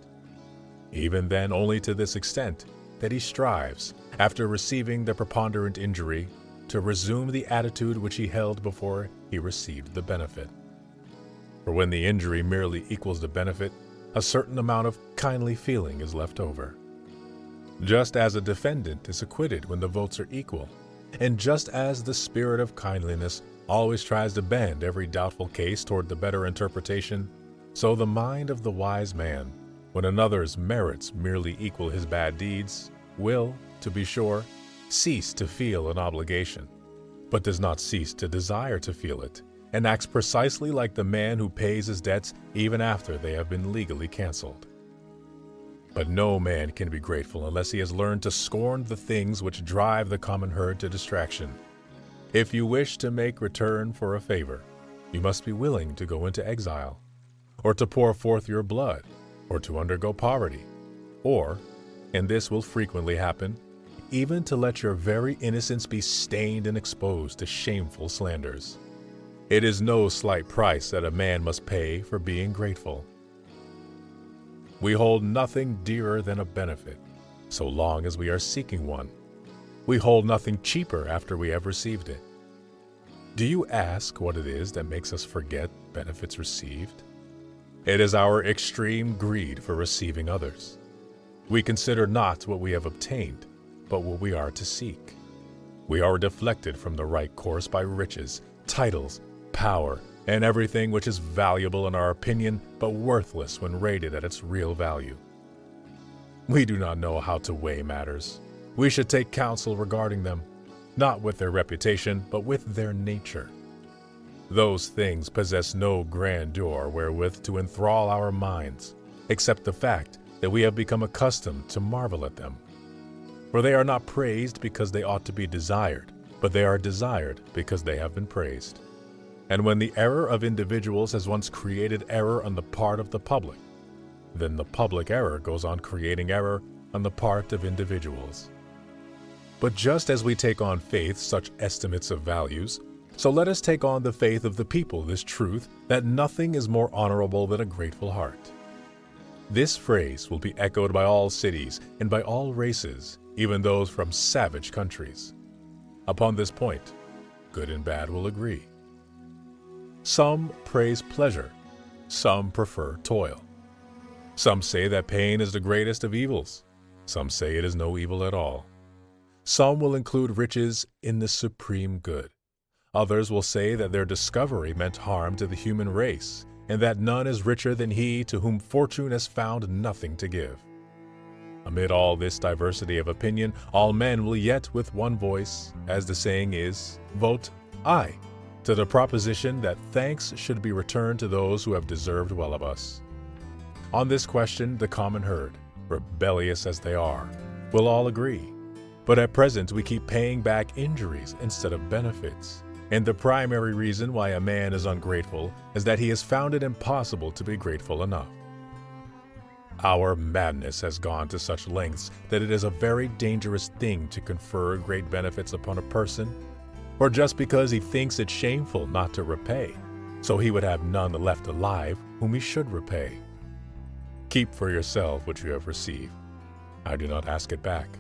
Even then only to this extent, that he strives, after receiving the preponderant injury, to resume the attitude which he held before he received the benefit. For when the injury merely equals the benefit, a certain amount of kindly feeling is left over. Just as a defendant is acquitted when the votes are equal, and just as the spirit of kindliness always tries to bend every doubtful case toward the better interpretation, so the mind of the wise man, when another's merits merely equal his bad deeds, will, to be sure, cease to feel an obligation, but does not cease to desire to feel it, and acts precisely like the man who pays his debts even after they have been legally canceled. But no man can be grateful unless he has learned to scorn the things which drive the common herd to distraction. If you wish to make return for a favor, you must be willing to go into exile, or to pour forth your blood, or to undergo poverty, or, and this will frequently happen, even to let your very innocence be stained and exposed to shameful slanders. It is no slight price that a man must pay for being grateful. We hold nothing dearer than a benefit, so long as we are seeking one. We hold nothing cheaper after we have received it. Do you ask what it is that makes us forget benefits received? It is our extreme greed for receiving others. We consider not what we have obtained, but what we are to seek. We are deflected from the right course by riches, titles, power, and everything which is valuable in our opinion, but worthless when rated at its real value. We do not know how to weigh matters. We should take counsel regarding them, not with their reputation, but with their nature. Those things possess no grandeur wherewith to enthrall our minds, except the fact that we have become accustomed to marvel at them. For they are not praised because they ought to be desired, but they are desired because they have been praised. And when the error of individuals has once created error on the part of the public, then the public error goes on creating error on the part of individuals. But just as we take on faith such estimates of values, so let us take on the faith of the people this truth that nothing is more honorable than a grateful heart. This phrase will be echoed by all cities and by all races, even those from savage countries. Upon this point, good and bad will agree. Some praise pleasure, some prefer toil. Some say that pain is the greatest of evils, some say it is no evil at all. Some will include riches in the supreme good. Others will say that their discovery meant harm to the human race, and that none is richer than he to whom fortune has found nothing to give. Amid all this diversity of opinion, all men will yet with one voice, as the saying is, vote aye, to the proposition that thanks should be returned to those who have deserved well of us. On this question, the common herd, rebellious as they are, will all agree. But at present we keep paying back injuries instead of benefits. And the primary reason why a man is ungrateful is that he has found it impossible to be grateful enough. Our madness has gone to such lengths that it is a very dangerous thing to confer great benefits upon a person, or just because he thinks it shameful not to repay, so he would have none left alive whom he should repay. Keep for yourself what you have received. I do not ask it back.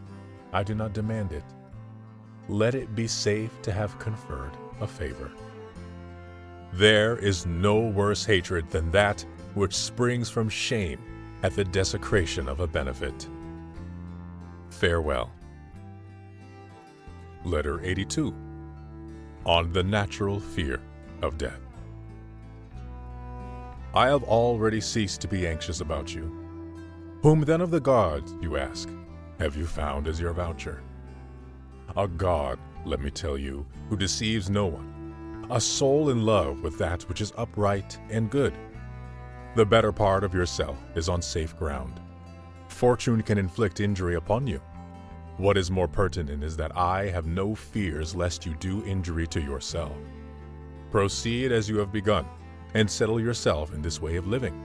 I do not demand it. Let it be safe to have conferred a favor. There is no worse hatred than that which springs from shame at the desecration of a benefit. Farewell. Letter 82. On the natural fear of death. I have already ceased to be anxious about you. Whom then of the gods, you ask, have you found as your voucher? A god, let me tell you, who deceives no one, a soul in love with that which is upright and good. The better part of yourself is on safe ground. Fortune can inflict injury upon you. What is more pertinent is that I have no fears lest you do injury to yourself. Proceed as you have begun, and settle yourself in this way of living,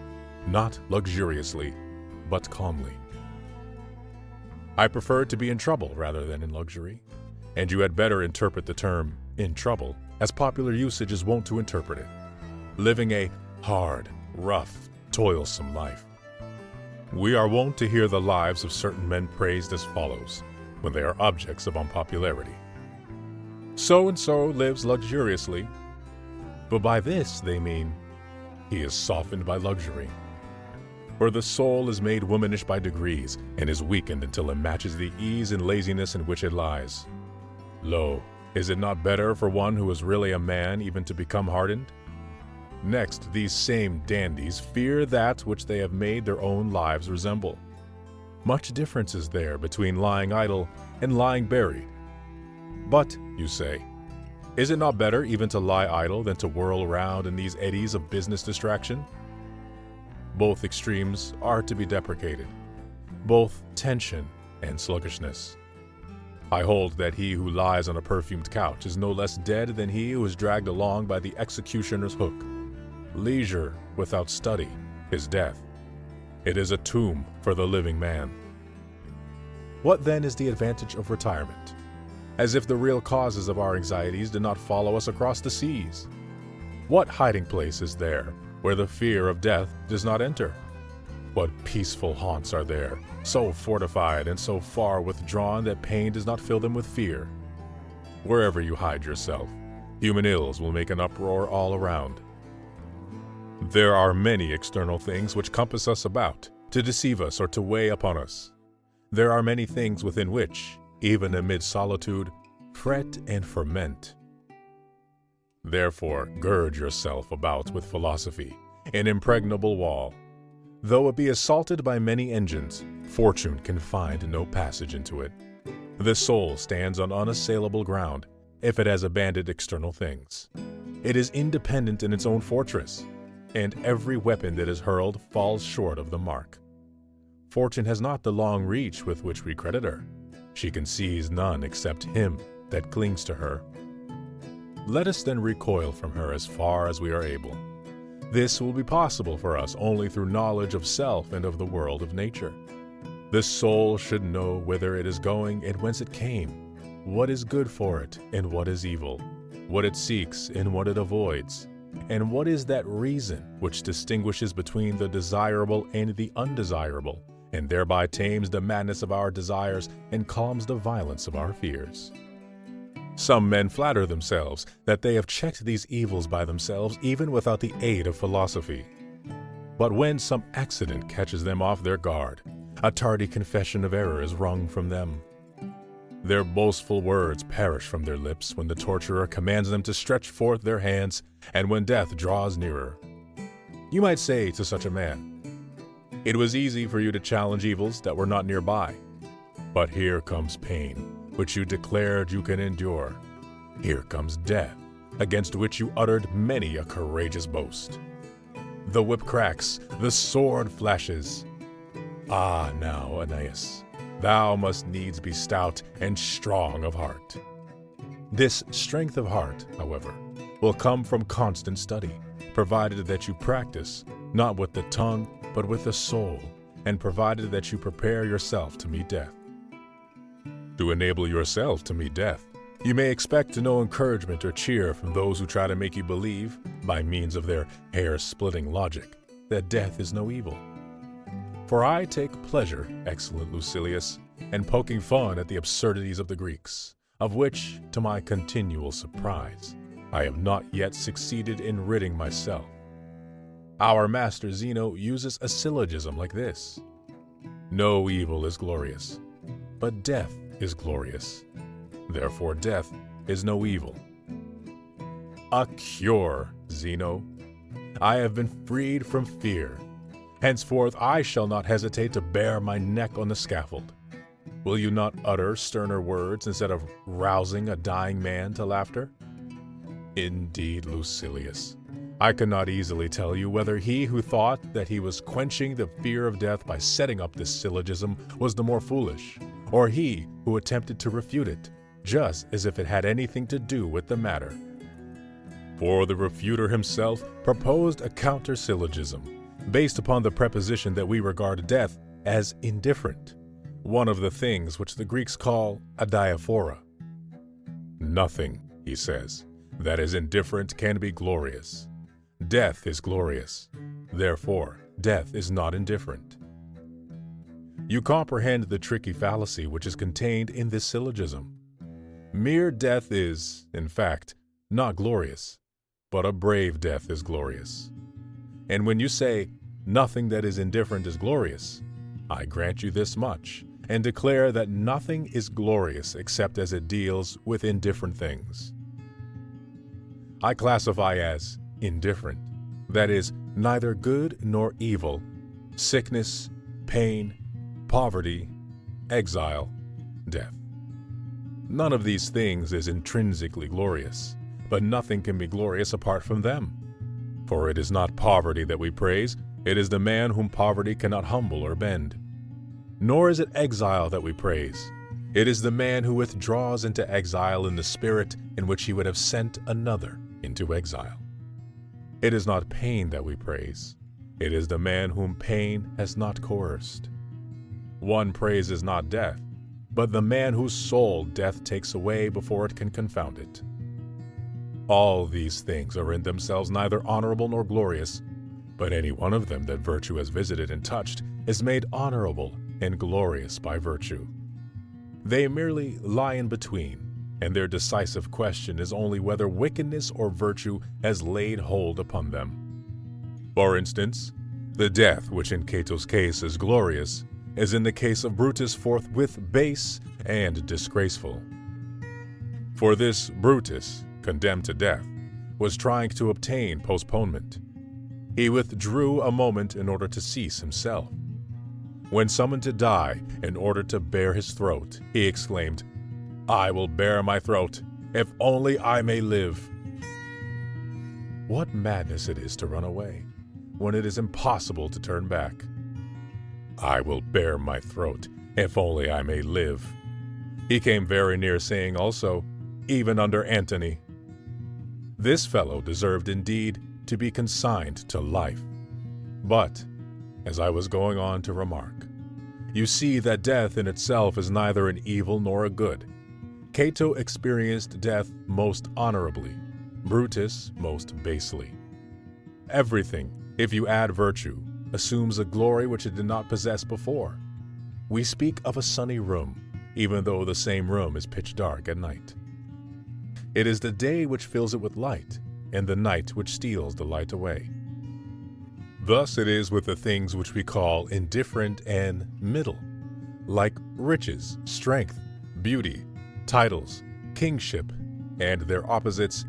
not luxuriously, but calmly. I prefer to be in trouble rather than in luxury, and you had better interpret the term "in trouble" as popular usage is wont to interpret it, living a hard, rough, toilsome life. We are wont to hear the lives of certain men praised as follows, when they are objects of unpopularity. So-and-so lives luxuriously, but by this they mean, he is softened by luxury. For the soul is made womanish by degrees, and is weakened until it matches the ease and laziness in which it lies. Lo, is it not better for one who is really a man even to become hardened? Next, these same dandies fear that which they have made their own lives resemble. Much difference is there between lying idle and lying buried. But, you say, is it not better even to lie idle than to whirl around in these eddies of business distraction? Both extremes are to be deprecated, both tension and sluggishness. I hold that he who lies on a perfumed couch is no less dead than he who is dragged along by the executioner's hook. Leisure without study is death. It is a tomb for the living man. What then is the advantage of retirement? As if the real causes of our anxieties did not follow us across the seas. What hiding place is there where the fear of death does not enter? What peaceful haunts are there, so fortified and so far withdrawn that pain does not fill them with fear? Wherever you hide yourself, human ills will make an uproar all around. There are many external things which compass us about, to deceive us or to weigh upon us. There are many things within which, even amid solitude, fret and ferment. Therefore, gird yourself about with philosophy, an impregnable wall. Though it be assaulted by many engines, fortune can find no passage into it. The soul stands on unassailable ground if it has abandoned external things. It is independent in its own fortress, and every weapon that is hurled falls short of the mark. Fortune has not the long reach with which we credit her. She can seize none except him that clings to her. Let us then recoil from her as far as we are able. This will be possible for us only through knowledge of self and of the world of nature. The soul should know whither it is going and whence it came, what is good for it and what is evil, what it seeks and what it avoids, and what is that reason which distinguishes between the desirable and the undesirable, and thereby tames the madness of our desires and calms the violence of our fears. Some men flatter themselves that they have checked these evils by themselves even without the aid of philosophy. But when some accident catches them off their guard, a tardy confession of error is wrung from them. Their boastful words perish from their lips when the torturer commands them to stretch forth their hands and when death draws nearer. You might say to such a man, "It was easy for you to challenge evils that were not nearby. But here comes pain, which you declared you can endure. Here comes death, against which you uttered many a courageous boast. The whip cracks, the sword flashes. Ah, now, Aeneas, thou must needs be stout and strong of heart." This strength of heart, however, will come from constant study, provided that you practice, not with the tongue, but with the soul, and provided that you prepare yourself to meet death. To enable yourself to meet death, you may expect no encouragement or cheer from those who try to make you believe, by means of their hair-splitting logic, that death is no evil. For I take pleasure, excellent Lucilius, in poking fun at the absurdities of the Greeks, of which, to my continual surprise, I have not yet succeeded in ridding myself. Our master Zeno uses a syllogism like this: no evil is glorious, but death is glorious. Therefore death is no evil. A cure, Zeno. I have been freed from fear. Henceforth I shall not hesitate to bare my neck on the scaffold. Will you not utter sterner words instead of rousing a dying man to laughter? Indeed, Lucilius, I cannot easily tell you whether he who thought that he was quenching the fear of death by setting up this syllogism was the more foolish, or he who attempted to refute it, just as if it had anything to do with the matter. For the refuter himself proposed a counter-syllogism, based upon the preposition that we regard death as indifferent, one of the things which the Greeks call adiaphora. Nothing, he says, that is indifferent can be glorious. Death is glorious. Therefore, death is not indifferent. You comprehend the tricky fallacy which is contained in this syllogism. Mere death is, in fact, not glorious, but a brave death is glorious. And when you say, nothing that is indifferent is glorious, I grant you this much, and declare that nothing is glorious except as it deals with indifferent things. I classify as indifferent, that is, neither good nor evil, sickness, pain, poverty, exile, death. None of these things is intrinsically glorious, but nothing can be glorious apart from them. For it is not poverty that we praise, it is the man whom poverty cannot humble or bend. Nor is it exile that we praise, it is the man who withdraws into exile in the spirit in which he would have sent another into exile. It is not pain that we praise, it is the man whom pain has not coerced. One praises not death, but the man whose soul death takes away before it can confound it. All these things are in themselves neither honorable nor glorious, but any one of them that virtue has visited and touched is made honorable and glorious by virtue. They merely lie in between, and their decisive question is only whether wickedness or virtue has laid hold upon them. For instance, the death which in Cato's case is glorious is in the case of Brutus forthwith base and disgraceful. For this Brutus, condemned to death, was trying to obtain postponement. He withdrew a moment in order to cease himself. When summoned to die in order to bare his throat, he exclaimed, "I will bare my throat, if only I may live." What madness it is to run away, when it is impossible to turn back. I will bare my throat, if only I may live. He came very near saying also, even under Antony. This fellow deserved indeed to be consigned to life. But, as I was going on to remark, you see that death in itself is neither an evil nor a good. Cato experienced death most honorably, Brutus most basely. Everything, if you add virtue, assumes a glory which it did not possess before. We speak of a sunny room, even though the same room is pitch dark at night. It is the day which fills it with light, and the night which steals the light away. Thus it is with the things which we call indifferent and middle, like riches, strength, beauty, titles, kingship, and their opposites,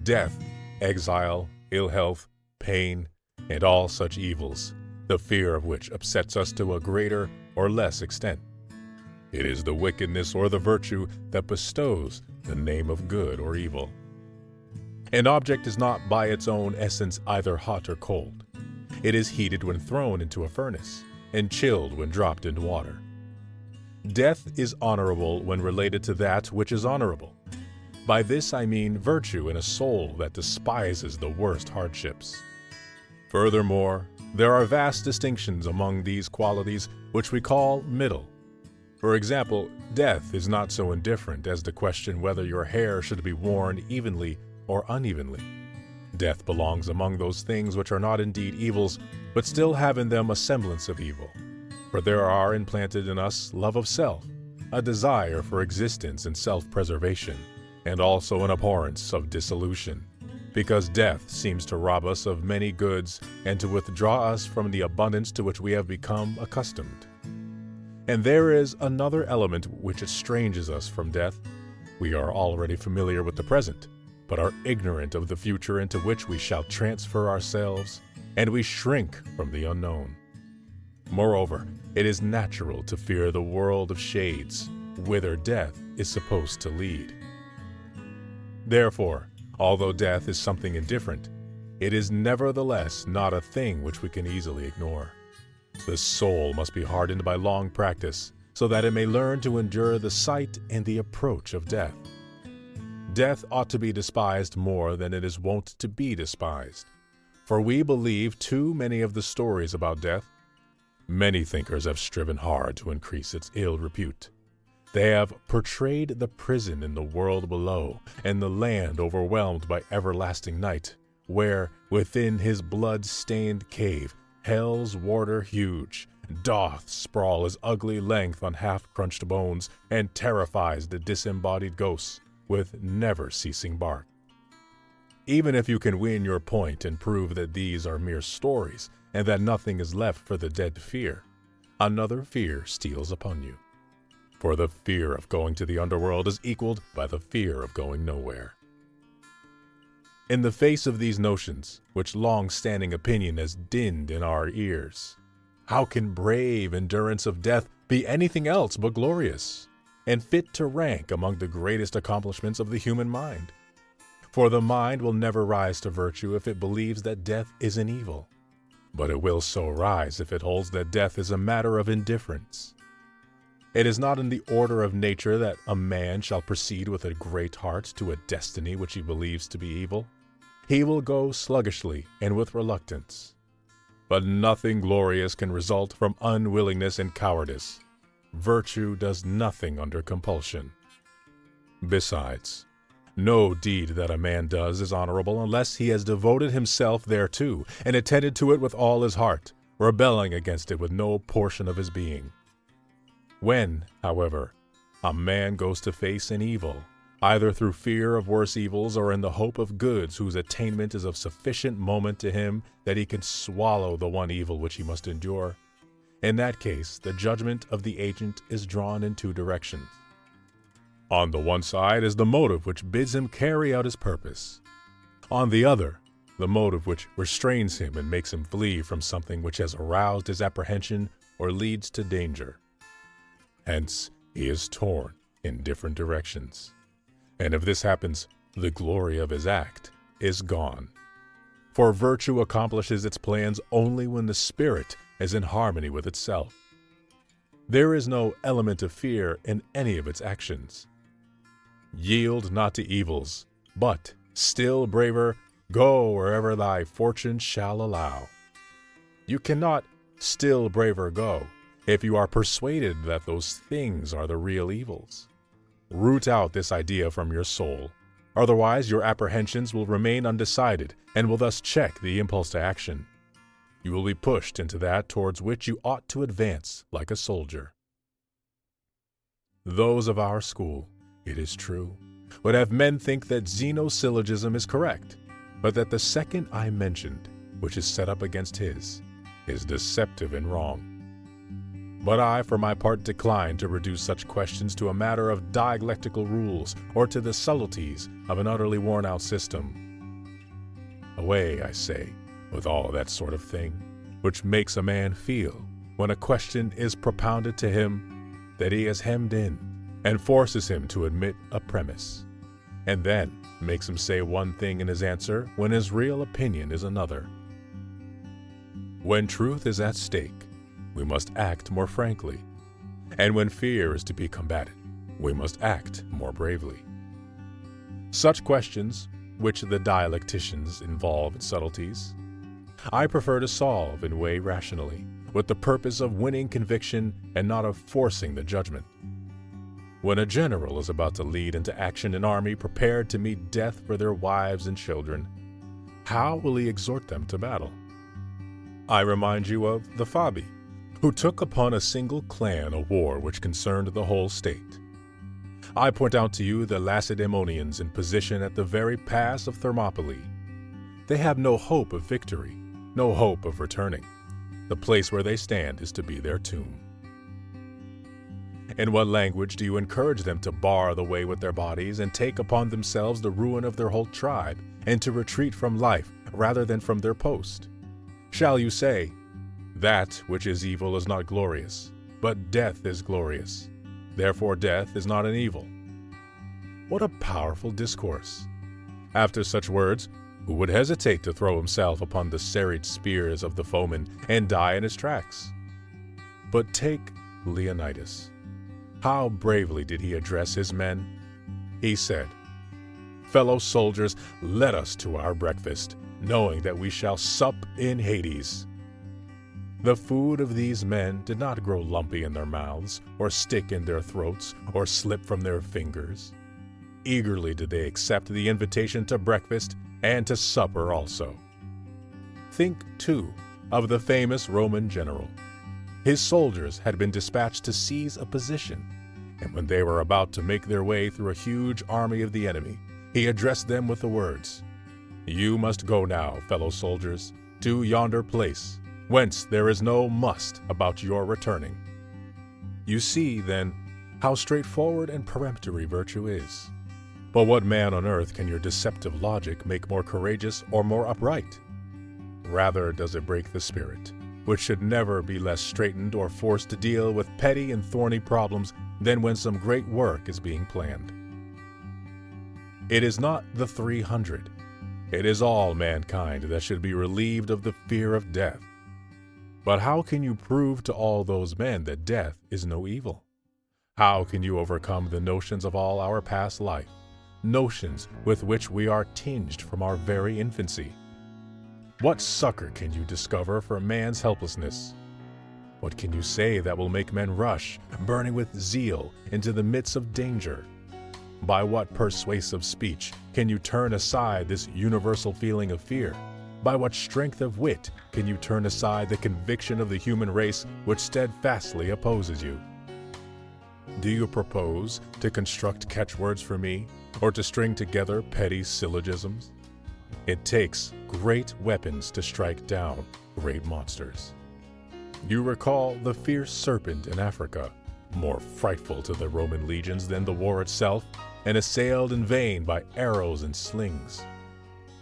death, exile, ill health, pain, and all such evils, the fear of which upsets us to a greater or less extent. It is the wickedness or the virtue that bestows the name of good or evil. An object is not by its own essence either hot or cold. It is heated when thrown into a furnace, and chilled when dropped into water. Death is honorable when related to that which is honorable. By this I mean virtue in a soul that despises the worst hardships. Furthermore, there are vast distinctions among these qualities which we call middle. For example, death is not so indifferent as to question whether your hair should be worn evenly or unevenly. Death belongs among those things which are not indeed evils, but still have in them a semblance of evil. For there are implanted in us love of self, a desire for existence and self-preservation, and also an abhorrence of dissolution, because death seems to rob us of many goods and to withdraw us from the abundance to which we have become accustomed. And there is another element which estranges us from death. We are already familiar with the present, but are ignorant of the future into which we shall transfer ourselves, and we shrink from the unknown. Moreover, it is natural to fear the world of shades, whither death is supposed to lead. Therefore, although death is something indifferent, it is nevertheless not a thing which we can easily ignore. The soul must be hardened by long practice, so that it may learn to endure the sight and the approach of death. Death ought to be despised more than it is wont to be despised, for we believe too many of the stories about death. Many thinkers have striven hard to increase its ill repute. They have portrayed the prison in the world below, and the land overwhelmed by everlasting night, where, within his blood-stained cave, hell's warder huge doth sprawl his ugly length on half-crunched bones, and terrifies the disembodied ghosts with never-ceasing bark. Even if you can win your point and prove that these are mere stories, and that nothing is left for the dead to fear, another fear steals upon you. For the fear of going to the underworld is equaled by the fear of going nowhere. In the face of these notions, which long-standing opinion has dinned in our ears, how can brave endurance of death be anything else but glorious, and fit to rank among the greatest accomplishments of the human mind? For the mind will never rise to virtue if it believes that death is an evil, but it will so rise if it holds that death is a matter of indifference. It is not in the order of nature that a man shall proceed with a great heart to a destiny which he believes to be evil. He will go sluggishly and with reluctance. But nothing glorious can result from unwillingness and cowardice. Virtue does nothing under compulsion. Besides, no deed that a man does is honorable unless he has devoted himself thereto and attended to it with all his heart, rebelling against it with no portion of his being. When, however, a man goes to face an evil, either through fear of worse evils or in the hope of goods whose attainment is of sufficient moment to him that he can swallow the one evil which he must endure, in that case the judgment of the agent is drawn in two directions. On the one side is the motive which bids him carry out his purpose. On the other, the motive which restrains him and makes him flee from something which has aroused his apprehension or leads to danger. Hence, he is torn in different directions. And if this happens, the glory of his act is gone. For virtue accomplishes its plans only when the spirit is in harmony with itself. There is no element of fear in any of its actions. Yield not to evils, but, still braver, go wherever thy fortune shall allow. You cannot still braver go if you are persuaded that those things are the real evils. Root out this idea from your soul, otherwise your apprehensions will remain undecided and will thus check the impulse to action. You will be pushed into that towards which you ought to advance like a soldier. Those of our school, it is true, would have men think that Zeno's syllogism is correct, but that the second I mentioned, which is set up against his, is deceptive and wrong. But I, for my part, decline to reduce such questions to a matter of dialectical rules or to the subtleties of an utterly worn-out system. Away, I say, with all that sort of thing, which makes a man feel, when a question is propounded to him, that he is hemmed in, and forces him to admit a premise, and then makes him say one thing in his answer when his real opinion is another. When truth is at stake, we must act more frankly, and when fear is to be combated, we must act more bravely. Such questions, which the dialecticians involve in subtleties, I prefer to solve and weigh rationally, with the purpose of winning conviction and not of forcing the judgment. When a general is about to lead into action an army prepared to meet death for their wives and children, how will he exhort them to battle? I remind you of the Fabii, who took upon a single clan a war which concerned the whole state. I point out to you the Lacedaemonians in position at the very pass of Thermopylae. They have no hope of victory, no hope of returning. The place where they stand is to be their tomb. In what language do you encourage them to bar the way with their bodies and take upon themselves the ruin of their whole tribe, and to retreat from life rather than from their post? Shall you say, "That which is evil is not glorious, but death is glorious. Therefore death is not an evil"? What a powerful discourse! After such words, who would hesitate to throw himself upon the serried spears of the foeman and die in his tracks? But take Leonidas. How bravely did he address his men? He said, "Fellow soldiers, let us to our breakfast, knowing that we shall sup in Hades." The food of these men did not grow lumpy in their mouths, or stick in their throats, or slip from their fingers. Eagerly did they accept the invitation to breakfast and to supper also. Think, too, of the famous Roman general. His soldiers had been dispatched to seize a position, and when they were about to make their way through a huge army of the enemy, he addressed them with the words, "You must go now, fellow soldiers, to yonder place, whence there is no must about your returning." You see, then, how straightforward and peremptory virtue is. But what man on earth can your deceptive logic make more courageous or more upright? Rather does it break the spirit, which should never be less straitened or forced to deal with petty and thorny problems than when some great work is being planned. It is not the 300. It is all mankind that should be relieved of the fear of death. But how can you prove to all those men that death is no evil? How can you overcome the notions of all our past life, notions with which we are tinged from our very infancy? What succor can you discover for man's helplessness? What can you say that will make men rush, burning with zeal, into the midst of danger? By what persuasive speech can you turn aside this universal feeling of fear? By what strength of wit can you turn aside the conviction of the human race which steadfastly opposes you? Do you propose to construct catchwords for me, or to string together petty syllogisms? It takes great weapons to strike down great monsters. You recall the fierce serpent in Africa, more frightful to the Roman legions than the war itself, and assailed in vain by arrows and slings.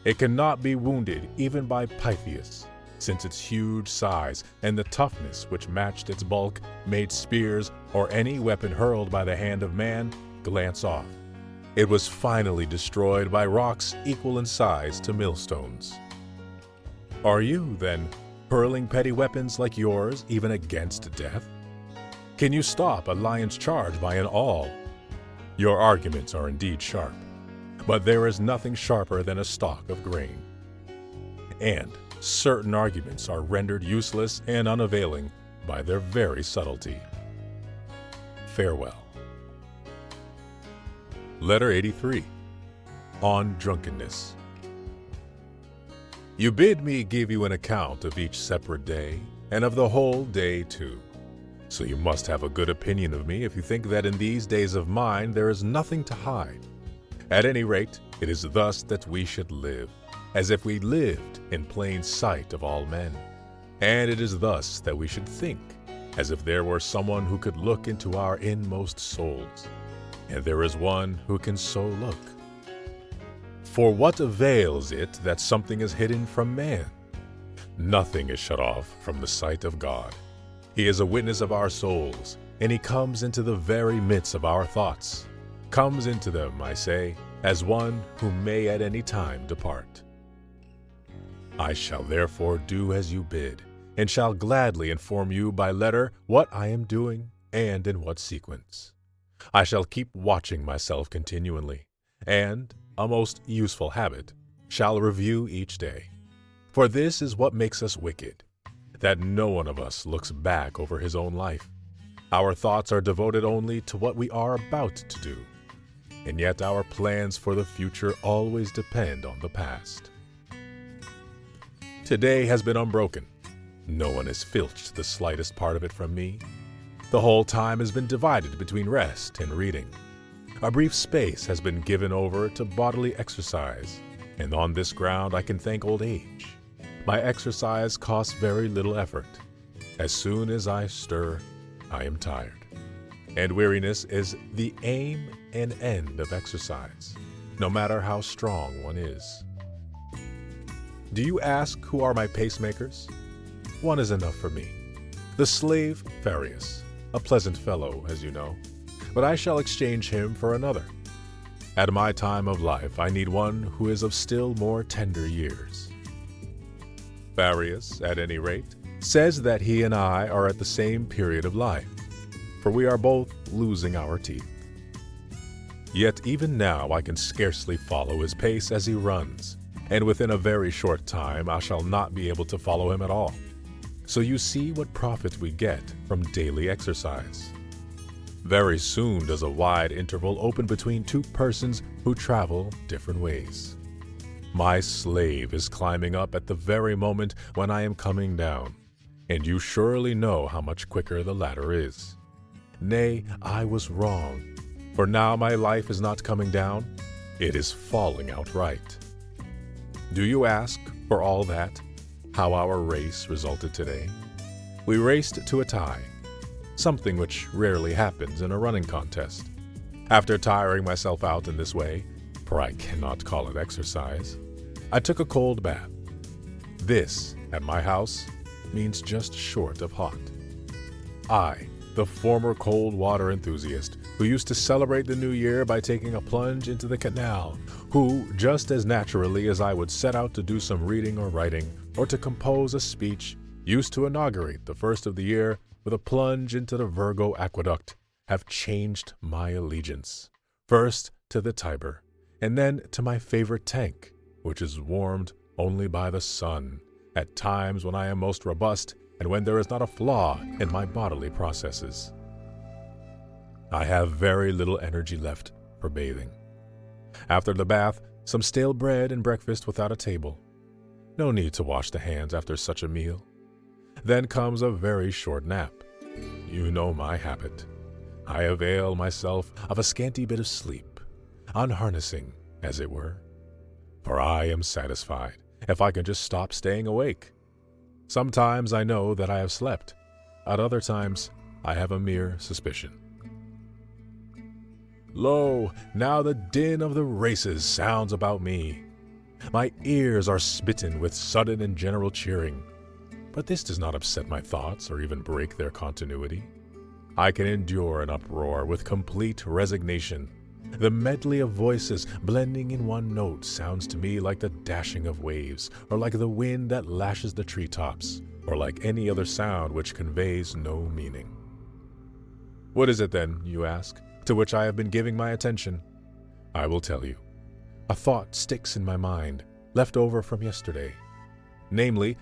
It cannot be wounded even by Pythias, since its huge size and the toughness which matched its bulk made spears or any weapon hurled by the hand of man glance off. It was finally destroyed by rocks equal in size to millstones. Are you, then, hurling petty weapons like yours even against death? Can you stop a lion's charge by an awl? Your arguments are indeed sharp, but there is nothing sharper than a stalk of grain. And certain arguments are rendered useless and unavailing by their very subtlety. Farewell. Letter 83. On Drunkenness. You bid me give you an account of each separate day, and of the whole day too. So you must have a good opinion of me if you think that in these days of mine there is nothing to hide. At any rate, it is thus that we should live, as if we lived in plain sight of all men. And it is thus that we should think, as if there were someone who could look into our inmost souls. And there is one who can so look. For what avails it that something is hidden from man? Nothing is shut off from the sight of God. He is a witness of our souls, and he comes into the very midst of our thoughts. Comes into them, I say, as one who may at any time depart. I shall therefore do as you bid, and shall gladly inform you by letter what I am doing and in what sequence. I shall keep watching myself continually, and, a most useful habit, shall review each day. For this is what makes us wicked, that no one of us looks back over his own life. Our thoughts are devoted only to what we are about to do, and yet our plans for the future always depend on the past. Today has been unbroken. No one has filched the slightest part of it from me. The whole time has been divided between rest and reading. A brief space has been given over to bodily exercise, and on this ground I can thank old age. My exercise costs very little effort. As soon as I stir, I am tired. And weariness is the aim and end of exercise, no matter how strong one is. Do you ask who are my pacemakers? One is enough for me. The slave Farius, a pleasant fellow, as you know, but I shall exchange him for another. At my time of life, I need one who is of still more tender years. Farius, at any rate, says that he and I are at the same period of life, for we are both losing our teeth. Yet even now I can scarcely follow his pace as he runs, and within a very short time I shall not be able to follow him at all. So you see what profit we get from daily exercise. Very soon does a wide interval open between two persons who travel different ways. My slave is climbing up at the very moment when I am coming down, and you surely know how much quicker the latter is. Nay, I was wrong, for now my life is not coming down, it is falling outright. Do you ask, for all that, how our race resulted today? We raced to a tie, something which rarely happens in a running contest. After tiring myself out in this way, for I cannot call it exercise, I took a cold bath. This, at my house, means just short of hot. I, the former cold water enthusiast, who used to celebrate the new year by taking a plunge into the canal, who, just as naturally as I would set out to do some reading or writing, or to compose a speech, used to inaugurate the first of the year with a plunge into the Virgo aqueduct, have changed my allegiance, first to the Tiber, and then to my favorite tank, which is warmed only by the sun, at times when I am most robust and when there is not a flaw in my bodily processes. I have very little energy left for bathing. After the bath, some stale bread and breakfast without a table. No need to wash the hands after such a meal. Then comes a very short nap. You know my habit. I avail myself of a scanty bit of sleep, unharnessing, as it were. For I am satisfied if I can just stop staying awake. Sometimes I know that I have slept. At other times, I have a mere suspicion. Lo, now the din of the races sounds about me. My ears are smitten with sudden and general cheering. But this does not upset my thoughts or even break their continuity. I can endure an uproar with complete resignation. The medley of voices blending in one note sounds to me like the dashing of waves, or like the wind that lashes the treetops, or like any other sound which conveys no meaning. What is it then, you ask, to which I have been giving my attention? I will tell you. A thought sticks in my mind, left over from yesterday. Namely,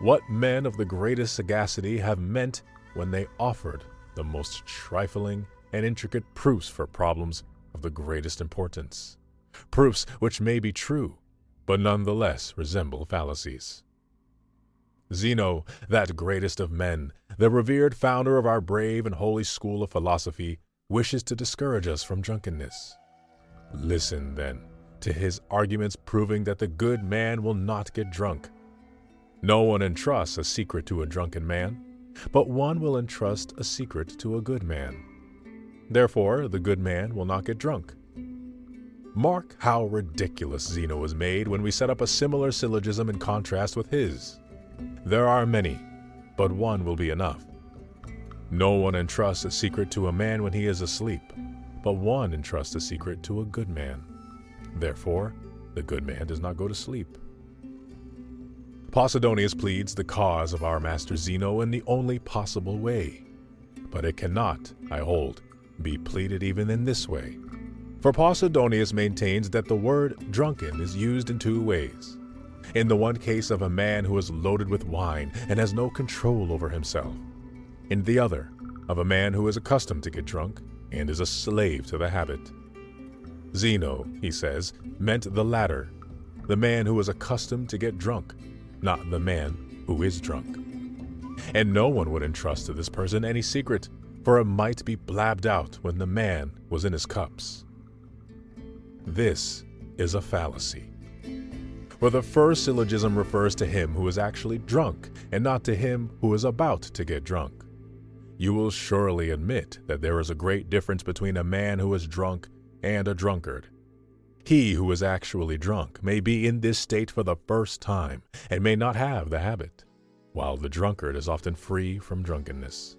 what men of the greatest sagacity have meant when they offered the most trifling and intricate proofs for problems of the greatest importance. Proofs which may be true, but nonetheless resemble fallacies. Zeno, that greatest of men, the revered founder of our brave and holy school of philosophy, wishes to discourage us from drunkenness. Listen, then, to his arguments proving that the good man will not get drunk. No one entrusts a secret to a drunken man, but one will entrust a secret to a good man. Therefore, the good man will not get drunk. Mark how ridiculous Zeno is made when we set up a similar syllogism in contrast with his. There are many, but one will be enough. No one entrusts a secret to a man when he is asleep, but one entrusts a secret to a good man. Therefore, the good man does not go to sleep. Posidonius pleads the cause of our master Zeno in the only possible way, but it cannot, I hold, be pleaded even in this way. For Posidonius maintains that the word drunken is used in two ways. In the one case of a man who is loaded with wine and has no control over himself. In the other, of a man who is accustomed to get drunk and is a slave to the habit. Zeno, he says, meant the latter, the man who is accustomed to get drunk, not the man who is drunk. And no one would entrust to this person any secret, for it might be blabbed out when the man was in his cups. This is a fallacy. For the first syllogism refers to him who is actually drunk, and not to him who is about to get drunk. You will surely admit that there is a great difference between a man who is drunk and a drunkard. He who is actually drunk may be in this state for the first time and may not have the habit, while the drunkard is often free from drunkenness.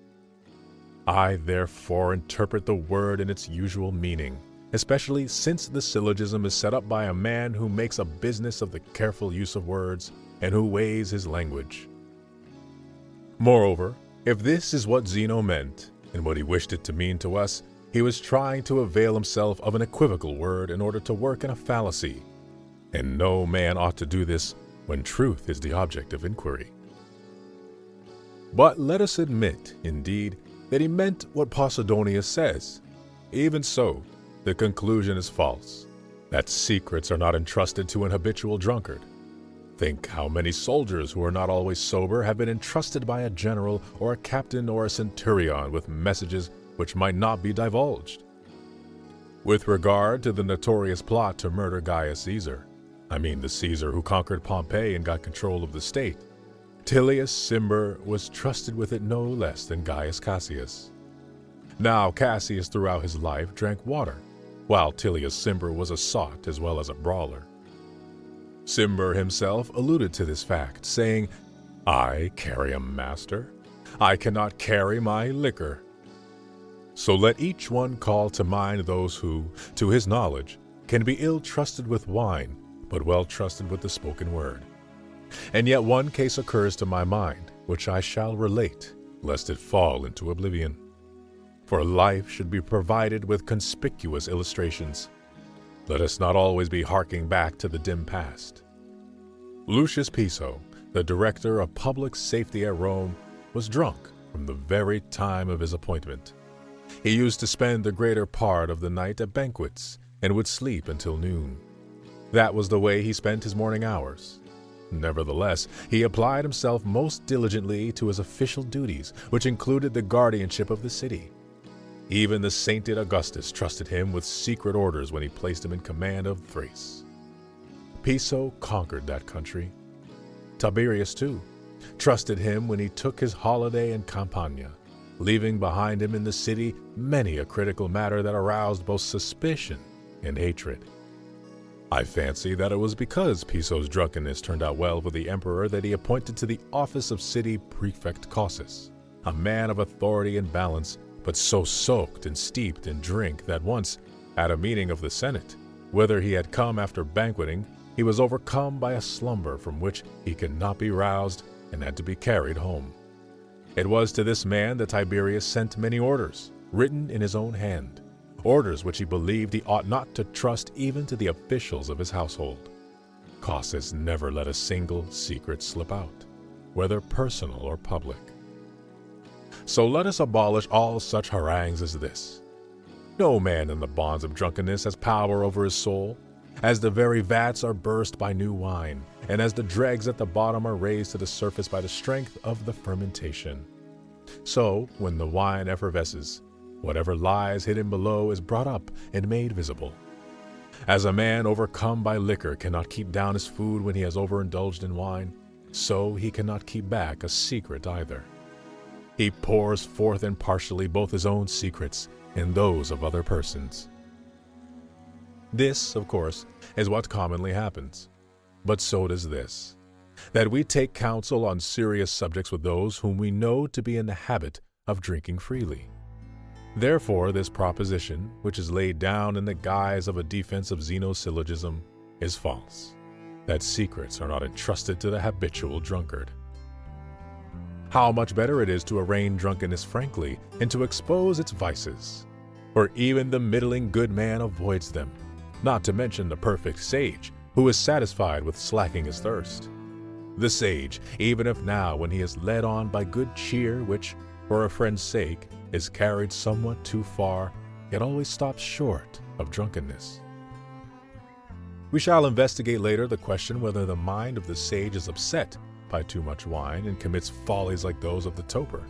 I therefore interpret the word in its usual meaning, especially since the syllogism is set up by a man who makes a business of the careful use of words and who weighs his language. Moreover, if this is what Zeno meant, and what he wished it to mean to us, he was trying to avail himself of an equivocal word in order to work in a fallacy, and no man ought to do this when truth is the object of inquiry. But let us admit, indeed, that he meant what Posidonius says. Even so, the conclusion is false, that secrets are not entrusted to an habitual drunkard. Think how many soldiers who are not always sober have been entrusted by a general or a captain or a centurion with messages which might not be divulged. With regard to the notorious plot to murder Gaius Caesar, I mean the Caesar who conquered Pompeii and got control of the state, Tullius Cimber was trusted with it no less than Gaius Cassius. Now Cassius throughout his life drank water, while Tullius Cimber was a sot as well as a brawler. Cimber himself alluded to this fact, saying, "I carry a master, I cannot carry my liquor." So let each one call to mind those who, to his knowledge, can be ill trusted with wine, but well trusted with the spoken word. And yet one case occurs to my mind, which I shall relate, lest it fall into oblivion. For life should be provided with conspicuous illustrations. Let us not always be harking back to the dim past. Lucius Piso, the director of public safety at Rome, was drunk from the very time of his appointment. He used to spend the greater part of the night at banquets and would sleep until noon. That was the way he spent his morning hours. Nevertheless, he applied himself most diligently to his official duties, which included the guardianship of the city. Even the sainted Augustus trusted him with secret orders when he placed him in command of Thrace. Piso conquered that country. Tiberius, too, trusted him when he took his holiday in Campania, leaving behind him in the city many a critical matter that aroused both suspicion and hatred. I fancy that it was because Piso's drunkenness turned out well with the emperor that he appointed to the office of city prefect Cossus, a man of authority and balance, but so soaked and steeped in drink that once, at a meeting of the Senate, whither he had come after banqueting, he was overcome by a slumber from which he could not be roused and had to be carried home. It was to this man that Tiberius sent many orders, written in his own hand, orders which he believed he ought not to trust even to the officials of his household. Cossus never let a single secret slip out, whether personal or public. So let us abolish all such harangues as this. No man in the bonds of drunkenness has power over his soul, as the very vats are burst by new wine, and as the dregs at the bottom are raised to the surface by the strength of the fermentation. So, when the wine effervesces, whatever lies hidden below is brought up and made visible. As a man overcome by liquor cannot keep down his food when he has overindulged in wine, so he cannot keep back a secret either. He pours forth impartially both his own secrets and those of other persons. This, of course, is what commonly happens. But so does this, that we take counsel on serious subjects with those whom we know to be in the habit of drinking freely. Therefore, this proposition, which is laid down in the guise of a defense of Zeno's syllogism, is false, that secrets are not entrusted to the habitual drunkard. How much better it is to arraign drunkenness frankly and to expose its vices, for even the middling good man avoids them, not to mention the perfect sage, who is satisfied with slacking his thirst. The sage, even if now when he is led on by good cheer, which, for a friend's sake, is carried somewhat too far, yet always stops short of drunkenness. We shall investigate later the question whether the mind of the sage is upset by too much wine and commits follies like those of the toper.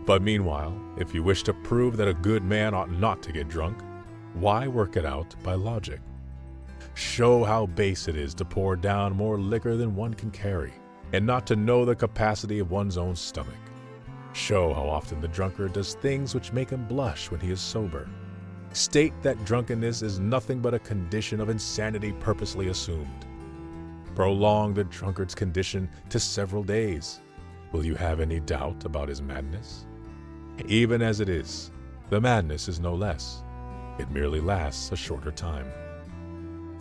But meanwhile, if you wish to prove that a good man ought not to get drunk, why work it out by logic? Show how base it is to pour down more liquor than one can carry, and not to know the capacity of one's own stomach. Show how often the drunkard does things which make him blush when he is sober. State that drunkenness is nothing but a condition of insanity purposely assumed. Prolong the drunkard's condition to several days. Will you have any doubt about his madness? Even as it is, the madness is no less. It merely lasts a shorter time.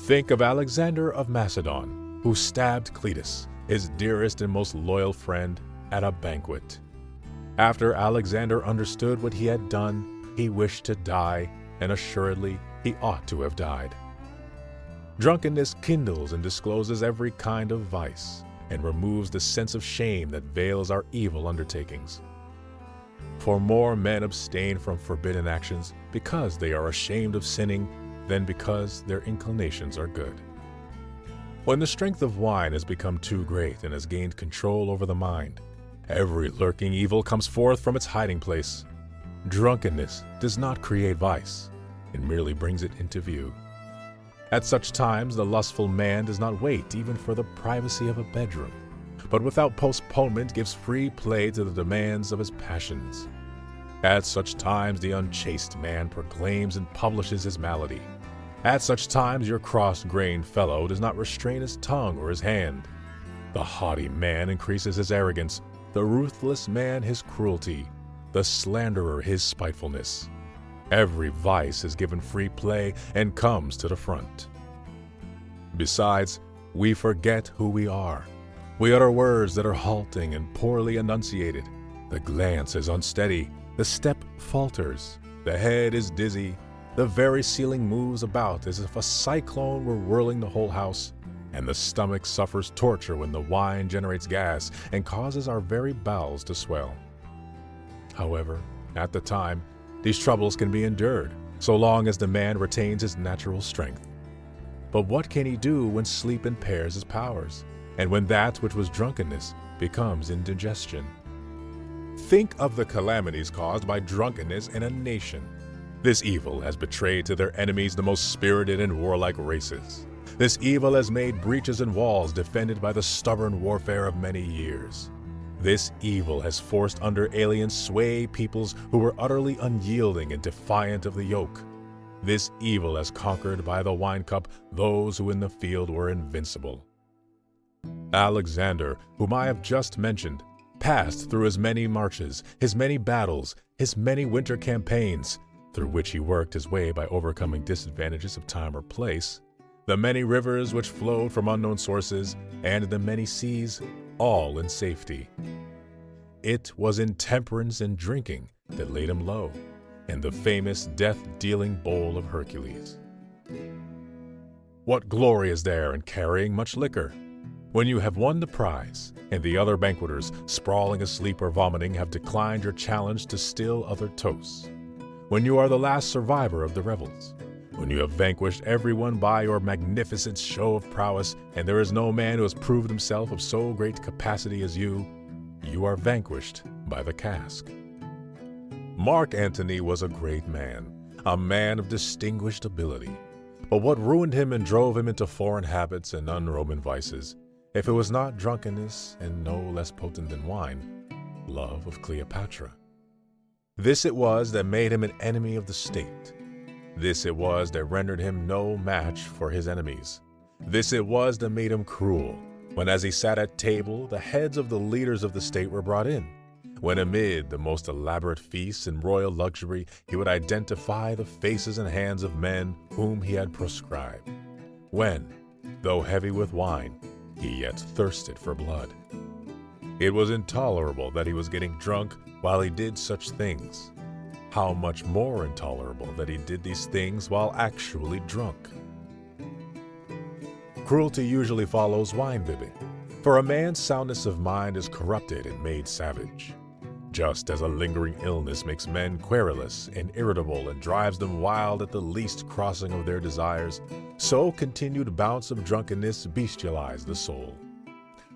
Think of Alexander of Macedon, who stabbed Cletus, his dearest and most loyal friend, at a banquet. After Alexander understood what he had done, he wished to die, and assuredly he ought to have died. Drunkenness kindles and discloses every kind of vice, and removes the sense of shame that veils our evil undertakings. For more men abstain from forbidden actions because they are ashamed of sinning than because their inclinations are good. When the strength of wine has become too great and has gained control over the mind, every lurking evil comes forth from its hiding place. Drunkenness does not create vice, it merely brings it into view. At such times, the lustful man does not wait even for the privacy of a bedroom, but without postponement gives free play to the demands of his passions. At such times, the unchaste man proclaims and publishes his malady. At such times, your cross-grained fellow does not restrain his tongue or his hand. The haughty man increases his arrogance, the ruthless man his cruelty, the slanderer his spitefulness. Every vice is given free play and comes to the front. Besides, we forget who we are. We utter words that are halting and poorly enunciated. The glance is unsteady, the step falters, the head is dizzy, the very ceiling moves about as if a cyclone were whirling the whole house, and the stomach suffers torture when the wine generates gas and causes our very bowels to swell. However, at the time, these troubles can be endured, so long as the man retains his natural strength. But what can he do when sleep impairs his powers, and when that which was drunkenness becomes indigestion? Think of the calamities caused by drunkenness in a nation. This evil has betrayed to their enemies the most spirited and warlike races. This evil has made breaches in walls defended by the stubborn warfare of many years. This evil has forced under alien sway peoples who were utterly unyielding and defiant of the yoke. This evil has conquered by the wine cup those who in the field were invincible. Alexander, whom I have just mentioned, passed through his many marches, his many battles, his many winter campaigns, through which he worked his way by overcoming disadvantages of time or place, the many rivers which flowed from unknown sources, and the many seas, all in safety. It was intemperance in drinking that laid him low, and the famous death-dealing bowl of Hercules. What glory is there in carrying much liquor? When you have won the prize, and the other banqueters, sprawling asleep or vomiting, have declined your challenge to still other toasts. When you are the last survivor of the revels. When you have vanquished everyone by your magnificent show of prowess, and there is no man who has proved himself of so great capacity as you are vanquished by the cask. Mark Antony was a great man, a man of distinguished ability. But what ruined him and drove him into foreign habits and un-Roman vices, if it was not drunkenness, and no less potent than wine, love of Cleopatra? This it was that made him an enemy of the state. This it was that rendered him no match for his enemies. This it was that made him cruel, when as he sat at table, the heads of the leaders of the state were brought in, when amid the most elaborate feasts and royal luxury he would identify the faces and hands of men whom he had proscribed, when, though heavy with wine, he yet thirsted for blood. It was intolerable that he was getting drunk while he did such things. How much more intolerable that he did these things while actually drunk. Cruelty usually follows wine-bibbing, for a man's soundness of mind is corrupted and made savage. Just as a lingering illness makes men querulous and irritable and drives them wild at the least crossing of their desires, so continued bouts of drunkenness bestialize the soul.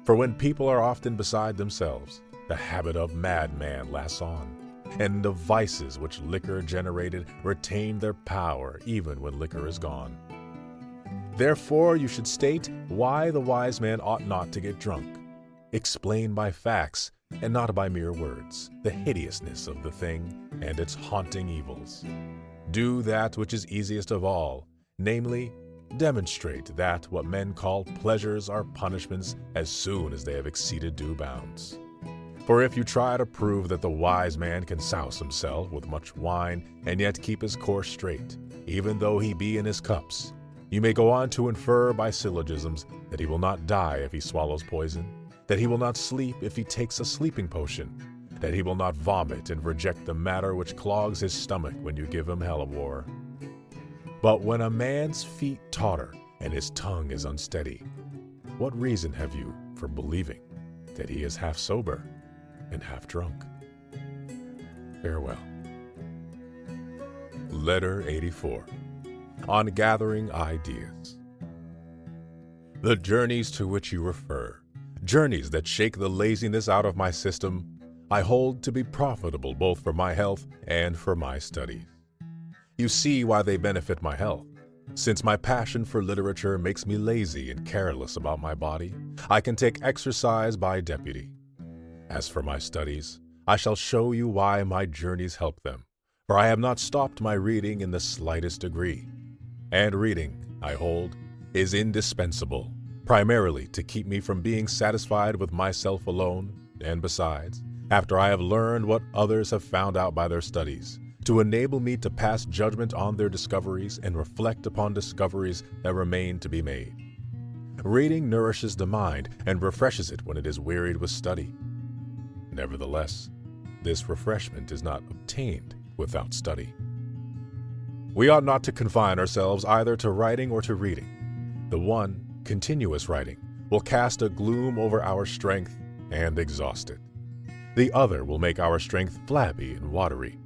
For when people are often beside themselves, the habit of madman lasts on, and the vices which liquor generated retain their power even when liquor is gone. Therefore you should state why the wise man ought not to get drunk. Explain by facts, and not by mere words, the hideousness of the thing and its haunting evils. Do that which is easiest of all, namely, demonstrate that what men call pleasures are punishments as soon as they have exceeded due bounds. For if you try to prove that the wise man can souse himself with much wine and yet keep his course straight, even though he be in his cups, you may go on to infer by syllogisms that he will not die if he swallows poison, that he will not sleep if he takes a sleeping potion, that he will not vomit and reject the matter which clogs his stomach when you give him hellebore. But when a man's feet totter and his tongue is unsteady, what reason have you for believing that he is half sober and half drunk? Farewell. Letter 84. On Gathering Ideas. The journeys to which you refer, journeys that shake the laziness out of my system, I hold to be profitable both for my health and for my studies. You see why they benefit my health. Since my passion for literature makes me lazy and careless about my body, I can take exercise by deputy. As for my studies, I shall show you why my journeys help them, for I have not stopped my reading in the slightest degree. And reading, I hold, is indispensable, primarily to keep me from being satisfied with myself alone, and besides, after I have learned what others have found out by their studies, to enable me to pass judgment on their discoveries and reflect upon discoveries that remain to be made. Reading nourishes the mind and refreshes it when it is wearied with study. Nevertheless, this refreshment is not obtained without study. We ought not to confine ourselves either to writing or to reading. The one, continuous writing, will cast a gloom over our strength and exhaust it. The other will make our strength flabby and watery.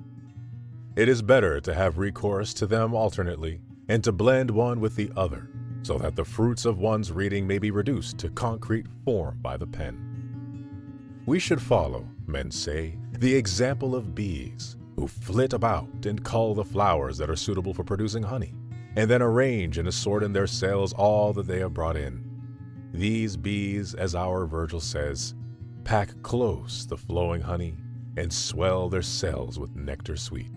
It is better to have recourse to them alternately and to blend one with the other, so that the fruits of one's reading may be reduced to concrete form by the pen. We should follow, men say, the example of bees, who flit about and cull the flowers that are suitable for producing honey, and then arrange and assort in their cells all that they have brought in. These bees, as our Virgil says, pack close the flowing honey and swell their cells with nectar sweet.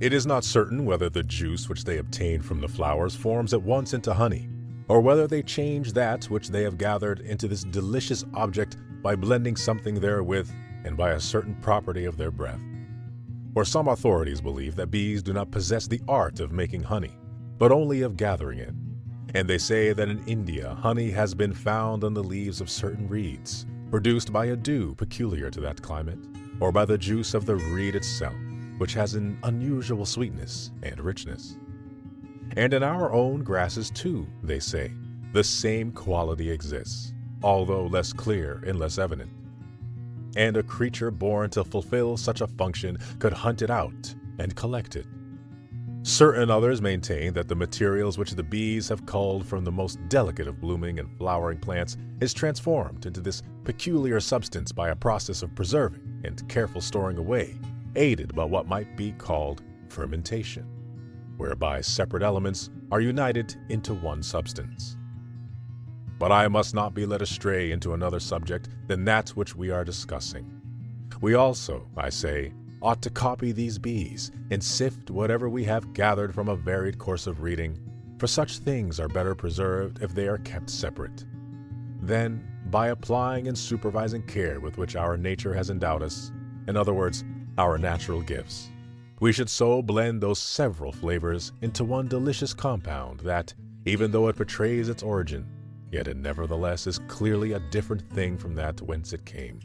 It is not certain whether the juice which they obtain from the flowers forms at once into honey, or whether they change that which they have gathered into this delicious object by blending something therewith and by a certain property of their breath. For some authorities believe that bees do not possess the art of making honey, but only of gathering it. And they say that in India honey has been found on the leaves of certain reeds, produced by a dew peculiar to that climate, or by the juice of the reed itself, which has an unusual sweetness and richness. And in our own grasses too, they say, the same quality exists, although less clear and less evident. And a creature born to fulfill such a function could hunt it out and collect it. Certain others maintain that the materials which the bees have culled from the most delicate of blooming and flowering plants is transformed into this peculiar substance by a process of preserving and careful storing away, aided by what might be called fermentation, whereby separate elements are united into one substance. But I must not be led astray into another subject than that which we are discussing. We also, I say, ought to copy these bees and sift whatever we have gathered from a varied course of reading, for such things are better preserved if they are kept separate. Then, by applying and supervising care with which our nature has endowed us, in other words, our natural gifts, we should so blend those several flavors into one delicious compound that, even though it betrays its origin, yet it nevertheless is clearly a different thing from that whence it came.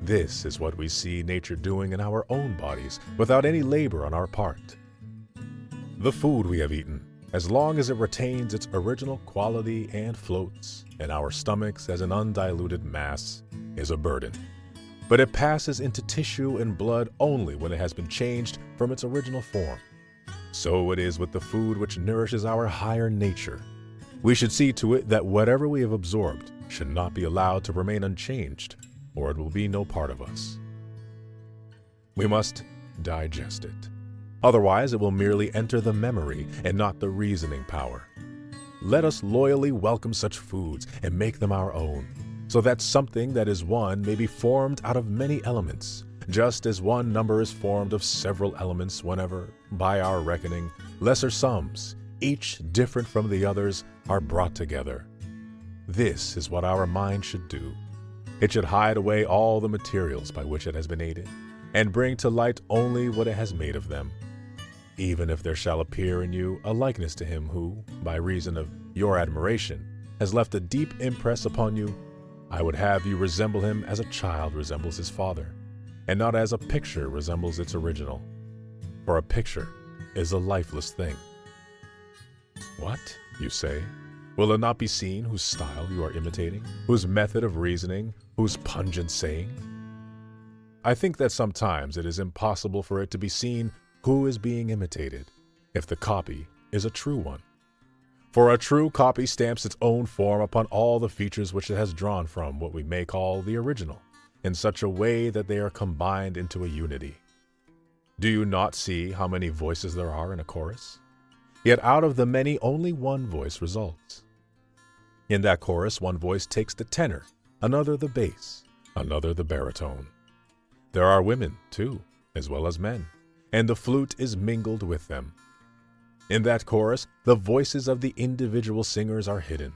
This is what we see nature doing in our own bodies without any labor on our part. The food we have eaten, as long as it retains its original quality and floats in our stomachs as an undiluted mass, is a burden. But it passes into tissue and blood only when it has been changed from its original form. So it is with the food which nourishes our higher nature. We should see to it that whatever we have absorbed should not be allowed to remain unchanged, or it will be no part of us. We must digest it. Otherwise, it will merely enter the memory and not the reasoning power. Let us loyally welcome such foods and make them our own, so that something that is one may be formed out of many elements, just as one number is formed of several elements whenever, by our reckoning, lesser sums, each different from the others, are brought together. This is what our mind should do. It should hide away all the materials by which it has been aided, and bring to light only what it has made of them. Even if there shall appear in you a likeness to him who, by reason of your admiration, has left a deep impress upon you, I would have you resemble him as a child resembles his father, and not as a picture resembles its original. For a picture is a lifeless thing. What, you say? Will it not be seen whose style you are imitating, whose method of reasoning, whose pungent saying? I think that sometimes it is impossible for it to be seen who is being imitated, if the copy is a true one. For a true copy stamps its own form upon all the features which it has drawn from what we may call the original, in such a way that they are combined into a unity. Do you not see how many voices there are in a chorus? Yet out of the many only one voice results. In that chorus, one voice takes the tenor, another the bass, another the baritone. There are women, too, as well as men, and the flute is mingled with them. In that chorus, the voices of the individual singers are hidden.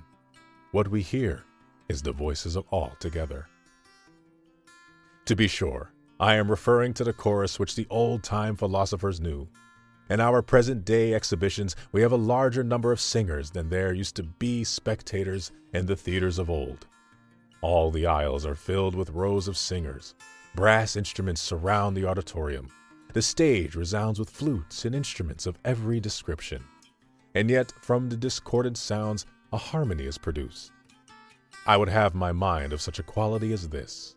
What we hear is the voices of all together. To be sure, I am referring to the chorus which the old-time philosophers knew. In our present-day exhibitions, we have a larger number of singers than there used to be spectators in the theaters of old. All the aisles are filled with rows of singers. Brass instruments surround the auditorium. The stage resounds with flutes and instruments of every description. And yet, from the discordant sounds, a harmony is produced. I would have my mind of such a quality as this.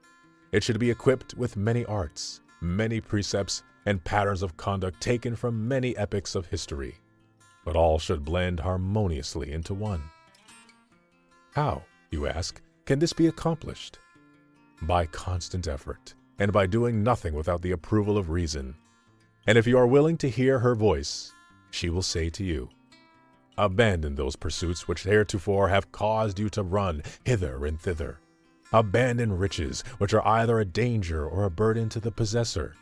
It should be equipped with many arts, many precepts, and patterns of conduct taken from many epochs of history, but all should blend harmoniously into one. How, you ask, can this be accomplished? By constant effort, and by doing nothing without the approval of reason. And if you are willing to hear her voice, she will say to you, abandon those pursuits which heretofore have caused you to run hither and thither. Abandon riches which are either a danger or a burden to the possessor.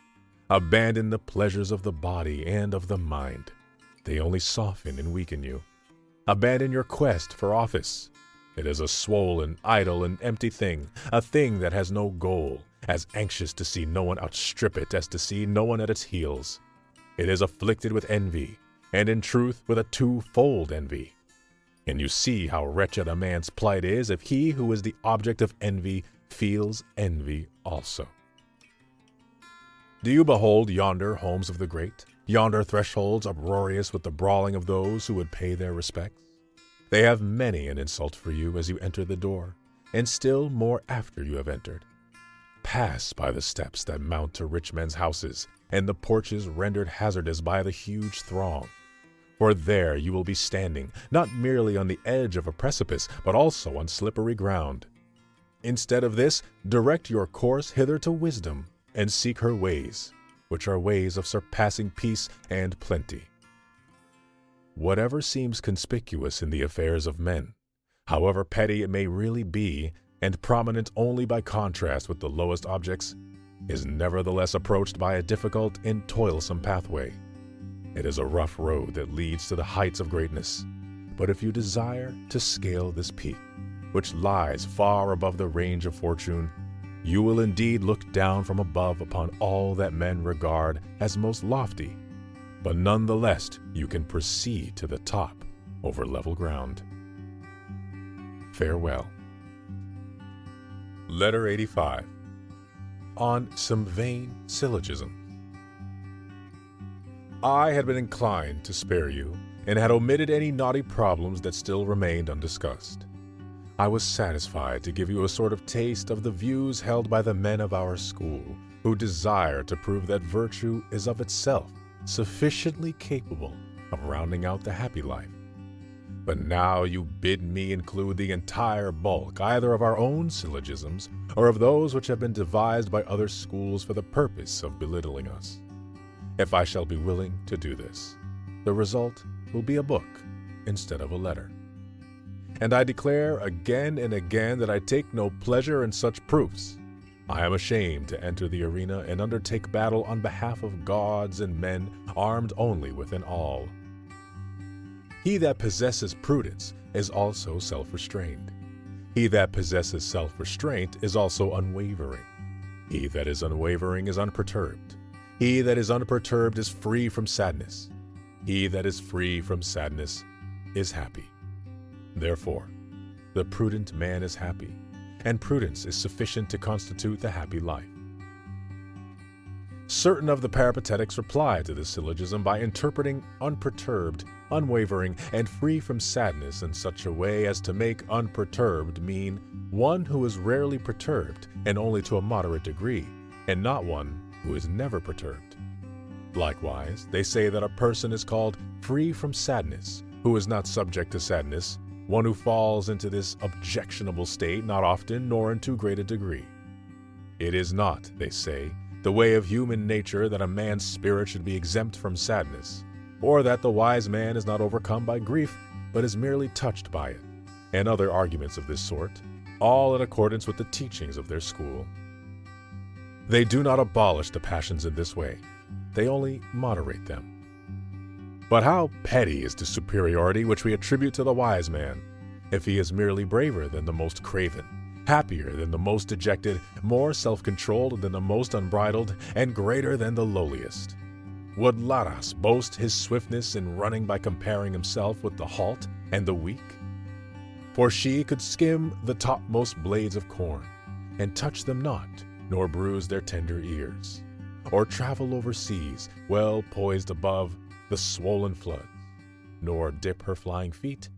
Abandon the pleasures of the body and of the mind. They only soften and weaken you. Abandon your quest for office. It is a swollen, idle, and empty thing, a thing that has no goal, as anxious to see no one outstrip it as to see no one at its heels. It is afflicted with envy, and in truth with a twofold envy. And you see how wretched a man's plight is if he who is the object of envy feels envy also. Do you behold yonder homes of the great, yonder thresholds uproarious with the brawling of those who would pay their respects? They have many an insult for you as you enter the door, and still more after you have entered. Pass by the steps that mount to rich men's houses, and the porches rendered hazardous by the huge throng. For there you will be standing, not merely on the edge of a precipice, but also on slippery ground. Instead of this, direct your course hither to wisdom, and seek her ways, which are ways of surpassing peace and plenty. Whatever seems conspicuous in the affairs of men, however petty it may really be, and prominent only by contrast with the lowest objects, is nevertheless approached by a difficult and toilsome pathway. It is a rough road that leads to the heights of greatness, but if you desire to scale this peak, which lies far above the range of fortune, you will indeed look down from above upon all that men regard as most lofty, but nonetheless you can proceed to the top over level ground. Farewell. Letter 85. On some vain syllogisms. I had been inclined to spare you, and had omitted any knotty problems that still remained undiscussed. I was satisfied to give you a sort of taste of the views held by the men of our school, who desire to prove that virtue is of itself sufficiently capable of rounding out the happy life. But now you bid me include the entire bulk either of our own syllogisms or of those which have been devised by other schools for the purpose of belittling us. If I shall be willing to do this, the result will be a book instead of a letter. And I declare again and again that I take no pleasure in such proofs. I am ashamed to enter the arena and undertake battle on behalf of gods and men armed only with an awl. He that possesses prudence is also self-restrained. He that possesses self-restraint is also unwavering. He that is unwavering is unperturbed. He that is unperturbed is free from sadness. He that is free from sadness is happy. Therefore, the prudent man is happy, and prudence is sufficient to constitute the happy life. Certain of the Peripatetics reply to this syllogism by interpreting unperturbed, unwavering, and free from sadness in such a way as to make unperturbed mean one who is rarely perturbed and only to a moderate degree, and not one who is never perturbed. Likewise, they say that a person is called free from sadness, who is not subject to sadness, one who falls into this objectionable state not often nor in too great a degree. It is not, they say, the way of human nature that a man's spirit should be exempt from sadness, or that the wise man is not overcome by grief, but is merely touched by it, and other arguments of this sort, all in accordance with the teachings of their school. They do not abolish the passions in this way, they only moderate them. But how petty is the superiority which we attribute to the wise man, if he is merely braver than the most craven, happier than the most dejected, more self-controlled than the most unbridled, and greater than the lowliest. Would Laras boast his swiftness in running by comparing himself with the halt and the weak? For she could skim the topmost blades of corn, and touch them not, nor bruise their tender ears, or travel over seas well poised above the swollen floods, nor dip her flying feet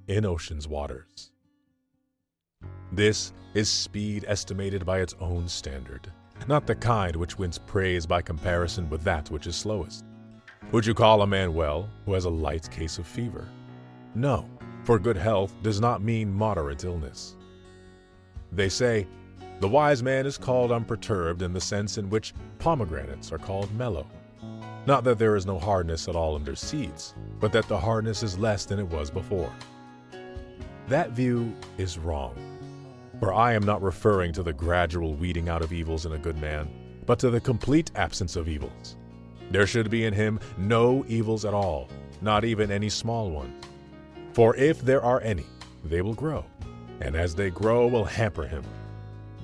in ocean's waters. This is speed estimated by its own standard, not the kind which wins praise by comparison with that which is slowest. Would you call a man well who has a light case of fever? No, for good health does not mean moderate illness. They say, the wise man is called unperturbed in the sense in which pomegranates are called mellow. Not that there is no hardness at all in their seeds, but that the hardness is less than it was before. That view is wrong. For I am not referring to the gradual weeding out of evils in a good man, but to the complete absence of evils. There should be in him no evils at all, not even any small ones. For if there are any, they will grow, and as they grow will hamper him.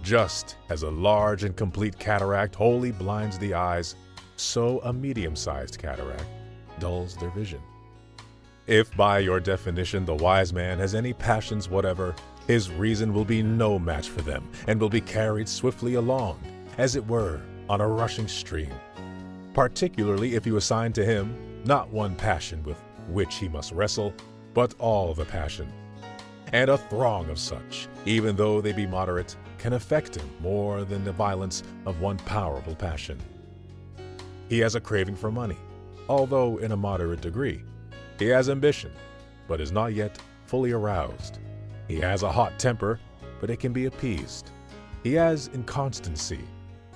Just as a large and complete cataract wholly blinds the eyes, so a medium-sized cataract dulls their vision. If by your definition the wise man has any passions whatever, his reason will be no match for them, and will be carried swiftly along, as it were, on a rushing stream. Particularly if you assign to him not one passion with which he must wrestle, but all the passions. And a throng of such, even though they be moderate, can affect him more than the violence of one powerful passion. He has a craving for money, although in a moderate degree. He has ambition, but is not yet fully aroused. He has a hot temper, but it can be appeased. He has inconstancy,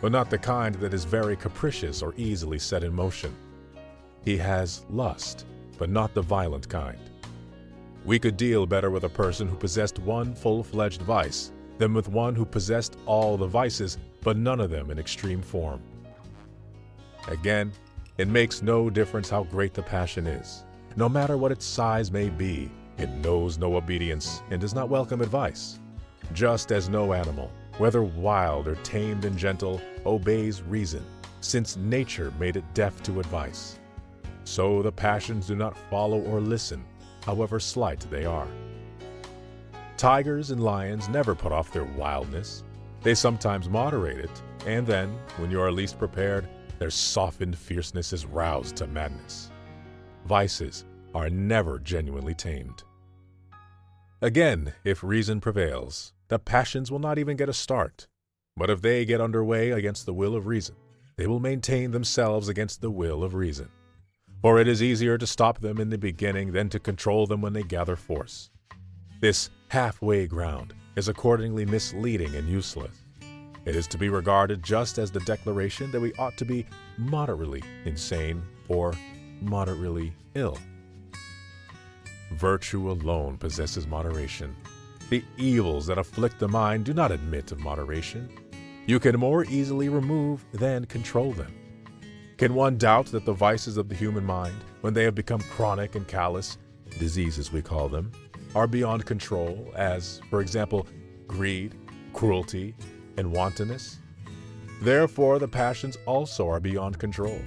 but not the kind that is very capricious or easily set in motion. He has lust, but not the violent kind. We could deal better with a person who possessed one full-fledged vice than with one who possessed all the vices, but none of them in extreme form. Again, it makes no difference how great the passion is. No matter what its size may be, it knows no obedience and does not welcome advice. Just as no animal, whether wild or tamed and gentle, obeys reason, since nature made it deaf to advice. So the passions do not follow or listen, however slight they are. Tigers and lions never put off their wildness. They sometimes moderate it, and then, when you are least prepared, their softened fierceness is roused to madness. Vices, are never genuinely tamed. Again, if reason prevails, the passions will not even get a start. But if they get underway against the will of reason, they will maintain themselves against the will of reason. For it is easier to stop them in the beginning than to control them when they gather force. This halfway ground is accordingly misleading and useless. It is to be regarded just as the declaration that we ought to be moderately insane or moderately ill. Virtue alone possesses moderation. The evils that afflict the mind do not admit of moderation. You can more easily remove than control them. Can one doubt that the vices of the human mind, when they have become chronic and callous, diseases we call them, are beyond control, as, for example, greed, cruelty, and wantonness? Therefore, the passions also are beyond control,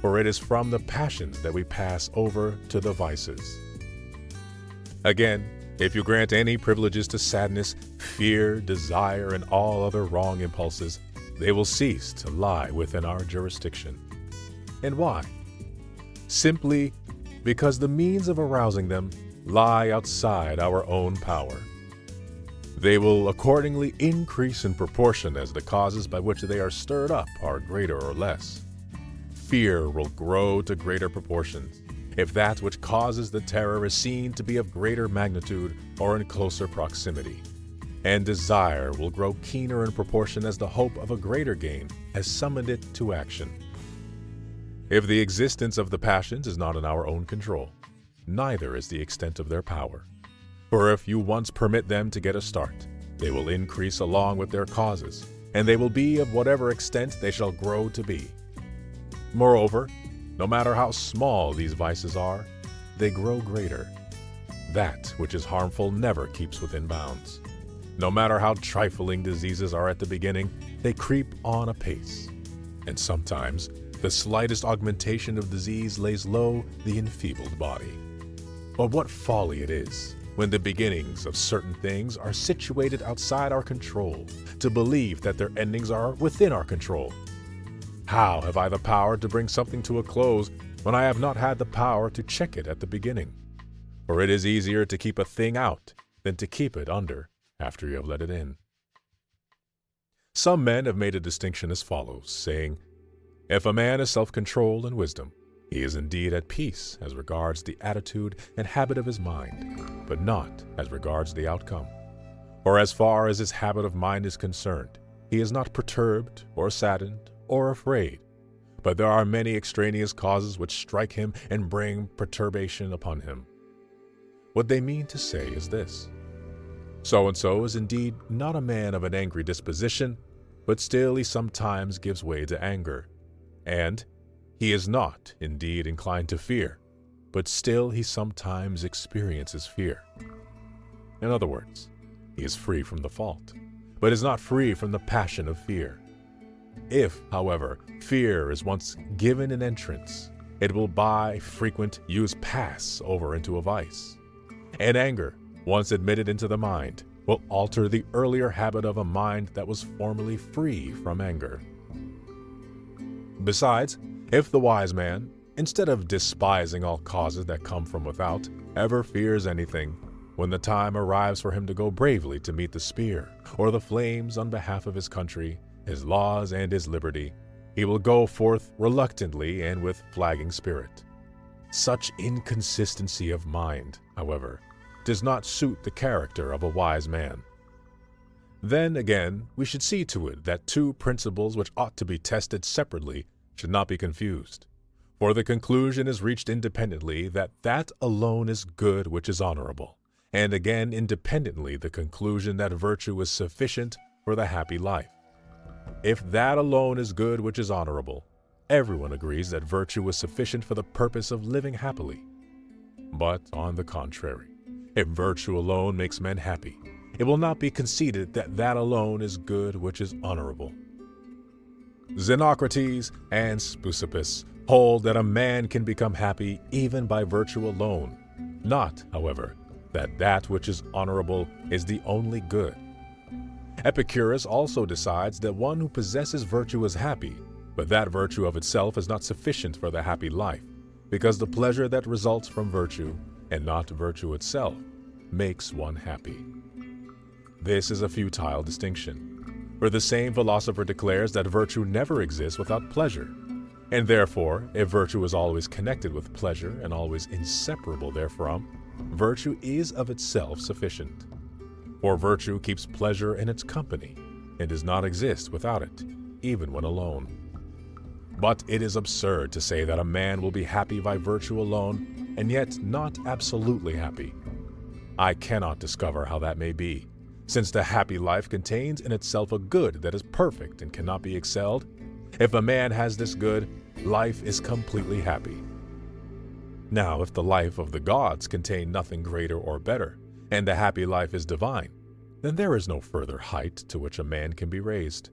for it is from the passions that we pass over to the vices. Again, if you grant any privileges to sadness, fear, desire, and all other wrong impulses, they will cease to lie within our jurisdiction. And why? Simply because the means of arousing them lie outside our own power. They will accordingly increase in proportion as the causes by which they are stirred up are greater or less. Fear will grow to greater proportions if that which causes the terror is seen to be of greater magnitude or in closer proximity, and desire will grow keener in proportion as the hope of a greater gain has summoned it to action. If the existence of the passions is not in our own control, neither is the extent of their power. For if you once permit them to get a start, they will increase along with their causes, and they will be of whatever extent they shall grow to be. Moreover, no matter how small these vices are, they grow greater. That which is harmful never keeps within bounds. No matter how trifling diseases are at the beginning, they creep on apace. And sometimes, the slightest augmentation of disease lays low the enfeebled body. But what folly it is, when the beginnings of certain things are situated outside our control, to believe that their endings are within our control. How have I the power to bring something to a close when I have not had the power to check it at the beginning? For it is easier to keep a thing out than to keep it under after you have let it in. Some men have made a distinction as follows, saying, if a man is self-controlled in wisdom, he is indeed at peace as regards the attitude and habit of his mind, but not as regards the outcome. For as far as his habit of mind is concerned, he is not perturbed or saddened or afraid, but there are many extraneous causes which strike him and bring perturbation upon him. What they mean to say is this: so-and-so is indeed not a man of an angry disposition, but still he sometimes gives way to anger. And he is not, indeed, inclined to fear, but still he sometimes experiences fear. In other words, he is free from the fault, but is not free from the passion of fear. If, however, fear is once given an entrance, it will by frequent use pass over into a vice. And anger, once admitted into the mind, will alter the earlier habit of a mind that was formerly free from anger. Besides, if the wise man, instead of despising all causes that come from without, ever fears anything, when the time arrives for him to go bravely to meet the spear or the flames on behalf of his country, his laws, and his liberty, he will go forth reluctantly and with flagging spirit. Such inconsistency of mind, however, does not suit the character of a wise man. Then, again, we should see to it that two principles which ought to be tested separately should not be confused. For the conclusion is reached independently that that alone is good which is honorable, and again independently the conclusion that virtue is sufficient for the happy life. If that alone is good which is honorable, everyone agrees that virtue is sufficient for the purpose of living happily. But, on the contrary, if virtue alone makes men happy, it will not be conceded that that alone is good which is honorable. Xenocrates and Speusippus hold that a man can become happy even by virtue alone, not, however, that that which is honorable is the only good. Epicurus also decides that one who possesses virtue is happy, but that virtue of itself is not sufficient for the happy life, because the pleasure that results from virtue, and not virtue itself, makes one happy. This is a futile distinction, for the same philosopher declares that virtue never exists without pleasure, and therefore, if virtue is always connected with pleasure and always inseparable therefrom, virtue is of itself sufficient. For virtue keeps pleasure in its company, and does not exist without it, even when alone. But it is absurd to say that a man will be happy by virtue alone, and yet not absolutely happy. I cannot discover how that may be, since the happy life contains in itself a good that is perfect and cannot be excelled. If a man has this good, life is completely happy. Now, if the life of the gods contain nothing greater or better, and the happy life is divine, then there is no further height to which a man can be raised.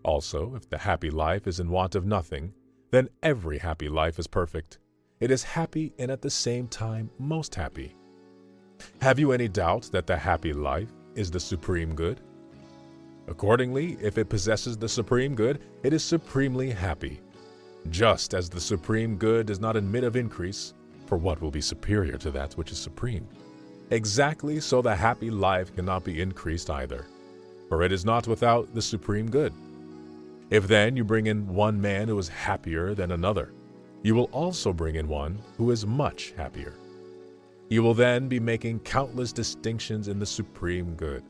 Also, if the happy life is in want of nothing, then every happy life is perfect. It is happy and at the same time most happy. Have you any doubt that the happy life is the supreme good? Accordingly, if it possesses the supreme good, it is supremely happy. Just as the supreme good does not admit of increase, for what will be superior to that which is supreme? Exactly so the happy life cannot be increased either, for it is not without the supreme good. If then you bring in one man who is happier than another, you will also bring in one who is much happier. You will then be making countless distinctions in the supreme good.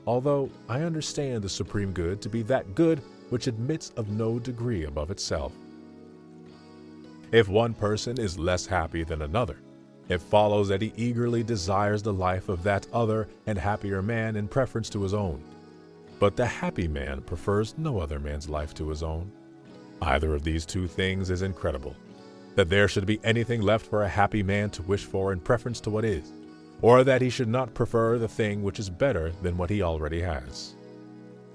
Although I understand the supreme good to be that good which admits of no degree above itself. If one person is less happy than another, it follows that he eagerly desires the life of that other and happier man in preference to his own. But the happy man prefers no other man's life to his own. Either of these two things is incredible, that there should be anything left for a happy man to wish for in preference to what is, or that he should not prefer the thing which is better than what he already has.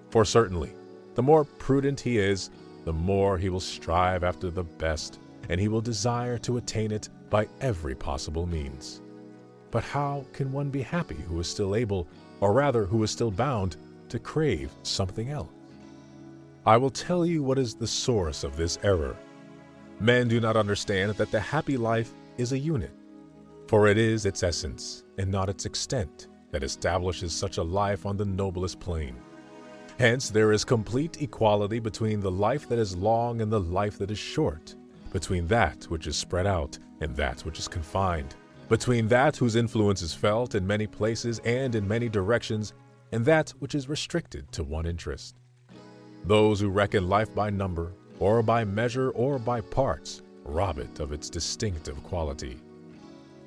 For certainly, the more prudent he is, the more he will strive after the best, and he will desire to attain it by every possible means. But how can one be happy who is still able, or rather who is still bound, to crave something else? I will tell you what is the source of this error. Men do not understand that the happy life is a unit, for it is its essence, and not its extent, that establishes such a life on the noblest plane. Hence there is complete equality between the life that is long and the life that is short, between that which is spread out and that which is confined, between that whose influence is felt in many places and in many directions, and that which is restricted to one interest. Those who reckon life by number, or by measure, or by parts, rob it of its distinctive quality.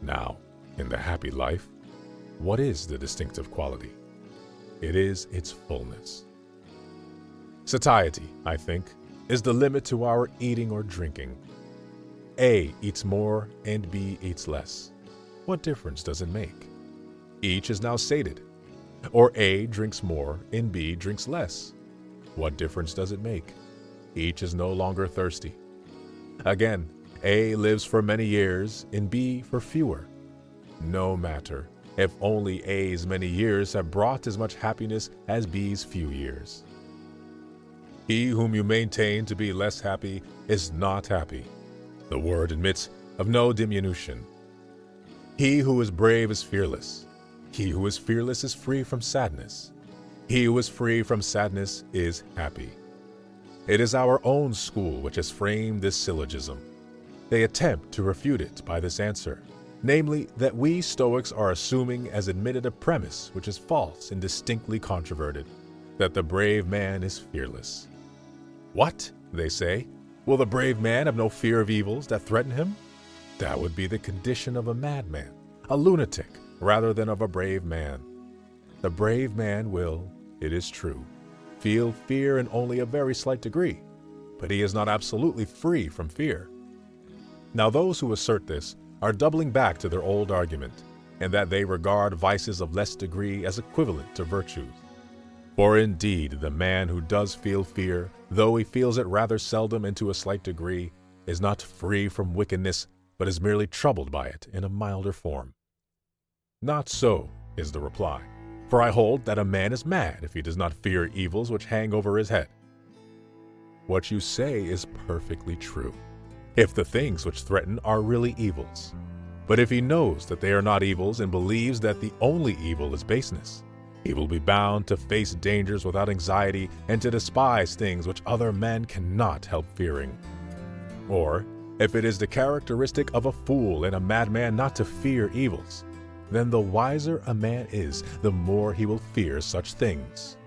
Now, in the happy life, what is the distinctive quality? It is its fullness. Satiety, I think, is the limit to our eating or drinking. A eats more and B eats less. What difference does it make? Each is now sated. Or A drinks more and B drinks less. What difference does it make? Each is no longer thirsty. Again, A lives for many years and B for fewer. No matter, if only A's many years have brought as much happiness as B's few years. He whom you maintain to be less happy is not happy. The word admits of no diminution. He who is brave is fearless. He who is fearless is free from sadness. He who is free from sadness is happy. It is our own school which has framed this syllogism. They attempt to refute it by this answer, namely that we Stoics are assuming as admitted a premise which is false and distinctly controverted, that the brave man is fearless. What, they say, will the brave man have no fear of evils that threaten him? That would be the condition of a madman, a lunatic, rather than of a brave man. The brave man will, it is true, feel fear in only a very slight degree, but he is not absolutely free from fear. Now those who assert this are doubling back to their old argument, and that they regard vices of less degree as equivalent to virtues. For indeed the man who does feel fear, though he feels it rather seldom and to a slight degree, is not free from wickedness, but is merely troubled by it in a milder form. Not so, is the reply, for I hold that a man is mad if he does not fear evils which hang over his head. What you say is perfectly true, if the things which threaten are really evils. But if he knows that they are not evils and believes that the only evil is baseness, he will be bound to face dangers without anxiety and to despise things which other men cannot help fearing. Or, if it is the characteristic of a fool and a madman not to fear evils, then the wiser a man is, the more he will fear such things.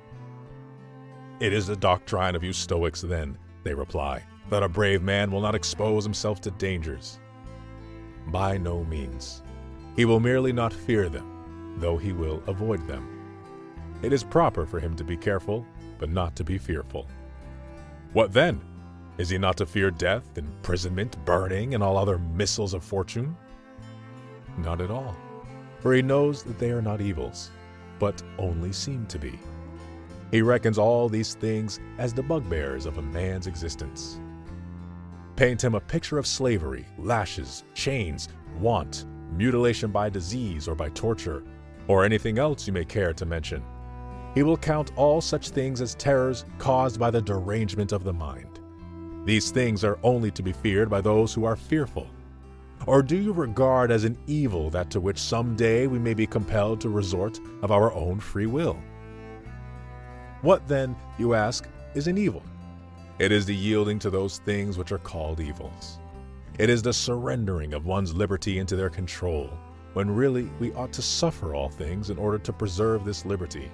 It is the doctrine of you Stoics, then, they reply, that a brave man will not expose himself to dangers. By no means. He will merely not fear them, though he will avoid them. It is proper for him to be careful, but not to be fearful. What then? Is he not to fear death, imprisonment, burning, and all other missiles of fortune? Not at all, for he knows that they are not evils, but only seem to be. He reckons all these things as the bugbears of a man's existence. Paint him a picture of slavery, lashes, chains, want, mutilation by disease or by torture, or anything else you may care to mention. He will count all such things as terrors caused by the derangement of the mind. These things are only to be feared by those who are fearful. Or do you regard as an evil that to which some day we may be compelled to resort of our own free will? What then, you ask, is an evil? It is the yielding to those things which are called evils. It is the surrendering of one's liberty into their control, when really we ought to suffer all things in order to preserve this liberty.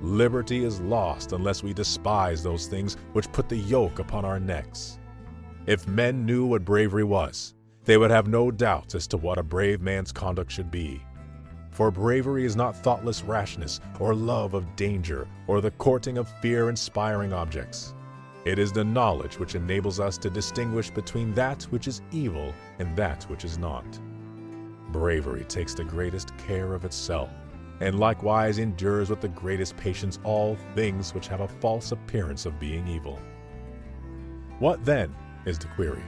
Liberty is lost unless we despise those things which put the yoke upon our necks. If men knew what bravery was, they would have no doubts as to what a brave man's conduct should be. For bravery is not thoughtless rashness or love of danger or the courting of fear-inspiring objects. It is the knowledge which enables us to distinguish between that which is evil and that which is not. Bravery takes the greatest care of itself, and likewise endures with the greatest patience all things which have a false appearance of being evil. What then is the query?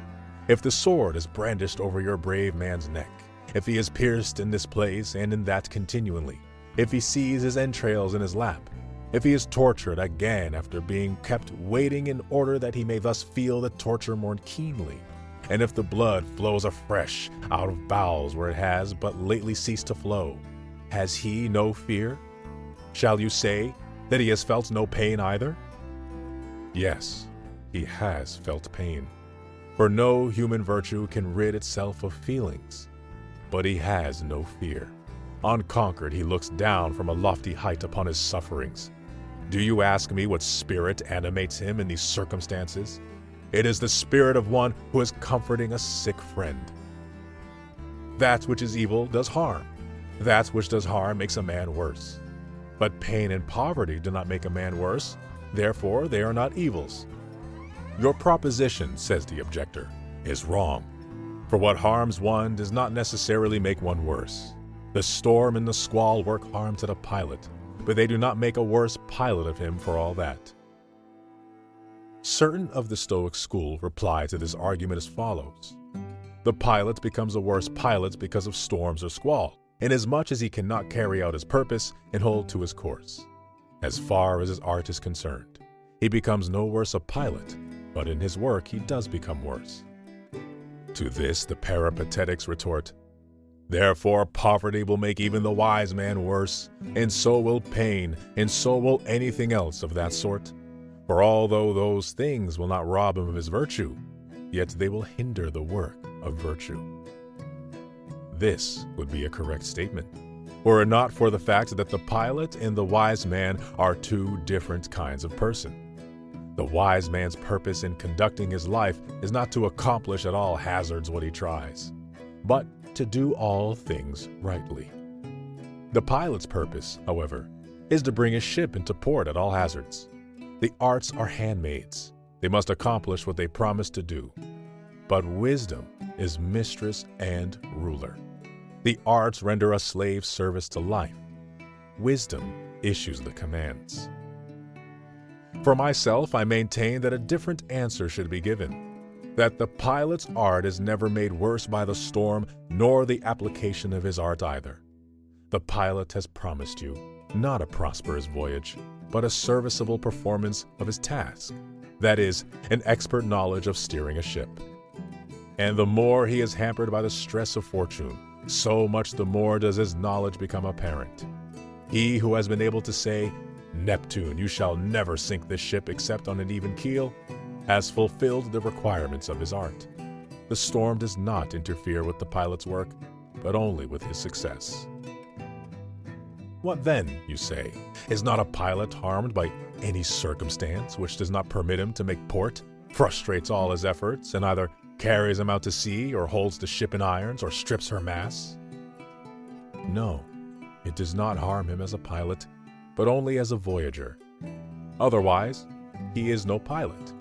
If the sword is brandished over your brave man's neck, if he is pierced in this place and in that continually, if he sees his entrails in his lap, if he is tortured again after being kept waiting in order that he may thus feel the torture more keenly, and if the blood flows afresh out of bowels where it has but lately ceased to flow, has he no fear? Shall you say that he has felt no pain either? Yes, he has felt pain, for no human virtue can rid itself of feelings. But he has no fear. Unconquered, he looks down from a lofty height upon his sufferings. Do you ask me what spirit animates him in these circumstances? It is the spirit of one who is comforting a sick friend. That which is evil does harm. That which does harm makes a man worse. But pain and poverty do not make a man worse, therefore they are not evils. Your proposition, says the objector, is wrong. For what harms one does not necessarily make one worse. The storm and the squall work harm to the pilot, but they do not make a worse pilot of him for all that. Certain of the Stoic school reply to this argument as follows. The pilot becomes a worse pilot because of storms or squall, inasmuch as he cannot carry out his purpose and hold to his course. As far as his art is concerned, he becomes no worse a pilot, but in his work he does become worse. To this the Peripatetics retort, therefore poverty will make even the wise man worse, and so will pain, and so will anything else of that sort. For although those things will not rob him of his virtue, yet they will hinder the work of virtue. This would be a correct statement, were it not for the fact that the pilot and the wise man are two different kinds of person. The wise man's purpose in conducting his life is not to accomplish at all hazards what he tries, but to do all things rightly. The pilot's purpose, however, is to bring his ship into port at all hazards. The arts are handmaids. They must accomplish what they promise to do. But wisdom is mistress and ruler. The arts render a slave service to life. Wisdom issues the commands. For myself, I maintain that a different answer should be given, that the pilot's art is never made worse by the storm, nor the application of his art either. The pilot has promised you not a prosperous voyage, but a serviceable performance of his task, that is, an expert knowledge of steering a ship. And the more he is hampered by the stress of fortune, so much the more does his knowledge become apparent. He who has been able to say, "Neptune, you shall never sink this ship except on an even keel," has fulfilled the requirements of his art. The storm does not interfere with the pilot's work, but only with his success. What then, you say? Is not a pilot harmed by any circumstance which does not permit him to make port, frustrates all his efforts, and either carries him out to sea, or holds the ship in irons, or strips her masts? No, it does not harm him as a pilot, but only as a voyager. Otherwise, he is no pilot.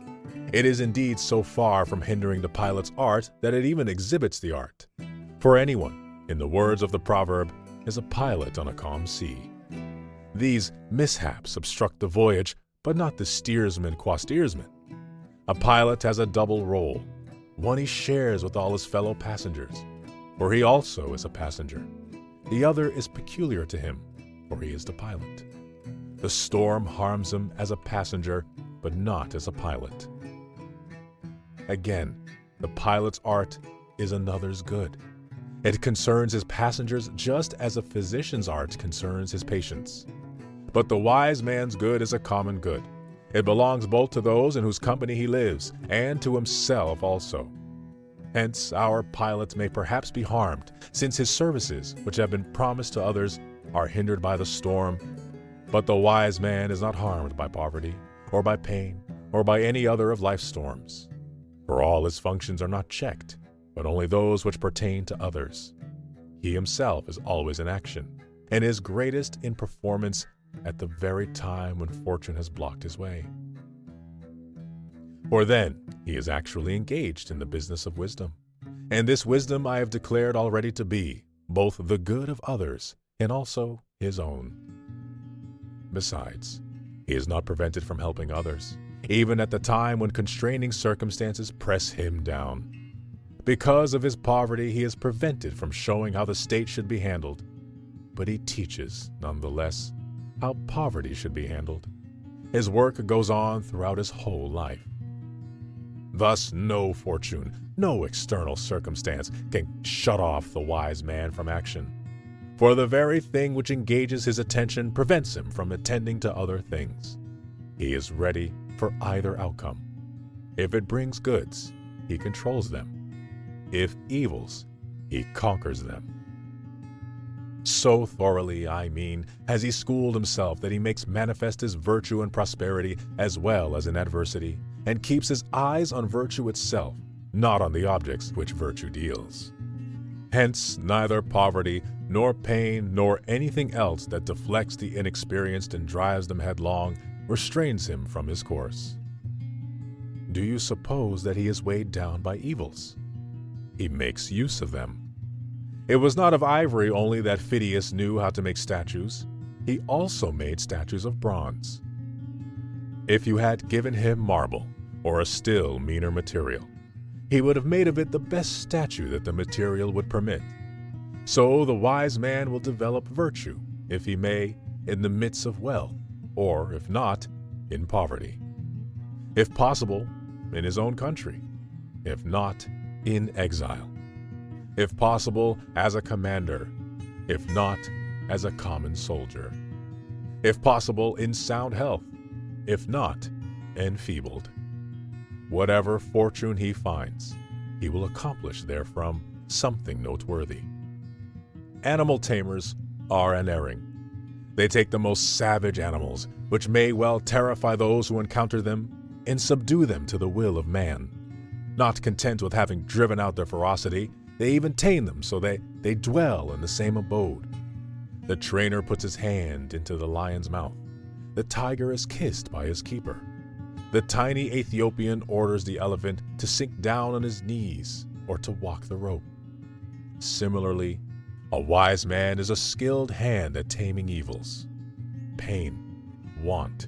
It is indeed so far from hindering the pilot's art that it even exhibits the art. For anyone, in the words of the proverb, is a pilot on a calm sea. These mishaps obstruct the voyage, but not the steersman qua steersman. A pilot has a double role, one he shares with all his fellow passengers, for he also is a passenger. The other is peculiar to him, for he is the pilot. The storm harms him as a passenger, but not as a pilot. Again, the pilot's art is another's good. It concerns his passengers just as a physician's art concerns his patients. But the wise man's good is a common good. It belongs both to those in whose company he lives and to himself also. Hence, our pilot may perhaps be harmed, since his services, which have been promised to others, are hindered by the storm. But the wise man is not harmed by poverty, or by pain, or by any other of life's storms. For all his functions are not checked, but only those which pertain to others. He himself is always in action, and is greatest in performance at the very time when fortune has blocked his way. For then he is actually engaged in the business of wisdom, and this wisdom I have declared already to be both the good of others and also his own. Besides, he is not prevented from helping others, even at the time when constraining circumstances press him down. Because of his poverty, he is prevented from showing how the state should be handled, but he teaches, nonetheless, how poverty should be handled. His work goes on throughout his whole life. Thus, no fortune, no external circumstance can shut off the wise man from action, for the very thing which engages his attention prevents him from attending to other things. He is ready for either outcome. If it brings goods, he controls them. If evils, he conquers them. So thoroughly, I mean, has he schooled himself that he makes manifest his virtue in prosperity as well as in adversity, and keeps his eyes on virtue itself, not on the objects which virtue deals. Hence, neither poverty, nor pain, nor anything else that deflects the inexperienced and drives them headlong, restrains him from his course. Do you suppose that he is weighed down by evils? He makes use of them. It was not of ivory only that Phidias knew how to make statues. He also made statues of bronze. If you had given him marble, or a still meaner material, he would have made of it the best statue that the material would permit. So the wise man will develop virtue, if he may, in the midst of wealth, or, if not, in poverty. If possible, in his own country. If not, in exile. If possible, as a commander. If not, as a common soldier. If possible, in sound health. If not, enfeebled. Whatever fortune he finds, he will accomplish therefrom something noteworthy. Animal tamers are unerring. They take the most savage animals, which may well terrify those who encounter them, and subdue them to the will of man. Not content with having driven out their ferocity, they even tame them so they dwell in the same abode. The trainer puts his hand into the lion's mouth. The tiger is kissed by his keeper. The tiny Ethiopian orders the elephant to sink down on his knees or to walk the rope. Similarly, a wise man is a skilled hand at taming evils. Pain, want,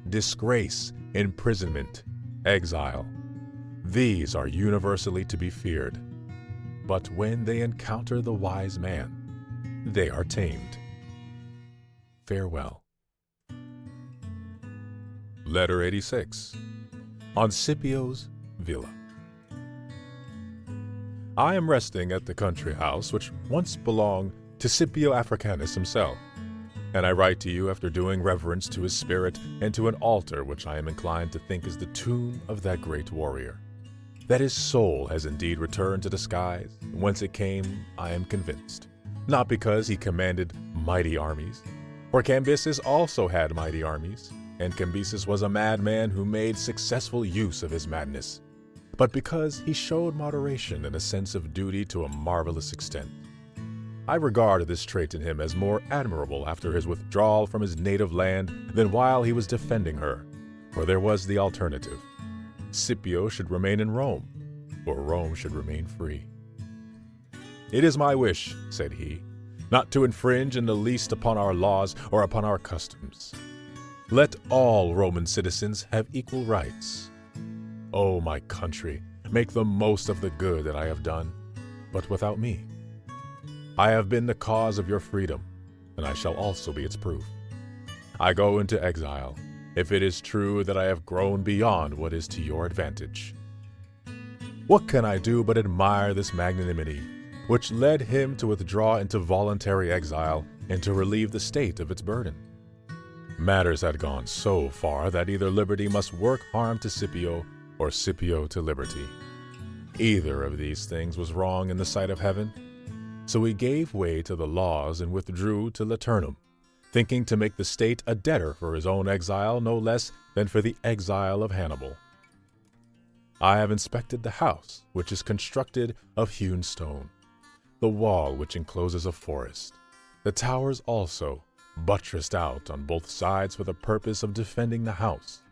disgrace, imprisonment, exile. These are universally to be feared. But when they encounter the wise man, they are tamed. Farewell. Letter 86. On Scipio's Villa. I am resting at the country house which once belonged to Scipio Africanus himself, and I write to you after doing reverence to his spirit and to an altar which I am inclined to think is the tomb of that great warrior. That his soul has indeed returned to the skies, whence it came, I am convinced, not because he commanded mighty armies, for Cambyses also had mighty armies, and Cambyses was a madman who made successful use of his madness, but because he showed moderation and a sense of duty to a marvelous extent. I regard this trait in him as more admirable after his withdrawal from his native land than while he was defending her, for there was the alternative. Scipio should remain in Rome, or Rome should remain free. "It is my wish," said he, "not to infringe in the least upon our laws or upon our customs. Let all Roman citizens have equal rights. O my country, make the most of the good that I have done, but without me. I have been the cause of your freedom, and I shall also be its proof. I go into exile, if it is true that I have grown beyond what is to your advantage. What can I do but admire this magnanimity, which led him to withdraw into voluntary exile and to relieve the state of its burden? Matters had gone so far that either liberty must work harm to Scipio or Scipio to liberty. Either of these things was wrong in the sight of heaven. So he gave way to the laws and withdrew to Laternum, thinking to make the state a debtor for his own exile no less than for the exile of Hannibal. I have inspected the house, which is constructed of hewn stone, the wall which encloses a forest, the towers also, buttressed out on both sides for the purpose of defending the house,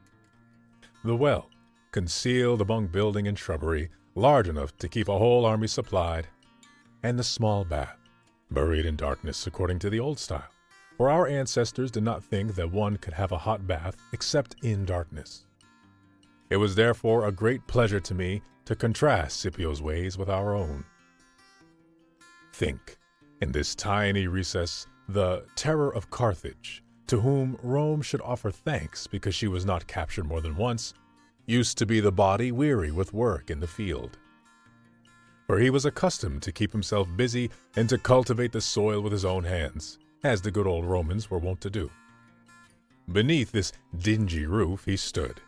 the well, concealed among building and shrubbery, large enough to keep a whole army supplied, and the small bath, buried in darkness according to the old style, for our ancestors did not think that one could have a hot bath except in darkness. It was therefore a great pleasure to me to contrast Scipio's ways with our own. Think, in this tiny recess, the terror of Carthage, to whom Rome should offer thanks because she was not captured more than once, used to be the body weary with work in the field. For he was accustomed to keep himself busy and to cultivate the soil with his own hands, as the good old Romans were wont to do. Beneath this dingy roof he stood,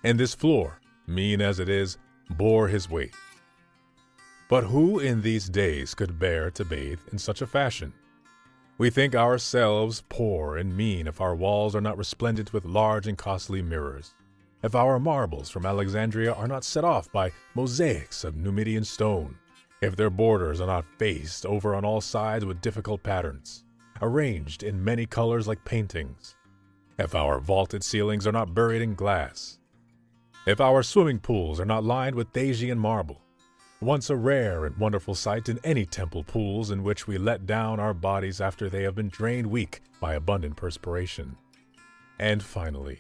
and this floor, mean as it is, bore his weight. But who in these days could bear to bathe in such a fashion? We think ourselves poor and mean if our walls are not resplendent with large and costly mirrors, if our marbles from Alexandria are not set off by mosaics of Numidian stone, if their borders are not faced over on all sides with difficult patterns, arranged in many colors like paintings, if our vaulted ceilings are not buried in glass, if our swimming pools are not lined with Thasian marble, once a rare and wonderful sight in any temple pools in which we let down our bodies after they have been drained weak by abundant perspiration, and finally,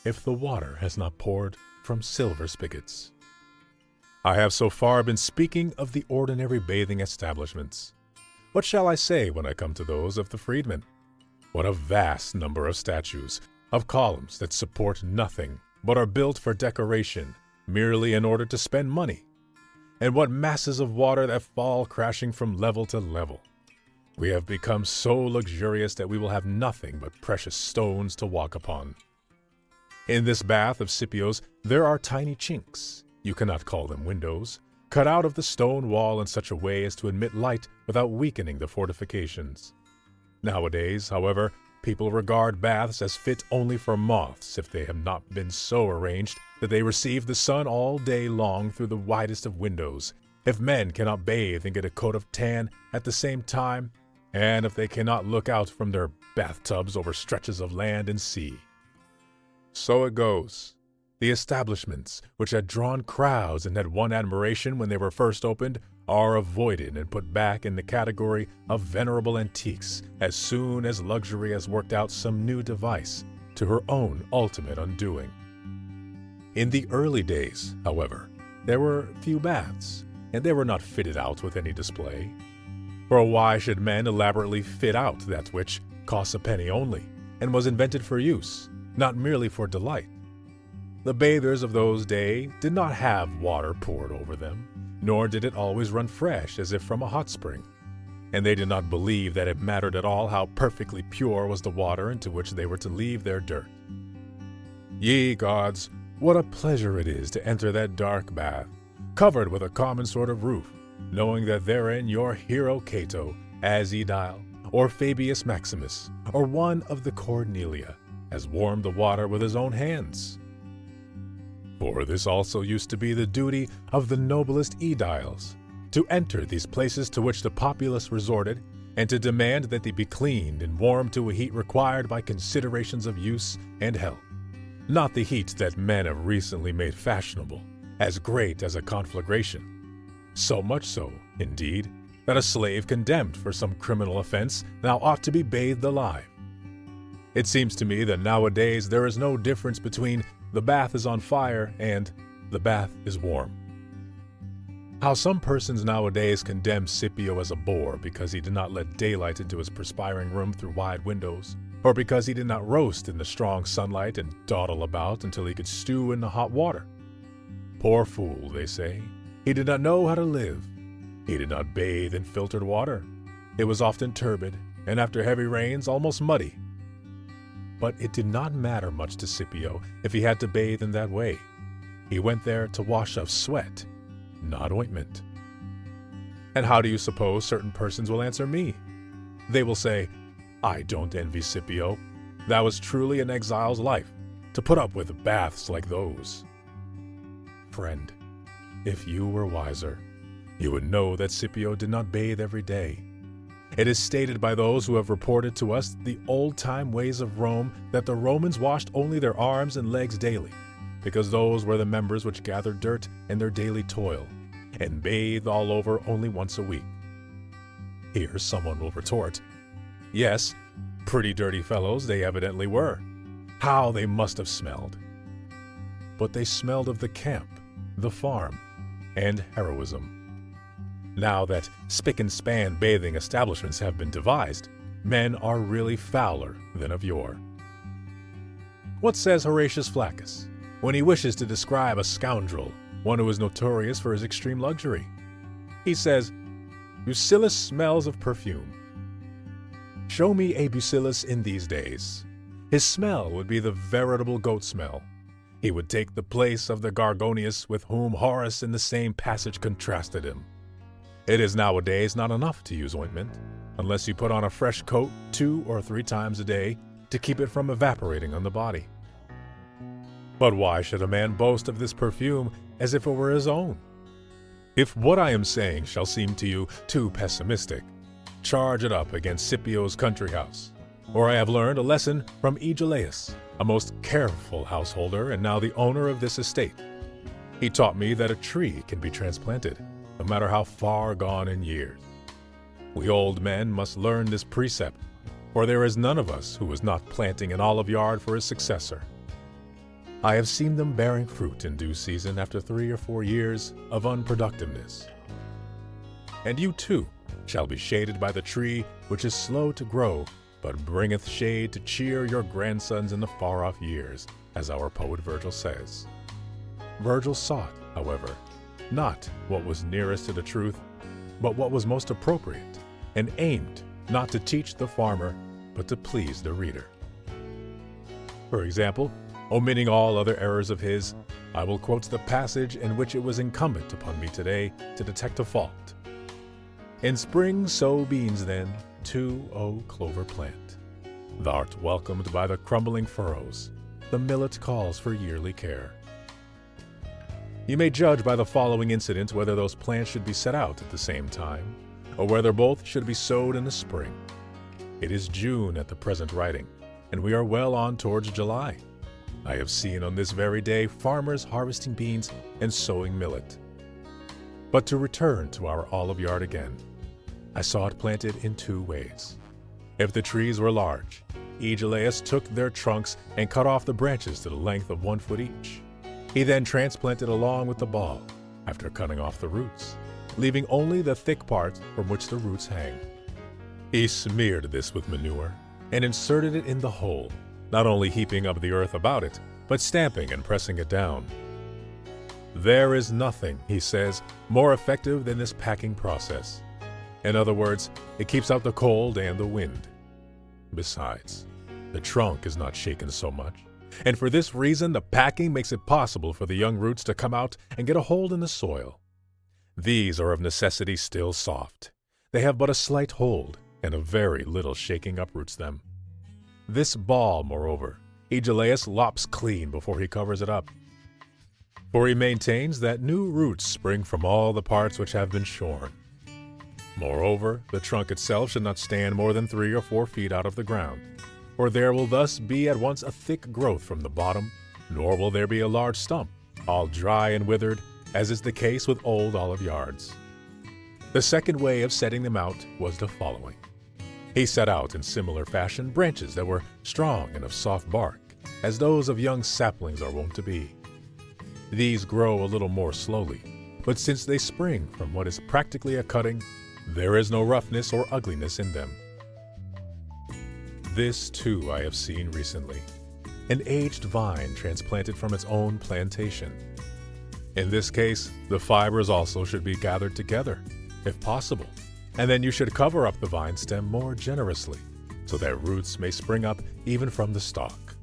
if the water has not poured from silver spigots. I have so far been speaking of the ordinary bathing establishments. What shall I say when I come to those of the freedmen? What a vast number of statues, of columns that support nothing, but are built for decoration, merely in order to spend money. And what masses of water that fall crashing from level to level. We have become so luxurious that we will have nothing but precious stones to walk upon. In this bath of Scipio's there are tiny chinks, you cannot call them windows, cut out of the stone wall in such a way as to admit light without weakening the fortifications. Nowadays, however, people regard baths as fit only for moths if they have not been so arranged that they receive the sun all day long through the widest of windows, if men cannot bathe and get a coat of tan at the same time, and if they cannot look out from their bathtubs over stretches of land and sea. So it goes. The establishments, which had drawn crowds and had won admiration when they were first opened, are avoided and put back in the category of venerable antiques as soon as luxury has worked out some new device to her own ultimate undoing. In the early days, however, there were few baths, and they were not fitted out with any display. For why should men elaborately fit out that which costs a penny only, and was invented for use, not merely for delight? The bathers of those days did not have water poured over them, nor did it always run fresh as if from a hot spring, and they did not believe that it mattered at all how perfectly pure was the water into which they were to leave their dirt. Ye gods, what a pleasure it is to enter that dark bath, covered with a common sort of roof, knowing that therein your hero Cato, as Aedile, or Fabius Maximus, or one of the Cornelia, has warmed the water with his own hands. For this also used to be the duty of the noblest aediles, to enter these places to which the populace resorted, and to demand that they be cleaned and warmed to a heat required by considerations of use and health, not the heat that men have recently made fashionable, as great as a conflagration. So much so, indeed, that a slave condemned for some criminal offense now ought to be bathed alive. It seems to me that nowadays there is no difference between the bath is on fire and the bath is warm. How some persons nowadays condemn Scipio as a bore because he did not let daylight into his perspiring room through wide windows, or because he did not roast in the strong sunlight and dawdle about until he could stew in the hot water. Poor fool, they say. He did not know how to live. He did not bathe in filtered water. It was often turbid, and after heavy rains, almost muddy. But it did not matter much to Scipio if he had to bathe in that way. He went there to wash off sweat, not ointment. And how do you suppose certain persons will answer me? They will say, I don't envy Scipio. That was truly an exile's life, to put up with baths like those. Friend, if you were wiser, you would know that Scipio did not bathe every day. It is stated by those who have reported to us the old-time ways of Rome that the Romans washed only their arms and legs daily, because those were the members which gathered dirt in their daily toil, and bathed all over only once a week. Here someone will retort, yes, pretty dirty fellows they evidently were. How they must have smelled. But they smelled of the camp, the farm, and heroism. Now that spick-and-span bathing establishments have been devised, men are really fouler than of yore. What says Horatius Flaccus when he wishes to describe a scoundrel, one who is notorious for his extreme luxury? He says, Lucilius smells of perfume. Show me a Lucilius in these days. His smell would be the veritable goat smell. He would take the place of the Gorgonius with whom Horace in the same passage contrasted him. It is nowadays not enough to use ointment, unless you put on a fresh coat 2 or 3 times a day to keep it from evaporating on the body. But why should a man boast of this perfume as if it were his own? If what I am saying shall seem to you too pessimistic, charge it up against Scipio's country house, or I have learned a lesson from Aegialeus, a most careful householder and now the owner of this estate. He taught me that a tree can be transplanted, no matter how far gone in years. We old men must learn this precept, for there is none of us who is not planting an olive yard for his successor. I have seen them bearing fruit in due season after 3 or 4 years of unproductiveness. And you too shall be shaded by the tree which is slow to grow, but bringeth shade to cheer your grandsons in the far-off years, as our poet Virgil says. Virgil sought, however, not what was nearest to the truth, but what was most appropriate, and aimed not to teach the farmer, but to please the reader. For example, omitting all other errors of his, I will quote the passage in which it was incumbent upon me today to detect a fault. In spring sow beans then, too, O clover plant. Thou'rt welcomed by the crumbling furrows, the millet calls for yearly care. You may judge by the following incident whether those plants should be set out at the same time, or whether both should be sowed in the spring. It is June at the present writing, and we are well on towards July. I have seen on this very day farmers harvesting beans and sowing millet. But to return to our olive yard again, I saw it planted in 2 ways. If the trees were large, Aegialeus took their trunks and cut off the branches to the length of 1 foot each. He then transplanted along with the ball, after cutting off the roots, leaving only the thick part from which the roots hang. He smeared this with manure and inserted it in the hole, not only heaping up the earth about it, but stamping and pressing it down. There is nothing, he says, more effective than this packing process. In other words, it keeps out the cold and the wind. Besides, the trunk is not shaken so much, and for this reason the packing makes it possible for the young roots to come out and get a hold in the soil. These are of necessity still soft. They have but a slight hold, and a very little shaking uproots them. This ball, moreover, Agelaius lops clean before he covers it up. For he maintains that new roots spring from all the parts which have been shorn. Moreover, the trunk itself should not stand more than 3 or 4 feet out of the ground, for there will thus be at once a thick growth from the bottom, nor will there be a large stump, all dry and withered, as is the case with old olive yards. The second way of setting them out was the following. He set out in similar fashion branches that were strong and of soft bark, as those of young saplings are wont to be. These grow a little more slowly, but since they spring from what is practically a cutting, there is no roughness or ugliness in them. This, too, I have seen recently. An aged vine transplanted from its own plantation. In this case, the fibers also should be gathered together, if possible, and then you should cover up the vine stem more generously, so that roots may spring up even from the stalk.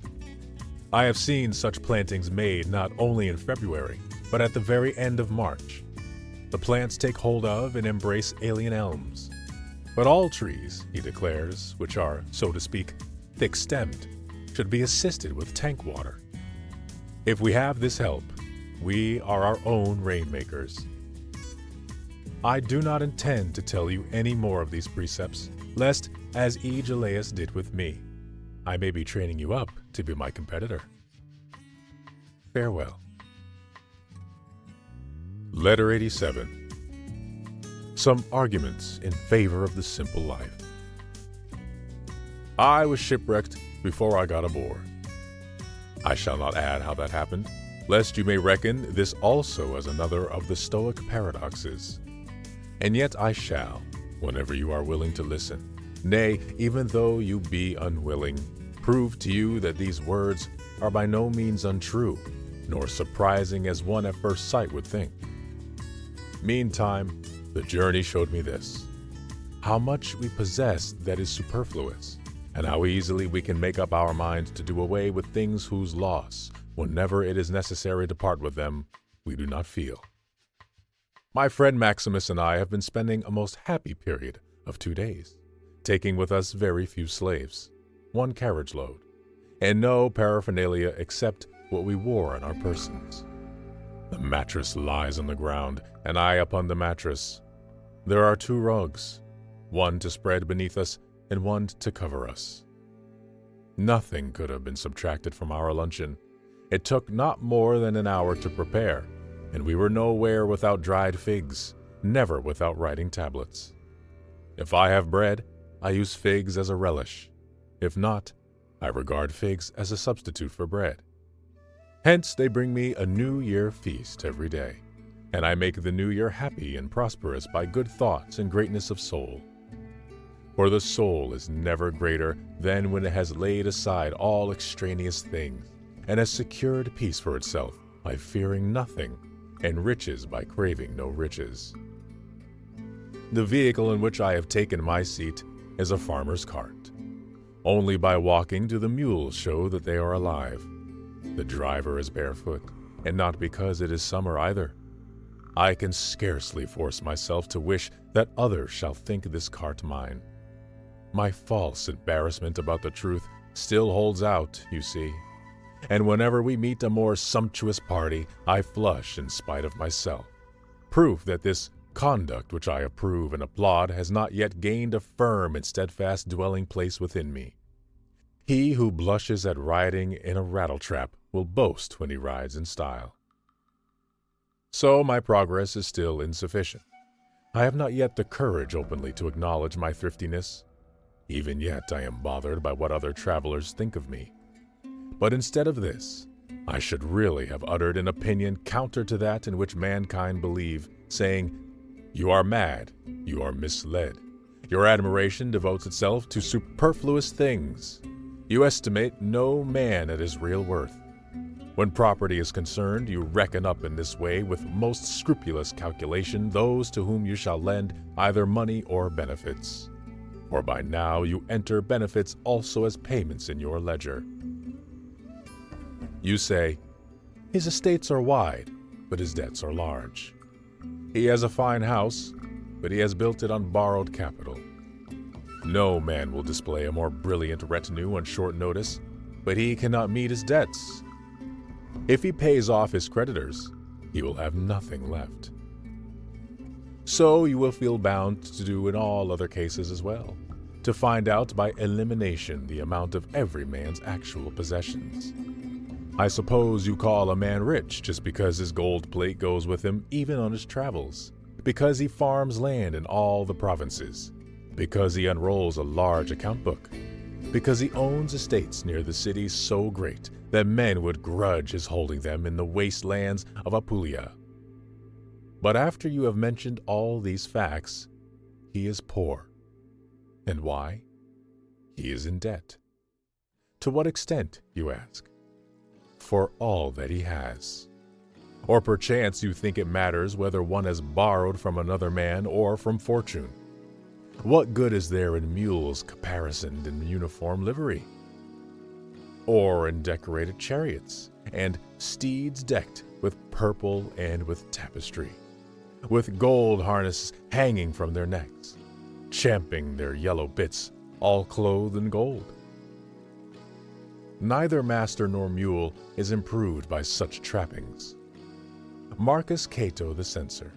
I have seen such plantings made not only in February, but at the very end of March. The plants take hold of and embrace alien elms. But all trees, he declares, which are, so to speak, thick-stemmed, should be assisted with tank water. If we have this help, we are our own rainmakers. I do not intend to tell you any more of these precepts, lest, as Agelaius did with me, I may be training you up to be my competitor. Farewell. Letter 87. Some arguments in favor of the simple life. I was shipwrecked before I got aboard. I shall not add how that happened, lest you may reckon this also as another of the Stoic paradoxes. And yet I shall, whenever you are willing to listen, nay, even though you be unwilling, prove to you that these words are by no means untrue, nor surprising as one at first sight would think. Meantime, the journey showed me this: how much we possess that is superfluous, and how easily we can make up our minds to do away with things whose loss, whenever it is necessary to part with them, we do not feel. My friend Maximus and I have been spending a most happy period of 2 days, taking with us very few slaves, 1 carriage load, and no paraphernalia except what we wore on our persons. The mattress lies on the ground, and I upon the mattress. There are 2 rugs, one to spread beneath us and one to cover us. Nothing could have been subtracted from our luncheon. It took not more than an hour to prepare, and we were nowhere without dried figs, never without writing tablets. If I have bread, I use figs as a relish. If not, I regard figs as a substitute for bread. Hence they bring me a New Year feast every day, and I make the New Year happy and prosperous by good thoughts and greatness of soul. For the soul is never greater than when it has laid aside all extraneous things, and has secured peace for itself by fearing nothing, and riches by craving no riches. The vehicle in which I have taken my seat is a farmer's cart. Only by walking do the mules show that they are alive. The driver is barefoot, and not because it is summer either. I can scarcely force myself to wish that others shall think this cart mine. My false embarrassment about the truth still holds out, you see, and whenever we meet a more sumptuous party, I flush in spite of myself. Proof that this conduct which I approve and applaud has not yet gained a firm and steadfast dwelling place within me. He who blushes at riding in a rattletrap will boast when he rides in style. So my progress is still insufficient. I have not yet the courage openly to acknowledge my thriftiness. Even yet I am bothered by what other travelers think of me. But instead of this, I should really have uttered an opinion counter to that in which mankind believe, saying, "You are mad, you are misled. Your admiration devotes itself to superfluous things. You estimate no man at his real worth. When property is concerned, you reckon up in this way with most scrupulous calculation those to whom you shall lend either money or benefits. For by now you enter benefits also as payments in your ledger. You say, his estates are wide, but his debts are large. He has a fine house, but he has built it on borrowed capital. No man will display a more brilliant retinue on short notice, but he cannot meet his debts. If he pays off his creditors, he will have nothing left. So you will feel bound to do in all other cases as well, to find out by elimination the amount of every man's actual possessions. I suppose you call a man rich just because his gold plate goes with him even on his travels, because he farms land in all the provinces, because he unrolls a large account book, because he owns estates near the cities so great that men would grudge his holding them in the wastelands of Apulia. But after you have mentioned all these facts, he is poor. And why? He is in debt. To what extent, you ask? For all that he has. Or perchance you think it matters whether one has borrowed from another man or from fortune. What good is there in mules caparisoned in uniform livery? Or in decorated chariots, and steeds decked with purple and with tapestry, with gold harnesses hanging from their necks, champing their yellow bits, all clothed in gold? Neither master nor mule is improved by such trappings. Marcus Cato the censor,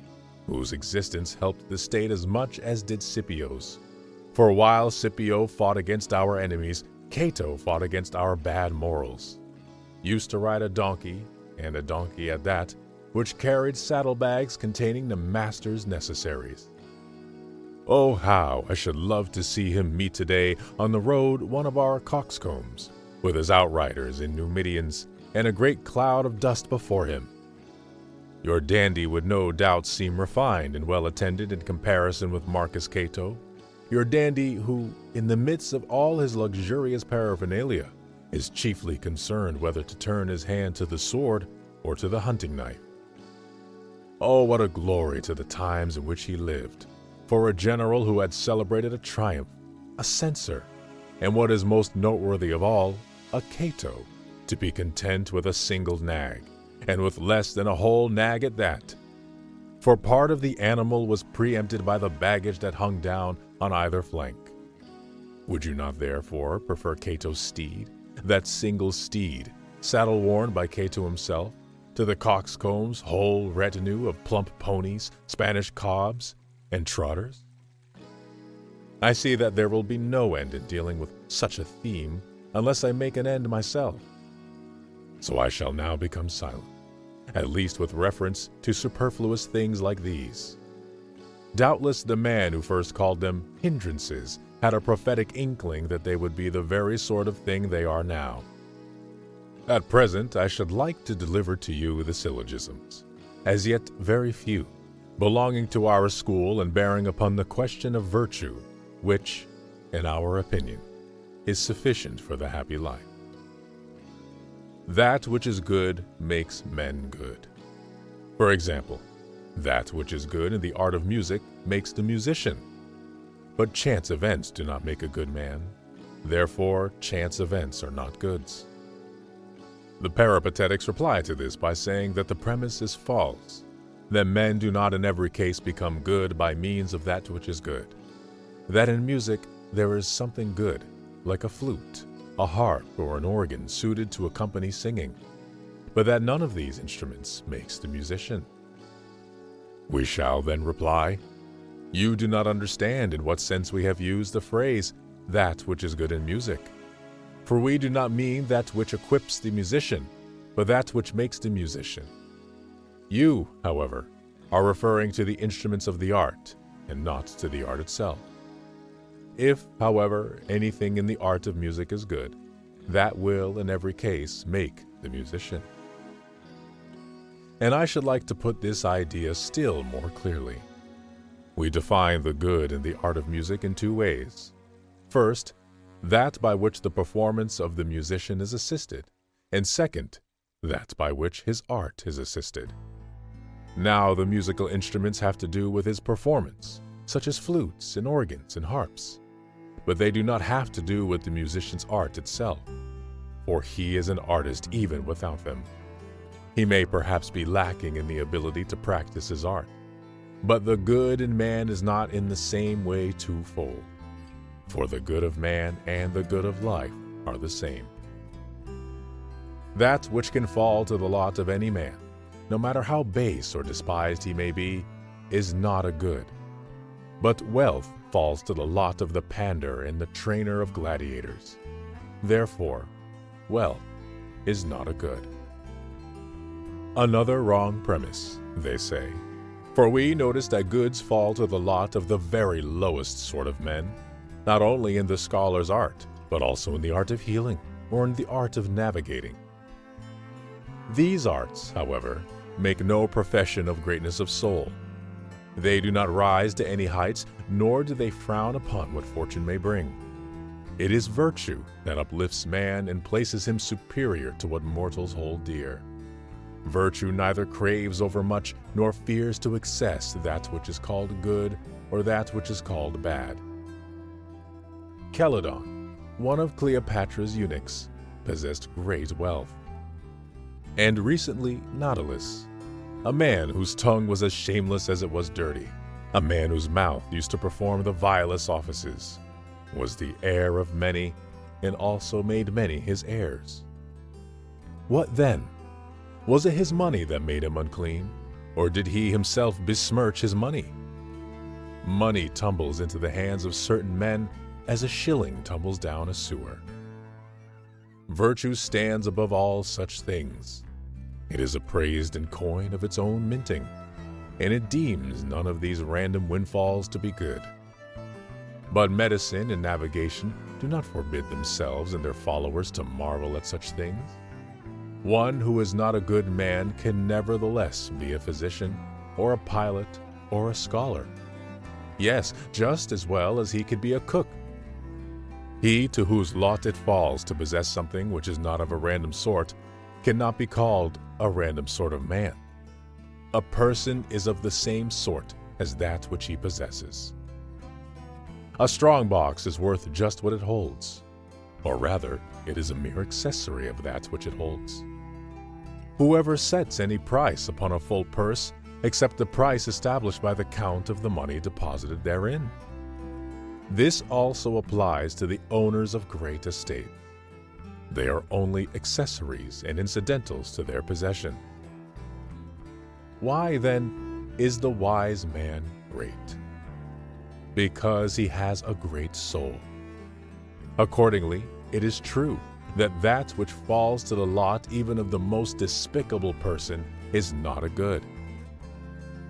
whose existence helped the state as much as did Scipio's. For while Scipio fought against our enemies, Cato fought against our bad morals. Used to ride a donkey, and a donkey at that, which carried saddlebags containing the master's necessaries. Oh, how I should love to see him meet today on the road one of our coxcombs, with his outriders in Numidians, and a great cloud of dust before him. Your dandy would no doubt seem refined and well attended in comparison with Marcus Cato, your dandy who, in the midst of all his luxurious paraphernalia, is chiefly concerned whether to turn his hand to the sword or to the hunting knife. Oh, what a glory to the times in which he lived, for a general who had celebrated a triumph, a censor, and what is most noteworthy of all, a Cato, to be content with a single nag, and with less than a whole nag at that. For part of the animal was preempted by the baggage that hung down on either flank. Would you not therefore prefer Cato's steed, that single steed, saddle-worn by Cato himself, to the coxcomb's whole retinue of plump ponies, Spanish cobs, and trotters? I see that there will be no end in dealing with such a theme unless I make an end myself. So I shall now become silent, at least with reference to superfluous things like these. Doubtless the man who first called them hindrances had a prophetic inkling that they would be the very sort of thing they are now. At present, I should like to deliver to you the syllogisms, as yet very few, belonging to our school and bearing upon the question of virtue, which, in our opinion, is sufficient for the happy life. That which is good makes men good. For example, that which is good in the art of music makes the musician. But chance events do not make a good man. Therefore, chance events are not goods. The Peripatetics reply to this by saying that the premise is false, that men do not in every case become good by means of that which is good, that in music there is something good, like a flute, a harp, or an organ suited to accompany singing, but that none of these instruments makes the musician. We shall then reply, you do not understand in what sense we have used the phrase, that which is good in music. For we do not mean that which equips the musician, but that which makes the musician. You, however, are referring to the instruments of the art, and not to the art itself. If, however, anything in the art of music is good, that will, in every case, make the musician. And I should like to put this idea still more clearly. We define the good in the art of music in two ways. First, that by which the performance of the musician is assisted, and second, that by which his art is assisted. Now the musical instruments have to do with his performance, such as flutes and organs and harps, but they do not have to do with the musician's art itself, for he is an artist even without them. He may perhaps be lacking in the ability to practice his art, but the good in man is not in the same way twofold, for the good of man and the good of life are the same. That which can fall to the lot of any man, no matter how base or despised he may be, is not a good. But wealth falls to the lot of the pander and the trainer of gladiators. Therefore, wealth is not a good. Another wrong premise, they say, for we notice that goods fall to the lot of the very lowest sort of men, not only in the scholar's art, but also in the art of healing or in the art of navigating. These arts, however, make no profession of greatness of soul. They do not rise to any heights, nor do they frown upon what fortune may bring. It is virtue that uplifts man and places him superior to what mortals hold dear. Virtue neither craves overmuch nor fears to excess that which is called good or that which is called bad. Calydon, one of Cleopatra's eunuchs, possessed great wealth. And recently Nautilus, a man whose tongue was as shameless as it was dirty, a man whose mouth used to perform the vilest offices, was the heir of many, and also made many his heirs. What then? Was it his money that made him unclean, or did he himself besmirch his money? Money tumbles into the hands of certain men as a shilling tumbles down a sewer. Virtue stands above all such things. It is appraised in coin of its own minting, and it deems none of these random windfalls to be good. But medicine and navigation do not forbid themselves and their followers to marvel at such things. One who is not a good man can nevertheless be a physician, or a pilot, or a scholar. Yes, just as well as he could be a cook. He to whose lot it falls to possess something which is not of a random sort cannot be called a random sort of man. A person is of the same sort as that which he possesses. A strong box is worth just what it holds, or rather, it is a mere accessory of that which it holds. Whoever sets any price upon a full purse except the price established by the count of the money deposited therein. This also applies to the owners of great estate. They are only accessories and incidentals to their possession. Why, then, is the wise man great? Because he has a great soul. Accordingly, it is true that that which falls to the lot even of the most despicable person is not a good.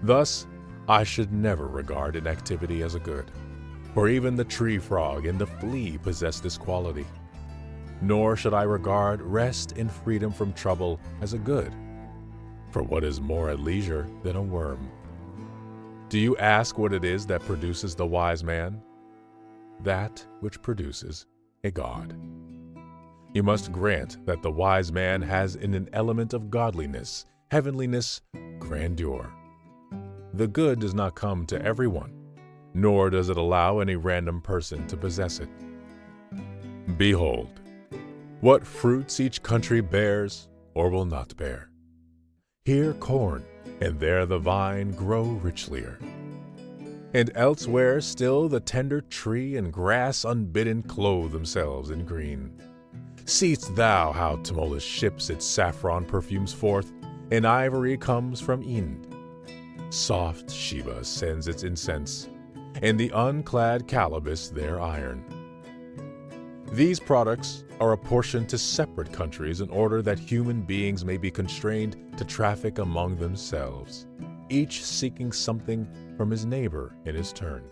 Thus, I should never regard inactivity as a good, for even the tree frog and the flea possess this quality. Nor should I regard rest and freedom from trouble as a good, for what is more at leisure than a worm? Do you ask what it is that produces the wise man? That which produces a god. You must grant that the wise man has in an element of godliness, heavenliness, grandeur. The good does not come to everyone, nor does it allow any random person to possess it. Behold, what fruits each country bears or will not bear. Here corn, and there the vine grow richlier. And elsewhere still the tender tree and grass unbidden clothe themselves in green. Seest thou how Tmolus ships its saffron perfumes forth, and ivory comes from Ind? Soft Sheba sends its incense, and the unclad Calabus their iron. These products are apportioned to separate countries in order that human beings may be constrained to traffic among themselves, each seeking something from his neighbor in his turn.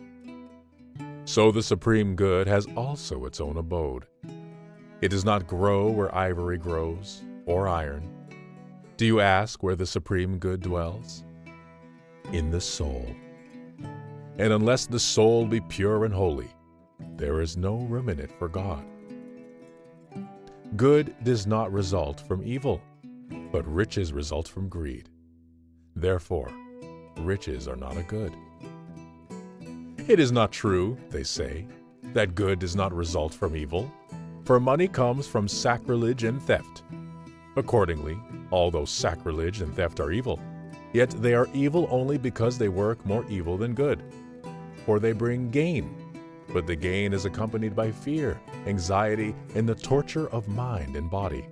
So the supreme good has also its own abode. It does not grow where ivory grows, or iron. Do you ask where the supreme good dwells? In the soul. And unless the soul be pure and holy, there is no room in it for God. Good does not result from evil. but riches result from greed. Therefore, riches are not a good. It is not true, they say, that good does not result from evil, for money comes from sacrilege and theft. Accordingly, although sacrilege and theft are evil, yet they are evil only because they work more evil than good. For they bring gain, but the gain is accompanied by fear, anxiety, and the torture of mind and body.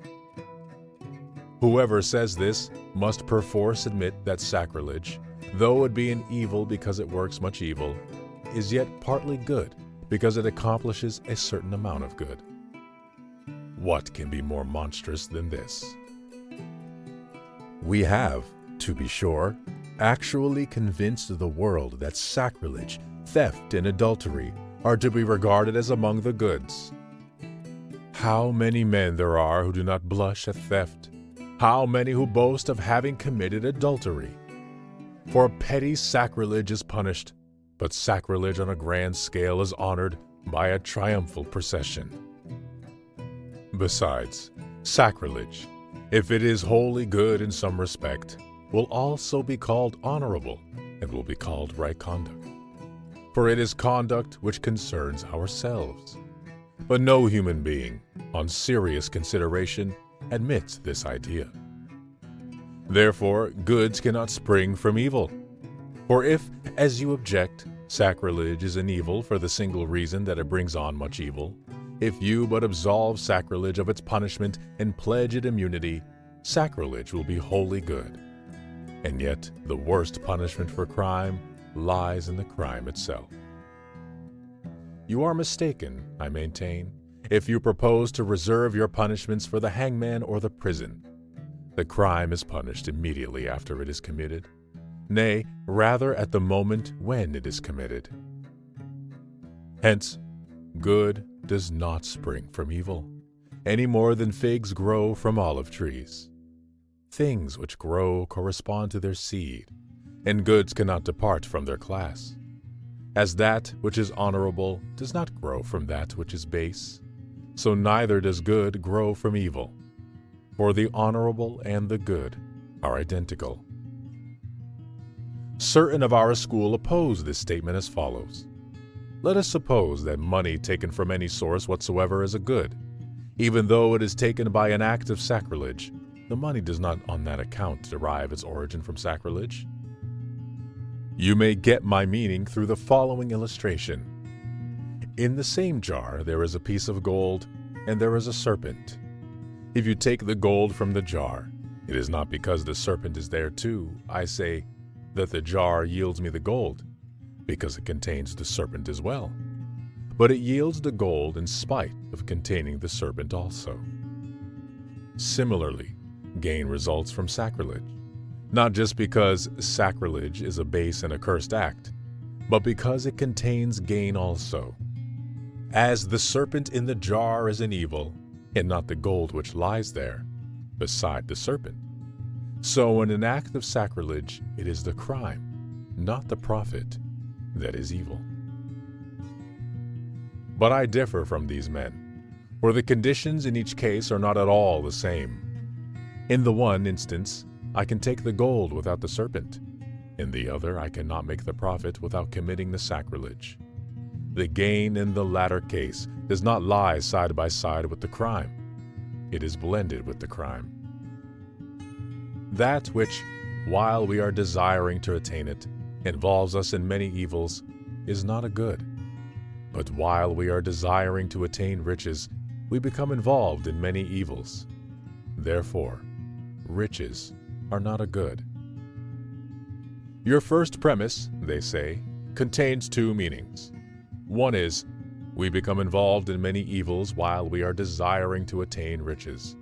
Whoever says this must perforce admit that sacrilege, though it be an evil because it works much evil, is yet partly good because it accomplishes a certain amount of good. What can be more monstrous than this? We have, to be sure, actually convinced the world that sacrilege, theft, and adultery are to be regarded as among the goods. How many men there are who do not blush at theft? How many who boast of having committed adultery? For petty sacrilege is punished, but sacrilege on a grand scale is honored by a triumphal procession. Besides, sacrilege, if it is wholly good in some respect, will also be called honorable and will be called right conduct. For it is conduct which concerns ourselves. But no human being, on serious consideration, admits this idea. Therefore, goods cannot spring from evil. For if, as you object, sacrilege is an evil for the single reason that it brings on much evil, if you but absolve sacrilege of its punishment and pledge it immunity, sacrilege will be wholly good. And yet, the worst punishment for crime lies in the crime itself. You are mistaken, I maintain, if you propose to reserve your punishments for the hangman or the prison. The crime is punished immediately after it is committed, nay, rather at the moment when it is committed. Hence, good does not spring from evil, any more than figs grow from olive trees. Things which grow correspond to their seed, and goods cannot depart from their class. As that which is honorable does not grow from that which is base, so neither does good grow from evil, for the honorable and the good are identical. Certain of our school oppose this statement as follows. Let us suppose that money taken from any source whatsoever is a good. Even though it is taken by an act of sacrilege, the money does not on that account derive its origin from sacrilege. You may get my meaning through the following illustration. In the same jar there is a piece of gold, and there is a serpent. If you take the gold from the jar, it is not because the serpent is there too, I say, that the jar yields me the gold, because it contains the serpent as well. But it yields the gold in spite of containing the serpent also. Similarly, gain results from sacrilege, not just because sacrilege is a base and accursed act, but because it contains gain also. As the serpent in the jar is an evil, and not the gold which lies there, beside the serpent, so in an act of sacrilege it is the crime, not the profit, that is evil. But I differ from these men, for the conditions in each case are not at all the same. In the one instance, I can take the gold without the serpent. In the other, I cannot make the profit without committing the sacrilege. The gain in the latter case does not lie side by side with the crime. It is blended with the crime. That which, while we are desiring to attain it, involves us in many evils, is not a good. But while we are desiring to attain riches, we become involved in many evils. Therefore, riches are not a good. Your first premise, they say, contains two meanings. One is, we become involved in many evils while we are desiring to attain riches.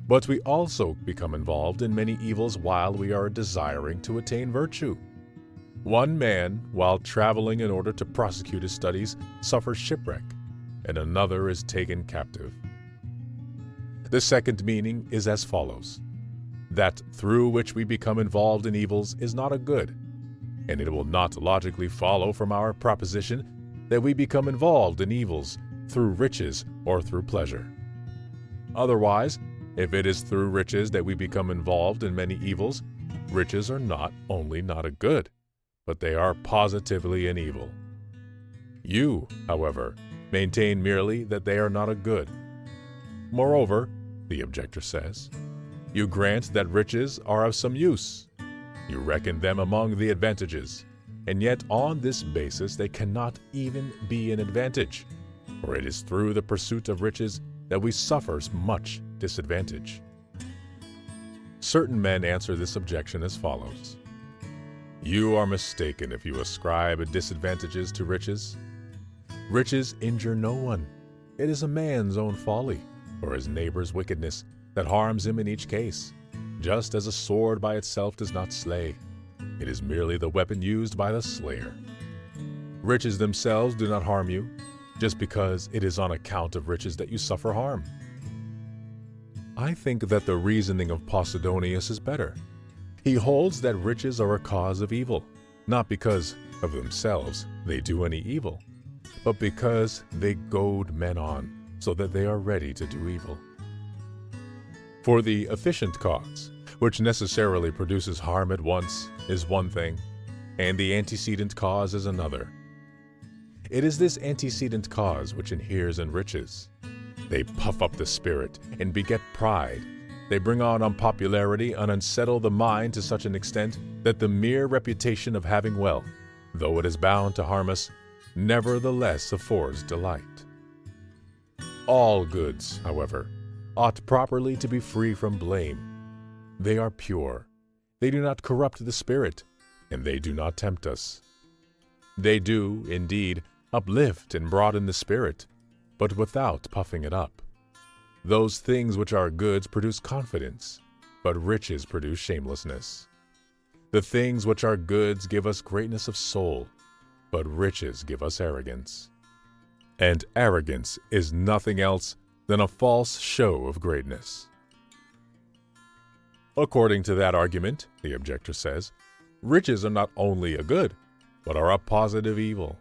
But we also become involved in many evils while we are desiring to attain virtue. One man, while traveling in order to prosecute his studies, suffers shipwreck, and another is taken captive. The second meaning is as follows: that through which we become involved in evils is not a good, and it will not logically follow from our proposition that we become involved in evils through riches or through pleasure. Otherwise, If it is through riches that we become involved in many evils, riches are not only not a good, but they are positively an evil. You, however, maintain merely that they are not a good. Moreover, the objector says, you grant that riches are of some use. You reckon them among the advantages, and yet on this basis they cannot even be an advantage, for it is through the pursuit of riches that we suffer much disadvantage. Certain men answer this objection as follows. You are mistaken if you ascribe disadvantages to riches. Riches injure no one. It is a man's own folly, or his neighbor's wickedness, that harms him in each case, just as a sword by itself does not slay. It is merely the weapon used by the slayer. Riches themselves do not harm you, just because it is on account of riches that you suffer harm. I think that the reasoning of Posidonius is better. He holds that riches are a cause of evil, not because of themselves they do any evil, but because they goad men on, so that they are ready to do evil. For the efficient cause, which necessarily produces harm at once, is one thing, and the antecedent cause is another. It is this antecedent cause which inheres in riches. They puff up the spirit and beget pride. They bring on unpopularity and unsettle the mind to such an extent that the mere reputation of having wealth, though it is bound to harm us, nevertheless affords delight. All goods, however, ought properly to be free from blame. They are pure. They do not corrupt the spirit, and they do not tempt us. They do, indeed, uplift and broaden the spirit, but without puffing it up. Those things which are goods produce confidence, but riches produce shamelessness. The things which are goods give us greatness of soul, but riches give us arrogance. And arrogance is nothing else than a false show of greatness. According to that argument, the objector says, riches are not only a good, but are a positive evil.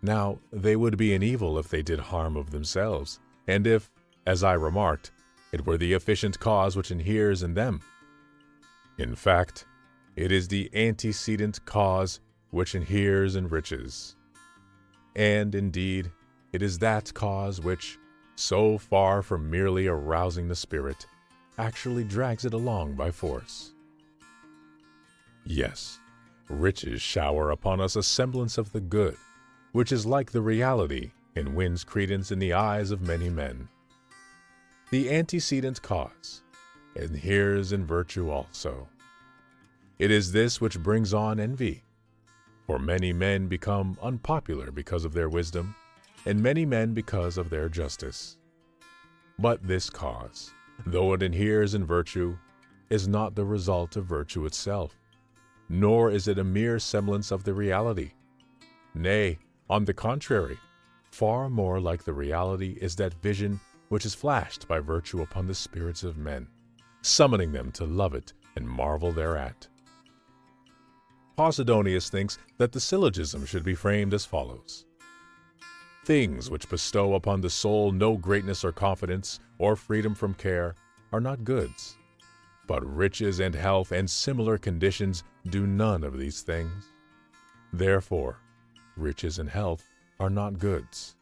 Now, they would be an evil if they did harm of themselves, and if, as I remarked, it were the efficient cause which inheres in them. In fact, it is the antecedent cause which inheres in riches. And, indeed, it is that cause which, so far from merely arousing the spirit, actually drags it along by force. Yes, riches shower upon us a semblance of the good, which is like the reality and wins credence in the eyes of many men. The antecedent cause inheres in virtue also. It is this which brings on envy, for many men become unpopular because of their wisdom, and many men because of their justice. But this cause, though it inheres in virtue, is not the result of virtue itself, nor is it a mere semblance of the reality. Nay, on the contrary, far more like the reality is that vision which is flashed by virtue upon the spirits of men, summoning them to love it and marvel thereat. Posidonius thinks that the syllogism should be framed as follows. Things which bestow upon the soul no greatness or confidence or freedom from care are not goods, but riches and health and similar conditions do none of these things. Therefore, riches and health are not goods.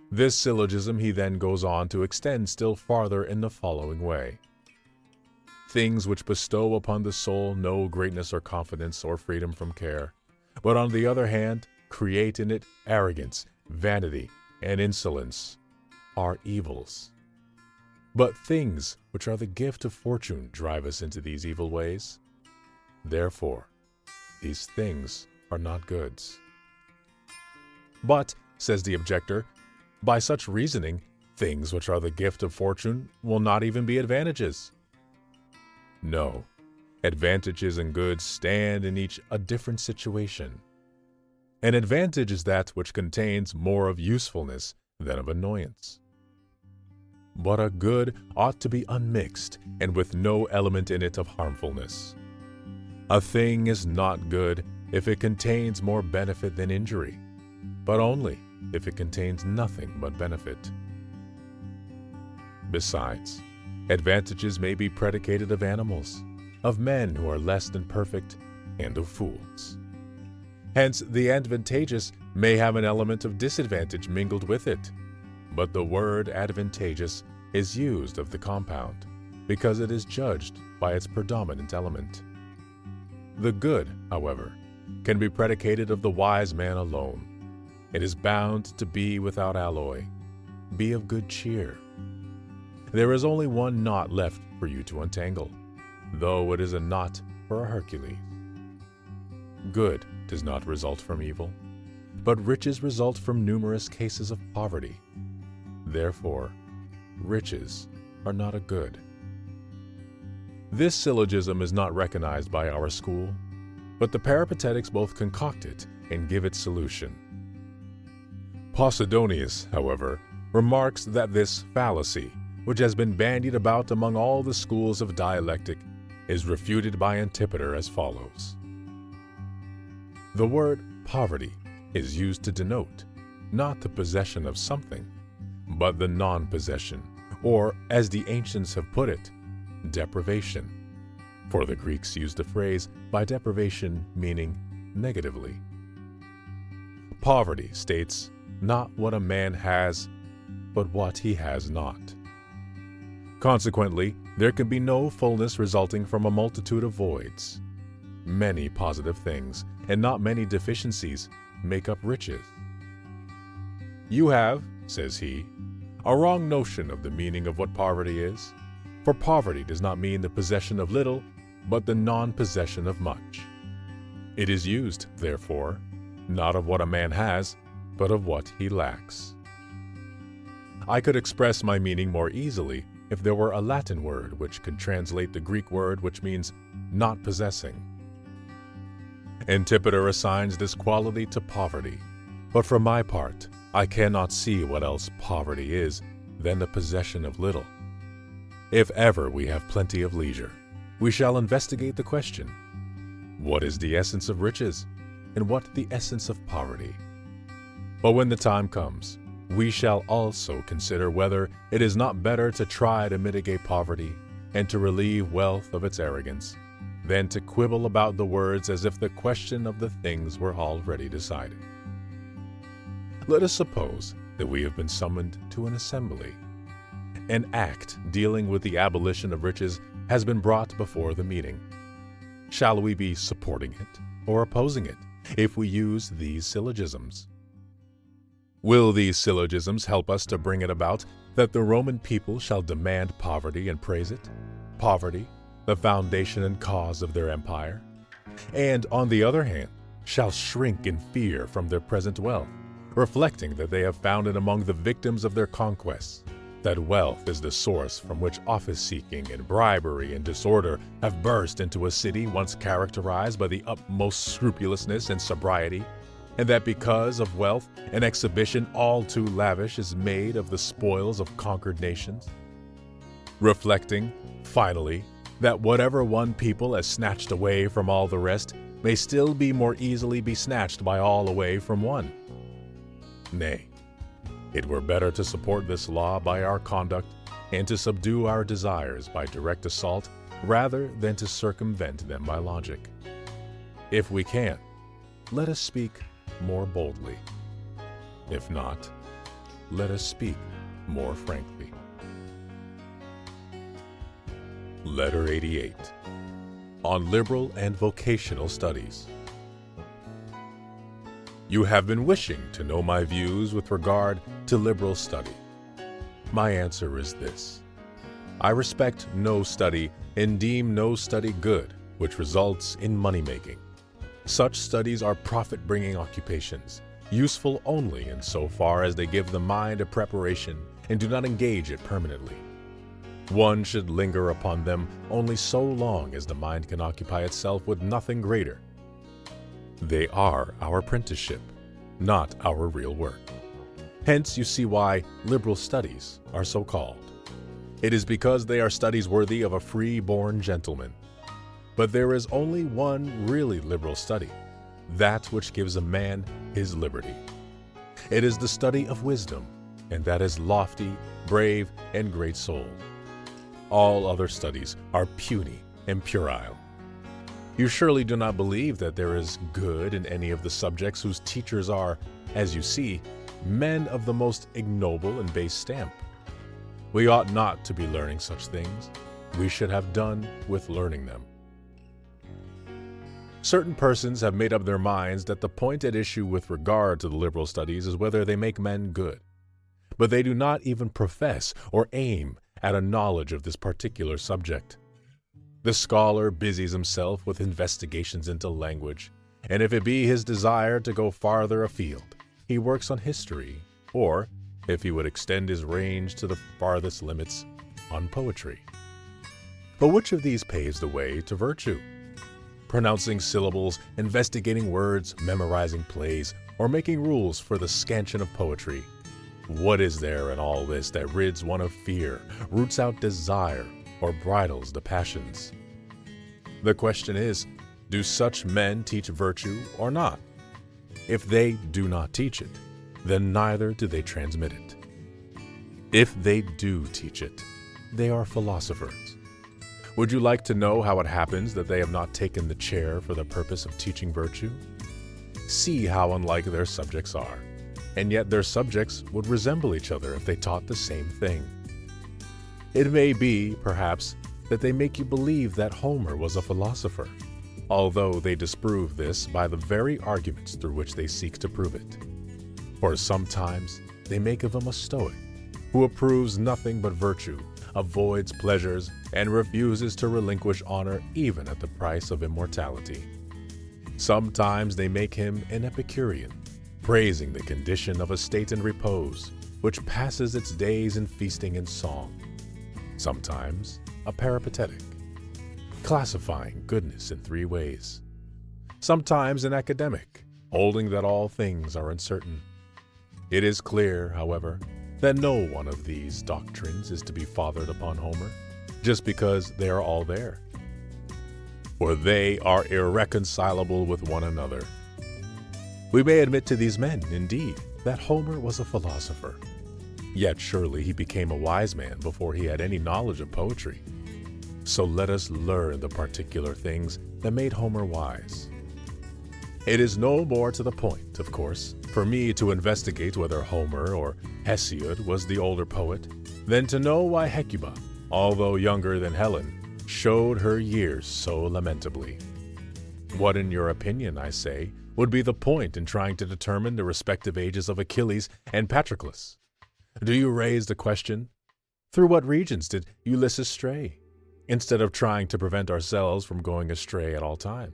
This syllogism he then goes on to extend still farther in the following way. Things which bestow upon the soul no greatness or confidence or freedom from care, but on the other hand create in it arrogance, vanity, and insolence, are evils. But things which are the gift of fortune drive us into these evil ways. Therefore, these things are not goods. But, says the objector, by such reasoning, things which are the gift of fortune will not even be advantages. No, advantages and goods stand in each a different situation. An advantage is that which contains more of usefulness than of annoyance. But a good ought to be unmixed and with no element in it of harmfulness. A thing is not good if it contains more benefit than injury, but only if it contains nothing but benefit. Besides, advantages may be predicated of animals, of men who are less than perfect, and of fools. Hence, the advantageous may have an element of disadvantage mingled with it, but the word advantageous is used of the compound because it is judged by its predominant element. The good, however, can be predicated of the wise man alone. It is bound to be without alloy. Be of good cheer. There is only one knot left for you to untangle, though it is a knot for a Hercules. Good does not result from evil, but riches result from numerous cases of poverty. Therefore, riches are not a good. This syllogism is not recognized by our school, but the Peripatetics both concoct it and give its solution. Posidonius, however, remarks that this fallacy, which has been bandied about among all the schools of dialectic, is refuted by Antipater as follows. The word poverty is used to denote not the possession of something, but the non-possession, or, as the ancients have put it, deprivation. For the Greeks used the phrase by deprivation meaning negatively. Poverty states not what a man has, but what he has not. Consequently, there can be no fullness resulting from a multitude of voids. Many positive things and not many deficiencies make up riches. You have, says he, a wrong notion of the meaning of what poverty is, for poverty does not mean the possession of little, but the non-possession of much. It is used, therefore, not of what a man has, but of what he lacks. I could express my meaning more easily if there were a Latin word which could translate the Greek word which means not possessing. Antipater assigns this quality to poverty, but for my part, I cannot see what else poverty is than the possession of little. If ever we have plenty of leisure, we shall investigate the question, what is the essence of riches, and what the essence of poverty? But when the time comes, we shall also consider whether it is not better to try to mitigate poverty and to relieve wealth of its arrogance, than to quibble about the words as if the question of the things were already decided. Let us suppose that we have been summoned to an assembly. An act dealing with the abolition of riches has been brought before the meeting. Shall we be supporting it or opposing it if we use these syllogisms? Will these syllogisms help us to bring it about that the Roman people shall demand poverty and praise it? Poverty, the foundation and cause of their empire, and, on the other hand, shall shrink in fear from their present wealth, reflecting that they have found it among the victims of their conquests, that wealth is the source from which office-seeking and bribery and disorder have burst into a city once characterized by the utmost scrupulousness and sobriety, and that because of wealth, an exhibition all too lavish is made of the spoils of conquered nations. Reflecting, finally, that whatever one people has snatched away from all the rest may still be more easily be snatched by all away from one. Nay, it were better to support this law by our conduct and to subdue our desires by direct assault rather than to circumvent them by logic. If we can, let us speak more boldly. If not, let us speak more frankly. Letter 88. On Liberal and Vocational Studies. You have been wishing to know my views with regard to liberal study. My answer is this. I respect no study and deem no study good which results in money-making. Such studies are profit-bringing occupations, useful only in so far as they give the mind a preparation and do not engage it permanently. One should linger upon them only so long as the mind can occupy itself with nothing greater. They are our apprenticeship, not our real work. Hence you see why liberal studies are so called. It is because they are studies worthy of a free-born gentleman. But there is only one really liberal study, that which gives a man his liberty. It is the study of wisdom, and that is lofty, brave, and great souled. All other studies are puny and puerile. You surely do not believe that there is good in any of the subjects whose teachers are, as you see, men of the most ignoble and base stamp. We ought not to be learning such things. We should have done with learning them. Certain persons have made up their minds that the point at issue with regard to the liberal studies is whether they make men good. But they do not even profess or aim at a knowledge of this particular subject. The scholar busies himself with investigations into language, and if it be his desire to go farther afield, he works on history, or, if he would extend his range to the farthest limits, on poetry. But which of these paves the way to virtue? Pronouncing syllables, investigating words, memorizing plays, or making rules for the scansion of poetry? What is there in all this that rids one of fear, roots out desire, or bridles the passions? The question is, do such men teach virtue or not? If they do not teach it, then neither do they transmit it. If they do teach it, they are philosophers. Would you like to know how it happens that they have not taken the chair for the purpose of teaching virtue? See how unlike their subjects are, and yet their subjects would resemble each other if they taught the same thing. It may be, perhaps, that they make you believe that Homer was a philosopher, although they disprove this by the very arguments through which they seek to prove it. Or sometimes they make of him a Stoic, who approves nothing but virtue, avoids pleasures, and refuses to relinquish honor even at the price of immortality. Sometimes they make him an Epicurean, praising the condition of a state in repose, which passes its days in feasting and song. Sometimes a peripatetic, classifying goodness in three ways. Sometimes an academic, holding that all things are uncertain. It is clear, however, that no one of these doctrines is to be fathered upon Homer, just because they are all there. For they are irreconcilable with one another. We may admit to these men, indeed, that Homer was a philosopher. Yet surely he became a wise man before he had any knowledge of poetry. So let us learn the particular things that made Homer wise. It is no more to the point, of course, for me to investigate whether Homer or Hesiod was the older poet, than to know why Hecuba, although younger than Helen, showed her years so lamentably. What, in your opinion, I say, would be the point in trying to determine the respective ages of Achilles and Patroclus? Do you raise the question, through what regions did Ulysses stray, instead of trying to prevent ourselves from going astray at all times?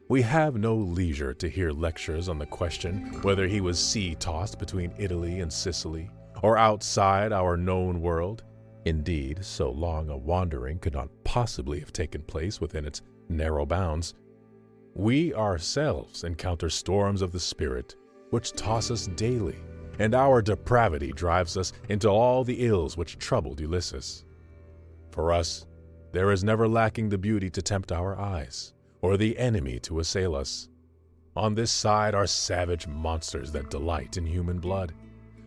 We have no leisure to hear lectures on the question whether he was sea-tossed between Italy and Sicily, or outside our known world. Indeed, so long a wandering could not possibly have taken place within its narrow bounds. We ourselves encounter storms of the spirit, which toss us daily, and our depravity drives us into all the ills which troubled Ulysses. For us, there is never lacking the beauty to tempt our eyes, or the enemy to assail us. On this side are savage monsters that delight in human blood.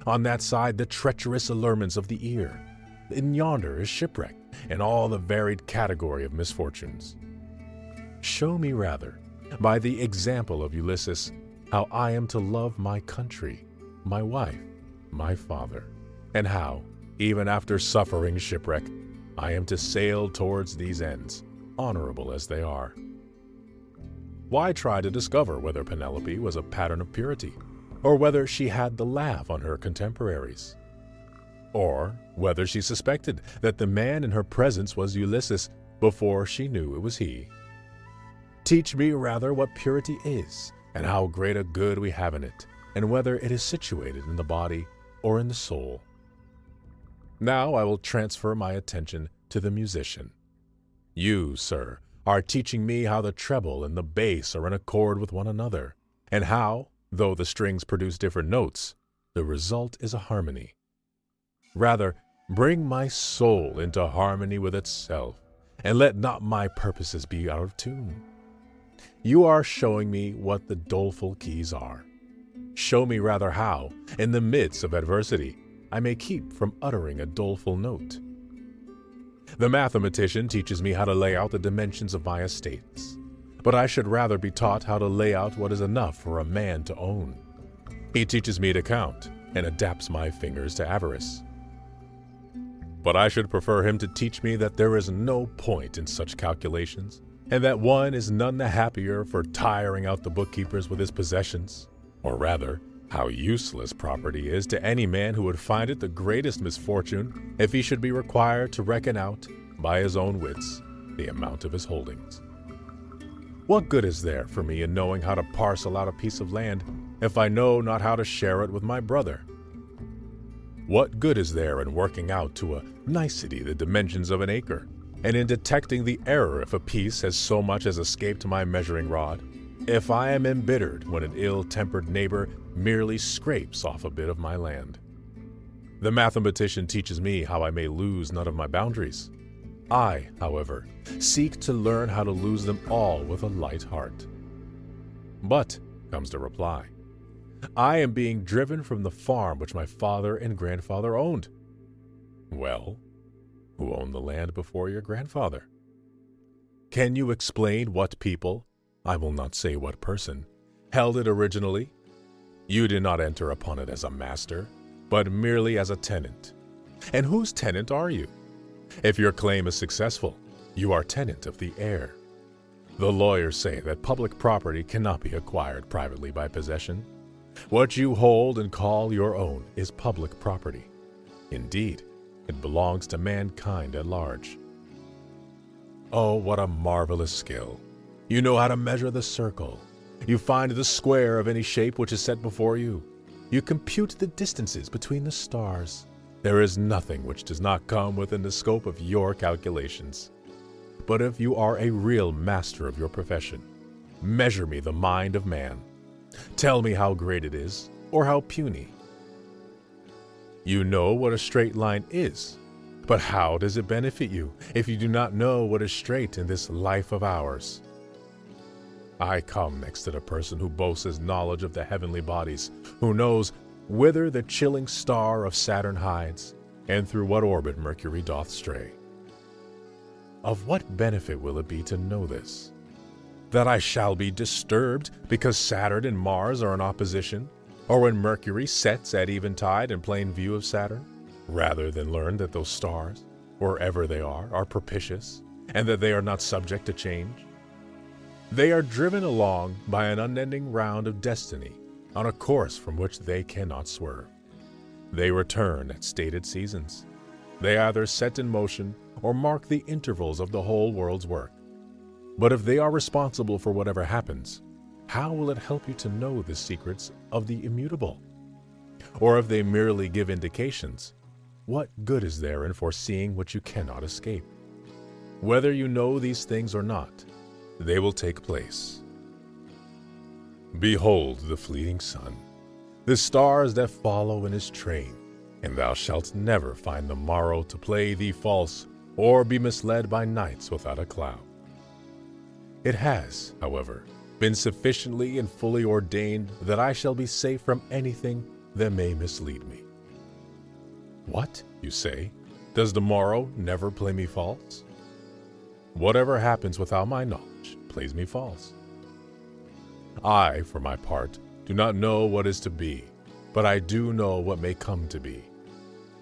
On that side, the treacherous allurements of the ear. In yonder is shipwreck and all the varied category of misfortunes. Show me rather, by the example of Ulysses, how I am to love my country, my wife, my father, and how, even after suffering shipwreck, I am to sail towards these ends, honorable as they are. Why try to discover whether Penelope was a pattern of purity, or whether she had the laugh on her contemporaries, or whether she suspected that the man in her presence was Ulysses before she knew it was he? Teach me rather what purity is, and how great a good we have in it, and whether it is situated in the body or in the soul. Now I will transfer my attention to the musician. You, sir, are teaching me how the treble and the bass are in accord with one another, and how, though the strings produce different notes, the result is a harmony. Rather, bring my soul into harmony with itself, and let not my purposes be out of tune. You are showing me what the doleful keys are. Show me rather how, in the midst of adversity, I may keep from uttering a doleful note. The mathematician teaches me how to lay out the dimensions of my estates, but I should rather be taught how to lay out what is enough for a man to own. He teaches me to count and adapts my fingers to avarice. But I should prefer him to teach me that there is no point in such calculations, and that one is none the happier for tiring out the bookkeepers with his possessions, or rather, how useless property is to any man who would find it the greatest misfortune if he should be required to reckon out, by his own wits, the amount of his holdings. What good is there for me in knowing how to parcel out a piece of land if I know not how to share it with my brother? What good is there in working out to a nicety the dimensions of an acre, and in detecting the error if a piece has so much as escaped my measuring rod, if I am embittered when an ill-tempered neighbor merely scrapes off a bit of my land? The mathematician teaches me how I may lose none of my boundaries. I, however, seek to learn how to lose them all with a light heart. But, comes the reply, I am being driven from the farm which my father and grandfather owned. Well, who owned the land before your grandfather? Can you explain what people, I will not say what person, held it originally? You did not enter upon it as a master, but merely as a tenant. And whose tenant are you? If your claim is successful, you are tenant of the heir. The lawyers say that public property cannot be acquired privately by possession. What you hold and call your own is public property. Indeed, it belongs to mankind at large. Oh, what a marvelous skill! You know how to measure the circle. You find the square of any shape which is set before you. You compute the distances between the stars. There is nothing which does not come within the scope of your calculations. But if you are a real master of your profession, measure me the mind of man. Tell me how great it is, or how puny. You know what a straight line is, but how does it benefit you if you do not know what is straight in this life of ours? I come next to the person who boasts his knowledge of the heavenly bodies, who knows whither the chilling star of Saturn hides, and through what orbit Mercury doth stray. Of what benefit will it be to know this? That I shall be disturbed because Saturn and Mars are in opposition, or when Mercury sets at eventide in plain view of Saturn, rather than learn that those stars, wherever they are propitious, and that they are not subject to change? They are driven along by an unending round of destiny, on a course from which they cannot swerve. They return at stated seasons. They either set in motion or mark the intervals of the whole world's work. But if they are responsible for whatever happens, how will it help you to know the secrets of the immutable? Or if they merely give indications, what good is there in foreseeing what you cannot escape? Whether you know these things or not, they will take place. Behold the fleeting sun, the stars that follow in his train, and thou shalt never find the morrow to play thee false, or be misled by nights without a cloud. It has, however, been sufficiently and fully ordained that I shall be safe from anything that may mislead me. What, you say, does the morrow never play me false? Whatever happens without my knowledge plays me false. I, for my part, do not know what is to be, but I do know what may come to be.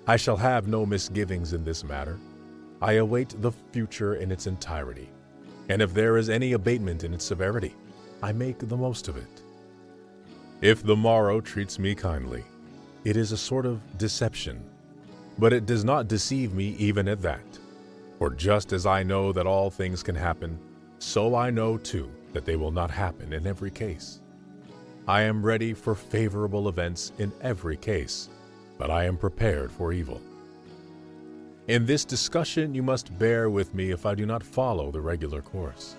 I shall have no misgivings in this matter. I await the future in its entirety, and if there is any abatement in its severity, I make the most of it. If the morrow treats me kindly, it is a sort of deception, but it does not deceive me even at that. For just as I know that all things can happen, so I know too that they will not happen in every case. I am ready for favorable events in every case, but I am prepared for evil. In this discussion you must bear with me if I do not follow the regular course,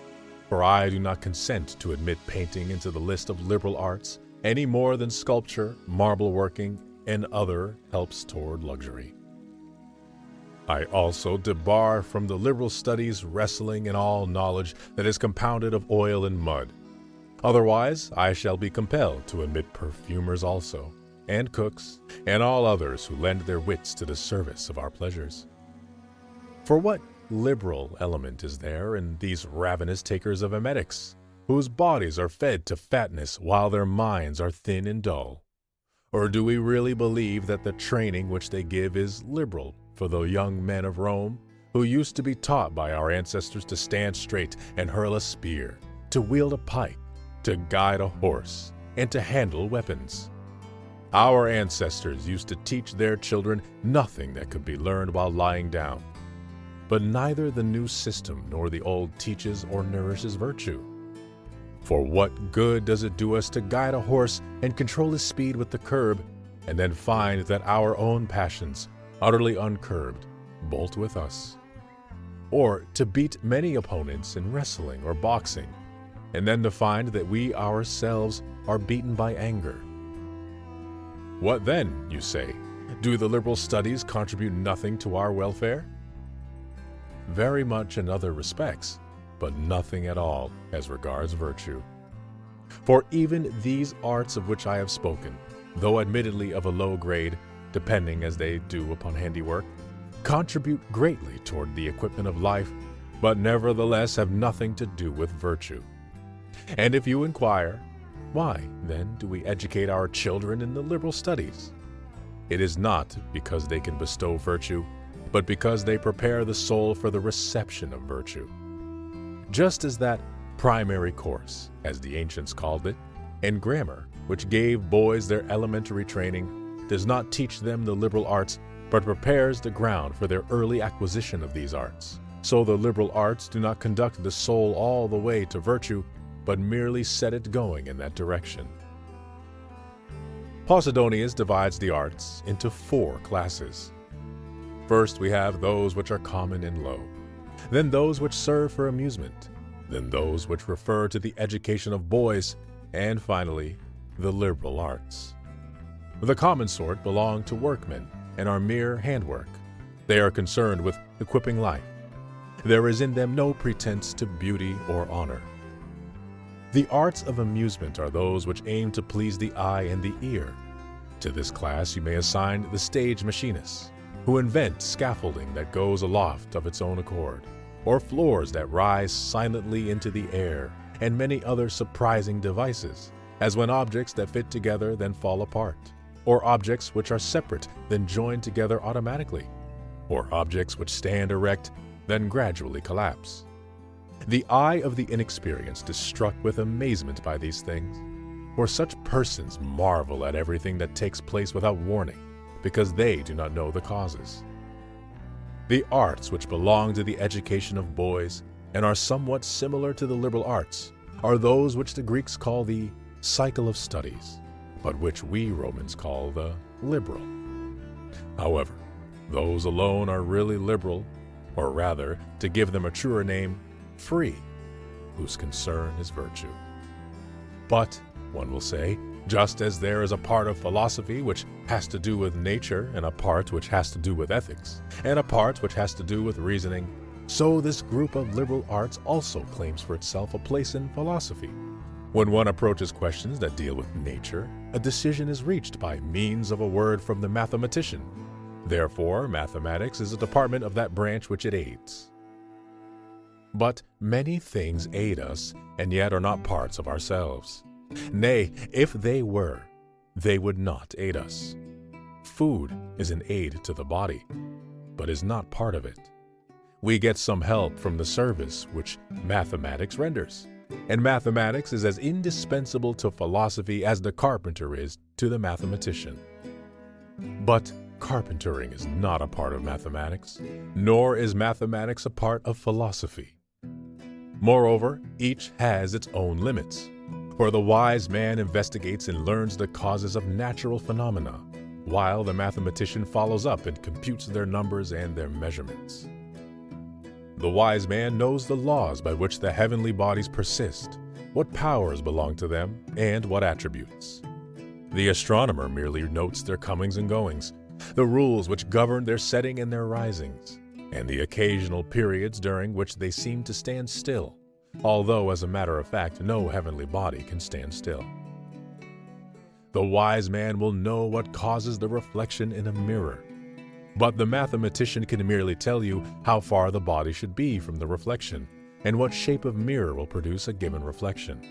for I do not consent to admit painting into the list of liberal arts any more than sculpture, marble working, and other helps toward luxury. I also debar from the liberal studies wrestling and all knowledge that is compounded of oil and mud. Otherwise, I shall be compelled to admit perfumers also, and cooks, and all others who lend their wits to the service of our pleasures. For what liberal element is there in these ravenous takers of emetics, whose bodies are fed to fatness while their minds are thin and dull? Or do we really believe that the training which they give is liberal for the young men of Rome, who used to be taught by our ancestors to stand straight and hurl a spear, to wield a pike, to guide a horse, and to handle weapons? Our ancestors used to teach their children nothing that could be learned while lying down. But neither the new system nor the old teaches or nourishes virtue. For what good does it do us to guide a horse and control his speed with the curb, and then find that our own passions, utterly uncurbed, bolt with us? Or to beat many opponents in wrestling or boxing, and then to find that we ourselves are beaten by anger? What then, you say? Do the liberal studies contribute nothing to our welfare? Very much in other respects, but nothing at all as regards virtue. For even these arts of which I have spoken, though admittedly of a low grade, depending as they do upon handiwork, contribute greatly toward the equipment of life, but nevertheless have nothing to do with virtue. And if you inquire, why, then, do we educate our children in the liberal studies? It is not because they can bestow virtue, but because they prepare the soul for the reception of virtue. Just as that primary course, as the ancients called it, in grammar, which gave boys their elementary training, does not teach them the liberal arts, but prepares the ground for their early acquisition of these arts, so the liberal arts do not conduct the soul all the way to virtue, but merely set it going in that direction. Posidonius divides the arts into 4 classes. First, we have those which are common and low, then those which serve for amusement, then those which refer to the education of boys, and finally, the liberal arts. The common sort belong to workmen and are mere handwork. They are concerned with equipping life. There is in them no pretense to beauty or honor. The arts of amusement are those which aim to please the eye and the ear. To this class you may assign the stage machinists, who invent scaffolding that goes aloft of its own accord, or floors that rise silently into the air, and many other surprising devices, as when objects that fit together then fall apart, or objects which are separate then join together automatically, or objects which stand erect then gradually collapse. The eye of the inexperienced is struck with amazement by these things, for such persons marvel at everything that takes place without warning, because they do not know the causes. The arts which belong to the education of boys, and are somewhat similar to the liberal arts, are those which the Greeks call the cycle of studies, but which we Romans call the liberal. However, those alone are really liberal, or rather, to give them a truer name, free, whose concern is virtue. But, one will say, just as there is a part of philosophy which has to do with nature, and a part which has to do with ethics, and a part which has to do with reasoning, so this group of liberal arts also claims for itself a place in philosophy. When one approaches questions that deal with nature, a decision is reached by means of a word from the mathematician. Therefore, mathematics is a department of that branch which it aids. But many things aid us, and yet are not parts of ourselves. Nay, if they were, they would not aid us. Food is an aid to the body, but is not part of it. We get some help from the service which mathematics renders, and mathematics is as indispensable to philosophy as the carpenter is to the mathematician. But carpentering is not a part of mathematics, nor is mathematics a part of philosophy. Moreover, each has its own limits, for the wise man investigates and learns the causes of natural phenomena, while the mathematician follows up and computes their numbers and their measurements. The wise man knows the laws by which the heavenly bodies persist, what powers belong to them, and what attributes. The astronomer merely notes their comings and goings, the rules which govern their setting and their risings, and the occasional periods during which they seem to stand still, although as a matter of fact no heavenly body can stand still. The wise man will know what causes the reflection in a mirror, but the mathematician can merely tell you how far the body should be from the reflection and what shape of mirror will produce a given reflection.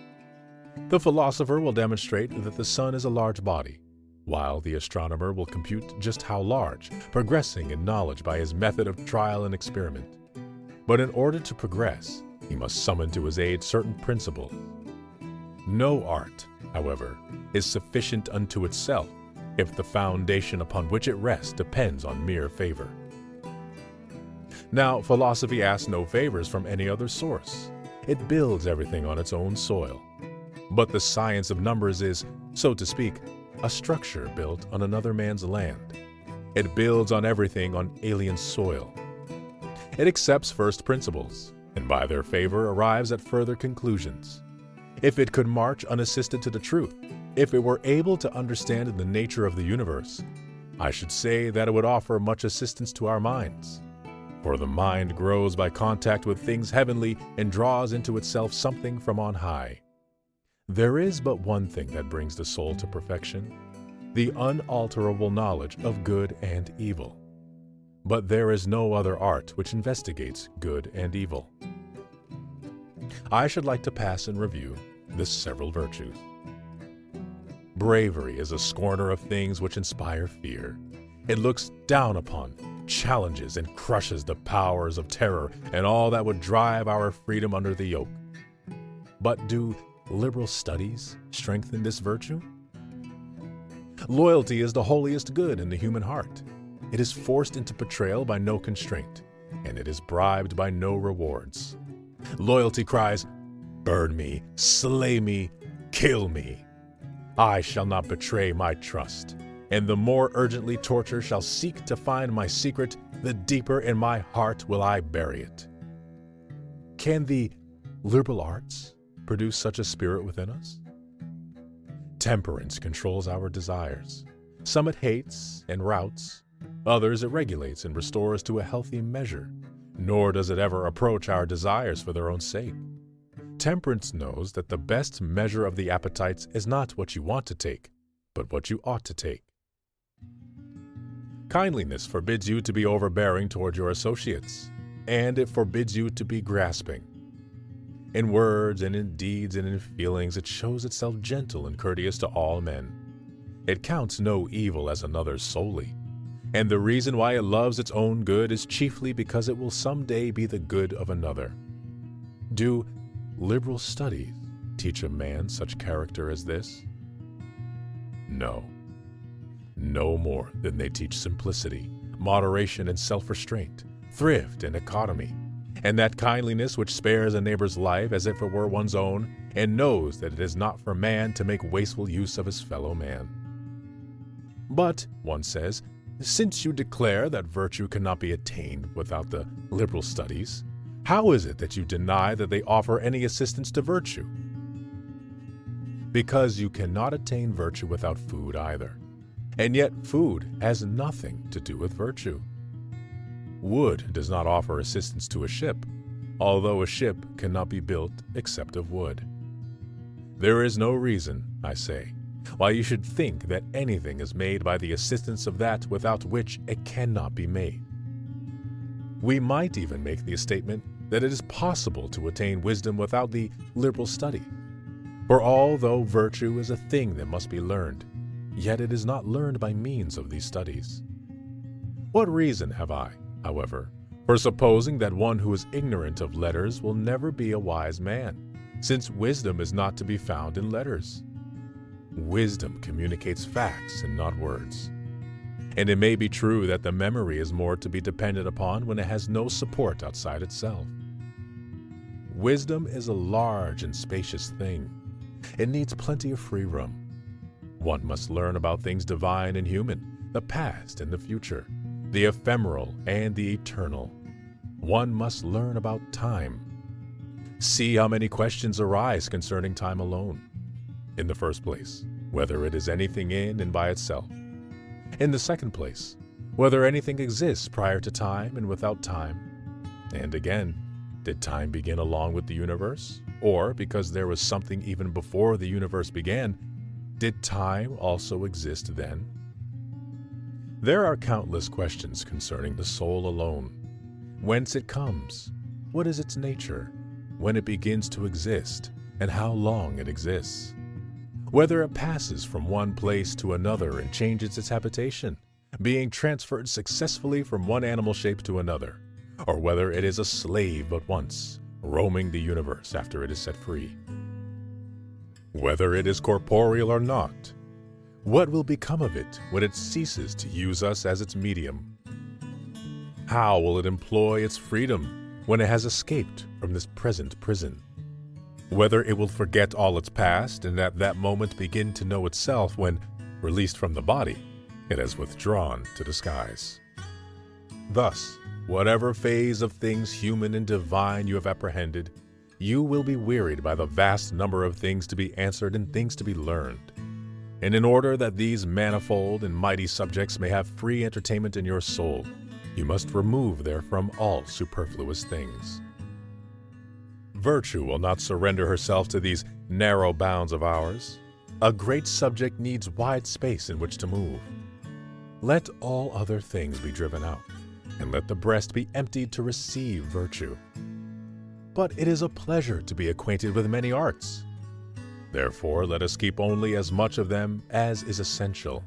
The philosopher will demonstrate that the sun is a large body, while the astronomer will compute just how large, progressing in knowledge by his method of trial and experiment. But in order to progress, he must summon to his aid certain principles. No art, however, is sufficient unto itself if the foundation upon which it rests depends on mere favor. Now, philosophy asks no favors from any other source. It builds everything on its own soil. But the science of numbers is, so to speak, a structure built on another man's land. It builds on everything on alien soil. It accepts first principles, and by their favor arrives at further conclusions. If it could march unassisted to the truth, if it were able to understand the nature of the universe, I should say that it would offer much assistance to our minds. For the mind grows by contact with things heavenly and draws into itself something from on high. There is but one thing that brings the soul to perfection, the unalterable knowledge of good and evil. But there is no other art which investigates good and evil. I should like to pass in review the several virtues. Bravery is a scorner of things which inspire fear. It looks down upon, challenges, and crushes the powers of terror and all that would drive our freedom under the yoke. But do liberal studies strengthen this virtue? Loyalty is the holiest good in the human heart. It is forced into portrayal by no constraint, and it is bribed by no rewards. Loyalty cries, "Burn me, slay me, kill me. I shall not betray my trust, and the more urgently torture shall seek to find my secret, the deeper in my heart will I bury it." Can the liberal arts produce such a spirit within us? Temperance controls our desires. Some it hates and routs, others it regulates and restores to a healthy measure, nor does it ever approach our desires for their own sake. Temperance knows that the best measure of the appetites is not what you want to take, but what you ought to take. Kindliness forbids you to be overbearing toward your associates, and it forbids you to be grasping. In words and in deeds and in feelings, it shows itself gentle and courteous to all men. It counts no evil as another's solely, and the reason why it loves its own good is chiefly because it will someday be the good of another. Do liberal studies teach a man such character as this? No. No more than they teach simplicity, moderation and self-restraint, thrift and economy, and that kindliness which spares a neighbor's life as if it were one's own, and knows that it is not for man to make wasteful use of his fellow man. But, one says, since you declare that virtue cannot be attained without the liberal studies, how is it that you deny that they offer any assistance to virtue? Because you cannot attain virtue without food either, and yet food has nothing to do with virtue. Wood does not offer assistance to a ship, although a ship cannot be built except of wood. There is no reason, I say, why you should think that anything is made by the assistance of that without which it cannot be made. We might even make the statement that it is possible to attain wisdom without the liberal study. For although virtue is a thing that must be learned, yet it is not learned by means of these studies. What reason have I, however, for supposing that one who is ignorant of letters will never be a wise man, since wisdom is not to be found in letters? Wisdom communicates facts and not words. And it may be true that the memory is more to be depended upon when it has no support outside itself. Wisdom is a large and spacious thing. It needs plenty of free room. One must learn about things divine and human, the past and the future, the ephemeral and the eternal. One must learn about time. See how many questions arise concerning time alone. In the first place, whether it is anything in and by itself. In the second place, whether anything exists prior to time and without time. And again, did time begin along with the universe? Or, because there was something even before the universe began, Did time also exist then? There are countless questions concerning the soul alone. Whence it comes, what is its nature, when it begins to exist, and how long it exists. Whether it passes from one place to another and changes its habitation, being transferred successfully from one animal shape to another, or whether it is a slave but once, roaming the universe after it is set free. Whether it is corporeal or not, what will become of it when it ceases to use us as its medium? How will it employ its freedom when it has escaped from this present prison? Whether it will forget all its past and at that moment begin to know itself when, released from the body, it has withdrawn to the skies. Thus, whatever phase of things human and divine you have apprehended, you will be wearied by the vast number of things to be answered and things to be learned. And in order that these manifold and mighty subjects may have free entertainment in your soul, you must remove therefrom all superfluous things. Virtue will not surrender herself to these narrow bounds of ours. A great subject needs wide space in which to move. Let all other things be driven out, and let the breast be emptied to receive virtue. But it is a pleasure to be acquainted with many arts. Therefore, let us keep only as much of them as is essential.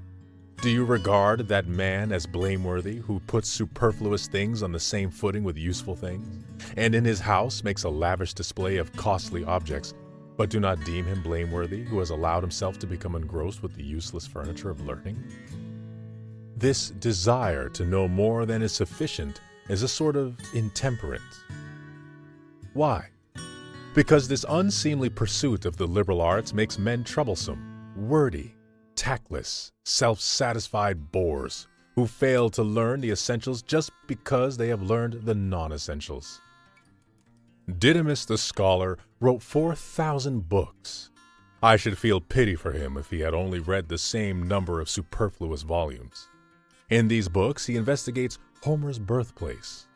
Do you regard that man as blameworthy who puts superfluous things on the same footing with useful things, and in his house makes a lavish display of costly objects, but do not deem him blameworthy who has allowed himself to become engrossed with the useless furniture of learning? This desire to know more than is sufficient is a sort of intemperance. Why? Because this unseemly pursuit of the liberal arts makes men troublesome, wordy, tactless, self-satisfied bores who fail to learn the essentials just because they have learned the non-essentials. Didymus the scholar wrote 4,000 books. I should feel pity for him if he had only read the same number of superfluous volumes. In these books he investigates Homer's birthplace.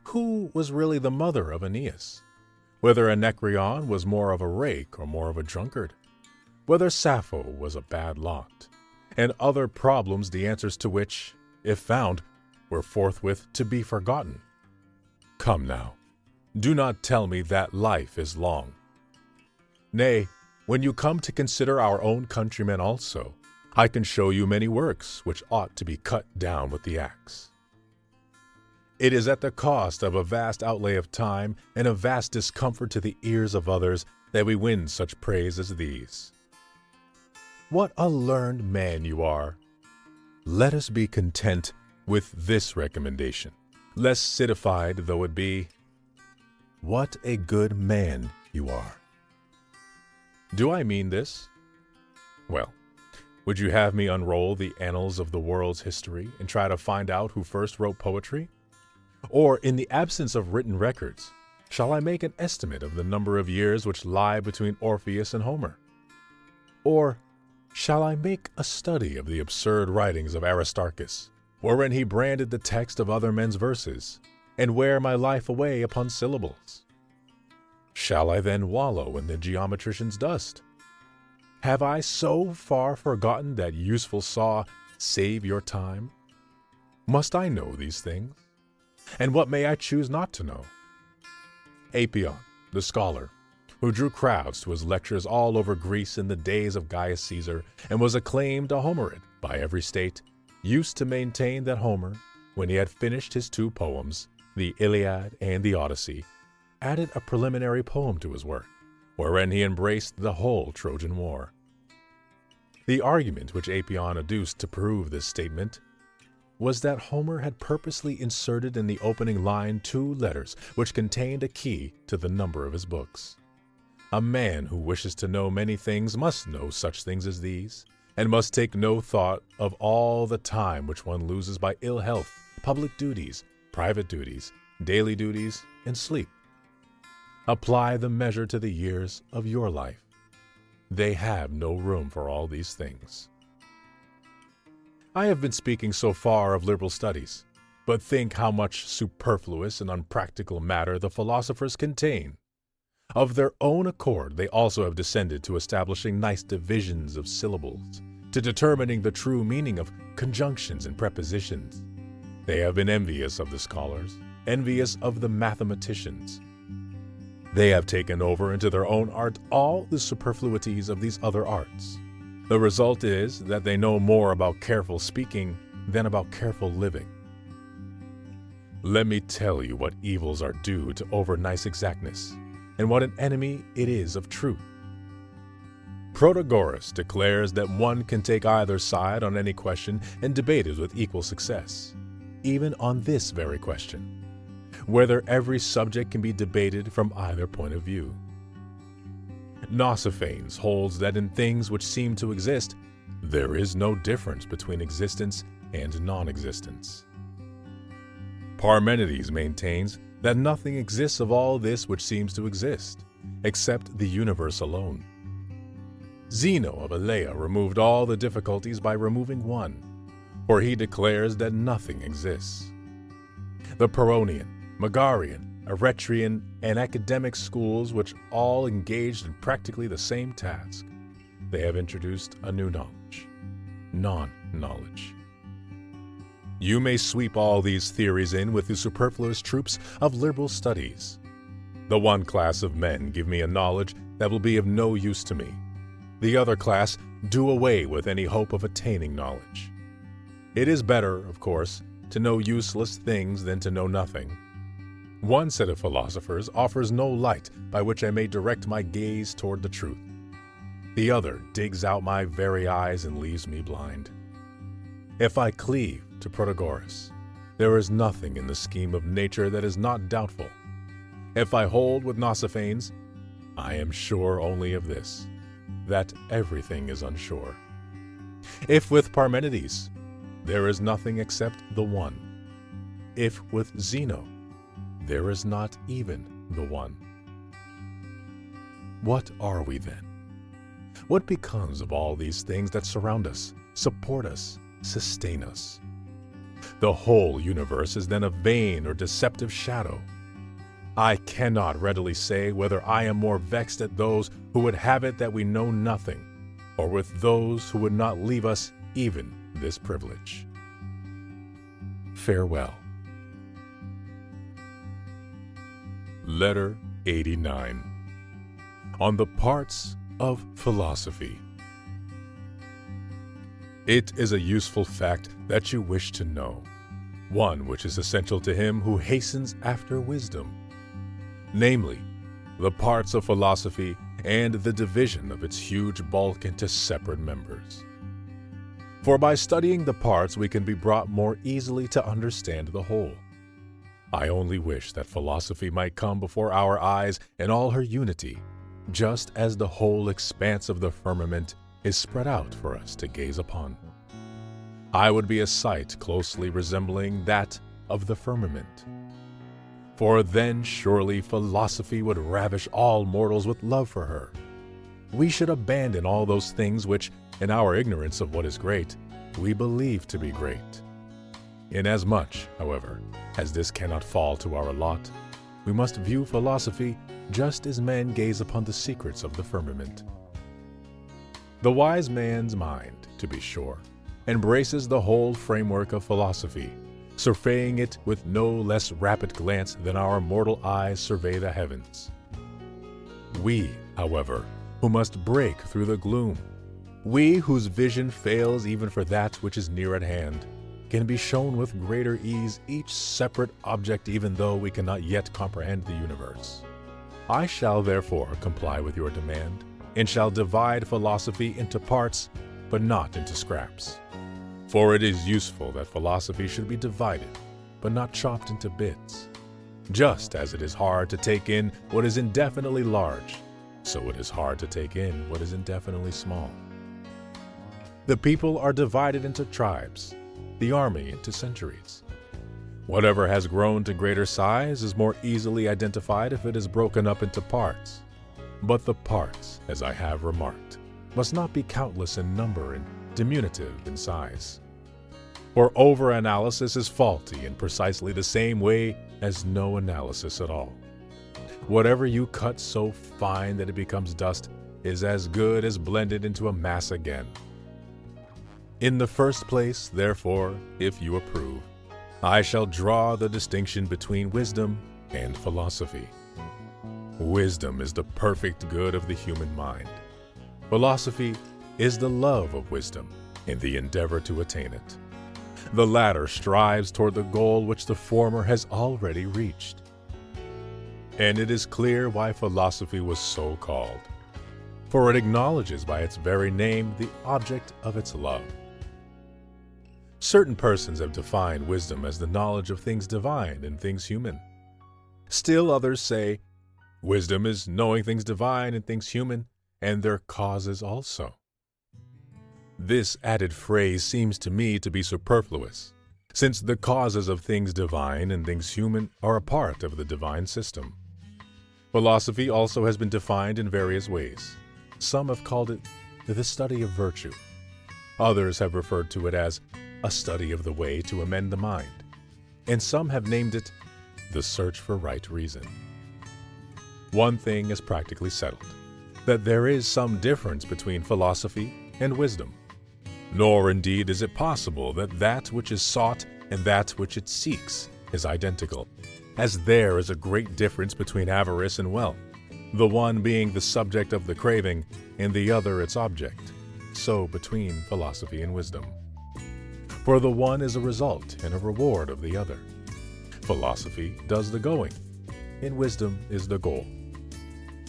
Who was really the mother of Aeneas? Whether Anacreon was more of a rake or more of a drunkard? Whether Sappho was a bad lot? And other problems the answers to which, if found, were forthwith to be forgotten. Come now, do not tell me that life is long. Nay, when you come to consider our own countrymen also, I can show you many works which ought to be cut down with the axe. It is at the cost of a vast outlay of time and a vast discomfort to the ears of others that we win such praise as these. What a learned man you are! Let us be content with this recommendation, less citified though it be. What a good man you are! Do I mean this? Well, would you have me unroll the annals of the world's history and try to find out who first wrote poetry? Or, in the absence of written records, shall I make an estimate of the number of years which lie between Orpheus and Homer? Or shall I make a study of the absurd writings of Aristarchus, wherein he branded the text of other men's verses, and wear my life away upon syllables? Shall I then wallow in the geometrician's dust? Have I so far forgotten that useful saw, "Save your time"? Must I know these things? And what may I choose not to know? Apion, the scholar, who drew crowds to his lectures all over Greece in the days of Gaius Caesar, and was acclaimed a Homerid by every state, used to maintain that Homer, when he had finished his 2 poems, the Iliad and the Odyssey, added a preliminary poem to his work, wherein he embraced the whole Trojan War. The argument which Apion adduced to prove this statement was that Homer had purposely inserted in the opening line 2 letters which contained a key to the number of his books. A man who wishes to know many things must know such things as these, and must take no thought of all the time which one loses by ill health, public duties, private duties, daily duties, and sleep. Apply the measure to the years of your life. They have no room for all these things. I have been speaking so far of liberal studies, but think how much superfluous and unpractical matter the philosophers contain. Of their own accord, they also have descended to establishing nice divisions of syllables, to determining the true meaning of conjunctions and prepositions. They have been envious of the scholars, envious of the mathematicians. They have taken over into their own art all the superfluities of these other arts. The result is that they know more about careful speaking than about careful living. Let me tell you what evils are due to over-nice exactness, and what an enemy it is of truth. Protagoras declares that one can take either side on any question and debate it with equal success, even on this very question, whether every subject can be debated from either point of view. Nausiphanes holds that in things which seem to exist, there is no difference between existence and non-existence. Parmenides maintains that nothing exists of all this which seems to exist, except the universe alone. Zeno of Elea removed all the difficulties by removing one, for he declares that nothing exists. The Pyrrhonian, Megarian, Eretrian, and academic schools, which all engaged in practically the same task, they have introduced a new knowledge, non-knowledge. You may sweep all these theories in with the superfluous troops of liberal studies. The one class of men give me a knowledge that will be of no use to me. The other class do away with any hope of attaining knowledge. It is better, of course, to know useless things than to know nothing. One set of philosophers offers no light by which I may direct my gaze toward the truth. The other digs out my very eyes and leaves me blind. If I cleave to Protagoras, there is nothing in the scheme of nature that is not doubtful. If I hold with Nausiphanes, I am sure only of this, that everything is unsure. If with Parmenides, there is nothing except the one. If with Zeno, there is not even the one. What are we then? What becomes of all these things that surround us, support us, sustain us? The whole universe is then a vain or deceptive shadow. I cannot readily say whether I am more vexed at those who would have it that we know nothing, or with those who would not leave us even this privilege. Farewell. Letter 89. On the Parts of Philosophy. It is a useful fact that you wish to know, one which is essential to him who hastens after wisdom, namely, the parts of philosophy and the division of its huge bulk into separate members. For by studying the parts we can be brought more easily to understand the whole. I only wish that philosophy might come before our eyes in all her unity, just as the whole expanse of the firmament is spread out for us to gaze upon. I would be a sight closely resembling that of the firmament. For then surely philosophy would ravish all mortals with love for her. We should abandon all those things which, in our ignorance of what is great, we believe to be great. Inasmuch, however, as this cannot fall to our lot, we must view philosophy just as men gaze upon the secrets of the firmament. The wise man's mind, to be sure, embraces the whole framework of philosophy, surveying it with no less rapid glance than our mortal eyes survey the heavens. We, however, who must break through the gloom, we whose vision fails even for that which is near at hand, can be shown with greater ease each separate object even though we cannot yet comprehend the universe. I shall therefore comply with your demand, and shall divide philosophy into parts, but not into scraps. For it is useful that philosophy should be divided, but not chopped into bits. Just as it is hard to take in what is indefinitely large, so it is hard to take in what is indefinitely small. The people are divided into tribes, the army into centuries. Whatever has grown to greater size is more easily identified if it is broken up into parts. But the parts, as I have remarked, must not be countless in number and diminutive in size. For over-analysis is faulty in precisely the same way as no analysis at all. Whatever you cut so fine that it becomes dust is as good as blended into a mass again. In the first place, therefore, if you approve, I shall draw the distinction between wisdom and philosophy. Wisdom is the perfect good of the human mind. Philosophy is the love of wisdom and the endeavor to attain it. The latter strives toward the goal which the former has already reached. And it is clear why philosophy was so called, for it acknowledges by its very name the object of its love. Certain persons have defined wisdom as the knowledge of things divine and things human. Still others say, wisdom is knowing things divine and things human, and their causes also. This added phrase seems to me to be superfluous, since the causes of things divine and things human are a part of the divine system. Philosophy also has been defined in various ways. Some have called it the study of virtue. Others have referred to it as a study of the way to amend the mind, and some have named it the search for right reason. One thing is practically settled, that there is some difference between philosophy and wisdom. Nor indeed is it possible that that which is sought and that which it seeks is identical, as there is a great difference between avarice and wealth, the one being the subject of the craving and the other its object, so between philosophy and wisdom. For the one is a result and a reward of the other. Philosophy does the going, and wisdom is the goal.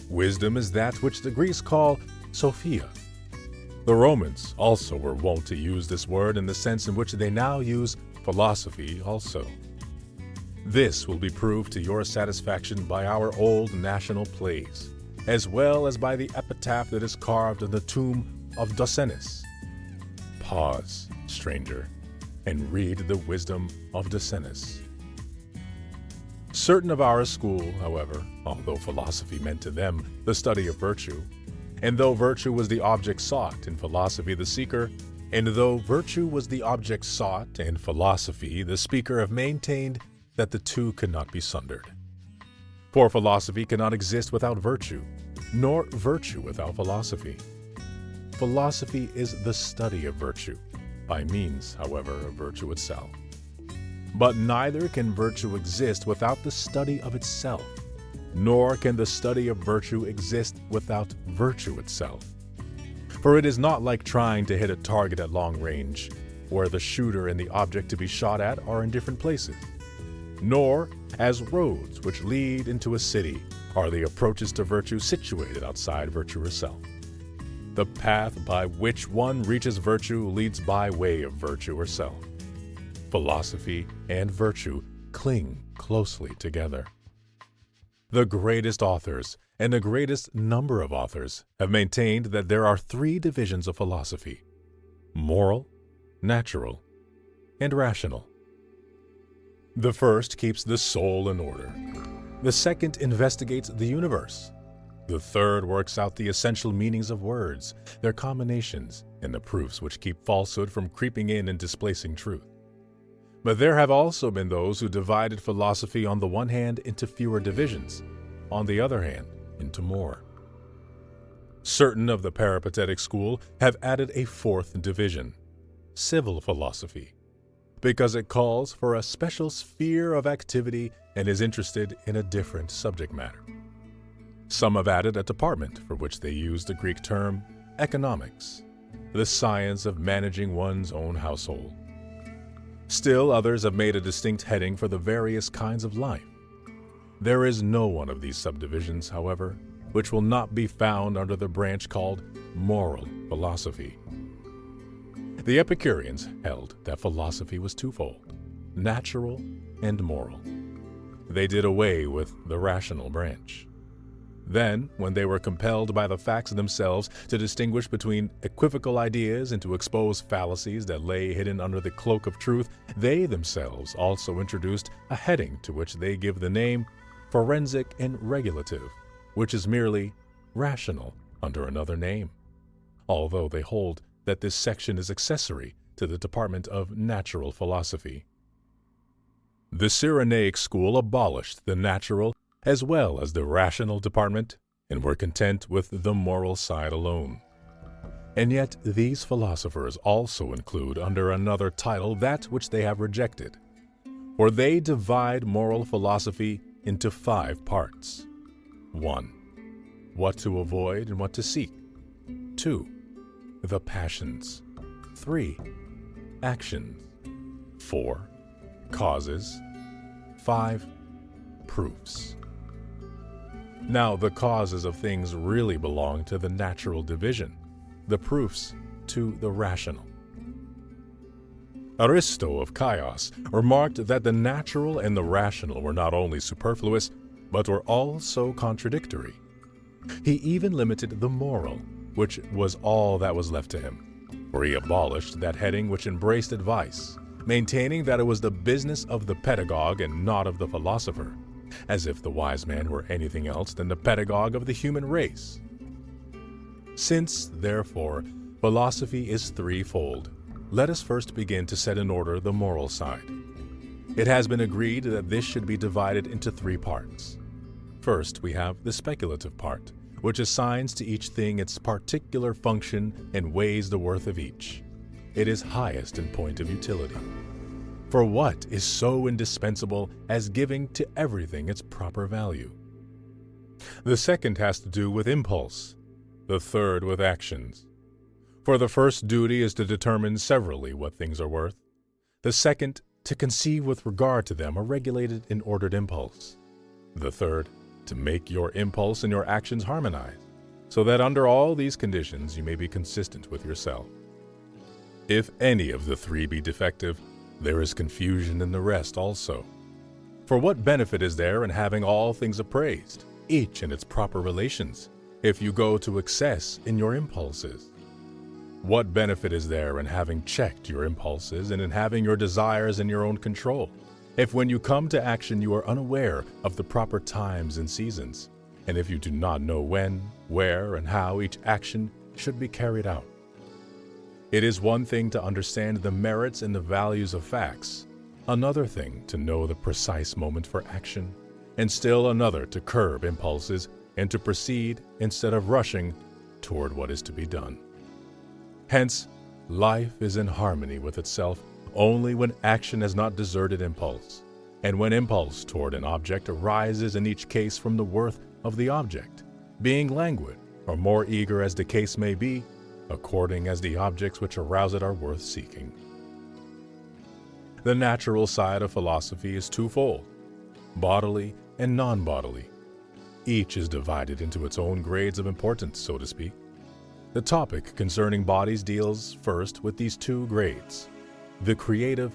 Wisdom is that which the Greeks call Sophia. The Romans also were wont to use this word in the sense in which they now use philosophy also. This will be proved to your satisfaction by our old national plays, as well as by the epitaph that is carved in the tomb of Drunkenness. Pause, stranger, and read the wisdom of Drunkenness. Certain of our school, however, although philosophy meant to them the study of virtue, and though virtue was the object sought and philosophy the seeker, and though virtue was the object sought and philosophy the speaker, have maintained that the two cannot be sundered. For philosophy cannot exist without virtue, nor virtue without philosophy. Philosophy is the study of virtue, by means, however, of virtue itself. But neither can virtue exist without the study of itself, nor can the study of virtue exist without virtue itself. For it is not like trying to hit a target at long range, where the shooter and the object to be shot at are in different places. Nor, as roads which lead into a city, are the approaches to virtue situated outside virtue herself. The path by which one reaches virtue leads by way of virtue herself. Philosophy and virtue cling closely together. The greatest authors and the greatest number of authors have maintained that there are three divisions of philosophy: moral, natural, and rational. The first keeps the soul in order. The second investigates the universe. The third works out the essential meanings of words, their combinations, and the proofs which keep falsehood from creeping in and displacing truth. But there have also been those who divided philosophy on the one hand into fewer divisions, on the other hand into more. Certain of the peripatetic school have added a fourth division, civil philosophy, because it calls for a special sphere of activity and is interested in a different subject matter. Some have added a department for which they use the Greek term economics, the science of managing one's own household. Still others have made a distinct heading for the various kinds of life. There is no one of these subdivisions, however, which will not be found under the branch called moral philosophy. The Epicureans held that philosophy was twofold, natural and moral. They did away with the rational branch. Then, when they were compelled by the facts themselves to distinguish between equivocal ideas and to expose fallacies that lay hidden under the cloak of truth, they themselves also introduced a heading to which they give the name forensic and regulative, which is merely rational under another name, although they hold that this section is accessory to the department of natural philosophy. The Cyrenaic school abolished the natural as well as the rational department, and were content with the moral side alone. And yet these philosophers also include under another title that which they have rejected, for they divide moral philosophy into 5 parts. 1. What to avoid and what to seek. 2. The passions. 3. Actions. 4. Causes. 5. Proofs. Now, the causes of things really belong to the natural division, the proofs to the rational. Aristo of Chios remarked that the natural and the rational were not only superfluous, but were also contradictory. He even limited the moral, which was all that was left to him, for he abolished that heading which embraced advice, maintaining that it was the business of the pedagogue and not of the philosopher, as if the wise man were anything else than the pedagogue of the human race. Since, therefore, philosophy is threefold, let us first begin to set in order the moral side. It has been agreed that this should be divided into 3 parts. First, we have the speculative part, which assigns to each thing its particular function and weighs the worth of each. It is highest in point of utility. For what is so indispensable as giving to everything its proper value? The second has to do with impulse, the third with actions. For the first duty is to determine severally what things are worth, the second to conceive with regard to them a regulated and ordered impulse, the third to make your impulse and your actions harmonize, so that under all these conditions you may be consistent with yourself. If any of the 3 be defective, there is confusion in the rest also. For what benefit is there in having all things appraised, each in its proper relations, if you go to excess in your impulses? What benefit is there in having checked your impulses and in having your desires in your own control, if when you come to action you are unaware of the proper times and seasons, and if you do not know when, where, and how each action should be carried out? It is one thing to understand the merits and the values of facts, another thing to know the precise moment for action, and still another to curb impulses and to proceed instead of rushing toward what is to be done. Hence, life is in harmony with itself only when action has not deserted impulse, and when impulse toward an object arises in each case from the worth of the object, being languid or more eager as the case may be, according as the objects which arouse it are worth seeking. The natural side of philosophy is twofold, bodily and non-bodily. Each is divided into its own grades of importance, so to speak. The topic concerning bodies deals first with these 2 grades, the creative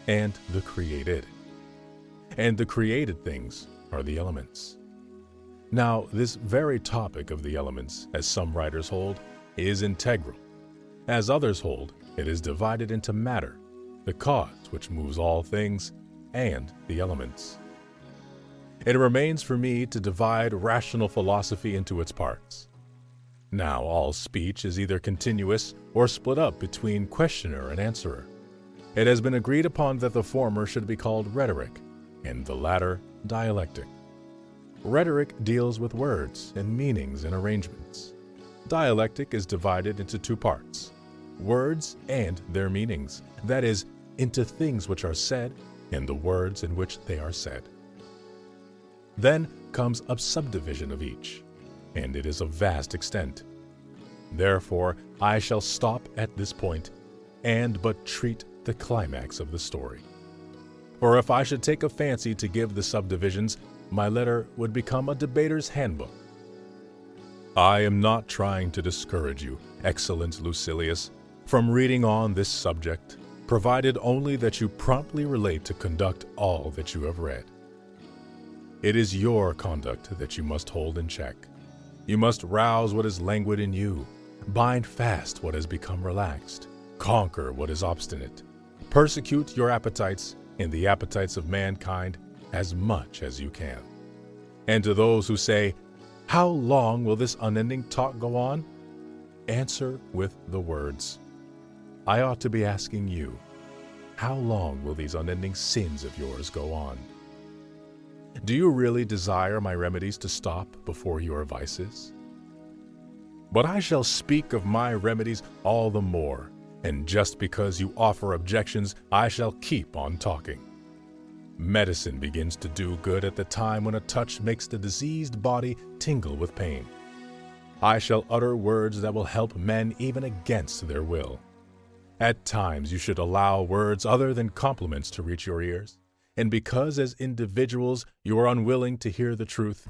and the created. And the created things are the elements. Now, this very topic of the elements, as some writers hold, is integral. As others hold, it is divided into matter, the cause which moves all things, and the elements. It remains for me to divide rational philosophy into its parts. Now, all speech is either continuous or split up between questioner and answerer. It has been agreed upon that the former should be called rhetoric, and the latter dialectic. Rhetoric deals with words and meanings and arrangements. Dialectic is divided into 2 parts, words and their meanings, that is, into things which are said and the words in which they are said. Then comes a subdivision of each, and it is of vast extent. Therefore, I shall stop at this point and but treat the climax of the story. For if I should take a fancy to give the subdivisions, my letter would become a debater's handbook. I am not trying to discourage you, excellent Lucilius, from reading on this subject, provided only that you promptly relate to conduct all that you have read. It is your conduct that you must hold in check. You must rouse what is languid in you, bind fast what has become relaxed, conquer what is obstinate, persecute your appetites and the appetites of mankind as much as you can. And to those who say, "How long will this unending talk go on?" answer with the words, I ought to be asking you, how long will these unending sins of yours go on? Do you really desire my remedies to stop before your vices? But I shall speak of my remedies all the more, and just because you offer objections, I shall keep on talking. Medicine begins to do good at the time when a touch makes the diseased body tingle with pain. I shall utter words that will help men even against their will. At times you should allow words other than compliments to reach your ears, and because as individuals you are unwilling to hear the truth,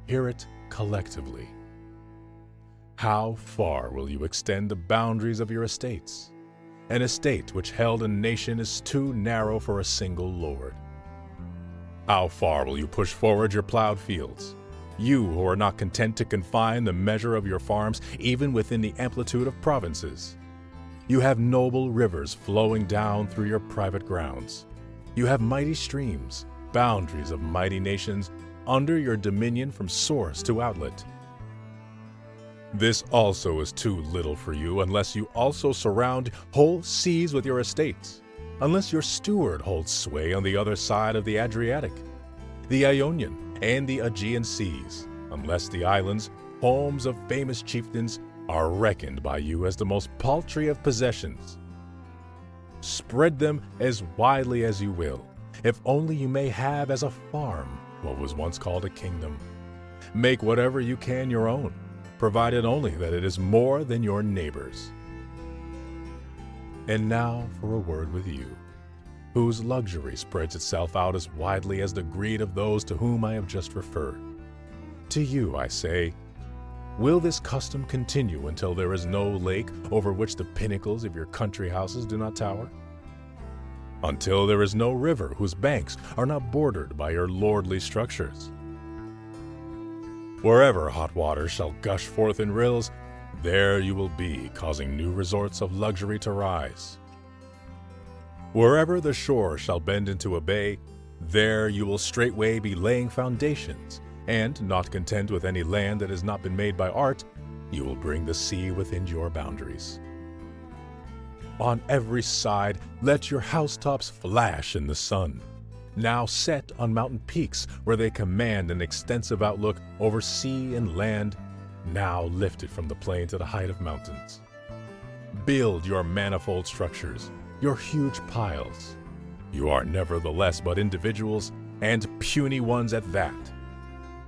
hear it collectively. How far will you extend the boundaries of your estates? An estate which held a nation is too narrow for a single lord. How far will you push forward your plowed fields? You who are not content to confine the measure of your farms even within the amplitude of provinces. You have noble rivers flowing down through your private grounds. You have mighty streams, boundaries of mighty nations, under your dominion from source to outlet. This also is too little for you unless you also surround whole seas with your estates, unless your steward holds sway on the other side of the Adriatic, the Ionian, and the Aegean seas, unless the islands, homes of famous chieftains, are reckoned by you as the most paltry of possessions. Spread them as widely as you will, if only you may have as a farm what was once called a kingdom. Make whatever you can your own, provided only that it is more than your neighbor's. And now for a word with you, whose luxury spreads itself out as widely as the greed of those to whom I have just referred. To you I say, will this custom continue until there is no lake over which the pinnacles of your country houses do not tower? Until there is no river whose banks are not bordered by your lordly structures? Wherever hot water shall gush forth in rills, there you will be, causing new resorts of luxury to rise. Wherever the shore shall bend into a bay, there you will straightway be laying foundations, and, not content with any land that has not been made by art, you will bring the sea within your boundaries. On every side let your housetops flash in the sun, now set on mountain peaks where they command an extensive outlook over sea and land, now lifted from the plain to the height of mountains. Build your manifold structures, your huge piles. You are nevertheless but individuals, and puny ones at that.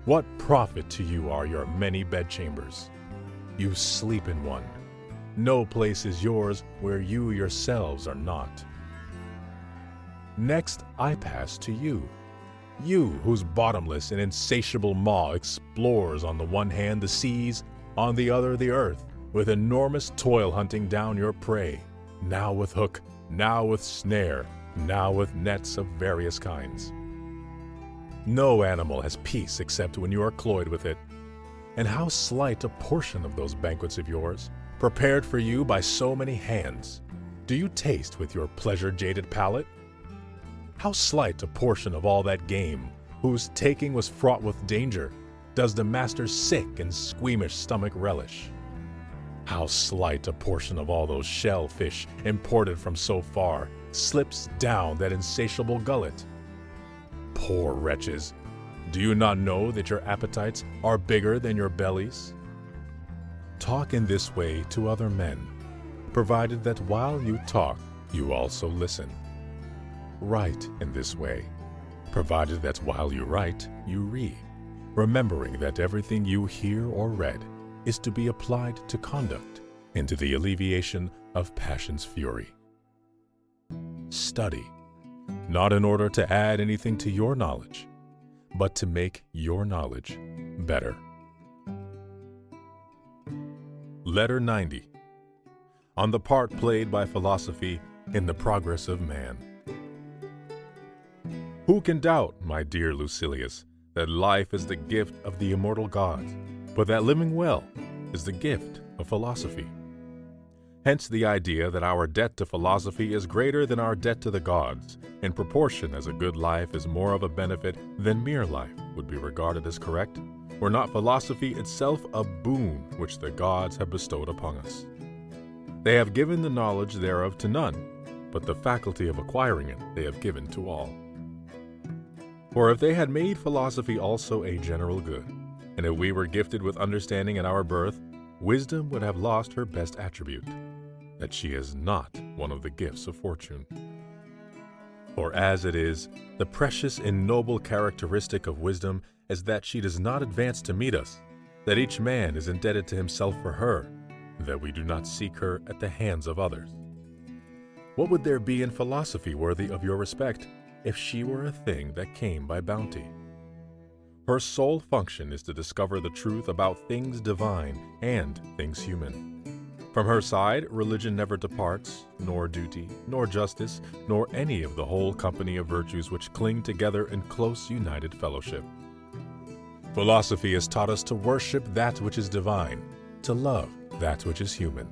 What profit to you are your many bedchambers? You sleep in one. No place is yours where you yourselves are not. Next I pass to you, you whose bottomless and insatiable maw explores on the one hand the seas, on the other the earth, with enormous toil hunting down your prey, now with hook, now with snare, now with nets of various kinds. No animal has peace except when you are cloyed with it. And how slight a portion of those banquets of yours, prepared for you by so many hands, do you taste with your pleasure-jaded palate? How slight a portion of all that game, whose taking was fraught with danger, does the master's sick and squeamish stomach relish? How slight a portion of all those shellfish imported from so far slips down that insatiable gullet? Poor wretches, do you not know that your appetites are bigger than your bellies? Talk in this way to other men, provided that while you talk, you also listen. Write in this way, provided that while you write, you read, remembering that everything you hear or read is to be applied to conduct and to the alleviation of passion's fury. Study, not in order to add anything to your knowledge, but to make your knowledge better. Letter 90. On the part played by philosophy in the progress of man. Who can doubt, my dear Lucilius, that life is the gift of the immortal gods, but that living well is the gift of philosophy? Hence the idea that our debt to philosophy is greater than our debt to the gods, in proportion as a good life is more of a benefit than mere life would be regarded as correct, were not philosophy itself a boon which the gods have bestowed upon us. They have given the knowledge thereof to none, but the faculty of acquiring it they have given to all. For if they had made philosophy also a general good, and if we were gifted with understanding at our birth, wisdom would have lost her best attribute, that she is not one of the gifts of fortune. For as it is, the precious and noble characteristic of wisdom is that she does not advance to meet us, that each man is indebted to himself for her, that we do not seek her at the hands of others. What would there be in philosophy worthy of your respect if she were a thing that came by bounty? Her sole function is to discover the truth about things divine and things human. From her side, religion never departs, nor duty, nor justice, nor any of the whole company of virtues which cling together in close united fellowship. Philosophy has taught us to worship that which is divine, to love that which is human.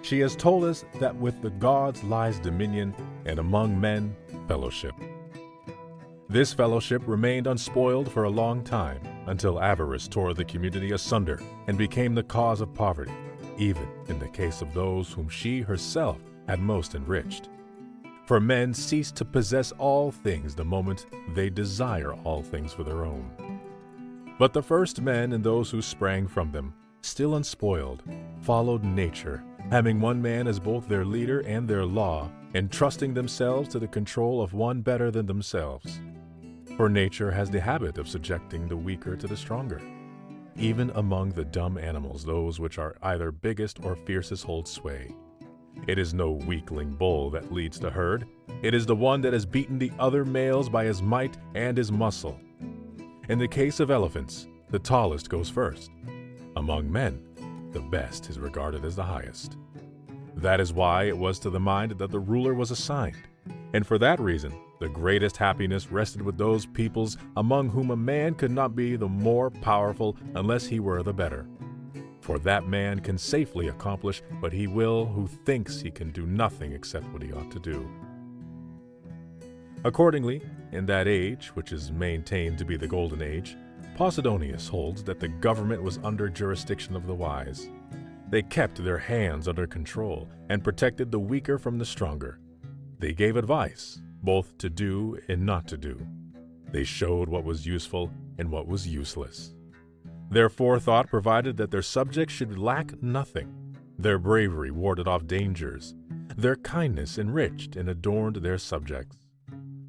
She has told us that with the gods lies dominion, and among men fellowship. This fellowship remained unspoiled for a long time, until avarice tore the community asunder and became the cause of poverty, even in the case of those whom she herself had most enriched. For men cease to possess all things the moment they desire all things for their own. But the first men and those who sprang from them, still unspoiled, followed nature, having one man as both their leader and their law, entrusting themselves to the control of one better than themselves. For nature has the habit of subjecting the weaker to the stronger. Even among the dumb animals, those which are either biggest or fiercest hold sway. It is no weakling bull that leads the herd. It is the one that has beaten the other males by his might and his muscle. In the case of elephants, the tallest goes first. Among men, the best is regarded as the highest. That is why it was to the mind that the ruler was assigned, and for that reason, the greatest happiness rested with those peoples among whom a man could not be the more powerful unless he were the better. For that man can safely accomplish what he will who thinks he can do nothing except what he ought to do. Accordingly, in that age, which is maintained to be the Golden Age, Posidonius holds that the government was under jurisdiction of the wise. They kept their hands under control and protected the weaker from the stronger. They gave advice, both to do and not to do. They showed what was useful and what was useless. Their forethought provided that their subjects should lack nothing. Their bravery warded off dangers. Their kindness enriched and adorned their subjects.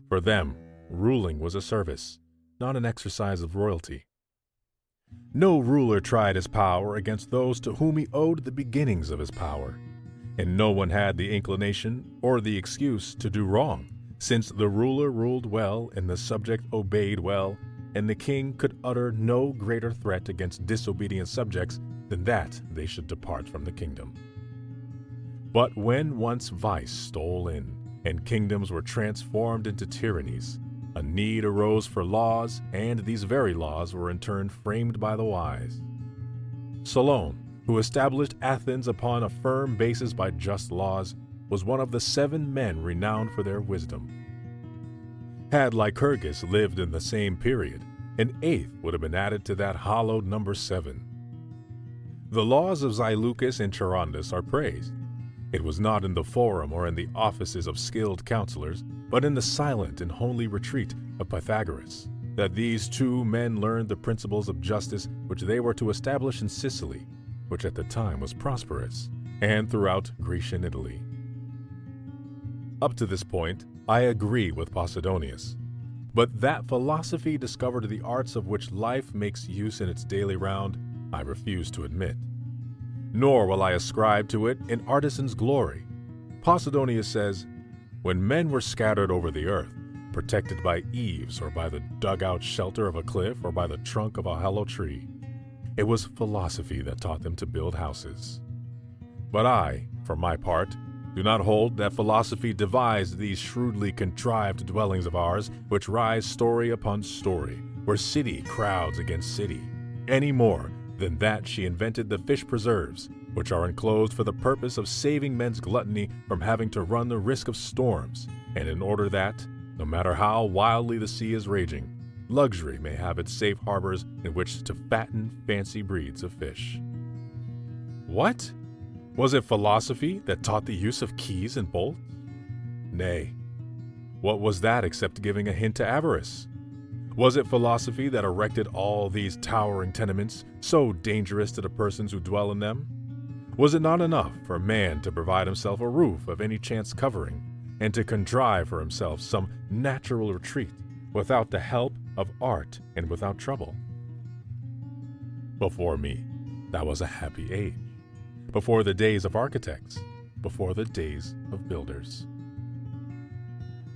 For them, ruling was a service, not an exercise of royalty. No ruler tried his power against those to whom he owed the beginnings of his power, and no one had the inclination or the excuse to do wrong, since the ruler ruled well and the subject obeyed well, and the king could utter no greater threat against disobedient subjects than that they should depart from the kingdom. But when once vice stole in, and kingdoms were transformed into tyrannies, a need arose for laws, and these very laws were in turn framed by the wise. Solon, who established Athens upon a firm basis by just laws, was one of the 7 men renowned for their wisdom. Had Lycurgus lived in the same period, an 8th would have been added to that hallowed number 7. The laws of Zaleucus and Charondas are praised. It was not in the forum or in the offices of skilled counselors, but in the silent and homely retreat of Pythagoras, that these 2 men learned the principles of justice which they were to establish in Sicily, which at the time was prosperous, and throughout Grecian Italy. Up to this point, I agree with Posidonius, but that philosophy discovered the arts of which life makes use in its daily round, I refuse to admit. Nor will I ascribe to it an artisan's glory. Posidonius says, when men were scattered over the earth, protected by eaves or by the dug-out shelter of a cliff or by the trunk of a hollow tree, it was philosophy that taught them to build houses. But I, for my part, do not hold that philosophy devised these shrewdly contrived dwellings of ours which rise story upon story, where city crowds against city, any more than that she invented the fish preserves, which are enclosed for the purpose of saving men's gluttony from having to run the risk of storms, and in order that, no matter how wildly the sea is raging, luxury may have its safe harbors in which to fatten fancy breeds of fish. What? Was it philosophy that taught the use of keys and bolts? Nay. What was that except giving a hint to avarice? Was it philosophy that erected all these towering tenements, so dangerous to the persons who dwell in them? Was it not enough for man to provide himself a roof of any chance covering, and to contrive for himself some natural retreat, without the help of art and without trouble? Before me, that was a happy age. Before the days of architects, before the days of builders.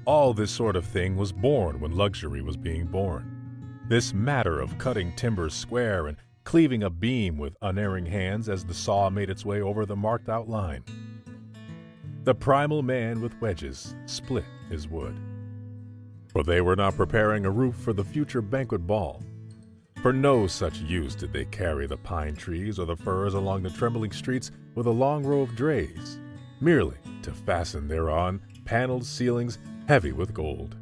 All this sort of thing was born when luxury was being born. This matter of cutting timbers square and cleaving a beam with unerring hands as the saw made its way over the marked out line. The primal man with wedges split his wood. For they were not preparing a roof for the future banquet ball. For no such use did they carry the pine trees or the firs along the trembling streets with a long row of drays, merely to fasten thereon paneled ceilings heavy with gold.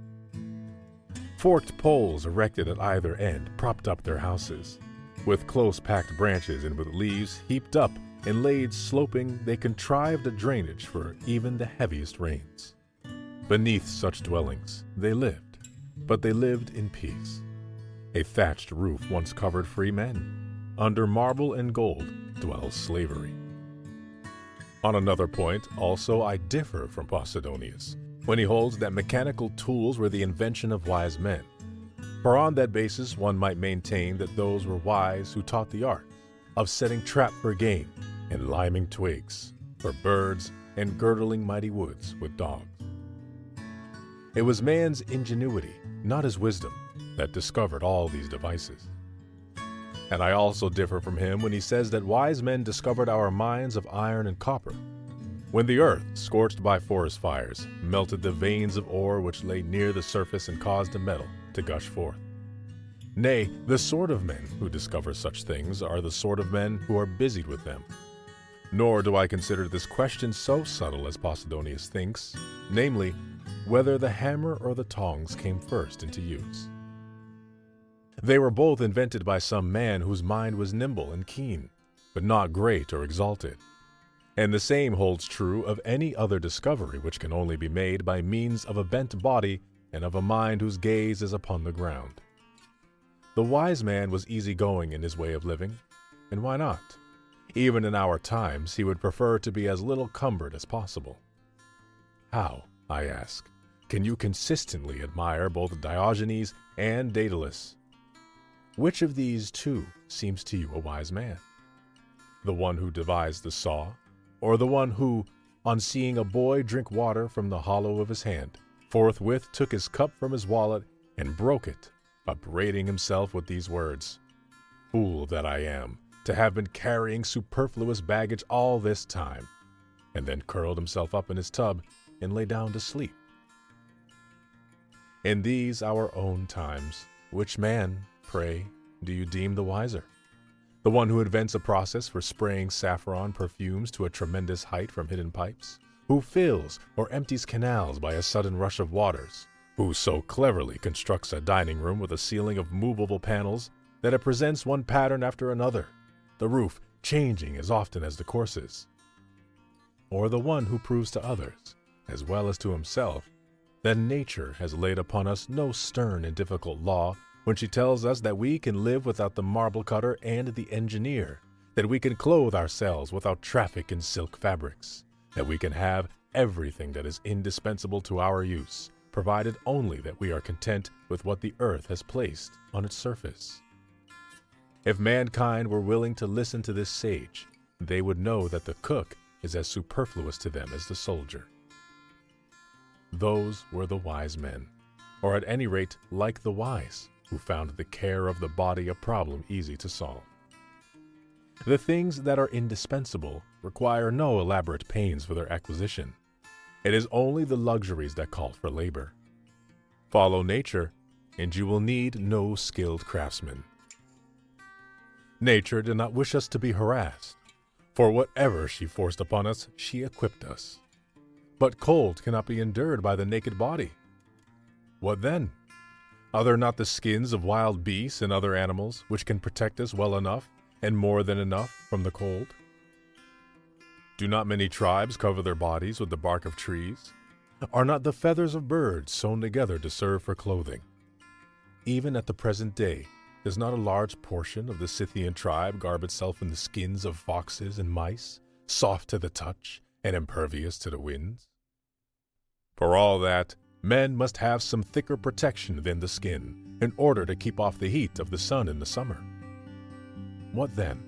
Forked poles erected at either end propped up their houses. With close-packed branches and with leaves heaped up and laid sloping, they contrived a drainage for even the heaviest rains. Beneath such dwellings they lived, but they lived in peace. A thatched roof once covered free men. Under marble and gold dwells slavery. On another point, also, I differ from Posidonius, when he holds that mechanical tools were the invention of wise men. For on that basis one might maintain that those were wise who taught the art of setting trap for game and liming twigs for birds and girdling mighty woods with dogs. It was man's ingenuity, not his wisdom, that discovered all these devices. And I also differ from him when he says that wise men discovered our mines of iron and copper, when the earth, scorched by forest fires, melted the veins of ore which lay near the surface and caused the metal to gush forth. Nay, the sort of men who discover such things are the sort of men who are busied with them. Nor do I consider this question so subtle as Posidonius thinks, namely, whether the hammer or the tongs came first into use. They were both invented by some man whose mind was nimble and keen, but not great or exalted. And the same holds true of any other discovery which can only be made by means of a bent body and of a mind whose gaze is upon the ground. The wise man was easygoing in his way of living, and why not? Even in our times, he would prefer to be as little cumbered as possible. How, I ask, can you consistently admire both Diogenes and Daedalus? Which of these two seems to you a wise man? The one who devised the saw, or the one who, on seeing a boy drink water from the hollow of his hand, forthwith took his cup from his wallet and broke it, upbraiding himself with these words, "Fool that I am, to have been carrying superfluous baggage all this time," and then curled himself up in his tub and lay down to sleep? In these our own times, which man, pray, do you deem the wiser? The one who invents a process for spraying saffron perfumes to a tremendous height from hidden pipes? Who fills or empties canals by a sudden rush of waters? Who so cleverly constructs a dining room with a ceiling of movable panels that it presents one pattern after another, the roof changing as often as the courses? Or the one who proves to others, as well as to himself, that nature has laid upon us no stern and difficult law when she tells us that we can live without the marble cutter and the engineer, that we can clothe ourselves without traffic in silk fabrics, that we can have everything that is indispensable to our use, provided only that we are content with what the earth has placed on its surface. If mankind were willing to listen to this sage, they would know that the cook is as superfluous to them as the soldier. Those were the wise men, or at any rate like the wise, who found the care of the body a problem easy to solve. The things that are indispensable require no elaborate pains for their acquisition. It is only the luxuries that call for labor. Follow nature, and you will need no skilled craftsman. Nature did not wish us to be harassed. For whatever she forced upon us, she equipped us. But cold cannot be endured by the naked body. What then? Are there not the skins of wild beasts and other animals which can protect us well enough, and more than enough, from the cold? Do not many tribes cover their bodies with the bark of trees? Are not the feathers of birds sewn together to serve for clothing? Even at the present day, does not a large portion of the Scythian tribe garb itself in the skins of foxes and mice, soft to the touch and impervious to the winds? For all that, men must have some thicker protection than the skin in order to keep off the heat of the sun in the summer. What then?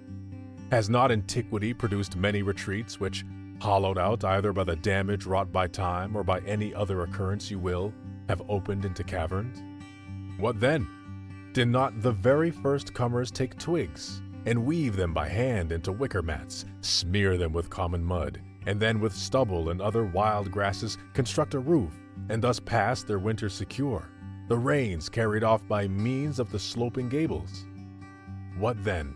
Has not antiquity produced many retreats which, hollowed out either by the damage wrought by time or by any other occurrence you will, have opened into caverns? What then? Did not the very first comers take twigs and weave them by hand into wicker mats, smear them with common mud, and then with stubble and other wild grasses construct a roof, and thus pass their winter secure, the rains carried off by means of the sloping gables? What then?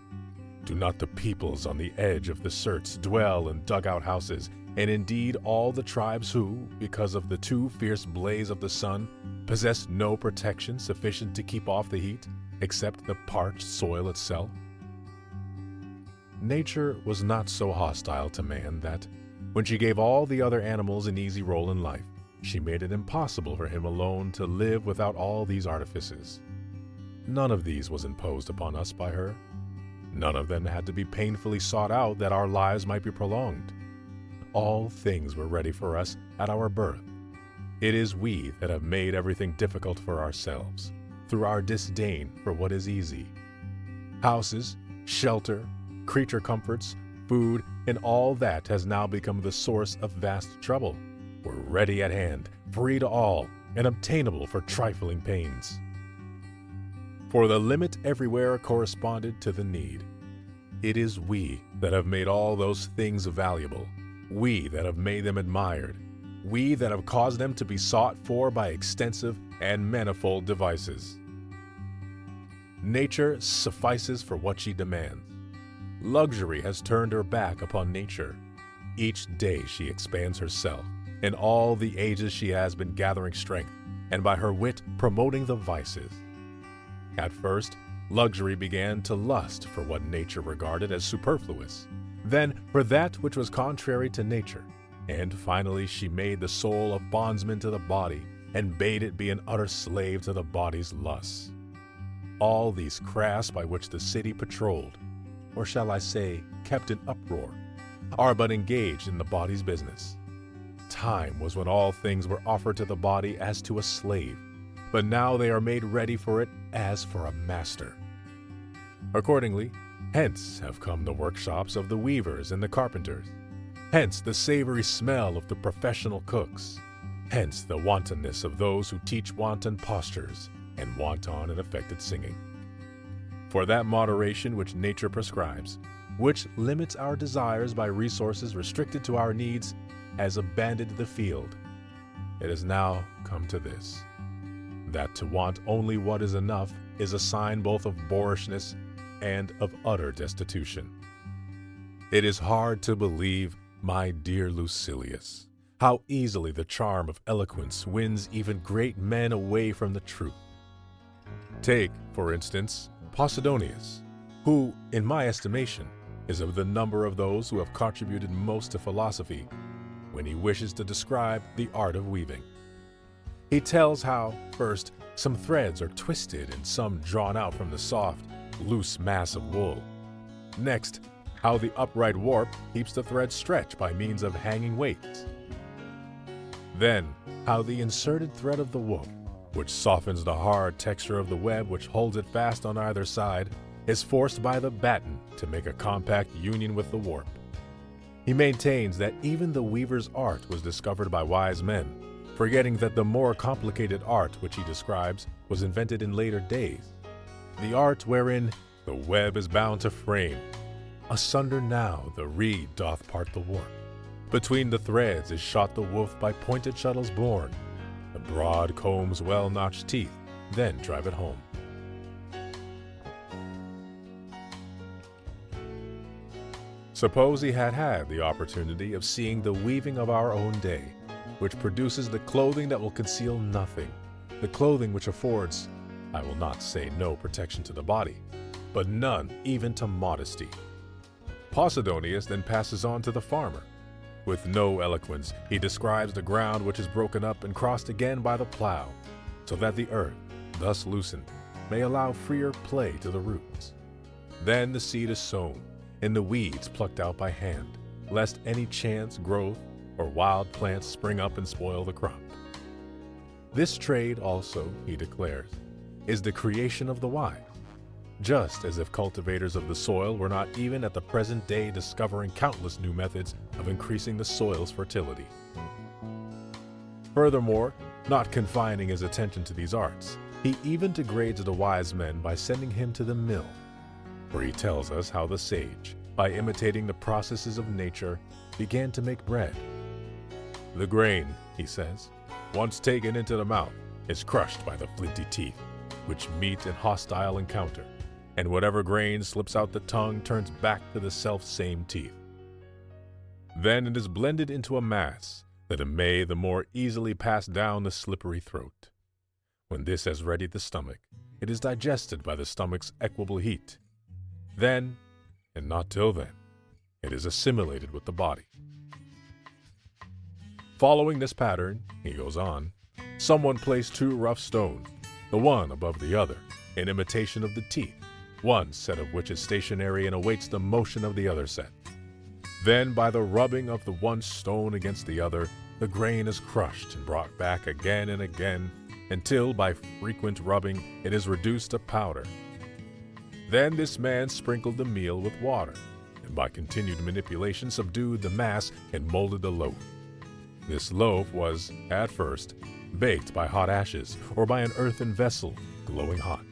Do not the peoples on the edge of the Sirtes dwell in dugout houses, and indeed all the tribes who, because of the too fierce blaze of the sun, possess no protection sufficient to keep off the heat, except the parched soil itself? Nature was not so hostile to man that, when she gave all the other animals an easy role in life, she made it impossible for him alone to live without all these artifices. None of these was imposed upon us by her. None of them had to be painfully sought out that our lives might be prolonged. All things were ready for us at our birth. It is we that have made everything difficult for ourselves, through our disdain for what is easy. Houses, shelter, creature comforts, food, and all that has now become the source of vast trouble, were ready at hand, free to all, and obtainable for trifling pains. For the limit everywhere corresponded to the need. It is we that have made all those things valuable, we that have made them admired, we that have caused them to be sought for by extensive and manifold devices. Nature suffices for what she demands. Luxury has turned her back upon nature. Each day she expands herself. In all the ages she has been gathering strength, and by her wit promoting the vices. At first, luxury began to lust for what nature regarded as superfluous, then for that which was contrary to nature, and finally she made the soul a bondsman to the body, and bade it be an utter slave to the body's lusts. All these crafts by which the city patrolled, or shall I say, kept in uproar, are but engaged in the body's business. Time was when all things were offered to the body as to a slave, but now they are made ready for it as for a master. Accordingly, hence have come the workshops of the weavers and the carpenters, hence the savory smell of the professional cooks, hence the wantonness of those who teach wanton postures and wanton and affected singing. For that moderation which nature prescribes, which limits our desires by resources restricted to our needs, has abandoned the field. It has now come to this, that to want only what is enough is a sign both of boorishness and of utter destitution. It is hard to believe, my dear Lucilius, how easily the charm of eloquence wins even great men away from the truth. Take, for instance, Posidonius, who, in my estimation, is of the number of those who have contributed most to philosophy, when he wishes to describe the art of weaving. He tells how, first, some threads are twisted and some drawn out from the soft, loose mass of wool. Next, how the upright warp keeps the thread stretched by means of hanging weights. Then, how the inserted thread of the woof, which softens the hard texture of the web which holds it fast on either side, is forced by the batten to make a compact union with the warp. He maintains that even the weaver's art was discovered by wise men, forgetting that the more complicated art which he describes was invented in later days, the art wherein the web is bound to frame. Asunder now the reed doth part the warp. Between the threads is shot the woof by pointed shuttles borne. The broad comb's well-notched teeth then drive it home. Suppose he had had the opportunity of seeing the weaving of our own day, which produces the clothing that will conceal nothing, the clothing which affords, I will not say no protection to the body, but none even to modesty. Posidonius then passes on to the farmer. With no eloquence, he describes the ground which is broken up and crossed again by the plow, so that the earth, thus loosened, may allow freer play to the roots. Then the seed is sown, and the weeds plucked out by hand, lest any chance growth or wild plants spring up and spoil the crop. This trade also, he declares, is the creation of the wise, just as if cultivators of the soil were not even at the present day discovering countless new methods of increasing the soil's fertility. Furthermore, not confining his attention to these arts, he even degrades the wise men by sending him to the mill, where he tells us how the sage, by imitating the processes of nature, began to make bread. The grain, he says, once taken into the mouth, is crushed by the flinty teeth, which meet in hostile encounter, and whatever grain slips out the tongue turns back to the self-same teeth. Then it is blended into a mass, that it may the more easily pass down the slippery throat. When this has readied the stomach, it is digested by the stomach's equable heat. Then, and not till then, it is assimilated with the body. Following this pattern, he goes on, someone placed two rough stones, the one above the other, in imitation of the teeth, one set of which is stationary and awaits the motion of the other set. Then, by the rubbing of the one stone against the other, the grain is crushed and brought back again and again, until by frequent rubbing it is reduced to powder. Then this man sprinkled the meal with water, and by continued manipulation subdued the mass and molded the loaf. This loaf was, at first, baked by hot ashes or by an earthen vessel, glowing hot.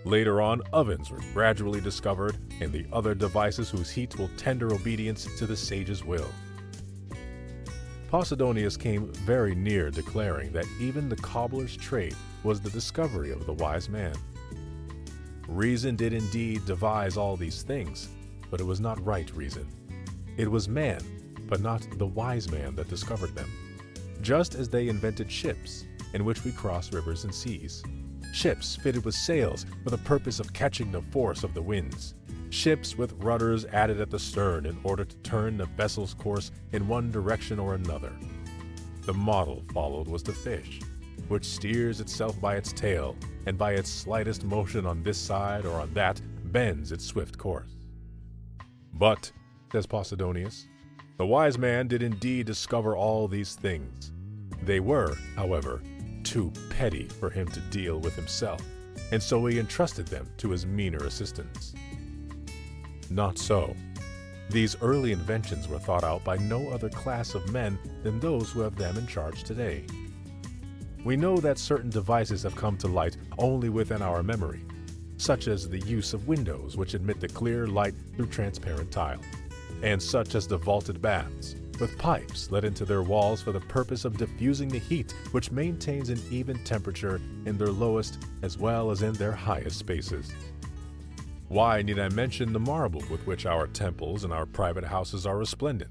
Later on, ovens were gradually discovered, and the other devices whose heat will tender obedience to the sage's will. Posidonius came very near declaring that even the cobbler's trade was the discovery of the wise man. Reason did indeed devise all these things, but it was not right reason. It was man, but not the wise man, that discovered them. Just as they invented ships, in which we cross rivers and seas. Ships fitted with sails for the purpose of catching the force of the winds. Ships with rudders added at the stern in order to turn the vessel's course in one direction or another. The model followed was the fish, which steers itself by its tail, and by its slightest motion on this side or on that bends its swift course. But, says Posidonius, the wise man did indeed discover all these things. They were, however, too petty for him to deal with himself, and so he entrusted them to his meaner assistants. Not so. These early inventions were thought out by no other class of men than those who have them in charge today. We know that certain devices have come to light only within our memory, such as the use of windows which admit the clear light through transparent tile, and such as the vaulted baths, with pipes let into their walls for the purpose of diffusing the heat which maintains an even temperature in their lowest as well as in their highest spaces. Why need I mention the marble with which our temples and our private houses are resplendent,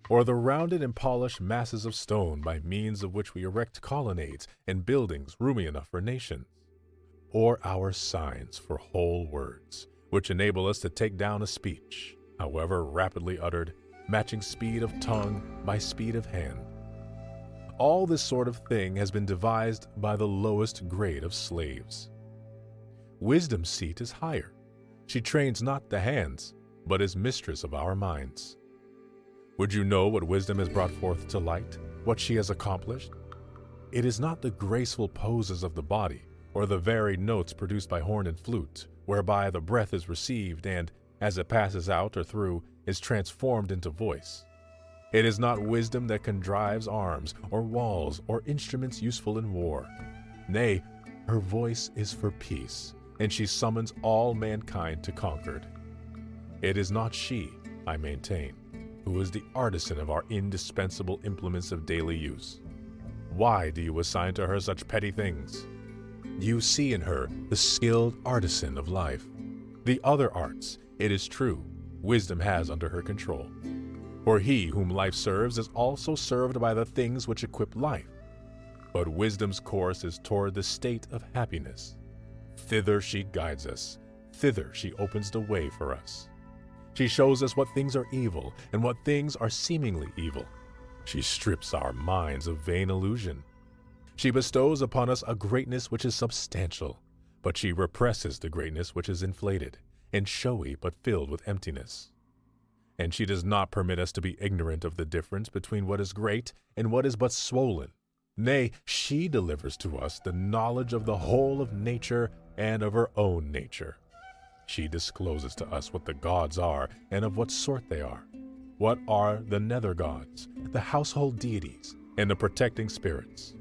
or the rounded and polished masses of stone by means of which we erect colonnades and buildings roomy enough for nations, or our signs for whole words, which enable us to take down a speech, however rapidly uttered, matching speed of tongue by speed of hand. All this sort of thing has been devised by the lowest grade of slaves. Wisdom's seat is higher. She trains not the hands, but is mistress of our minds. Would you know what wisdom has brought forth to light, what she has accomplished? It is not the graceful poses of the body, or the varied notes produced by horn and flute, whereby the breath is received and, as it passes out or through, is transformed into voice. It is not wisdom that contrives arms, or walls, or instruments useful in war. Nay, her voice is for peace, and she summons all mankind to concord. It is not she, I maintain, who is the artisan of our indispensable implements of daily use. Why do you assign to her such petty things? You see in her the skilled artisan of life. The other arts, it is true, wisdom has under her control. For he whom life serves is also served by the things which equip life. But wisdom's course is toward the state of happiness. Thither she guides us. Thither she opens the way for us. She shows us what things are evil and what things are seemingly evil. She strips our minds of vain illusion. She bestows upon us a greatness which is substantial, but she represses the greatness which is inflated, and showy but filled with emptiness. And she does not permit us to be ignorant of the difference between what is great and what is but swollen. Nay, she delivers to us the knowledge of the whole of nature and of her own nature. She discloses to us what the gods are and of what sort they are. What are the nether gods, the household deities, and the protecting spirits?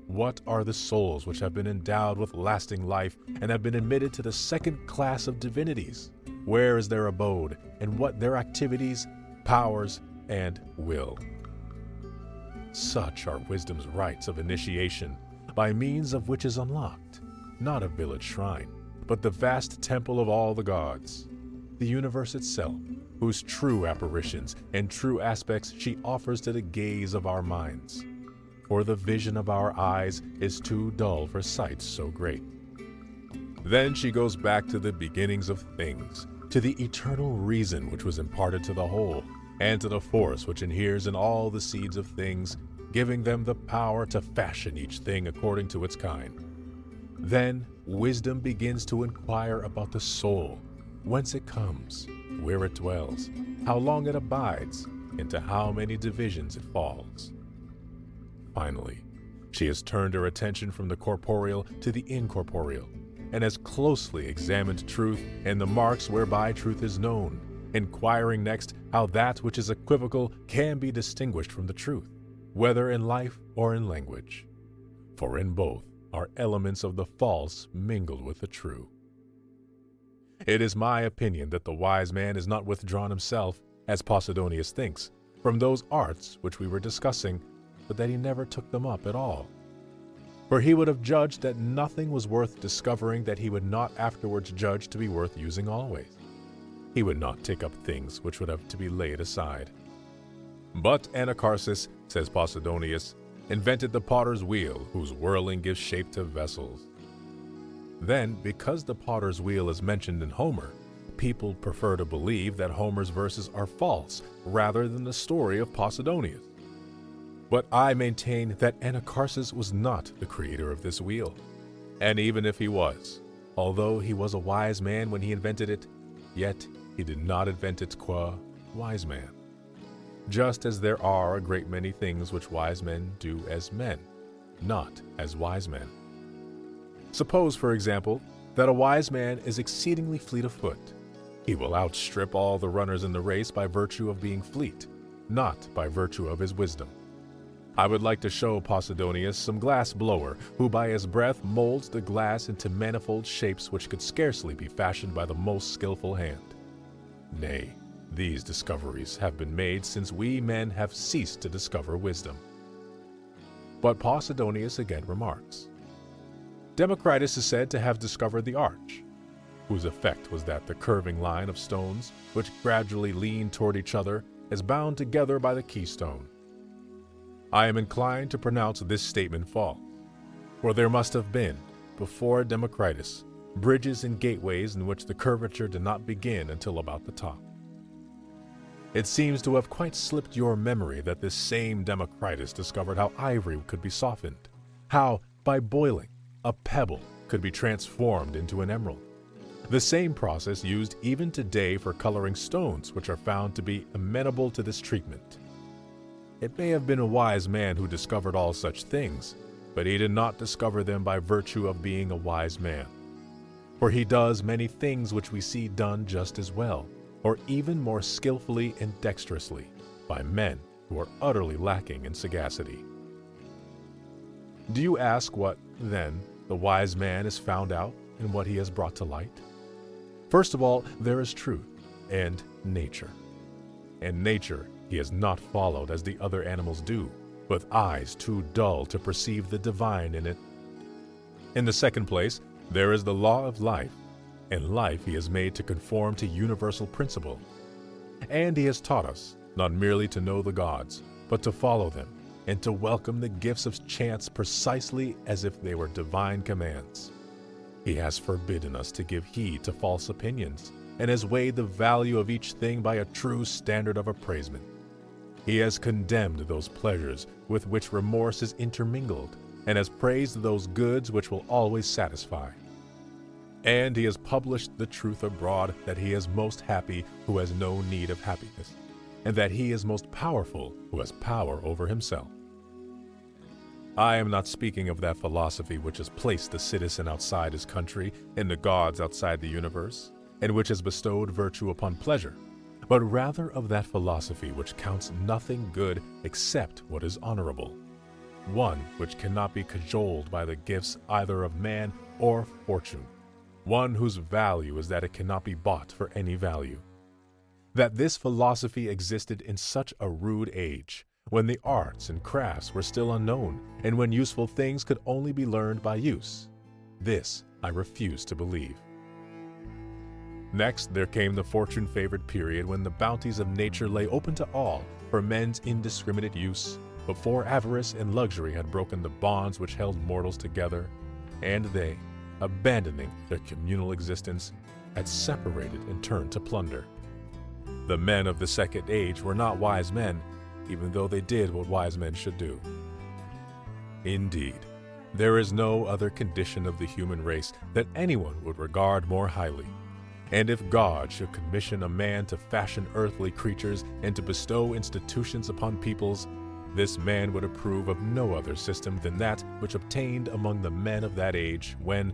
What are the souls which have been endowed with lasting life and have been admitted to the second class of divinities? Where is their abode, and what their activities, powers, and will? Such are wisdom's rites of initiation, by means of which is unlocked, not a village shrine, but the vast temple of all the gods, the universe itself, whose true apparitions and true aspects she offers to the gaze of our minds. For the vision of our eyes is too dull for sights so great. Then she goes back to the beginnings of things, to the eternal reason which was imparted to the whole, and to the force which inheres in all the seeds of things, giving them the power to fashion each thing according to its kind. Then wisdom begins to inquire about the soul, whence it comes, where it dwells, how long it abides, into how many divisions it falls. Finally, she has turned her attention from the corporeal to the incorporeal, and has closely examined truth and the marks whereby truth is known, inquiring next how that which is equivocal can be distinguished from the truth, whether in life or in language. For in both are elements of the false mingled with the true. It is my opinion that the wise man is not withdrawn himself, as Posidonius thinks, from those arts which we were discussing, but that he never took them up at all. For he would have judged that nothing was worth discovering that he would not afterwards judge to be worth using always. He would not take up things which would have to be laid aside. But Anacharsis, says Posidonius, invented the potter's wheel, whose whirling gives shape to vessels. Then, because the potter's wheel is mentioned in Homer, people prefer to believe that Homer's verses are false rather than the story of Posidonius. But I maintain that Anacharsis was not the creator of this wheel. And even if he was, although he was a wise man when he invented it, yet he did not invent it qua wise man. Just as there are a great many things which wise men do as men, not as wise men. Suppose, for example, that a wise man is exceedingly fleet of foot. He will outstrip all the runners in the race by virtue of being fleet, not by virtue of his wisdom. I would like to show Posidonius some glass blower, who by his breath molds the glass into manifold shapes which could scarcely be fashioned by the most skillful hand. Nay, these discoveries have been made since we men have ceased to discover wisdom. But Posidonius again remarks, Democritus is said to have discovered the arch, whose effect was that the curving line of stones, which gradually lean toward each other, is bound together by the keystone. I am inclined to pronounce this statement false, for there must have been, before Democritus, bridges and gateways in which the curvature did not begin until about the top. It seems to have quite slipped your memory that this same Democritus discovered how ivory could be softened, how, by boiling, a pebble could be transformed into an emerald. The same process used even today for coloring stones, which are found to be amenable to this treatment. It may have been a wise man who discovered all such things, but he did not discover them by virtue of being a wise man. For he does many things which we see done just as well, or even more skillfully and dexterously, by men who are utterly lacking in sagacity. Do you ask what, then, the wise man has found out and what he has brought to light? First of all, there is truth and nature. And nature he has not followed as the other animals do, with eyes too dull to perceive the divine in it. In the second place, there is the law of life, and life he has made to conform to universal principle. And he has taught us not merely to know the gods, but to follow them, and to welcome the gifts of chance precisely as if they were divine commands. He has forbidden us to give heed to false opinions, and has weighed the value of each thing by a true standard of appraisement. He has condemned those pleasures with which remorse is intermingled, and has praised those goods which will always satisfy. And he has published the truth abroad that he is most happy who has no need of happiness, and that he is most powerful who has power over himself. I am not speaking of that philosophy which has placed the citizen outside his country and the gods outside the universe, and which has bestowed virtue upon pleasure, but rather of that philosophy which counts nothing good except what is honorable, one which cannot be cajoled by the gifts either of man or fortune, one whose value is that it cannot be bought for any value. That this philosophy existed in such a rude age, when the arts and crafts were still unknown, and when useful things could only be learned by use, this I refuse to believe. Next, there came the fortune-favored period when the bounties of nature lay open to all for men's indiscriminate use, before avarice and luxury had broken the bonds which held mortals together, and they, abandoning their communal existence, had separated and turned to plunder. The men of the second age were not wise men, even though they did what wise men should do. Indeed, there is no other condition of the human race that anyone would regard more highly. And if God should commission a man to fashion earthly creatures and to bestow institutions upon peoples, this man would approve of no other system than that which obtained among the men of that age, when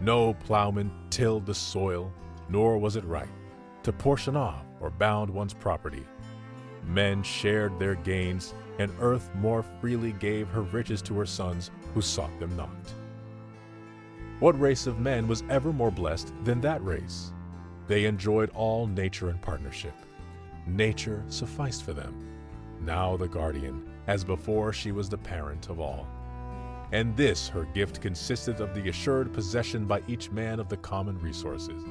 no plowman tilled the soil, nor was it right to portion off or bound one's property. Men shared their gains, and earth more freely gave her riches to her sons who sought them not. What race of men was ever more blessed than that race? They enjoyed all nature in partnership. Nature sufficed for them, now the guardian, as before she was the parent of all. And this her gift consisted of the assured possession by each man of the common resources.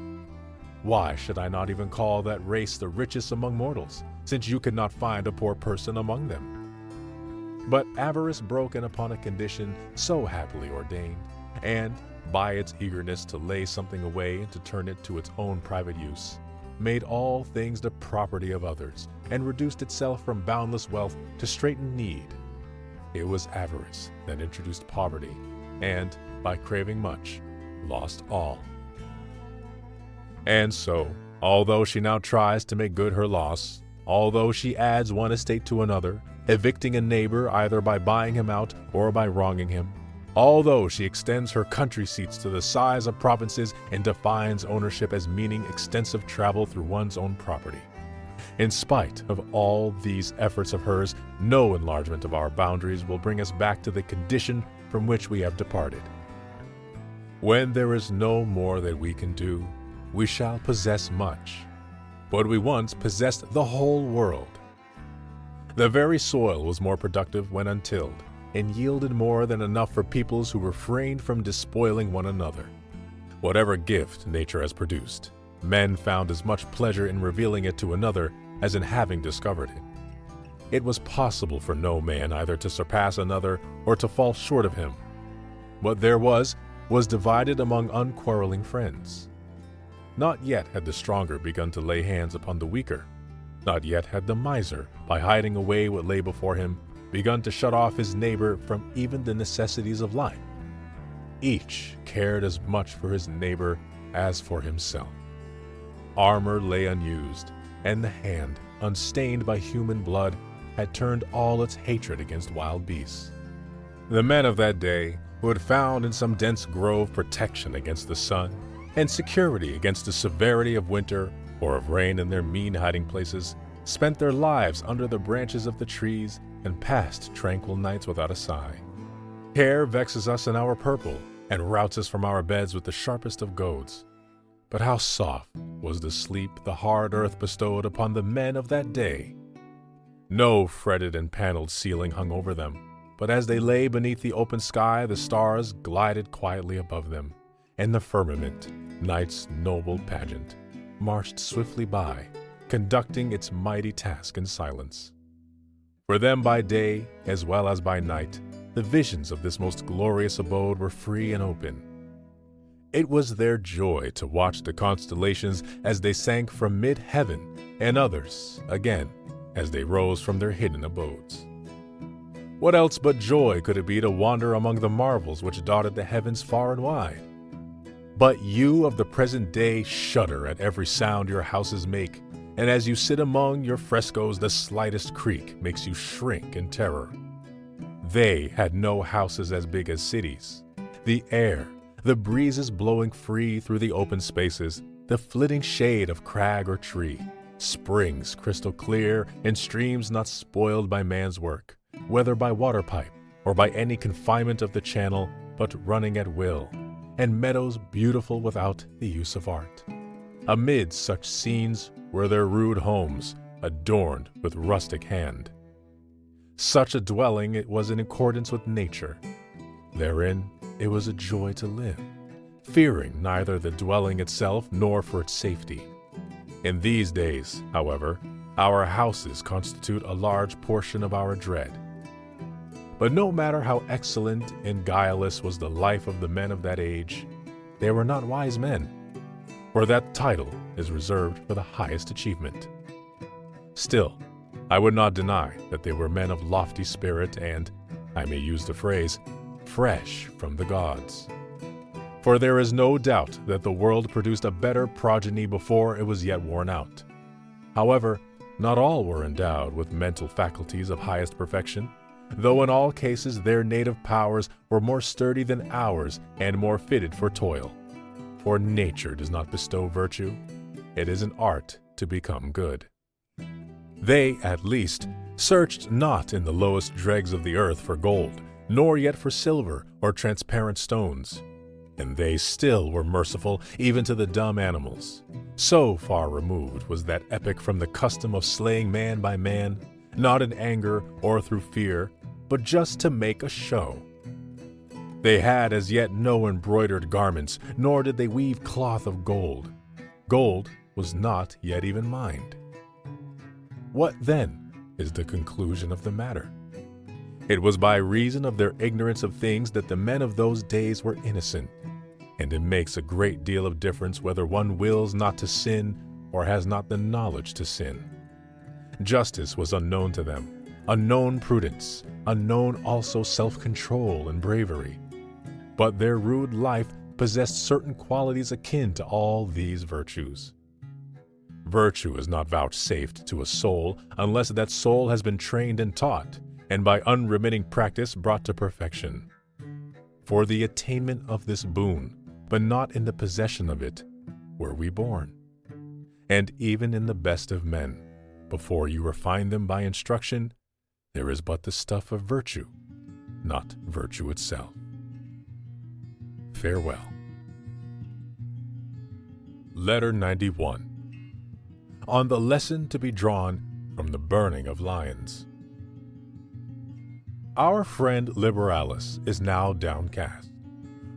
Why should I not even call that race the richest among mortals, since you could not find a poor person among them? But avarice broke in upon a condition so happily ordained, and, by its eagerness to lay something away and to turn it to its own private use, made all things the property of others, and reduced itself from boundless wealth to straitened need. It was avarice that introduced poverty, and, by craving much, lost all. And so, although she now tries to make good her loss, although she adds one estate to another, evicting a neighbor either by buying him out or by wronging him, although she extends her country seats to the size of provinces and defines ownership as meaning extensive travel through one's own property, in spite of all these efforts of hers, no enlargement of our boundaries will bring us back to the condition from which we have departed. When there is no more that we can do, we shall possess much, but we once possessed the whole world. The very soil was more productive when untilled, and yielded more than enough for peoples who refrained from despoiling one another. Whatever gift nature has produced, men found as much pleasure in revealing it to another as in having discovered it. It was possible for no man either to surpass another or to fall short of him. What there was divided among unquarreling friends. Not yet had the stronger begun to lay hands upon the weaker. Not yet had the miser, by hiding away what lay before him, begun to shut off his neighbor from even the necessities of life. Each cared as much for his neighbor as for himself. Armor lay unused, and the hand, unstained by human blood, had turned all its hatred against wild beasts. The men of that day, who had found in some dense grove protection against the sun, and security against the severity of winter or of rain in their mean hiding places, spent their lives under the branches of the trees and passed tranquil nights without a sigh. Care vexes us in our purple and routs us from our beds with the sharpest of goads. But how soft was the sleep the hard earth bestowed upon the men of that day! No fretted and paneled ceiling hung over them, but as they lay beneath the open sky, the stars glided quietly above them, and the firmament, night's noble pageant, marched swiftly by, conducting its mighty task in silence. For them by day, as well as by night, the visions of this most glorious abode were free and open. It was their joy to watch the constellations as they sank from mid-heaven, and others, again, as they rose from their hidden abodes. What else but joy could it be to wander among the marvels which dotted the heavens far and wide? But you of the present day shudder at every sound your houses make, and as you sit among your frescoes, the slightest creak makes you shrink in terror. They had no houses as big as cities. The air, the breezes blowing free through the open spaces, the flitting shade of crag or tree, springs crystal clear and streams not spoiled by man's work, whether by water pipe or by any confinement of the channel, but running at will, and meadows beautiful without the use of art. Amid such scenes were their rude homes, adorned with rustic hand. Such a dwelling it was in accordance with nature. Therein it was a joy to live, fearing neither the dwelling itself nor for its safety. In these days, however, our houses constitute a large portion of our dread. But no matter how excellent and guileless was the life of the men of that age, they were not wise men, for that title is reserved for the highest achievement. Still, I would not deny that they were men of lofty spirit and, I may use the phrase, fresh from the gods. For there is no doubt that the world produced a better progeny before it was yet worn out. However, not all were endowed with mental faculties of highest perfection, though in all cases their native powers were more sturdy than ours and more fitted for toil. For nature does not bestow virtue, it is an art to become good. They, at least, searched not in the lowest dregs of the earth for gold, nor yet for silver or transparent stones. And they still were merciful even to the dumb animals. So far removed was that epoch from the custom of slaying man by man, not in anger or through fear, but just to make a show. They had as yet no embroidered garments, nor did they weave cloth of gold. Gold was not yet even mined. What, then, is the conclusion of the matter? It was by reason of their ignorance of things that the men of those days were innocent, and it makes a great deal of difference whether one wills not to sin or has not the knowledge to sin. Justice was unknown to them, unknown prudence, unknown also self-control and bravery. But their rude life possessed certain qualities akin to all these virtues. Virtue is not vouchsafed to a soul unless that soul has been trained and taught, and by unremitting practice brought to perfection. For the attainment of this boon, but not in the possession of it, were we born. And even in the best of men, before you refine them by instruction, there is but the stuff of virtue, not virtue itself. Farewell. Letter 91. On the lesson to be drawn from the burning of lions. Our friend Liberalis is now downcast,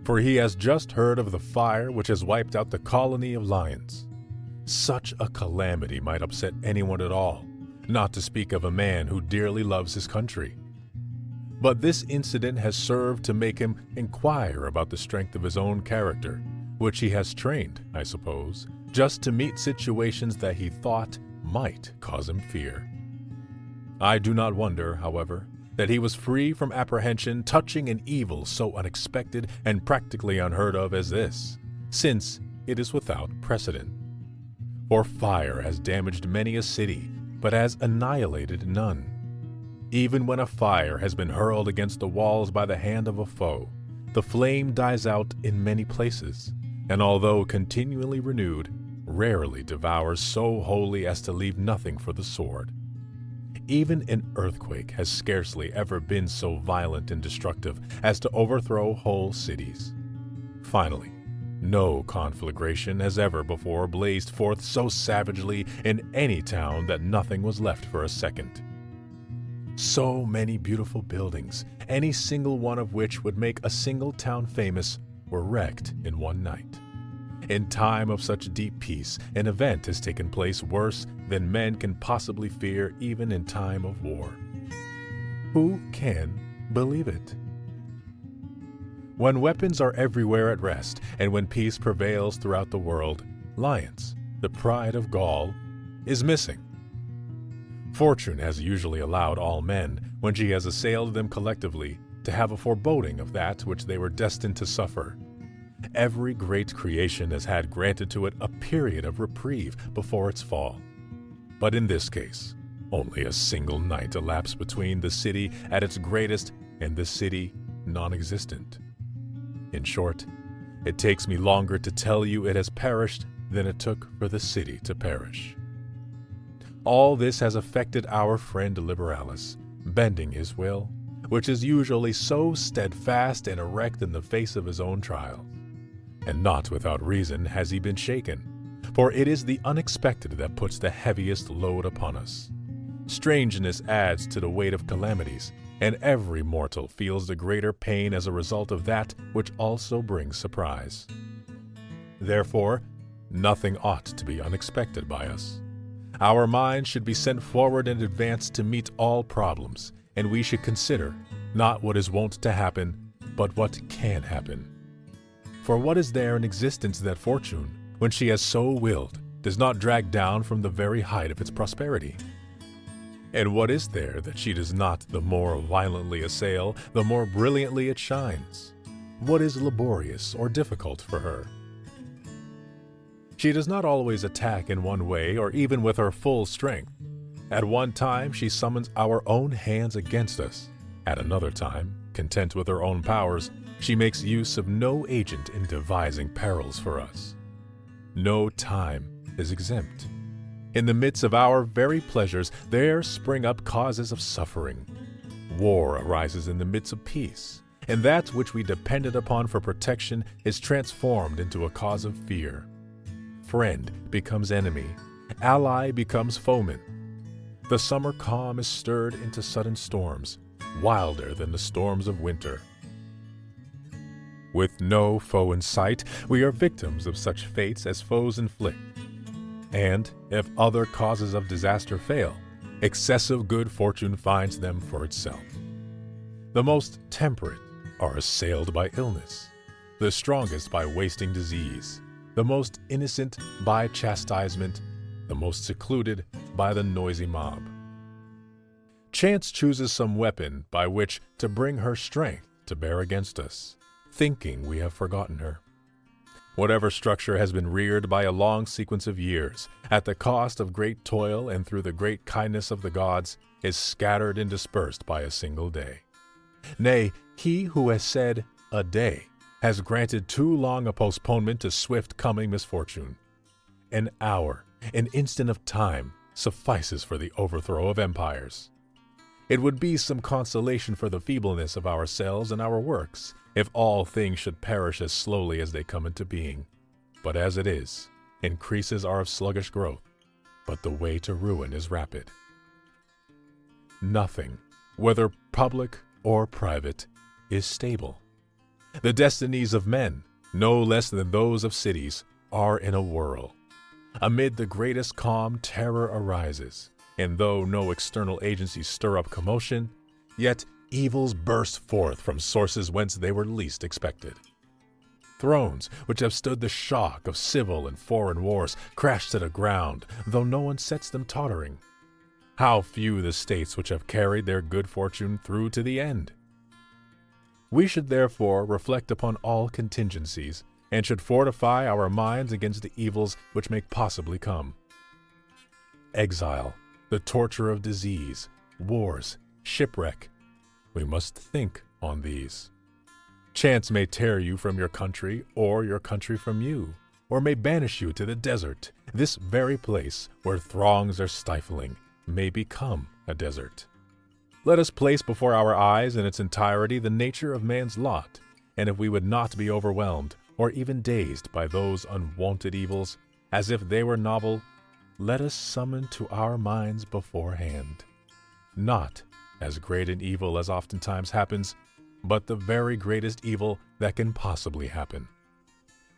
for he has just heard of the fire which has wiped out the colony of lions. Such a calamity might upset anyone at all, not to speak of a man who dearly loves his country. But this incident has served to make him inquire about the strength of his own character, which he has trained, I suppose, just to meet situations that he thought might cause him fear. I do not wonder, however, that he was free from apprehension touching an evil so unexpected and practically unheard of as this, since it is without precedent. For fire has damaged many a city, but has annihilated none. Even when a fire has been hurled against the walls by the hand of a foe, the flame dies out in many places, and although continually renewed, rarely devours so wholly as to leave nothing for the sword. Even an earthquake has scarcely ever been so violent and destructive as to overthrow whole cities. Finally, no conflagration has ever before blazed forth so savagely in any town that nothing was left for a second. So many beautiful buildings, any single one of which would make a single town famous, were wrecked in one night. In time of such deep peace, an event has taken place worse than men can possibly fear even in time of war. Who can believe it? When weapons are everywhere at rest, and when peace prevails throughout the world, Lions, the pride of Gaul, is missing. Fortune has usually allowed all men, when she has assailed them collectively, to have a foreboding of that which they were destined to suffer. Every great creation has had granted to it a period of reprieve before its fall. But in this case, only a single night elapsed between the city at its greatest and the city non-existent. In short, it takes me longer to tell you it has perished than it took for the city to perish. All this has affected our friend Liberalis, bending his will, which is usually so steadfast and erect in the face of his own trials. And not without reason has he been shaken, for it is the unexpected that puts the heaviest load upon us. Strangeness adds to the weight of calamities, and every mortal feels the greater pain as a result of that which also brings surprise. Therefore, nothing ought to be unexpected by us. Our minds should be sent forward in advance to meet all problems, and we should consider not what is wont to happen, but what can happen. For what is there in existence that fortune, when she has so willed, does not drag down from the very height of its prosperity? And what is there that she does not the more violently assail, the more brilliantly it shines? What is laborious or difficult for her? She does not always attack in one way or even with her full strength. At one time she summons our own hands against us. At another time, content with her own powers, she makes use of no agent in devising perils for us. No time is exempt. In the midst of our very pleasures, there spring up causes of suffering. War arises in the midst of peace, and that which we depended upon for protection is transformed into a cause of fear. Friend becomes enemy, ally becomes foeman. The summer calm is stirred into sudden storms, wilder than the storms of winter. With no foe in sight, we are victims of such fates as foes inflict. And if other causes of disaster fail, excessive good fortune finds them for itself. The most temperate are assailed by illness, the strongest by wasting disease, the most innocent by chastisement, the most secluded by the noisy mob. Chance chooses some weapon by which to bring her strength to bear against us, thinking we have forgotten her. Whatever structure has been reared by a long sequence of years, at the cost of great toil and through the great kindness of the gods, is scattered and dispersed by a single day. Nay, he who has said, "a day," has granted too long a postponement to swift coming misfortune. An hour, an instant of time, suffices for the overthrow of empires. It would be some consolation for the feebleness of ourselves and our works, if all things should perish as slowly as they come into being. But as it is, increases are of sluggish growth, but the way to ruin is rapid. Nothing, whether public or private, is stable. The destinies of men, no less than those of cities, are in a whirl. Amid the greatest calm, terror arises, and though no external agencies stir up commotion, yet evils burst forth from sources whence they were least expected. Thrones, which have stood the shock of civil and foreign wars, crash to the ground, though no one sets them tottering. How few the states which have carried their good fortune through to the end! We should therefore reflect upon all contingencies, and should fortify our minds against the evils which may possibly come. Exile, the torture of disease, wars, shipwreck. We must think on these. Chance may tear you from your country, or your country from you, or may banish you to the desert. This very place, where throngs are stifling, may become a desert. Let us place before our eyes in its entirety the nature of man's lot, and if we would not be overwhelmed, or even dazed by those unwonted evils, as if they were novel, let us summon to our minds beforehand, not as great an evil as oftentimes happens, but the very greatest evil that can possibly happen.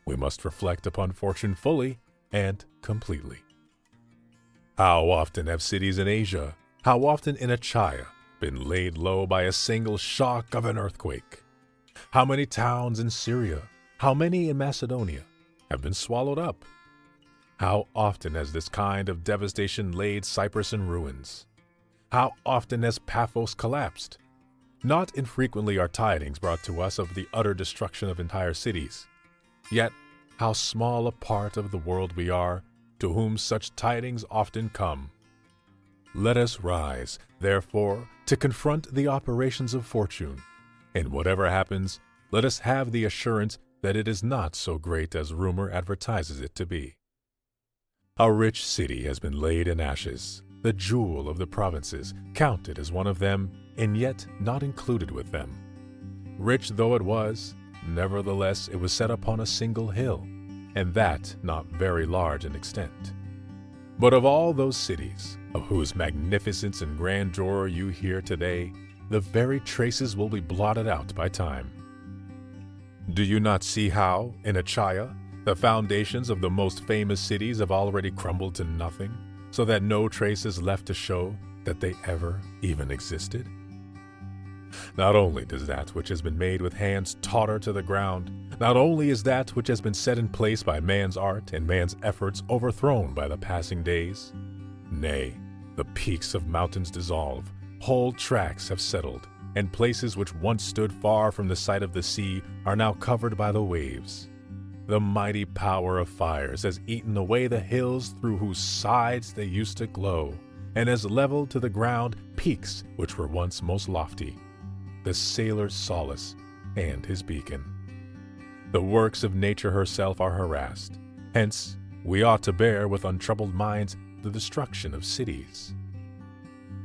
We must reflect upon fortune fully and completely. How often have cities in Asia, how often in Achaia, been laid low by a single shock of an earthquake? How many towns in Syria, how many in Macedonia, have been swallowed up? How often has this kind of devastation laid Cyprus in ruins? How often has Paphos collapsed? Not infrequently are tidings brought to us of the utter destruction of entire cities. Yet how small a part of the world we are, to whom such tidings often come. Let us rise, therefore, to confront the operations of fortune, and whatever happens, let us have the assurance that it is not so great as rumor advertises it to be. A rich city has been laid in ashes, the jewel of the provinces, counted as one of them, and yet not included with them. Rich though it was, nevertheless it was set upon a single hill, and that not very large in extent. But of all those cities, of whose magnificence and grandeur you hear today, the very traces will be blotted out by time. Do you not see how, in Achaia, the foundations of the most famous cities have already crumbled to nothing, so that no trace is left to show that they ever even existed? Not only does that which has been made with hands totter to the ground, not only is that which has been set in place by man's art and man's efforts overthrown by the passing days, nay, the peaks of mountains dissolve, whole tracts have settled, and places which once stood far from the sight of the sea are now covered by the waves. The mighty power of fires has eaten away the hills through whose sides they used to glow, and has leveled to the ground peaks which were once most lofty, the sailor's solace and his beacon. The works of nature herself are harassed, hence we ought to bear with untroubled minds the destruction of cities.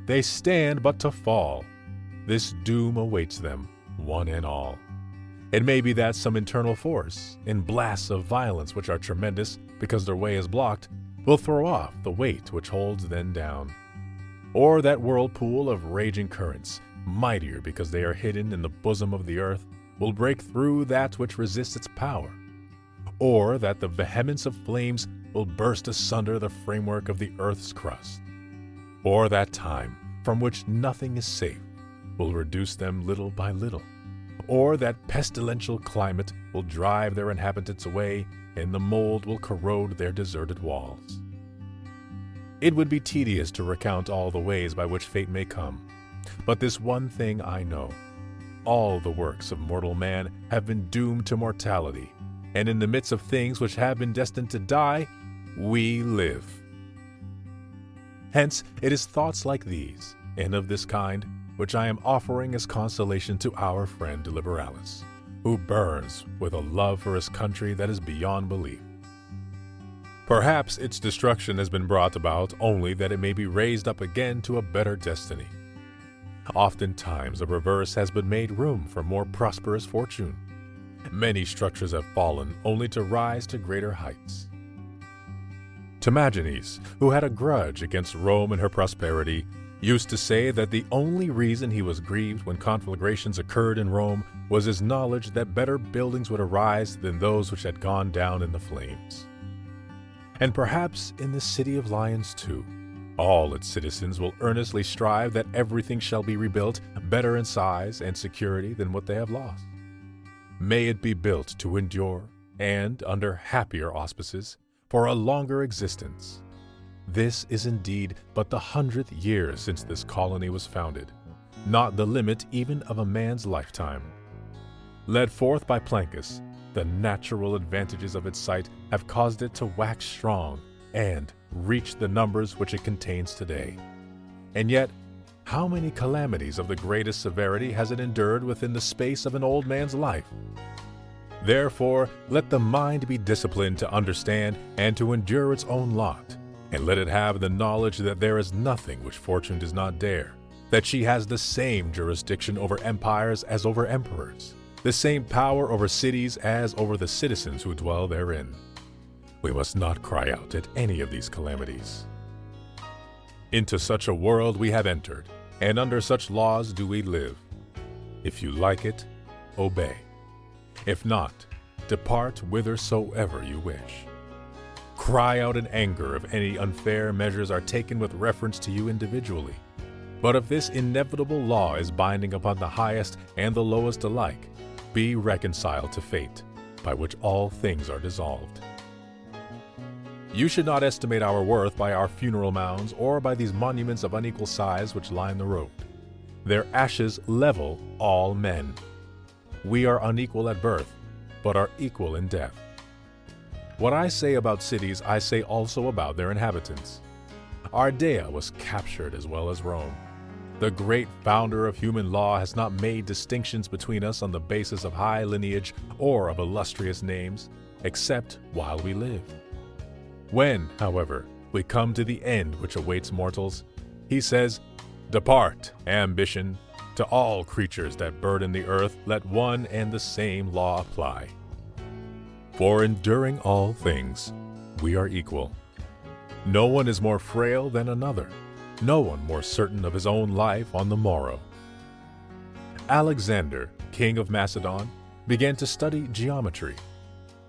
They stand but to fall. This doom awaits them, one and all. It may be that some internal force, in blasts of violence which are tremendous because their way is blocked, will throw off the weight which holds them down. Or that whirlpool of raging currents, mightier because they are hidden in the bosom of the earth, will break through that which resists its power. Or that the vehemence of flames will burst asunder the framework of the earth's crust. Or that time, from which nothing is safe, will reduce them little by little. Or that pestilential climate will drive their inhabitants away, and the mold will corrode their deserted walls. It would be tedious to recount all the ways by which fate may come, but this one thing I know: all the works of mortal man have been doomed to mortality, and in the midst of things which have been destined to die, we live. Hence, it is thoughts like these, and of this kind, which I am offering as consolation to our friend Liberalis, who burns with a love for his country that is beyond belief. Perhaps its destruction has been brought about only that it may be raised up again to a better destiny. Oftentimes the reverse has been made room for more prosperous fortune. Many structures have fallen only to rise to greater heights. Timagenes, who had a grudge against Rome and her prosperity, used to say that the only reason he was grieved when conflagrations occurred in Rome was his knowledge that better buildings would arise than those which had gone down in the flames. And perhaps in the City of Lions too, all its citizens will earnestly strive that everything shall be rebuilt better in size and security than what they have lost. May it be built to endure, and under happier auspices, for a longer existence. This is indeed but the 100th year since this colony was founded, not the limit even of a man's lifetime. Led forth by Plancus, the natural advantages of its site have caused it to wax strong and reach the numbers which it contains today. And yet, how many calamities of the greatest severity has it endured within the space of an old man's life? Therefore, let the mind be disciplined to understand and to endure its own lot, and let it have the knowledge that there is nothing which fortune does not dare, that she has the same jurisdiction over empires as over emperors, the same power over cities as over the citizens who dwell therein. We must not cry out at any of these calamities. Into such a world we have entered, and under such laws do we live. If you like it, obey. If not, depart whithersoever you wish. Cry out in anger if any unfair measures are taken with reference to you individually. But if this inevitable law is binding upon the highest and the lowest alike, be reconciled to fate, by which all things are dissolved. You should not estimate our worth by our funeral mounds or by these monuments of unequal size which line the road. Their ashes level all men. We are unequal at birth, but are equal in death. What I say about cities, I say also about their inhabitants. Ardea was captured as well as Rome. The great founder of human law has not made distinctions between us on the basis of high lineage or of illustrious names, except while we live. When, however, we come to the end which awaits mortals, he says, "Depart, ambition, to all creatures that burden the earth, let one and the same law apply. For enduring all things, we are equal. No one is more frail than another, no one more certain of his own life on the morrow." Alexander, king of Macedon, began to study geometry.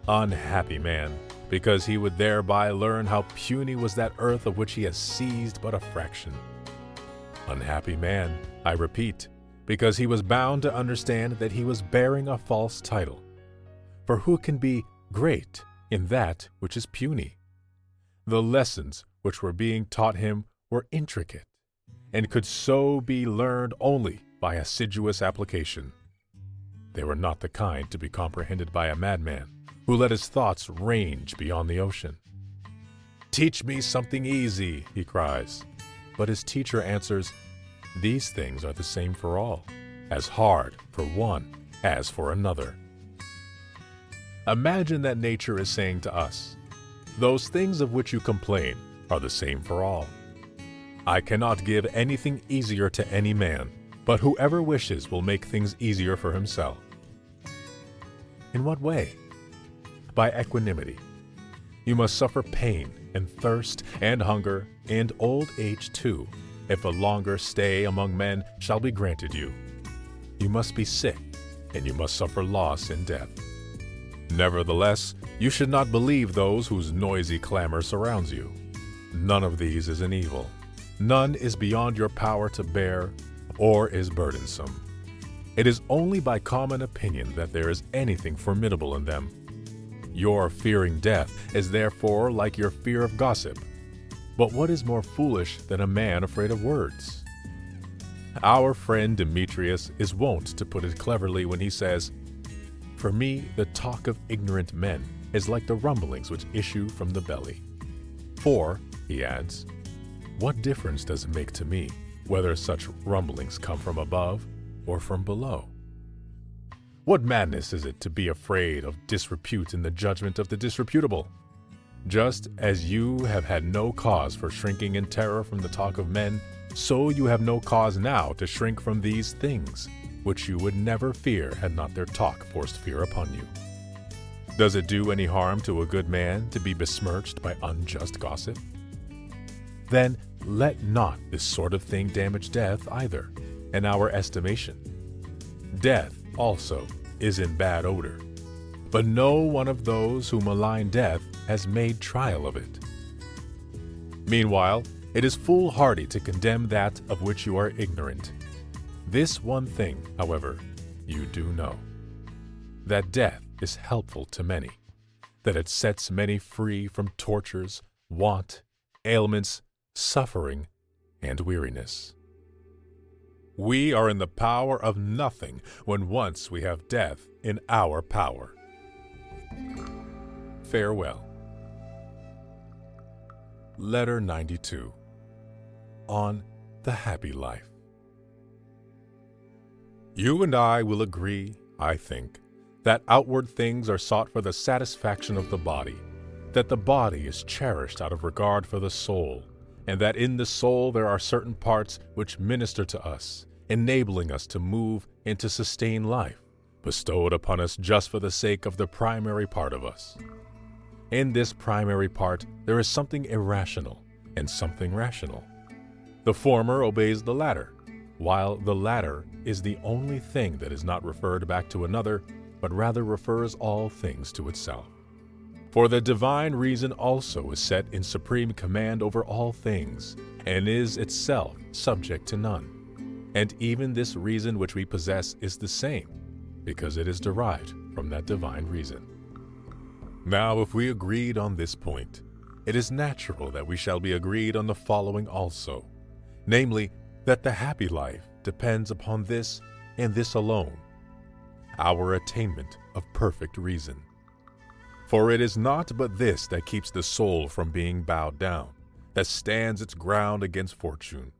Unhappy man, because he would thereby learn how puny was that earth of which he has seized but a fraction. Unhappy man, I repeat, because he was bound to understand that he was bearing a false title. For who can be great in that which is puny? The lessons which were being taught him were intricate, and could so be learned only by assiduous application. They were not the kind to be comprehended by a madman, who let his thoughts range beyond the ocean. "Teach me something easy," he cries. But his teacher answers, "These things are the same for all, as hard for one as for another." Imagine that nature is saying to us, "Those things of which you complain are the same for all. I cannot give anything easier to any man, but whoever wishes will make things easier for himself." In what way? By equanimity. You must suffer pain and thirst and hunger and old age too, if a longer stay among men shall be granted you. You must be sick, and you must suffer loss and death. Nevertheless, you should not believe those whose noisy clamor surrounds you. None of these is an evil. None is beyond your power to bear or is burdensome. It is only by common opinion that there is anything formidable in them. Your fearing death is therefore like your fear of gossip. But what is more foolish than a man afraid of words? Our friend Demetrius is wont to put it cleverly when he says, "For me, the talk of ignorant men is like the rumblings which issue from the belly. For," he adds, "what difference does it make to me whether such rumblings come from above or from below? What madness is it to be afraid of disrepute in the judgment of the disreputable? Just as you have had no cause for shrinking in terror from the talk of men, so you have no cause now to shrink from these things, which you would never fear had not their talk forced fear upon you. Does it do any harm to a good man to be besmirched by unjust gossip? Then let not this sort of thing damage death either, in our estimation. Death also is in bad odor, but no one of those who malign death has made trial of it. Meanwhile, it is foolhardy to condemn that of which you are ignorant. This one thing, however, you do know, that death is helpful to many, that it sets many free from tortures, want, ailments, suffering, and weariness. We are in the power of nothing when once we have death in our power. Farewell. Letter 92. On the Happy Life. You and I will agree, I think, that outward things are sought for the satisfaction of the body, that the body is cherished out of regard for the soul, and that in the soul there are certain parts which minister to us, enabling us to move and to sustain life, bestowed upon us just for the sake of the primary part of us. In this primary part there is something irrational and something rational. The former obeys the latter, while the latter is the only thing that is not referred back to another, but rather refers all things to itself. For the divine reason also is set in supreme command over all things, and is itself subject to none. And even this reason which we possess is the same, because it is derived from that divine reason. Now, if we agreed on this point, it is natural that we shall be agreed on the following also, namely, that the happy life depends upon this and this alone, our attainment of perfect reason. For it is not but this that keeps the soul from being bowed down, that stands its ground against fortune.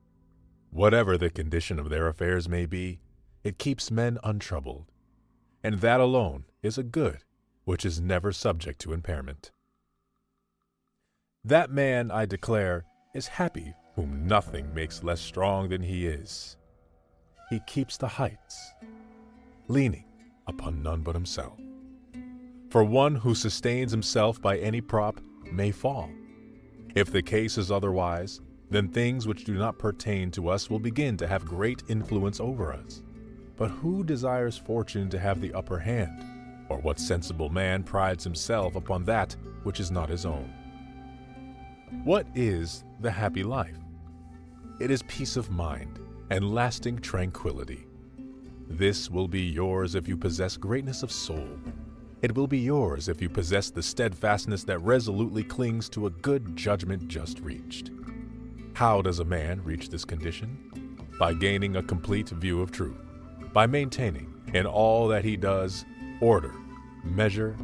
Whatever the condition of their affairs may be, it keeps men untroubled, and that alone is a good which is never subject to impairment. That man, I declare, is happy whom nothing makes less strong than he is. He keeps the heights, leaning upon none but himself. For one who sustains himself by any prop may fall. If the case is otherwise, then things which do not pertain to us will begin to have great influence over us. But who desires fortune to have the upper hand? Or what sensible man prides himself upon that which is not his own? What is the happy life? It is peace of mind and lasting tranquility. This will be yours if you possess greatness of soul. It will be yours if you possess the steadfastness that resolutely clings to a good judgment just reached. How does a man reach this condition? By gaining a complete view of truth, by maintaining in all that he does order, measure,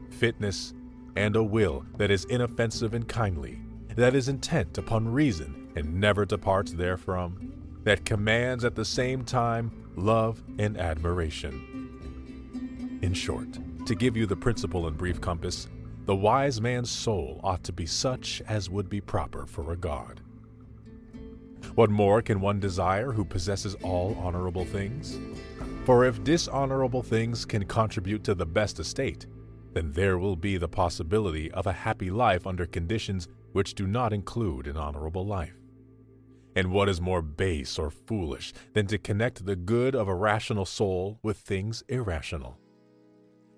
fitness, and a will that is inoffensive and kindly, that is intent upon reason and never departs therefrom, that commands at the same time love and admiration. In short, to give you the principle in brief compass, the wise man's soul ought to be such as would be proper for a god. What more can one desire who possesses all honorable things? For if dishonorable things can contribute to the best estate, then there will be the possibility of a happy life under conditions which do not include an honorable life. And what is more base or foolish than to connect the good of a rational soul with things irrational?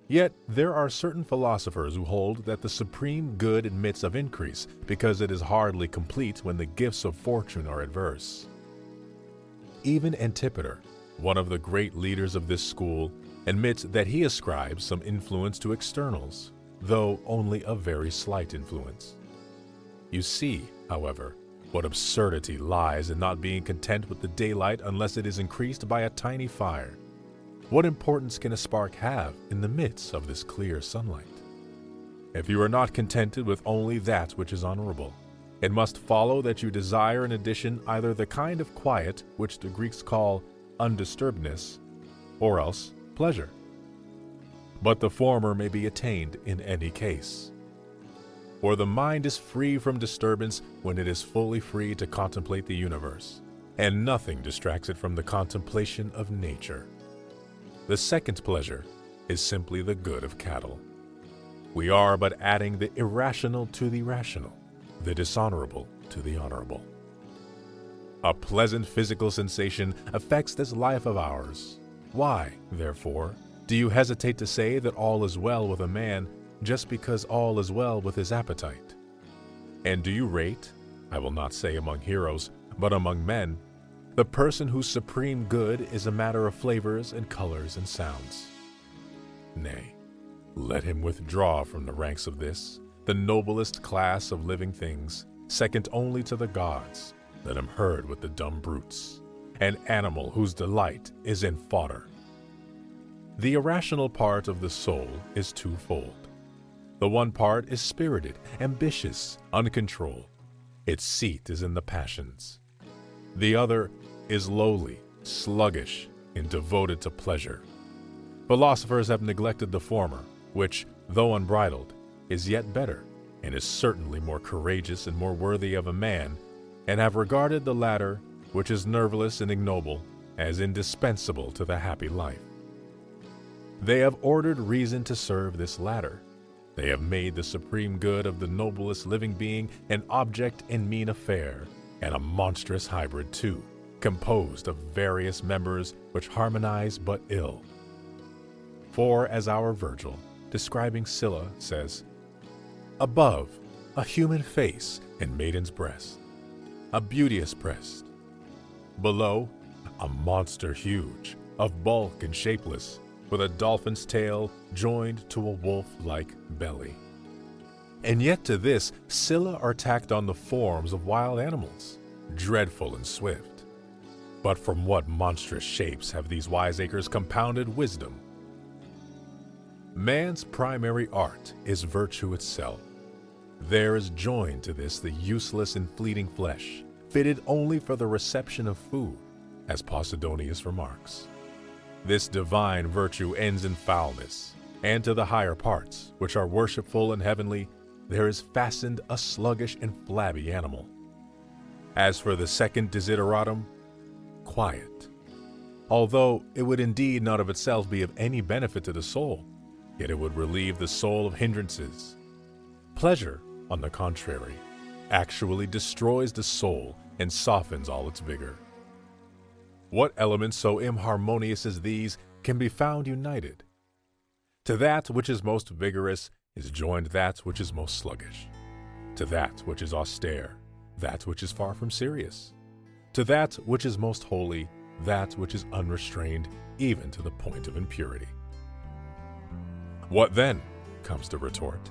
Yet there are certain philosophers who hold that the supreme good admits of increase because it is hardly complete when the gifts of fortune are adverse. Even Antipater, one of the great leaders of this school, admits that he ascribes some influence to externals, though only a very slight influence. You see, however, what absurdity lies in not being content with the daylight unless it is increased by a tiny fire. What importance can a spark have in the midst of this clear sunlight? If you are not contented with only that which is honorable, it must follow that you desire in addition either the kind of quiet which the Greeks call undisturbedness, or else pleasure. But the former may be attained in any case. For the mind is free from disturbance when it is fully free to contemplate the universe, and nothing distracts it from the contemplation of nature. The second pleasure is simply the good of cattle. We are but adding the irrational to the rational, the dishonorable to the honorable. A pleasant physical sensation affects this life of ours. Why, therefore, do you hesitate to say that all is well with a man just because all is well with his appetite? And do you rate, I will not say among heroes, but among men, the person whose supreme good is a matter of flavors and colors and sounds? Nay, let him withdraw from the ranks of this, the noblest class of living things, second only to the gods. Let him herd with the dumb brutes, an animal whose delight is in fodder. The irrational part of the soul is twofold. The one part is spirited, ambitious, uncontrolled. Its seat is in the passions. The other is lowly, sluggish, and devoted to pleasure. Philosophers have neglected the former, which, though unbridled, is yet better, and is certainly more courageous and more worthy of a man, and have regarded the latter, which is nerveless and ignoble, as indispensable to the happy life. They have ordered reason to serve this latter. They have made the supreme good of the noblest living being an object and mean affair, and a monstrous hybrid too, composed of various members which harmonize but ill. For as our Virgil, describing Scylla, says, above, a human face and maiden's breast, a beauteous breast. Below, a monster huge, of bulk and shapeless, with a dolphin's tail joined to a wolf-like belly. And yet to this, Scylla are tacked on the forms of wild animals, dreadful and swift. But from what monstrous shapes have these wiseacres compounded wisdom? Man's primary art is virtue itself. There is joined to this the useless and fleeting flesh, fitted only for the reception of food, as Posidonius remarks. This divine virtue ends in foulness, and to the higher parts, which are worshipful and heavenly, there is fastened a sluggish and flabby animal. As for the second desideratum, quiet. Although it would indeed not of itself be of any benefit to the soul, yet it would relieve the soul of hindrances. Pleasure, on the contrary, actually destroys the soul and softens all its vigor. What elements so inharmonious as these can be found united? To that which is most vigorous is joined that which is most sluggish. To that which is austere, that which is far from serious. To that which is most holy, that which is unrestrained, even to the point of impurity. What then? Comes the retort.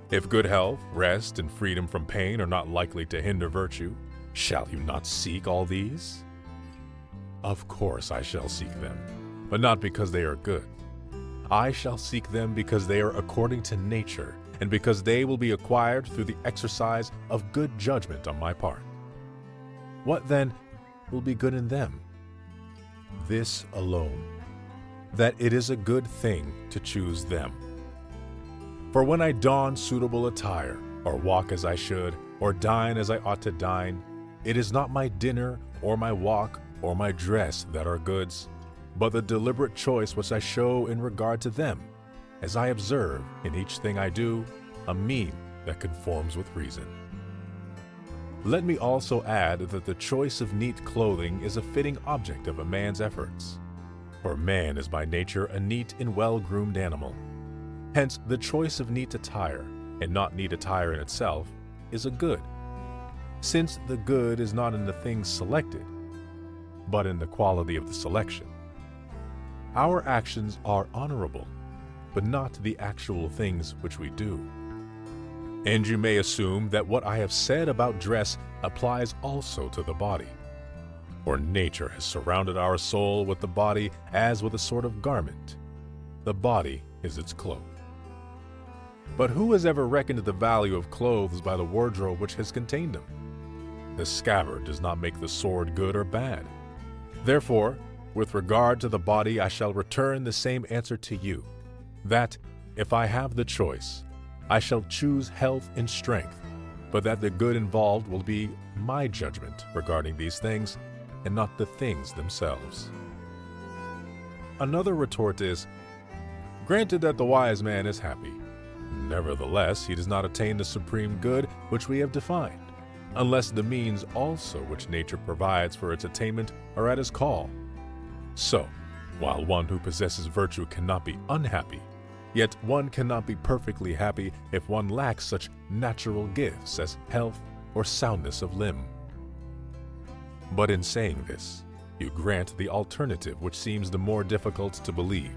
If good health, rest, and freedom from pain are not likely to hinder virtue, shall you not seek all these? Of course I shall seek them, but not because they are good. I shall seek them because they are according to nature, and because they will be acquired through the exercise of good judgment on my part. What then will be good in them? This alone, that it is a good thing to choose them. For when I don suitable attire, or walk as I should, or dine as I ought to dine, it is not my dinner, or my walk, or my dress that are goods, but the deliberate choice which I show in regard to them, as I observe in each thing I do, a mean that conforms with reason. Let me also add that the choice of neat clothing is a fitting object of a man's efforts, for man is by nature a neat and well-groomed animal. Hence, the choice of neat attire, and not neat attire in itself, is a good, since the good is not in the things selected, but in the quality of the selection. Our actions are honorable, but not the actual things which we do. And you may assume that what I have said about dress applies also to the body. For nature has surrounded our soul with the body as with a sort of garment. The body is its cloak. But who has ever reckoned the value of clothes by the wardrobe which has contained them? The scabbard does not make the sword good or bad. Therefore, with regard to the body, I shall return the same answer to you, that, if I have the choice, I shall choose health and strength, but that the good involved will be my judgment regarding these things, and not the things themselves. Another retort is, granted that the wise man is happy, nevertheless he does not attain the supreme good which we have defined, unless the means also which nature provides for its attainment are at his call. So, while one who possesses virtue cannot be unhappy, yet one cannot be perfectly happy if one lacks such natural gifts as health or soundness of limb. But in saying this, you grant the alternative which seems the more difficult to believe,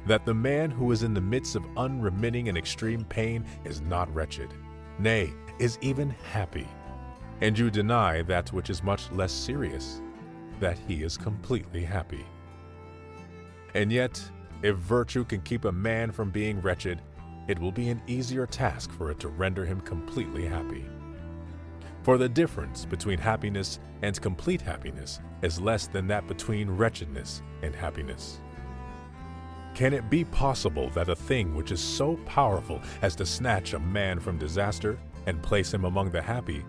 that the man who is in the midst of unremitting and extreme pain is not wretched, nay, is even happy, and you deny that which is much less serious, that he is completely happy. And yet, if virtue can keep a man from being wretched, it will be an easier task for it to render him completely happy. For the difference between happiness and complete happiness is less than that between wretchedness and happiness. Can it be possible that a thing which is so powerful as to snatch a man from disaster and place him among the happy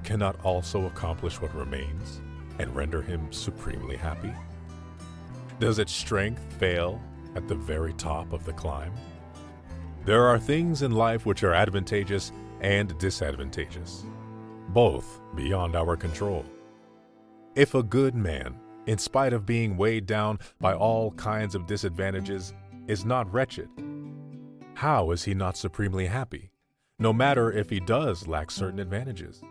cannot also accomplish what remains and render him supremely happy? Does its strength fail at the very top of the climb? There are things in life which are advantageous and disadvantageous, both beyond our control. If a good man, in spite of being weighed down by all kinds of disadvantages, is not wretched, how is he not supremely happy, no matter if he does lack certain advantages?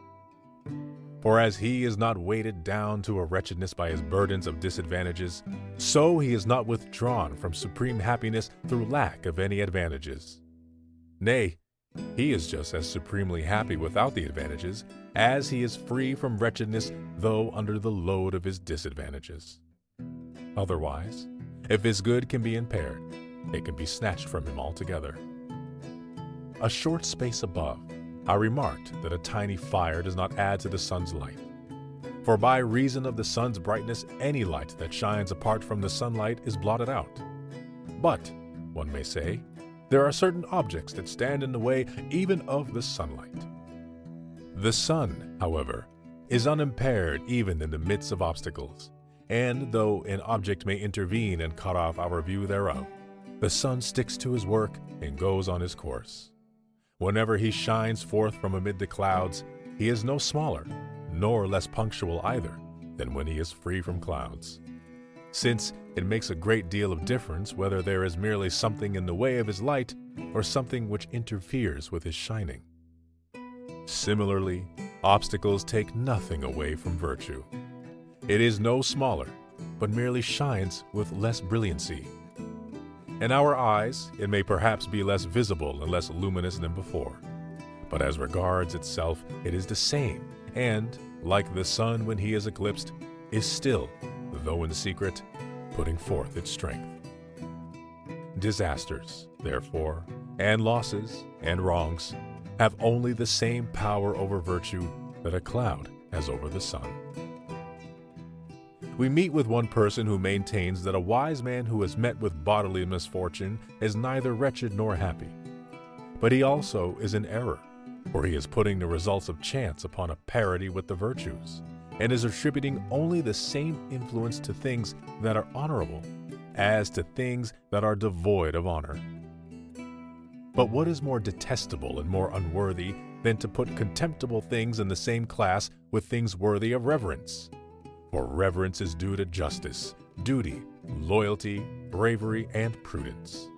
For as he is not weighted down to a wretchedness by his burdens of disadvantages, so he is not withdrawn from supreme happiness through lack of any advantages. Nay, he is just as supremely happy without the advantages as he is free from wretchedness though under the load of his disadvantages. Otherwise, if his good can be impaired, it can be snatched from him altogether. A short space above, I remarked that a tiny fire does not add to the sun's light. For by reason of the sun's brightness, any light that shines apart from the sunlight is blotted out. But, one may say, there are certain objects that stand in the way even of the sunlight. The sun, however, is unimpaired even in the midst of obstacles, and though an object may intervene and cut off our view thereof, the sun sticks to his work and goes on his course. Whenever he shines forth from amid the clouds, he is no smaller, nor less punctual either, than when he is free from clouds. Since it makes a great deal of difference whether there is merely something in the way of his light or something which interferes with his shining. Similarly, obstacles take nothing away from virtue. It is no smaller, but merely shines with less brilliancy. In our eyes, it may perhaps be less visible and less luminous than before, but as regards itself, it is the same, and, like the sun when he is eclipsed, is still, though in secret, putting forth its strength. Disasters, therefore, and losses and wrongs have only the same power over virtue that a cloud has over the sun. We meet with one person who maintains that a wise man who has met with bodily misfortune is neither wretched nor happy. But he also is in error, for he is putting the results of chance upon a parity with the virtues, and is attributing only the same influence to things that are honorable as to things that are devoid of honor. But what is more detestable and more unworthy than to put contemptible things in the same class with things worthy of reverence? For reverence is due to justice, duty, loyalty, bravery, and prudence.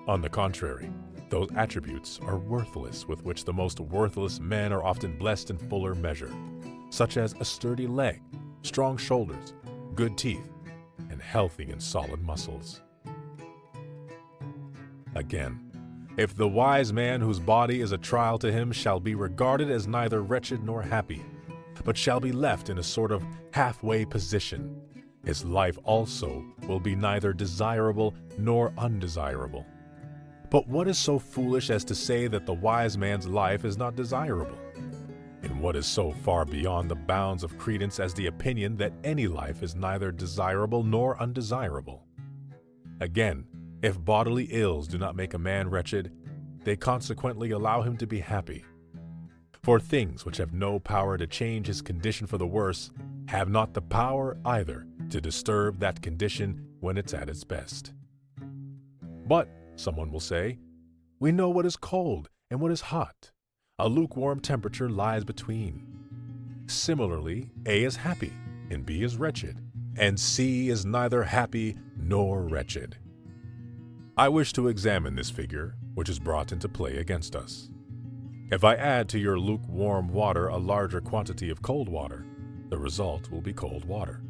On the contrary, those attributes are worthless with which the most worthless men are often blessed in fuller measure, such as a sturdy leg, strong shoulders, good teeth, and healthy and solid muscles. Again, if the wise man whose body is a trial to him shall be regarded as neither wretched nor happy, but shall be left in a sort of halfway position, his life also will be neither desirable nor undesirable. But what is so foolish as to say that the wise man's life is not desirable? And what is so far beyond the bounds of credence as the opinion that any life is neither desirable nor undesirable? Again, if bodily ills do not make a man wretched, they consequently allow him to be happy. For things which have no power to change his condition for the worse have not the power either to disturb that condition when it's at its best. But, someone will say, we know what is cold and what is hot. A lukewarm temperature lies between. Similarly, A is happy and B is wretched, and C is neither happy nor wretched. I wish to examine this figure, which is brought into play against us. If I add to your lukewarm water a larger quantity of cold water, the result will be cold water.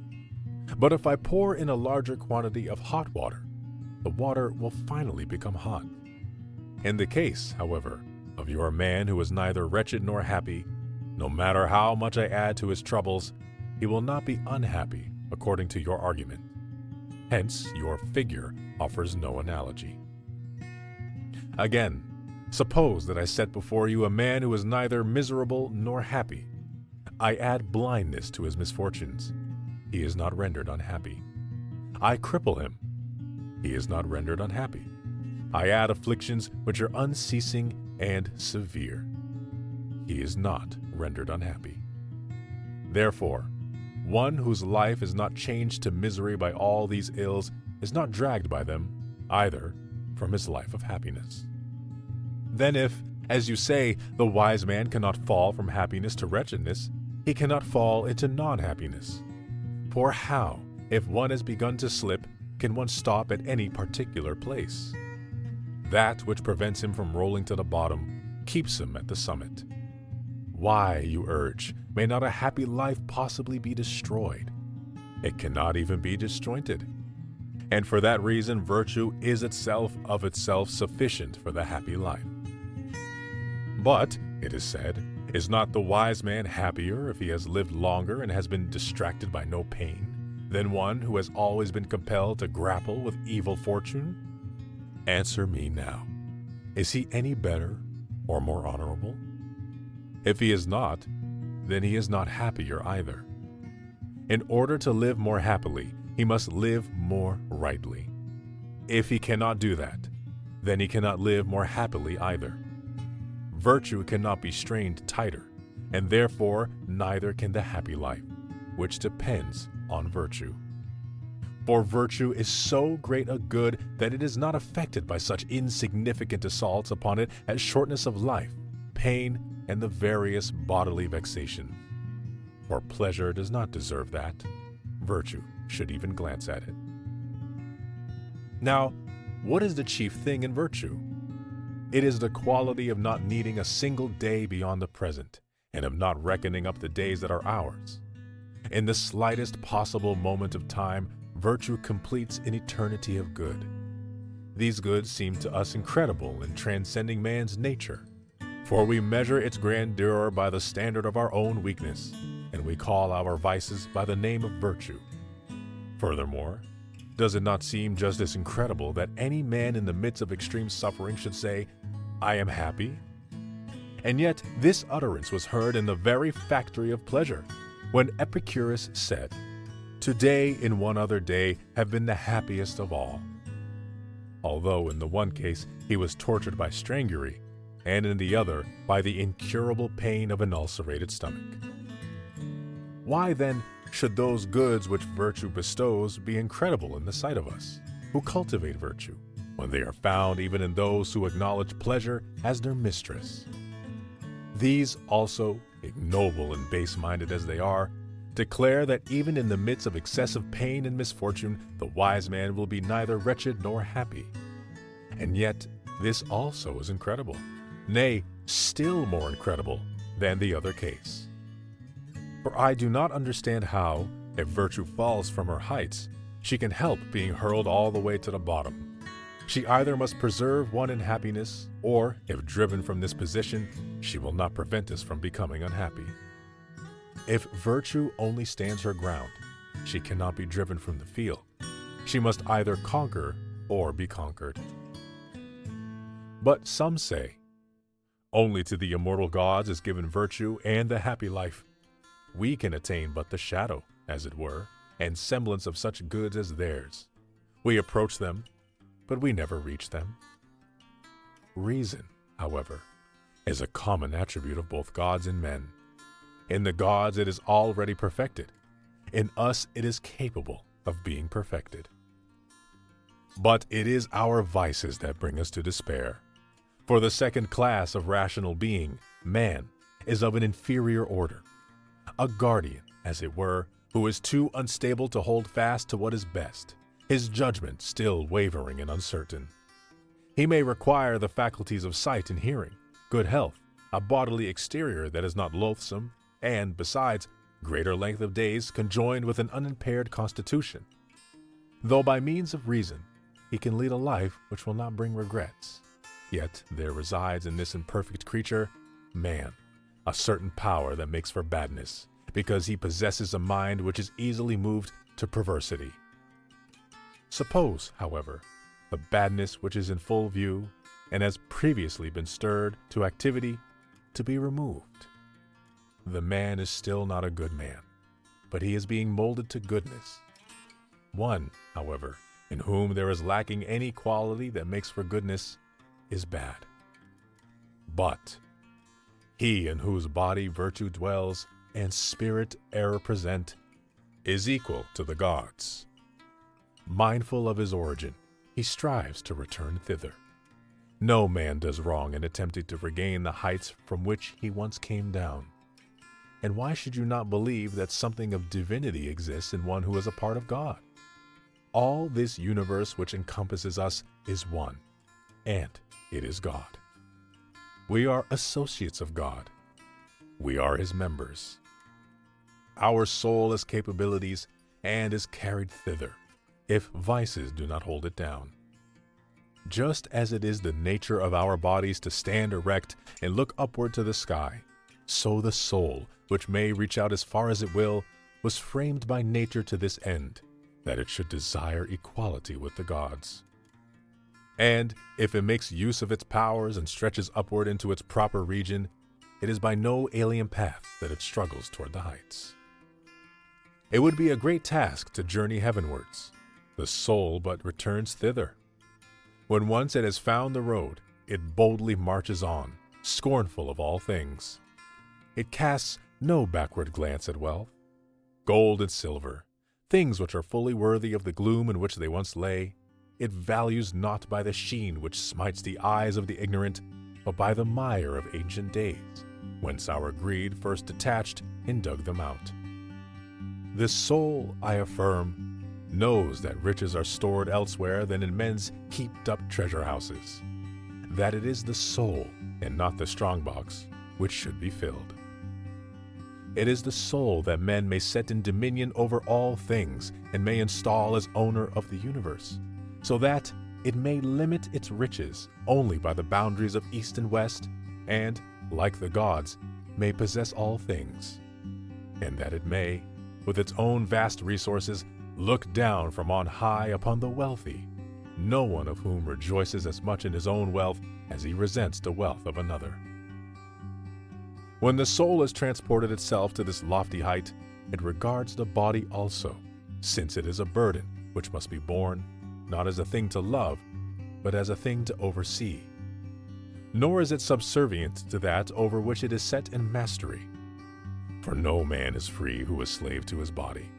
But if I pour in a larger quantity of hot water, the water will finally become hot. In the case, however, of your man who is neither wretched nor happy, no matter how much I add to his troubles, he will not be unhappy according to your argument. Hence, your figure offers no analogy. Again, suppose that I set before you a man who is neither miserable nor happy. I add blindness to his misfortunes. He is not rendered unhappy. I cripple him. He is not rendered unhappy. I add afflictions which are unceasing and severe. He is not rendered unhappy. Therefore, one whose life is not changed to misery by all these ills is not dragged by them, either, from his life of happiness. Then if, as you say, the wise man cannot fall from happiness to wretchedness, he cannot fall into non-happiness. For how, if one has begun to slip, can one stop at any particular place? That which prevents him from rolling to the bottom keeps him at the summit. Why, you urge, may not a happy life possibly be destroyed? It cannot even be disjointed. And for that reason, virtue is itself of itself sufficient for the happy life. But, it is said, is not the wise man happier if he has lived longer and has been distracted by no pain, than one who has always been compelled to grapple with evil fortune? Answer me now. Is he any better or more honorable? If he is not, then he is not happier either. In order to live more happily, he must live more rightly. If he cannot do that, then he cannot live more happily either. Virtue cannot be strained tighter, and therefore neither can the happy life, which depends on virtue. For virtue is so great a good that it is not affected by such insignificant assaults upon it as shortness of life, pain, and the various bodily vexation. For pleasure does not deserve that. Virtue should even glance at it. Now, what is the chief thing in virtue? It is the quality of not needing a single day beyond the present, and of not reckoning up the days that are ours. In the slightest possible moment of time, virtue completes an eternity of good. These goods seem to us incredible in transcending man's nature, for we measure its grandeur by the standard of our own weakness, and we call our vices by the name of virtue. Furthermore, does it not seem just as incredible that any man in the midst of extreme suffering should say, "I am happy"? And yet this utterance was heard in the very factory of pleasure, when Epicurus said, "Today and one other day have been the happiest of all." Although in the one case he was tortured by strangury, and in the other by the incurable pain of an ulcerated stomach. Why then should those goods which virtue bestows be incredible in the sight of us, who cultivate virtue, when they are found even in those who acknowledge pleasure as their mistress? These also, ignoble and base-minded as they are, declare that even in the midst of excessive pain and misfortune, the wise man will be neither wretched nor happy. And yet this also is incredible, nay, still more incredible than the other case. For I do not understand how, if virtue falls from her heights, she can help being hurled all the way to the bottom. She either must preserve one in happiness, or, if driven from this position, she will not prevent us from becoming unhappy. If virtue only stands her ground, she cannot be driven from the field. She must either conquer or be conquered. But some say, only to the immortal gods is given virtue and the happy life. We can attain but the shadow, as it were, and semblance of such goods as theirs. We approach them, but we never reach them. Reason, however, is a common attribute of both gods and men. In the gods it is already perfected. In us it is capable of being perfected. But it is our vices that bring us to despair. For the second class of rational being, man, is of an inferior order. A guardian, as it were, who is too unstable to hold fast to what is best, his judgment still wavering and uncertain. He may require the faculties of sight and hearing, good health, a bodily exterior that is not loathsome, and, besides, greater length of days conjoined with an unimpaired constitution. Though by means of reason he can lead a life which will not bring regrets, yet there resides in this imperfect creature, man, a certain power that makes for badness, because he possesses a mind which is easily moved to perversity. Suppose, however, the badness which is in full view, and has previously been stirred to activity, to be removed. The man is still not a good man, but he is being molded to goodness. One, however, in whom there is lacking any quality that makes for goodness, is bad. But he in whose body virtue dwells and spirit error present is equal to the gods. Mindful of his origin, he strives to return thither. No man does wrong in attempting to regain the heights from which he once came down. And why should you not believe that something of divinity exists in one who is a part of God? All this universe which encompasses us is one, and it is God. We are associates of God. We are his members. Our soul has capabilities and is carried thither, if vices do not hold it down. Just as it is the nature of our bodies to stand erect and look upward to the sky, so the soul, which may reach out as far as it will, was framed by nature to this end, that it should desire equality with the gods. And if it makes use of its powers and stretches upward into its proper region, it is by no alien path that it struggles toward the heights. It would be a great task to journey heavenwards. The soul but returns thither. When once it has found the road, it boldly marches on, scornful of all things. It casts no backward glance at wealth. Gold and silver, things which are fully worthy of the gloom in which they once lay, it values not by the sheen which smites the eyes of the ignorant, but by the mire of ancient days, whence our greed first detached and dug them out. The soul, I affirm, knows that riches are stored elsewhere than in men's heaped-up treasure houses, that it is the soul, and not the strongbox, which should be filled. It is the soul that men may set in dominion over all things and may install as owner of the universe, so that it may limit its riches only by the boundaries of east and west, and, like the gods, may possess all things, and that it may, with its own vast resources, look down from on high upon the wealthy, no one of whom rejoices as much in his own wealth as he resents the wealth of another. When the soul has transported itself to this lofty height, it regards the body also, since it is a burden which must be borne, not as a thing to love, but as a thing to oversee. Nor is it subservient to that over which it is set in mastery. For no man is free who is slave to his body.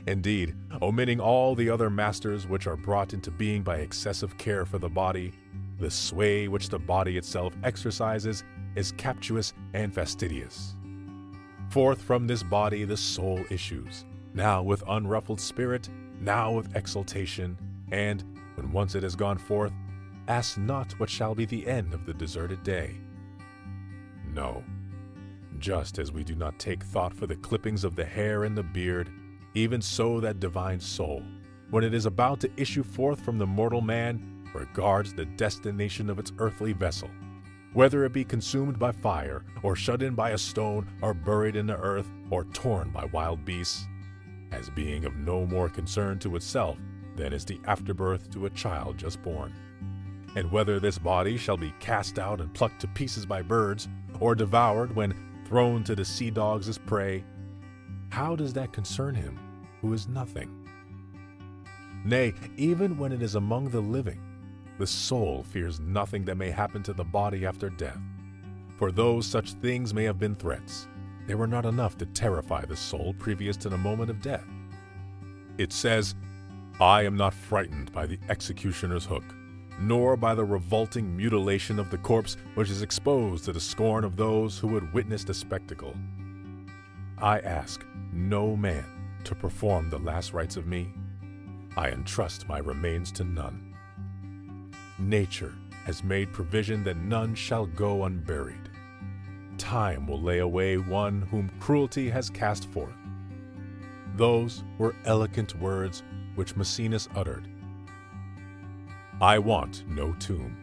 Indeed, omitting all the other masters which are brought into being by excessive care for the body, the sway which the body itself exercises is captious and fastidious. Forth from this body the soul issues, now with unruffled spirit, now with exultation, and, when once it has gone forth, asks not what shall be the end of the deserted day. No, just as we do not take thought for the clippings of the hair and the beard, even so that divine soul, when it is about to issue forth from the mortal man, regards the destination of its earthly vessel, whether it be consumed by fire, or shut in by a stone, or buried in the earth, or torn by wild beasts, as being of no more concern to itself than is the afterbirth to a child just born. And whether this body shall be cast out and plucked to pieces by birds, or devoured when thrown to the sea dogs as prey, how does that concern him who is nothing? Nay, even when it is among the living, the soul fears nothing that may happen to the body after death. For though such things may have been threats, they were not enough to terrify the soul previous to the moment of death. It says, "I am not frightened by the executioner's hook, nor by the revolting mutilation of the corpse which is exposed to the scorn of those who would witness the spectacle. I ask no man to perform the last rites of me. I entrust my remains to none. Nature has made provision that none shall go unburied. Time will lay away one whom cruelty has cast forth." Those were eloquent words which Maecenas uttered. I want no tomb,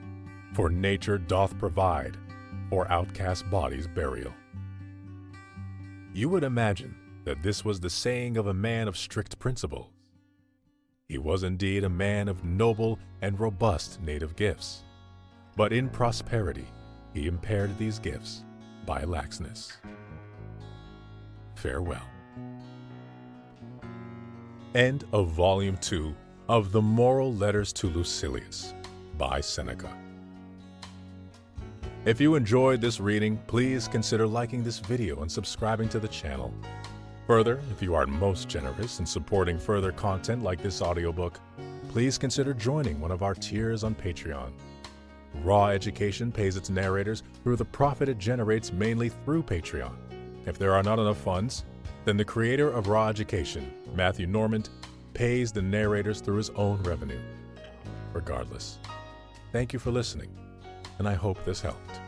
for nature doth provide for outcast bodies' burial. You would imagine that this was the saying of a man of strict principles. He was indeed a man of noble and robust native gifts, but in prosperity he impaired these gifts by laxness. Farewell. End of Volume 2 of The Moral Letters to Lucilius by Seneca. If you enjoyed this reading, please consider liking this video and subscribing to the channel. Further, if you are most generous in supporting further content like this audiobook, please consider joining one of our tiers on Patreon. Raw Education pays its narrators through the profit it generates mainly through Patreon. If there are not enough funds, then the creator of Raw Education, Matthew Normand, pays the narrators through his own revenue. Regardless, thank you for listening, and I hope this helped.